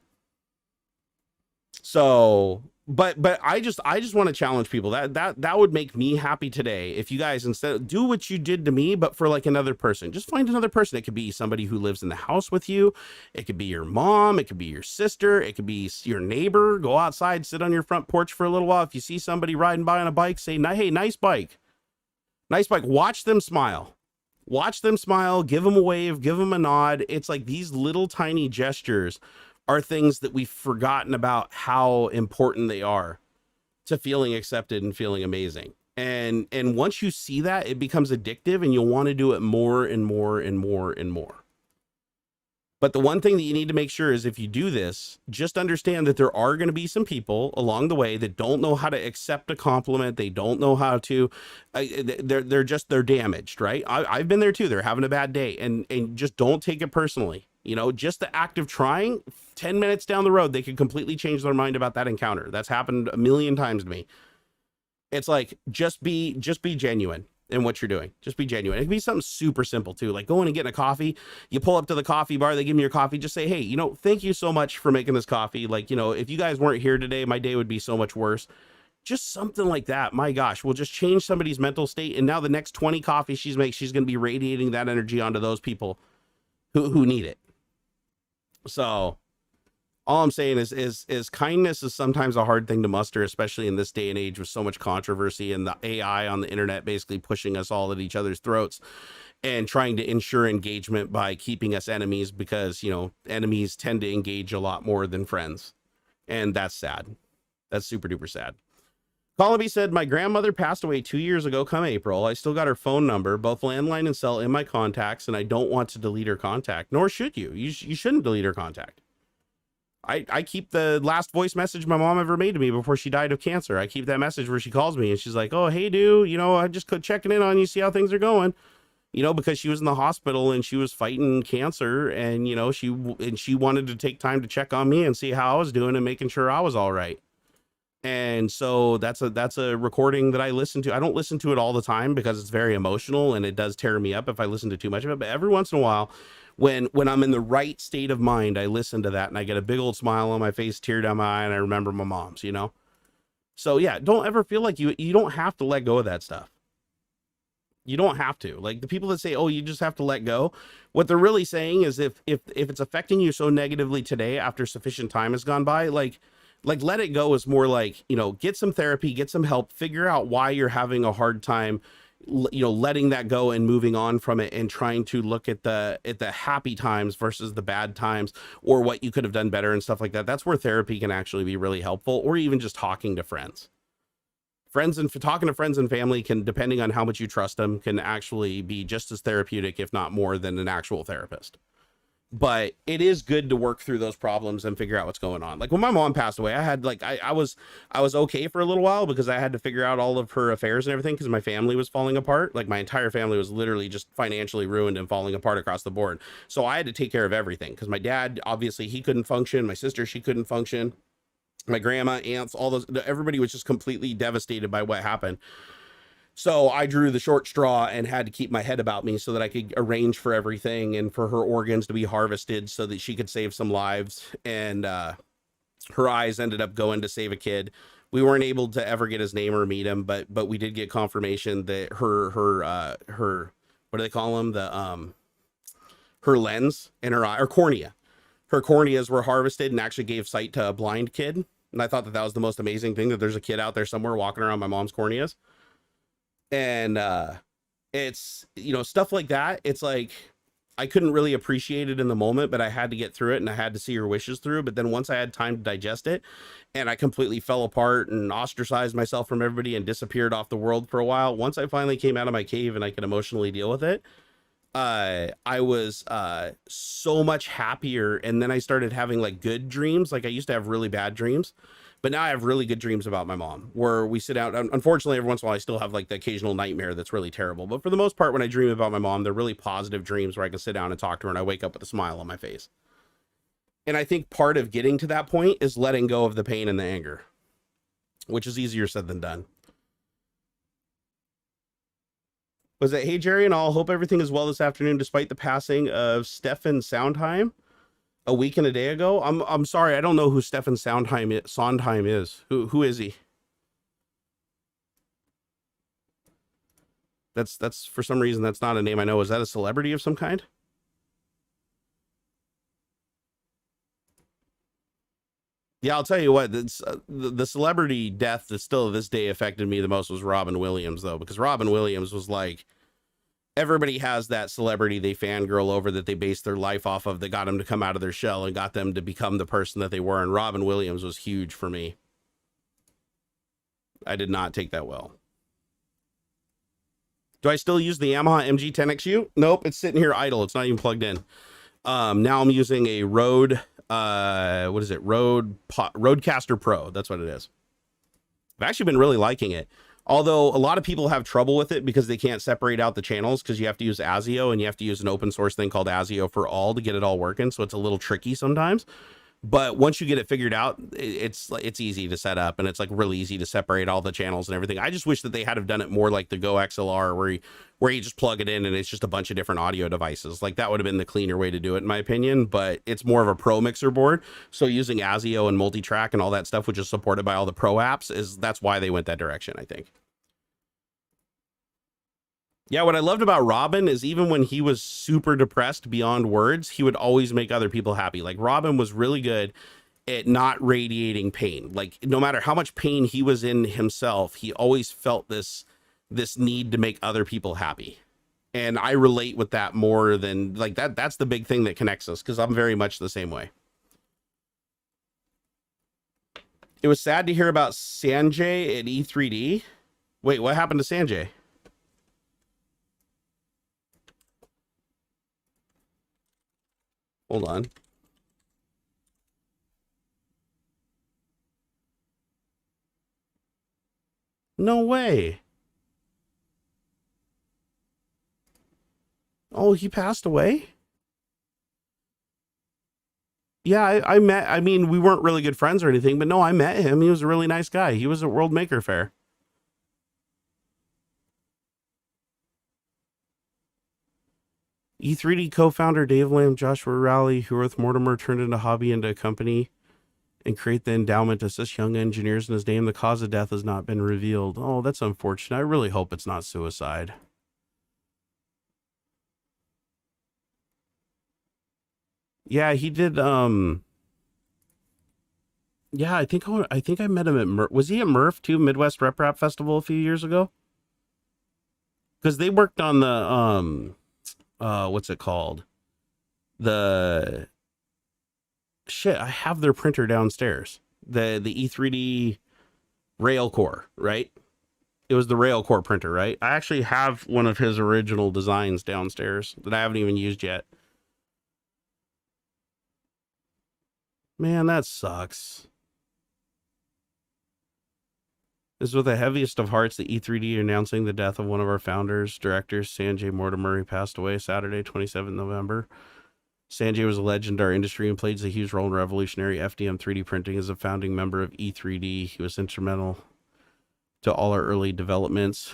So, but I just want to challenge people that would make me happy today. If you guys instead do what you did to me, but for like another person, just find another person. It could be somebody who lives in the house with you. It could be your mom. It could be your sister. It could be your neighbor. Go outside, sit on your front porch for a little while. If you see somebody riding by on a bike, say, hey, nice bike. Nice bike. Watch them smile. Watch them smile. Give them a wave. Give them a nod. It's like these little tiny gestures are things that we've forgotten about how important they are to feeling accepted and feeling amazing. And once you see that, it becomes addictive and you'll want to do it more and more and more and more. But the one thing that you need to make sure is if you do this, just understand that there are going to be some people along the way that don't know how to accept a compliment. They don't know how to, they're damaged, right? I've been there too. They're having a bad day and just don't take it personally. You know, just the act of trying, 10 minutes down the road, they could completely change their mind about that encounter. That's happened a million times to me. It's like, just be genuine in what you're doing. Just be genuine. It can be something super simple too, like going and getting a coffee. You pull up to the coffee bar, they give me your coffee. Just say, hey, you know, thank you so much for making this coffee. Like, you know, if you guys weren't here today, my day would be so much worse. Just something like that. My gosh, will just change somebody's mental state. And now the next 20 coffees she's going to be radiating that energy onto those people who need it. So all I'm saying is kindness is sometimes a hard thing to muster, especially in this day and age with so much controversy and the AI on the internet basically pushing us all at each other's throats and trying to ensure engagement by keeping us enemies because, you know, enemies tend to engage a lot more than friends. And that's sad. That's super duper sad. Colby said, my grandmother passed away 2 years ago come April. I still got her phone number, both landline and cell, in my contacts, and I don't want to delete her contact, nor should you. You shouldn't delete her contact. I keep the last voice message my mom ever made to me before she died of cancer. I keep that message where she calls me and she's like, oh, hey, dude, you know, I just checking in on you, see how things are going. you know, because she was in the hospital and she was fighting cancer, and you know, she wanted to take time to check on me and see how I was doing and making sure I was all right. And so that's a recording that I listen to. I don't listen to it all the time because it's very emotional and it does tear me up if I listen to too much of it. But every once in a while, when I'm in the right state of mind, I listen to that and I get a big old smile on my face, tear down my eye, and I remember my mom's, you know? So yeah, don't ever feel like you don't have to let go of that stuff. You don't have to. Like the people that say, oh, you just have to let go. What they're really saying is if it's affecting you so negatively today after sufficient time has gone by, like let it go is more like, you know, get some therapy, get some help, figure out why you're having a hard time, you know, letting that go and moving on from it and trying to look at the happy times versus the bad times or what you could have done better and stuff like that. That's where therapy can actually be really helpful, or even just talking to friends. Talking to friends and family can, depending on how much you trust them, can actually be just as therapeutic, if not more, than an actual therapist. But it is good to work through those problems and figure out what's going on. Like when my mom passed away, I had like, I was okay for a little while because I had to figure out all of her affairs and everything because my family was falling apart. Like my entire family was literally just financially ruined and falling apart across the board. So I had to take care of everything because my dad, obviously he couldn't function. My sister, she couldn't function. My grandma, aunts, all those, everybody was just completely devastated by what happened. So I drew the short straw and had to keep my head about me so that I could arrange for everything and for her organs to be harvested so that she could save some lives. And her eyes ended up going to save a kid. We weren't able to ever get his name or meet him, but we did get confirmation that her what do they call them? Her lens in her eye, or cornea. Her corneas were harvested and actually gave sight to a blind kid. And I thought that was the most amazing thing, that there's a kid out there somewhere walking around my mom's corneas. And it's, you know, stuff like that. It's like I couldn't really appreciate it in the moment, but I had to get through it and I had to see her wishes through. But then once I had time to digest it, and I completely fell apart and ostracized myself from everybody and disappeared off the world for a while, once I finally came out of my cave and I could emotionally deal with it, I was so much happier. And then I started having like good dreams. Like I used to have really bad dreams, but now I have really good dreams about my mom, where we sit out. Unfortunately, every once in a while I still have like the occasional nightmare that's really terrible, but for the most part, when I dream about my mom, they're really positive dreams where I can sit down and talk to her and I wake up with a smile on my face. And I think part of getting to that point is letting go of the pain and the anger, which is easier said than done. Was it, hey Jerry and all, hope everything is well this afternoon despite the passing of Stefan Sondheim a week and a day ago. I'm sorry, I don't know who Stefan Sondheim is. Who is he? That's for some reason that's not a name I know. Is that a celebrity of some kind? Yeah, I'll tell you what, the celebrity death that still to this day affected me the most was Robin Williams, though, because Robin Williams was like, everybody has that celebrity they fangirl over that they base their life off of, that got them to come out of their shell and got them to become the person that they were. And Robin Williams was huge for me. I did not take that well. Do I still use the Yamaha MG10XU? Nope, it's sitting here idle. It's not even plugged in. Now I'm using a Rode, what is it? Rodecaster Pro. That's what it is. I've actually been really liking it. Although a lot of people have trouble with it because they can't separate out the channels, because you have to use ASIO and you have to use an open source thing called ASIO for all to get it all working. So it's a little tricky sometimes. But once you get it figured out, it's easy to set up, and it's like really easy to separate all the channels and everything. I just wish that they had have done it more like the Go XLR, where you just plug it in and it's just a bunch of different audio devices. Like that would have been the cleaner way to do it, in my opinion. But it's more of a pro mixer board, so using ASIO and multi-track and all that stuff, which is supported by all the pro apps, that's why they went that direction, I think. Yeah, what I loved about Robin is even when he was super depressed beyond words, he would always make other people happy. Like Robin was really good at not radiating pain. Like no matter how much pain he was in himself, he always felt this need to make other people happy. And I relate with that more than like that. That's the big thing that connects us, because I'm very much the same way. It was sad to hear about Sanjay at E3D. Wait, what happened to Sanjay? Hold on. No way. Oh, he passed away? Yeah, I mean, we weren't really good friends or anything, but no, I met him. He was a really nice guy. He was at World Maker Faire. E3D co-founder Dave Lamb, Joshua Rowley, Hewlett Mortimer turned into hobby into a company and create the endowment to assist young engineers in his name. The cause of death has not been revealed. Oh, that's unfortunate. I really hope it's not suicide. Yeah, he did. Yeah, I think I met him at was he at Murph too? Midwest Rap Festival a few years ago. Because they worked on the what's it called? The shit. I have their printer downstairs. The E3D Rail Core, right? It was the Rail Core printer, right? I actually have one of his original designs downstairs that I haven't even used yet. Man, that sucks. This is with the heaviest of hearts, the E3D announcing the death of one of our founders, directors, Sanjay Mortimer, who passed away Saturday, 27th November. Sanjay was a legend in our industry and played a huge role in revolutionary FDM 3D printing as a founding member of E3D. He was instrumental to all our early developments.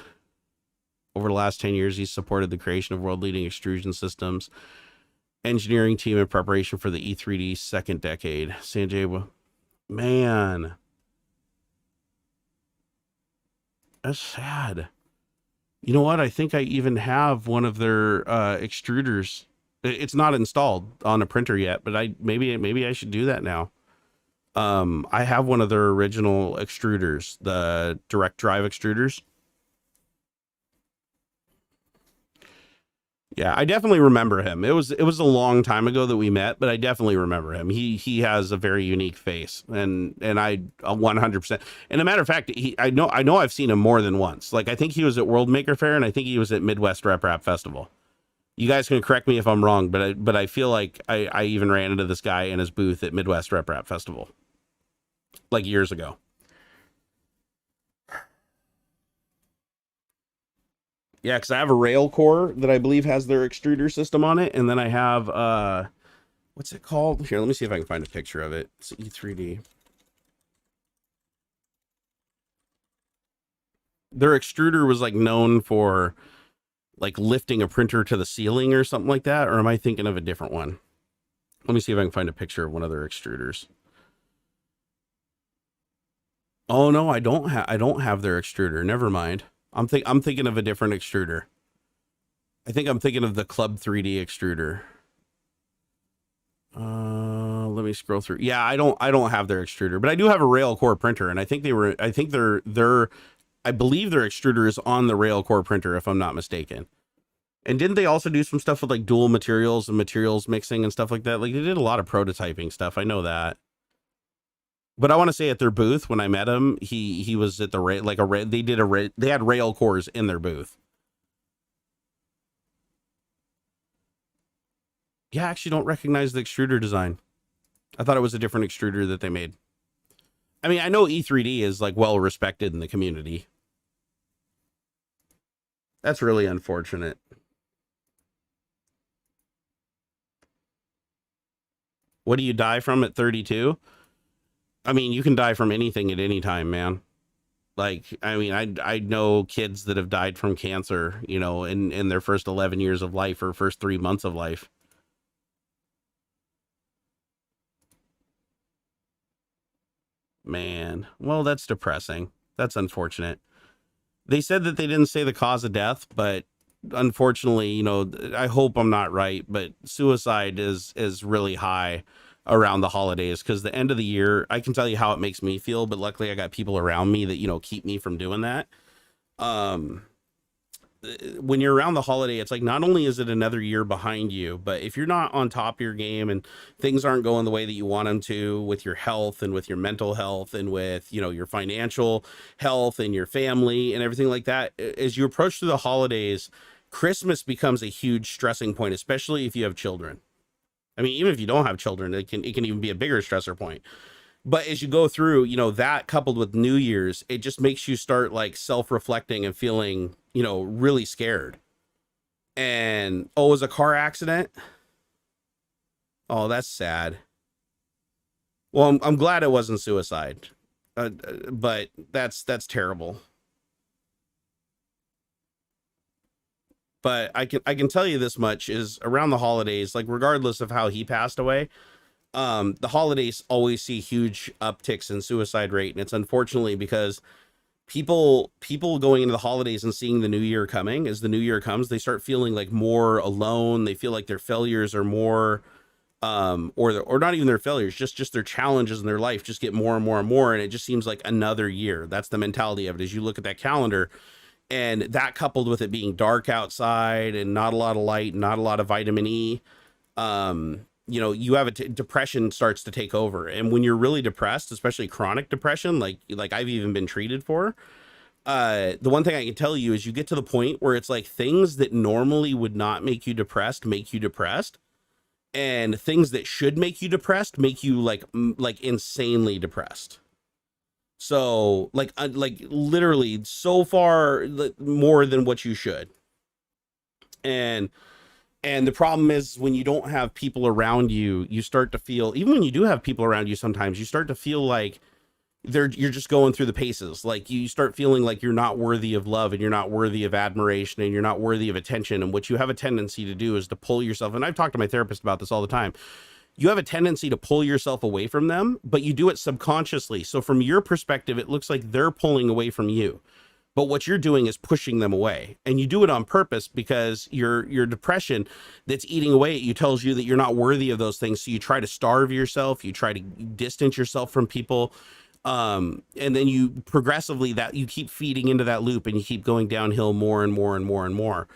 Over the last 10 years, he's supported the creation of world-leading extrusion systems, engineering team in preparation for the E3D second decade. Sanjay, man, that's sad. You know what? I think I even have one of their extruders. It's not installed on a printer yet, but maybe I should do that now. I have one of their original extruders, the direct drive extruders. Yeah, I definitely remember him. It was a long time ago that we met, but I definitely remember him. He has a very unique face, and I 100%. And a matter of fact, I know I've seen him more than once. Like I think he was at World Maker Faire, and I think he was at Midwest Rap Festival. You guys can correct me if I'm wrong, but I feel like I even ran into this guy in his booth at Midwest Rap Festival, like years ago. Yeah, because I have a rail core that I believe has their extruder system on it, and then I have what's it called? Here, let me see if I can find a picture of it. It's E3D. Their extruder was like known for like lifting a printer to the ceiling or something like that, or am I thinking of a different one? Let me see if I can find a picture of one of their extruders. Oh no, I don't have their extruder. Never mind. I'm thinking of a different extruder. I think I'm thinking of the Club 3D extruder. Let me scroll through. Yeah, I don't have their extruder, but I do have a rail core printer, and I think I believe their extruder is on the rail core printer, if I'm not mistaken. And didn't they also do some stuff with like dual materials and materials mixing and stuff like that? Like they did a lot of prototyping stuff. I know that. But I want to say at their booth when I met him, he was at the they had rail cores in their booth. Yeah, I actually don't recognize the extruder design. I thought it was a different extruder that they made. I mean, I know E3D is like well respected in the community. That's really unfortunate. What do you die from at 32? I mean, you can die from anything at any time, man. Like, I mean, I know kids that have died from cancer, you know, in their first 11 years of life or first 3 months of life. Man, well, that's depressing. That's unfortunate. They said that they didn't say the cause of death, but unfortunately, you know, I hope I'm not right, but suicide is really high around the holidays because the end of the year, I can tell you how it makes me feel, but luckily I got people around me that, you know, keep me from doing that. When you're around the holiday, it's like not only is it another year behind you, but if you're not on top of your game and things aren't going the way that you want them to with your health and with your mental health and with, you know, your financial health and your family and everything like that, as you approach through the holidays, Christmas becomes a huge stressing point, especially if you have children. I mean, even if you don't have children, it can even be a bigger stressor point. But as you go through, you know, that coupled with New Year's, it just makes you start like self-reflecting and feeling, you know, really scared. And oh, it was a car accident. Oh, that's sad. Well, I'm glad it wasn't suicide, but that's terrible. But I can tell you this much is around the holidays, like regardless of how he passed away, the holidays always see huge upticks in suicide rate, and it's unfortunately because people going into the holidays and seeing the new year coming, as the new year comes, they start feeling like more alone. They feel like their failures are more, or not even their failures, just their challenges in their life just get more and more and more, and it just seems like another year. That's the mentality of it. As you look at that calendar, and that coupled with it being dark outside and not a lot of light, not a lot of vitamin E, you know, you have depression starts to take over. And when you're really depressed, especially chronic depression, like I've even been treated for, the one thing I can tell you is you get to the point where it's like things that normally would not make you depressed make you depressed, and things that should make you depressed make you like insanely depressed. So like literally so far more than what you should. And the problem is when you don't have people around you, you start to feel, even when you do have people around you, sometimes you start to feel like you're just going through the paces. Like you start feeling like you're not worthy of love, and you're not worthy of admiration, and you're not worthy of attention. And what you have a tendency to do is to pull yourself. And I've talked to my therapist about this all the time. You have a tendency to pull yourself away from them, but you do it subconsciously. So from your perspective, it looks like they're pulling away from you, but what you're doing is pushing them away. And you do it on purpose because your depression that's eating away at you tells you that you're not worthy of those things. So you try to starve yourself, you try to distance yourself from people. And then you progressively that you keep feeding into that loop, and you keep going downhill more and more and more and more.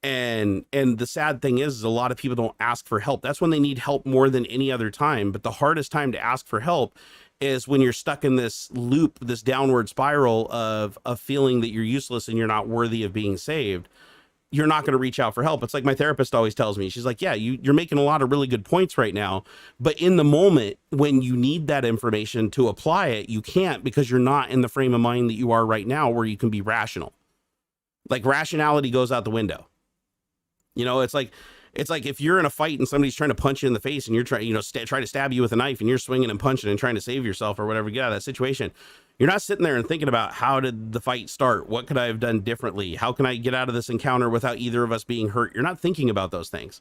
And the sad thing is a lot of people don't ask for help. That's when they need help more than any other time. But the hardest time to ask for help is when you're stuck in this loop, this downward spiral of feeling that you're useless and you're not worthy of being saved. You're not going to reach out for help. It's like my therapist always tells me, she's like, yeah, you're making a lot of really good points right now, but in the moment when you need that information to apply it, you can't, because you're not in the frame of mind that you are right now where you can be rational. Like rationality goes out the window. You know, it's like if you're in a fight and somebody's trying to punch you in the face, and you're trying, you know, try to stab you with a knife, and you're swinging and punching and trying to save yourself or whatever, get out of that situation. You're not sitting there and thinking about how did the fight start? What could I have done differently? How can I get out of this encounter without either of us being hurt? You're not thinking about those things,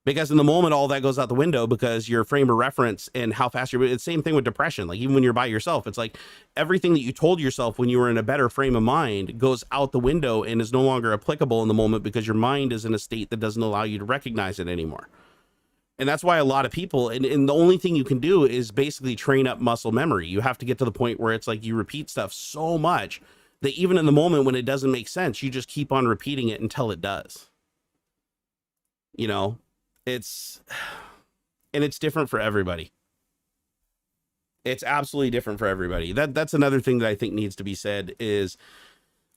because in the moment, all that goes out the window, because your frame of reference and how fast you're, it's the same thing with depression. Like even when you're by yourself, it's like everything that you told yourself when you were in a better frame of mind goes out the window and is no longer applicable in the moment, because your mind is in a state that doesn't allow you to recognize it anymore. And that's why a lot of people, and the only thing you can do is basically train up muscle memory. You have to get to the point where it's like you repeat stuff so much that even in the moment when it doesn't make sense, you just keep on repeating it until it does. You know, it's different for everybody. It's absolutely different for everybody. That's another thing that I think needs to be said is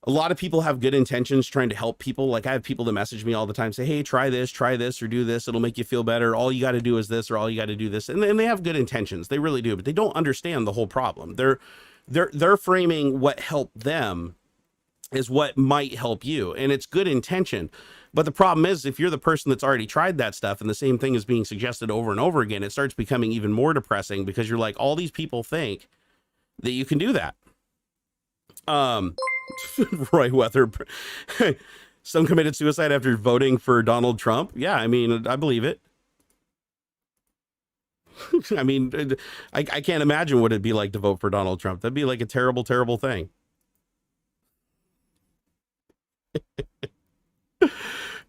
a lot of people have good intentions trying to help people. Like I have people that message me all the time, say, hey, try this, or do this. It'll make you feel better. All you got to do is this, or all you got to do this. And they have good intentions. They really do, but they don't understand the whole problem. They're framing what helped them is what might help you. And it's good intention. But the problem is, if you're the person that's already tried that stuff and the same thing is being suggested over and over again, it starts becoming even more depressing, because you're like, all these people think that you can do that. Roy Weather, some committed suicide after voting for Donald Trump. Yeah, I mean, I believe it. I mean, I can't imagine what it'd be like to vote for Donald Trump. That'd be like a terrible, terrible thing.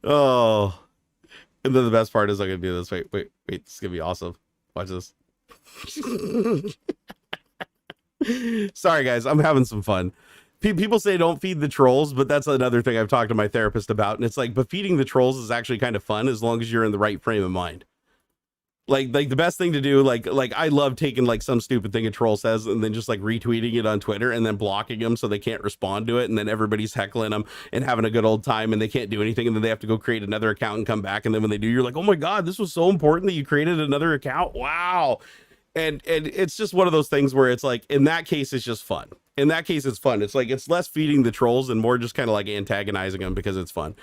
Oh, and then the best part is I'm gonna do this. Wait, this is gonna be awesome. Watch this. Sorry guys, I'm having some fun. People say don't feed the trolls, but that's another thing I've talked to my therapist about. And it's like, but feeding the trolls is actually kind of fun as long as you're in the right frame of mind. Like the best thing to do, like I love taking like some stupid thing a troll says and then just like retweeting it on Twitter and then blocking them so they can't respond to it. And then everybody's heckling them and having a good old time and they can't do anything. And then they have to go create another account and come back. And then when they do, you're like, oh my God, this was so important that you created another account. Wow. And it's just one of those things where it's like, in that case, it's just fun. In that case, it's fun. It's like, it's less feeding the trolls and more just kind of like antagonizing them because it's fun.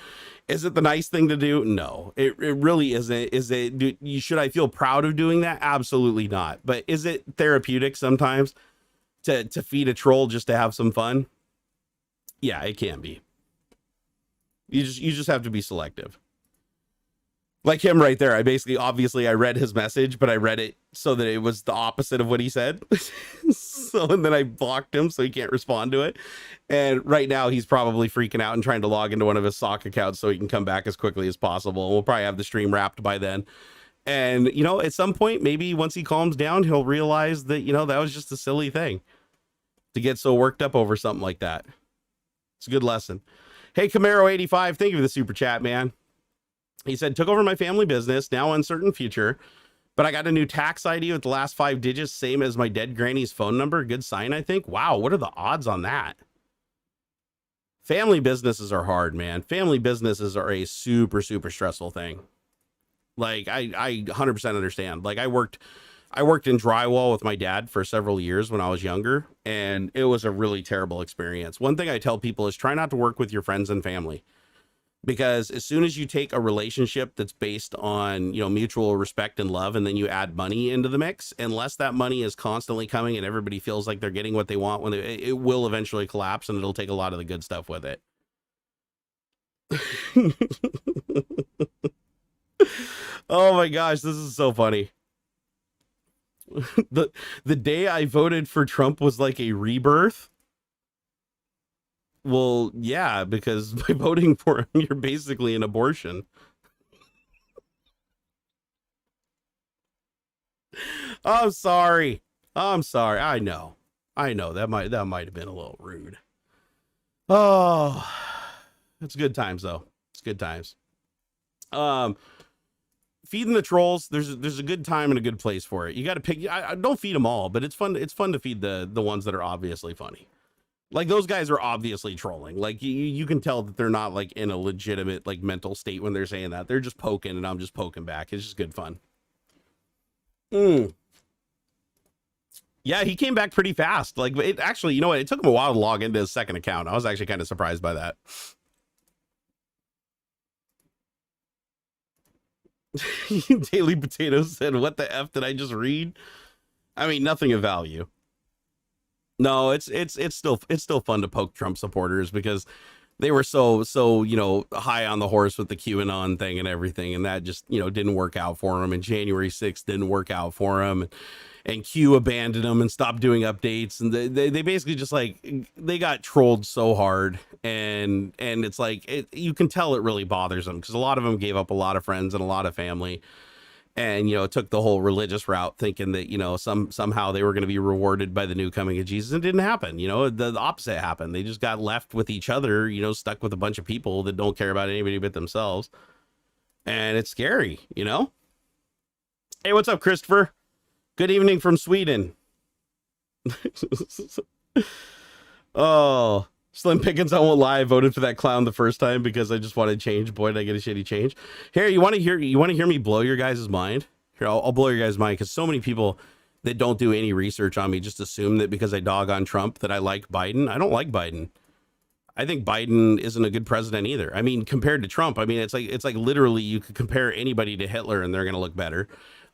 Is it the nice thing to do? No, it really isn't. Should I feel proud of doing that? Absolutely not. But is it therapeutic sometimes to feed a troll just to have some fun? Yeah, it can be. You just have to be selective. Like him right there. Obviously I read his message, but I read it so that it was the opposite of what he said. And then I blocked him so he can't respond to it. And right now he's probably freaking out and trying to log into one of his sock accounts so he can come back as quickly as possible. We'll probably have the stream wrapped by then. And, at some point, maybe once he calms down, he'll realize that, that was just a silly thing to get so worked up over something like that. It's a good lesson. Hey, Camaro85, thank you for the super chat, man. He said, took over my family business, now uncertain future, but I got a new tax ID with the last 5 digits, same as my dead granny's phone number. Good sign, I think. Wow, what are the odds on that? Family businesses are hard, man. Family businesses are a super, super stressful thing. Like, I 100% understand. Like, I worked in drywall with my dad for several years when I was younger, and it was a really terrible experience. One thing I tell people is try not to work with your friends and family. Because as soon as you take a relationship that's based on, mutual respect and love, and then you add money into the mix, unless that money is constantly coming and everybody feels like they're getting what they want, it will eventually collapse, and it'll take a lot of the good stuff with it. Oh my gosh, this is so funny. The day I voted for Trump was like a rebirth. Well, yeah, because by voting for him, you're basically an abortion. I'm sorry. I know. That might have been a little rude. Oh, it's good times though. It's good times. Feeding the trolls. There's a good time and a good place for it. You got to pick. I don't feed them all, but it's fun. It's fun to feed the ones that are obviously funny. Like those guys are obviously trolling. Like you can tell that they're not like in a legitimate like mental state when they're saying that. They're just poking and I'm just poking back. It's just good fun. Yeah, he came back pretty fast. Like it actually, you know what? It took him a while to log into his second account. I was actually kind of surprised by that. Daily Potatoes said, "What the F did I just read?" I mean, nothing of value. No, it's still fun to poke Trump supporters because they were so high on the horse with the QAnon thing and everything, and that just didn't work out for them. And January 6th didn't work out for them, and Q abandoned them and stopped doing updates, and they basically just they got trolled so hard, and it's like you can tell it really bothers them because a lot of them gave up a lot of friends and a lot of family. And, took the whole religious route thinking that, somehow they were going to be rewarded by the new coming of Jesus. It didn't happen. The opposite happened. They just got left with each other, stuck with a bunch of people that don't care about anybody but themselves. And it's scary, Hey, what's up, Christopher? Good evening from Sweden. Oh, Slim Pickens, I won't lie. I voted for that clown the first time because I just wanted change. Boy, did I get a shitty change. Here, you want to hear me blow your guys' mind? Here, I'll blow your guys' mind because so many people that don't do any research on me just assume that because I dog on Trump that I like Biden. I don't like Biden. I think Biden isn't a good president either. I mean, compared to Trump, I mean, it's like literally you could compare anybody to Hitler and they're going to look better.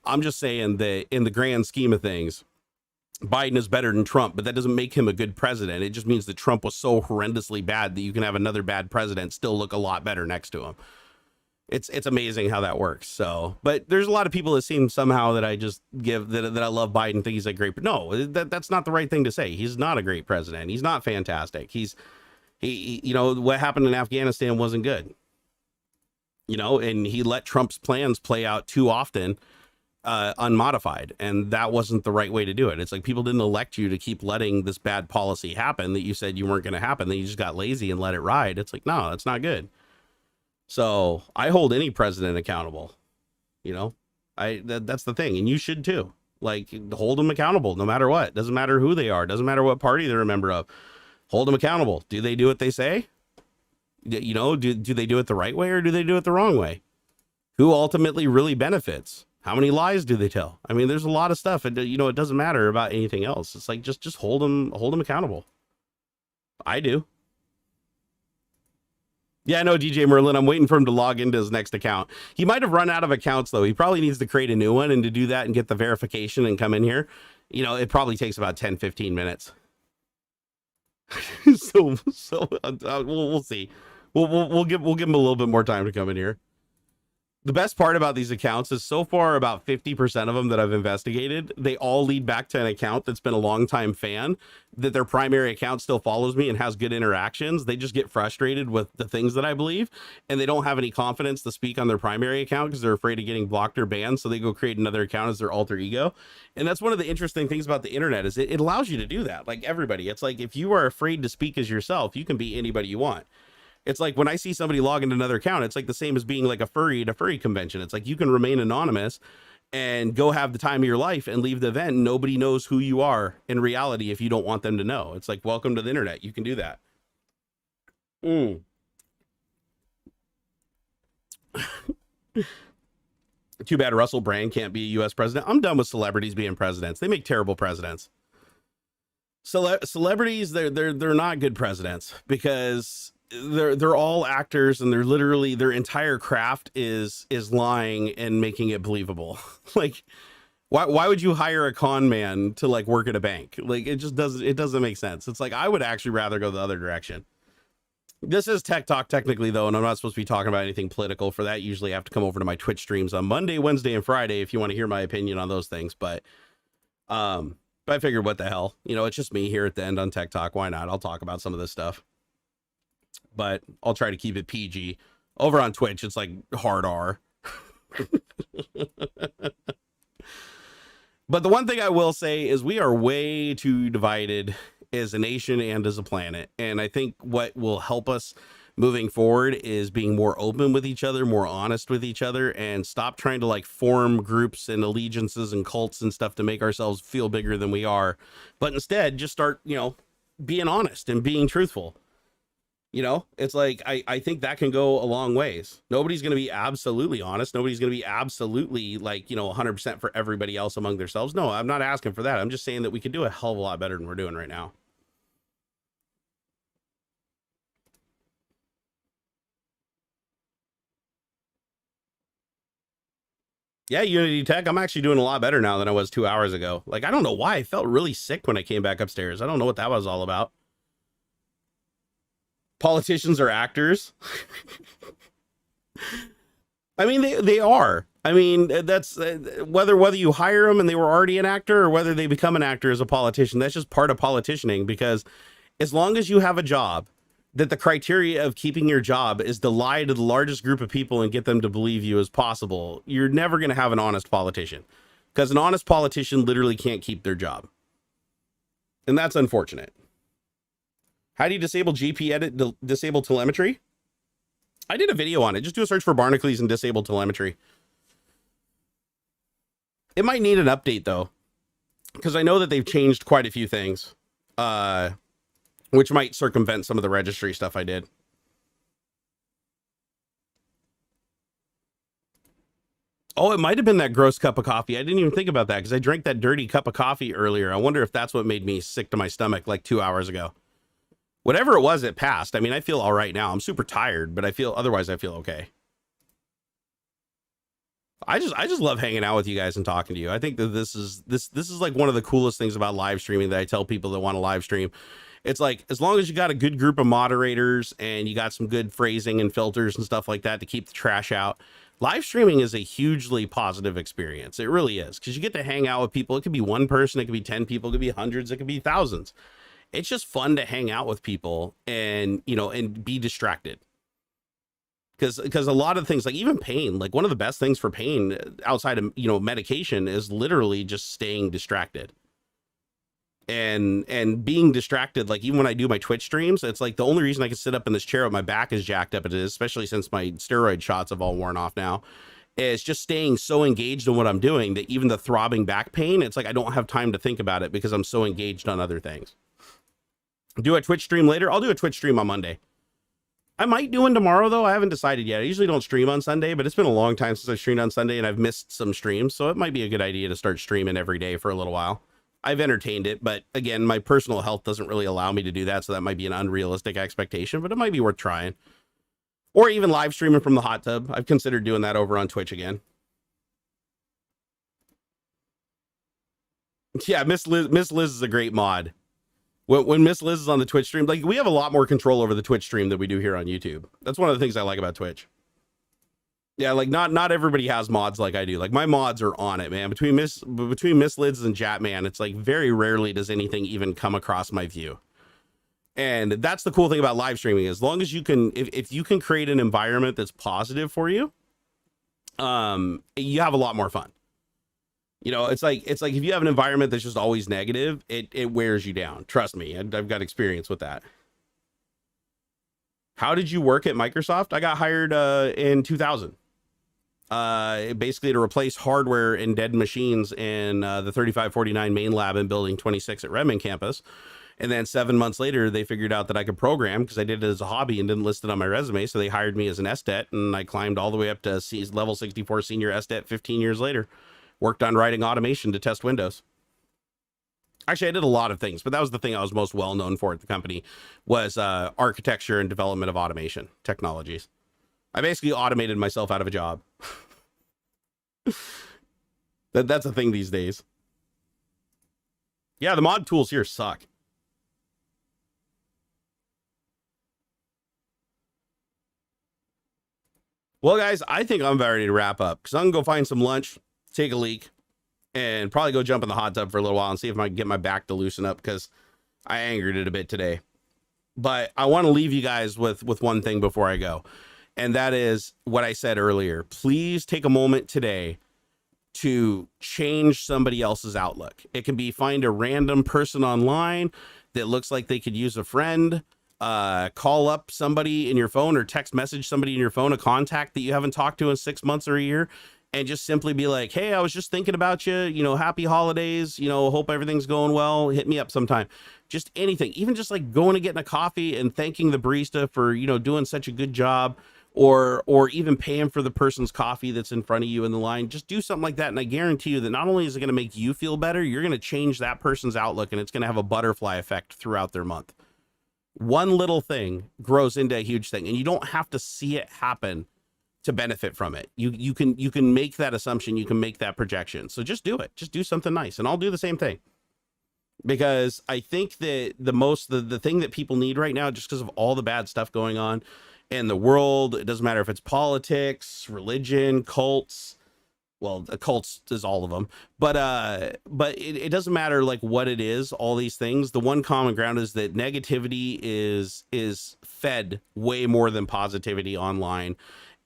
I'm just saying that in the grand scheme of things, Biden is better than Trump, but that doesn't make him a good president. It just means that Trump was so horrendously bad that you can have another bad president still look a lot better next to him. It's amazing how that works. So, but there's a lot of people that seem somehow that I just give that I love Biden, think he's a great, but no, that's not the right thing to say. He's not a great president. He's not fantastic. He what happened in Afghanistan wasn't good, and he let Trump's plans play out too often. Unmodified, and that wasn't the right way to do it. It's like people didn't elect you to keep letting this bad policy happen that you said you weren't going to happen. Then you just got lazy and let it ride. It's like, no, that's not good. So I hold any president accountable. That's the thing, and you should too. Like, hold them accountable no matter what. Doesn't matter who they are. Doesn't matter what party they're a member of. Hold them accountable. Do they do what they say? Do they do it the right way or do they do it the wrong way? Who ultimately really benefits? How many lies do they tell? I mean, there's a lot of stuff, and it doesn't matter about anything else. It's like just hold them accountable. I do. Yeah, I know, DJ Merlin. I'm waiting for him to log into his next account. He might have run out of accounts, though. He probably needs to create a new one, and to do that and get the verification and come in here, you know, it probably takes about 10, 15 minutes. so we'll see. We'll give him a little bit more time to come in here. The best part about these accounts is so far about 50% of them that I've investigated, they all lead back to an account that's been a longtime fan, that their primary account still follows me and has good interactions. They just get frustrated with the things that I believe, and they don't have any confidence to speak on their primary account because they're afraid of getting blocked or banned. So they go create another account as their alter ego. And that's one of the interesting things about the internet is it allows you to do that. Like everybody, it's like, if you are afraid to speak as yourself, you can be anybody you want. It's like when I see somebody log into another account, it's like the same as being like a furry at a furry convention. It's like you can remain anonymous and go have the time of your life and leave the event. And nobody knows who you are in reality if you don't want them to know. It's like, welcome to the internet. You can do that. Too bad Russell Brand can't be a U.S. president. I'm done with celebrities being presidents. They make terrible presidents. Celebrities, they're not good presidents because they're all actors, and they're literally, their entire craft is lying and making it believable. Like, why would you hire a con man to like work at a bank? Like, it doesn't make sense. It's like, I would actually rather go the other direction. This is Tech Talk technically though, and I'm not supposed to be talking about anything political. For that, usually I have to come over to my Twitch streams on Monday, Wednesday, and Friday if you want to hear my opinion on those things. But I figured, what the hell, you know, it's just me here at the end on Tech Talk. Why not? I'll talk about some of this stuff, but I'll try to keep it PG. Over on Twitch, it's like hard R. But the one thing I will say is we are way too divided as a nation and as a planet. And I think what will help us moving forward is being more open with each other, more honest with each other, and stop trying to like form groups and allegiances and cults and stuff to make ourselves feel bigger than we are. But instead, just start, you know, being honest and being truthful. You know, it's like, I think that can go a long ways. Nobody's going to be absolutely honest. Nobody's going to be absolutely like, you know, 100% for everybody else among themselves. No, I'm not asking for that. I'm just saying that we could do a hell of a lot better than we're doing right now. Yeah, Unity Tech, I'm actually doing a lot better now than I was 2 hours ago. Like, I don't know why. I felt really sick when I came back upstairs. I don't know what that was all about. Politicians are actors. I mean, they are. I mean, that's whether you hire them and they were already an actor, or whether they become an actor as a politician. That's just part of politicianing, because as long as you have a job, that the criteria of keeping your job is to lie to the largest group of people and get them to believe you as possible, you're never going to have an honest politician, because an honest politician literally can't keep their job. And that's unfortunate. How do you disable GP edit, disable telemetry? I did a video on it. Just do a search for Barnacules and disable telemetry. It might need an update though, because I know that they've changed quite a few things, which might circumvent some of the registry stuff I did. Oh, it might have been that gross cup of coffee. I didn't even think about that because I drank that dirty cup of coffee earlier. I wonder if that's what made me sick to my stomach like 2 hours ago. Whatever it was, it passed. I mean, I feel all right now. I'm super tired, but I feel okay. I just love hanging out with you guys and talking to you. I think that this is like one of the coolest things about live streaming that I tell people that want to live stream. It's like, as long as you got a good group of moderators and you got some good phrasing and filters and stuff like that to keep the trash out, live streaming is a hugely positive experience. It really is, because you get to hang out with people. It could be one person, it could be 10 people, it could be hundreds, it could be thousands. It's just fun to hang out with people and, you know, and be distracted. Because a lot of things, like even pain, like one of the best things for pain outside of, you know, medication is literally just staying distracted. And being distracted, like even when I do my Twitch streams, it's like the only reason I can sit up in this chair with my back is jacked up, it is, especially since my steroid shots have all worn off now, is just staying so engaged in what I'm doing that even the throbbing back pain, it's like I don't have time to think about it because I'm so engaged on other things. Do a Twitch stream later? I'll do a Twitch stream on Monday. I might do one tomorrow, though. I haven't decided yet. I usually don't stream on Sunday, but it's been a long time since I streamed on Sunday, and I've missed some streams, so it might be a good idea to start streaming every day for a little while. I've entertained it, but again, my personal health doesn't really allow me to do that. So that might be an unrealistic expectation, but it might be worth trying. Or even live streaming from the hot tub. I've considered doing that over on Twitch again. Yeah, Miss Liz is a great mod. When Miss Liz is on the Twitch stream, like we have a lot more control over the Twitch stream than we do here on YouTube. That's one of the things I like about Twitch. Yeah, like not everybody has mods like I do. Like my mods are on it, man. Between Miss Liz and Jatman, it's like very rarely does anything even come across my view. And that's the cool thing about live streaming. As long as you can, if you can create an environment that's positive for you, you have a lot more fun. You know, it's like if you have an environment that's just always negative, it wears you down. Trust me, I've got experience with that. How did you work at Microsoft? I got hired in 2000. Basically to replace hardware in dead machines in the 3549 main lab in building 26 at Redmond campus. And then 7 months later, they figured out that I could program because I did it as a hobby and didn't list it on my resume. So they hired me as an SDET, and I climbed all the way up to level 64 senior SDET 15 years later. Worked on writing automation to test Windows. Actually, I did a lot of things, but that was the thing I was most well known for at the company was architecture and development of automation technologies. I basically automated myself out of a job. That's a thing these days. Yeah, the mod tools here suck. Well, guys, I think I'm about ready to wrap up because I'm going to go find some lunch, take a leak, and probably go jump in the hot tub for a little while and see if I can get my back to loosen up because I angered it a bit today. But I want to leave you guys with one thing before I go. And that is what I said earlier. Please take a moment today to change somebody else's outlook. It can be find a random person online that looks like they could use a friend. Call up somebody in your phone or text message somebody in your phone, a contact that you haven't talked to in 6 months or a year, and just simply be like, hey, I was just thinking about you, you know, happy holidays, you know, hope everything's going well. Hit me up sometime. Just anything, even just like going and getting a coffee and thanking the barista for, you know, doing such a good job, or even paying for the person's coffee that's in front of you in the line. Just do something like that. And I guarantee you that not only is it going to make you feel better, you're going to change that person's outlook, and it's going to have a butterfly effect throughout their month. One little thing grows into a huge thing, and you don't have to see it happen to benefit from it. You can make that assumption, you can make that projection. So just do it. Just do something nice, and I'll do the same thing. Because I think that the thing that people need right now, just because of all the bad stuff going on in the world, it doesn't matter if it's politics, religion, cults. Well, cults is all of them, but it doesn't matter like what it is, all these things. The one common ground is that negativity is fed way more than positivity online.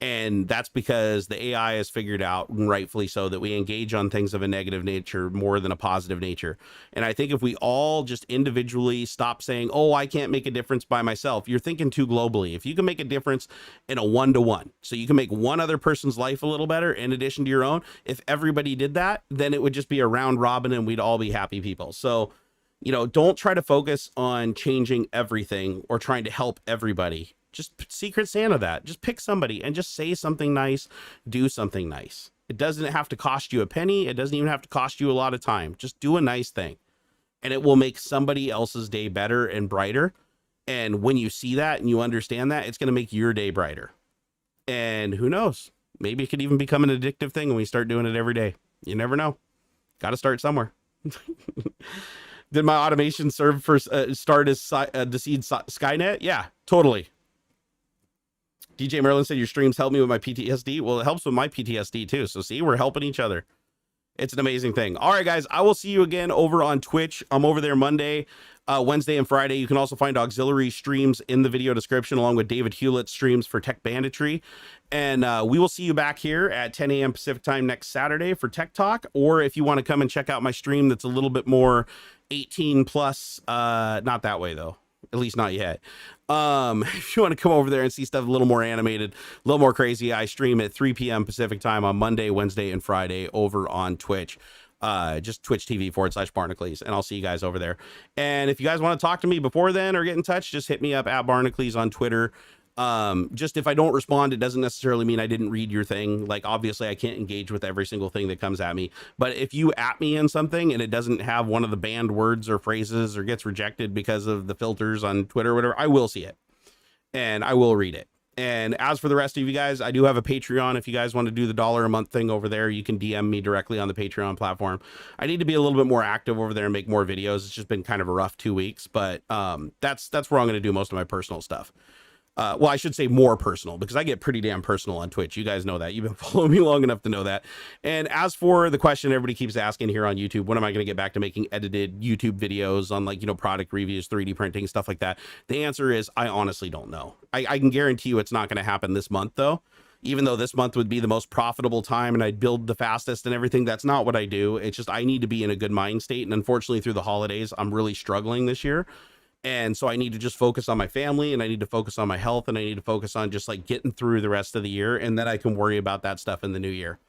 And that's because the AI has figured out, and rightfully so, that we engage on things of a negative nature more than a positive nature. And I think if we all just individually stop saying, oh, I can't make a difference by myself, you're thinking too globally. If you can make a difference in a 1-to-1, so you can make one other person's life a little better in addition to your own, if everybody did that, then it would just be a round robin and we'd all be happy people. So, you know, don't try to focus on changing everything or trying to help everybody. Just Secret Santa that. Just pick somebody and just say something nice, do something nice. It doesn't have to cost you a penny. It doesn't even have to cost you a lot of time. Just do a nice thing, and it will make somebody else's day better and brighter. And when you see that and you understand that, it's going to make your day brighter. And who knows, maybe it could even become an addictive thing when we start doing it every day. You never know. Got to start somewhere. Did my automation serve for start as to seed Skynet? Yeah, totally. DJ Merlin said your streams help me with my PTSD. Well, it helps with my PTSD too. So see, we're helping each other. It's an amazing thing. All right, guys, I will see you again over on Twitch. I'm over there Monday, Wednesday, and Friday. You can also find AuxxZillary streams in the video description, along with David Hewlett streams for Tech Banditry. And we will see you back here at 10 a.m. Pacific time next Saturday for Tech Talk. Or if you want to come and check out my stream that's a little bit more 18 plus, not that way though. At least not yet. If you want to come over there and see stuff a little more animated, a little more crazy, I stream at 3 p.m. Pacific time on Monday, Wednesday, and Friday over on Twitch. Just Twitch TV/Barnacules, and I'll see you guys over there. And if you guys want to talk to me before then or get in touch, just hit me up at Barnacules on Twitter. Just if I don't respond, it doesn't necessarily mean I didn't read your thing. Like, obviously I can't engage with every single thing that comes at me, but if you at me in something and it doesn't have one of the banned words or phrases or gets rejected because of the filters on Twitter or whatever, I will see it and I will read it. And as for the rest of you guys, I do have a Patreon. If you guys want to do the $1 a month thing over there, you can DM me directly on the Patreon platform. I need to be a little bit more active over there and make more videos. It's just been kind of a rough 2 weeks, but that's where I'm going to do most of my personal stuff. Well, I should say more personal, because I get pretty damn personal on Twitch. You guys know that. You've been following me long enough to know that. And as for the question everybody keeps asking here on YouTube, when am I going to get back to making edited YouTube videos on, like, you know, product reviews, 3D printing, stuff like that? The answer is I honestly don't know. I can guarantee you it's not going to happen this month, though. Even though this month would be the most profitable time and I'd build the fastest and everything, that's not what I do. It's just I need to be in a good mind state. And unfortunately, through the holidays, I'm really struggling this year. And so I need to just focus on my family, and I need to focus on my health, and I need to focus on just like getting through the rest of the year. And then I can worry about that stuff in the new year,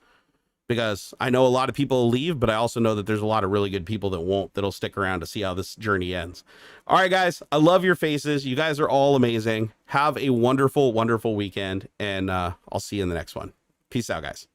because I know a lot of people will leave, but I also know that there's a lot of really good people that won't, that'll stick around to see how this journey ends. All right, guys, I love your faces. You guys are all amazing. Have a wonderful, wonderful weekend. And I'll see you in the next one. Peace out, guys.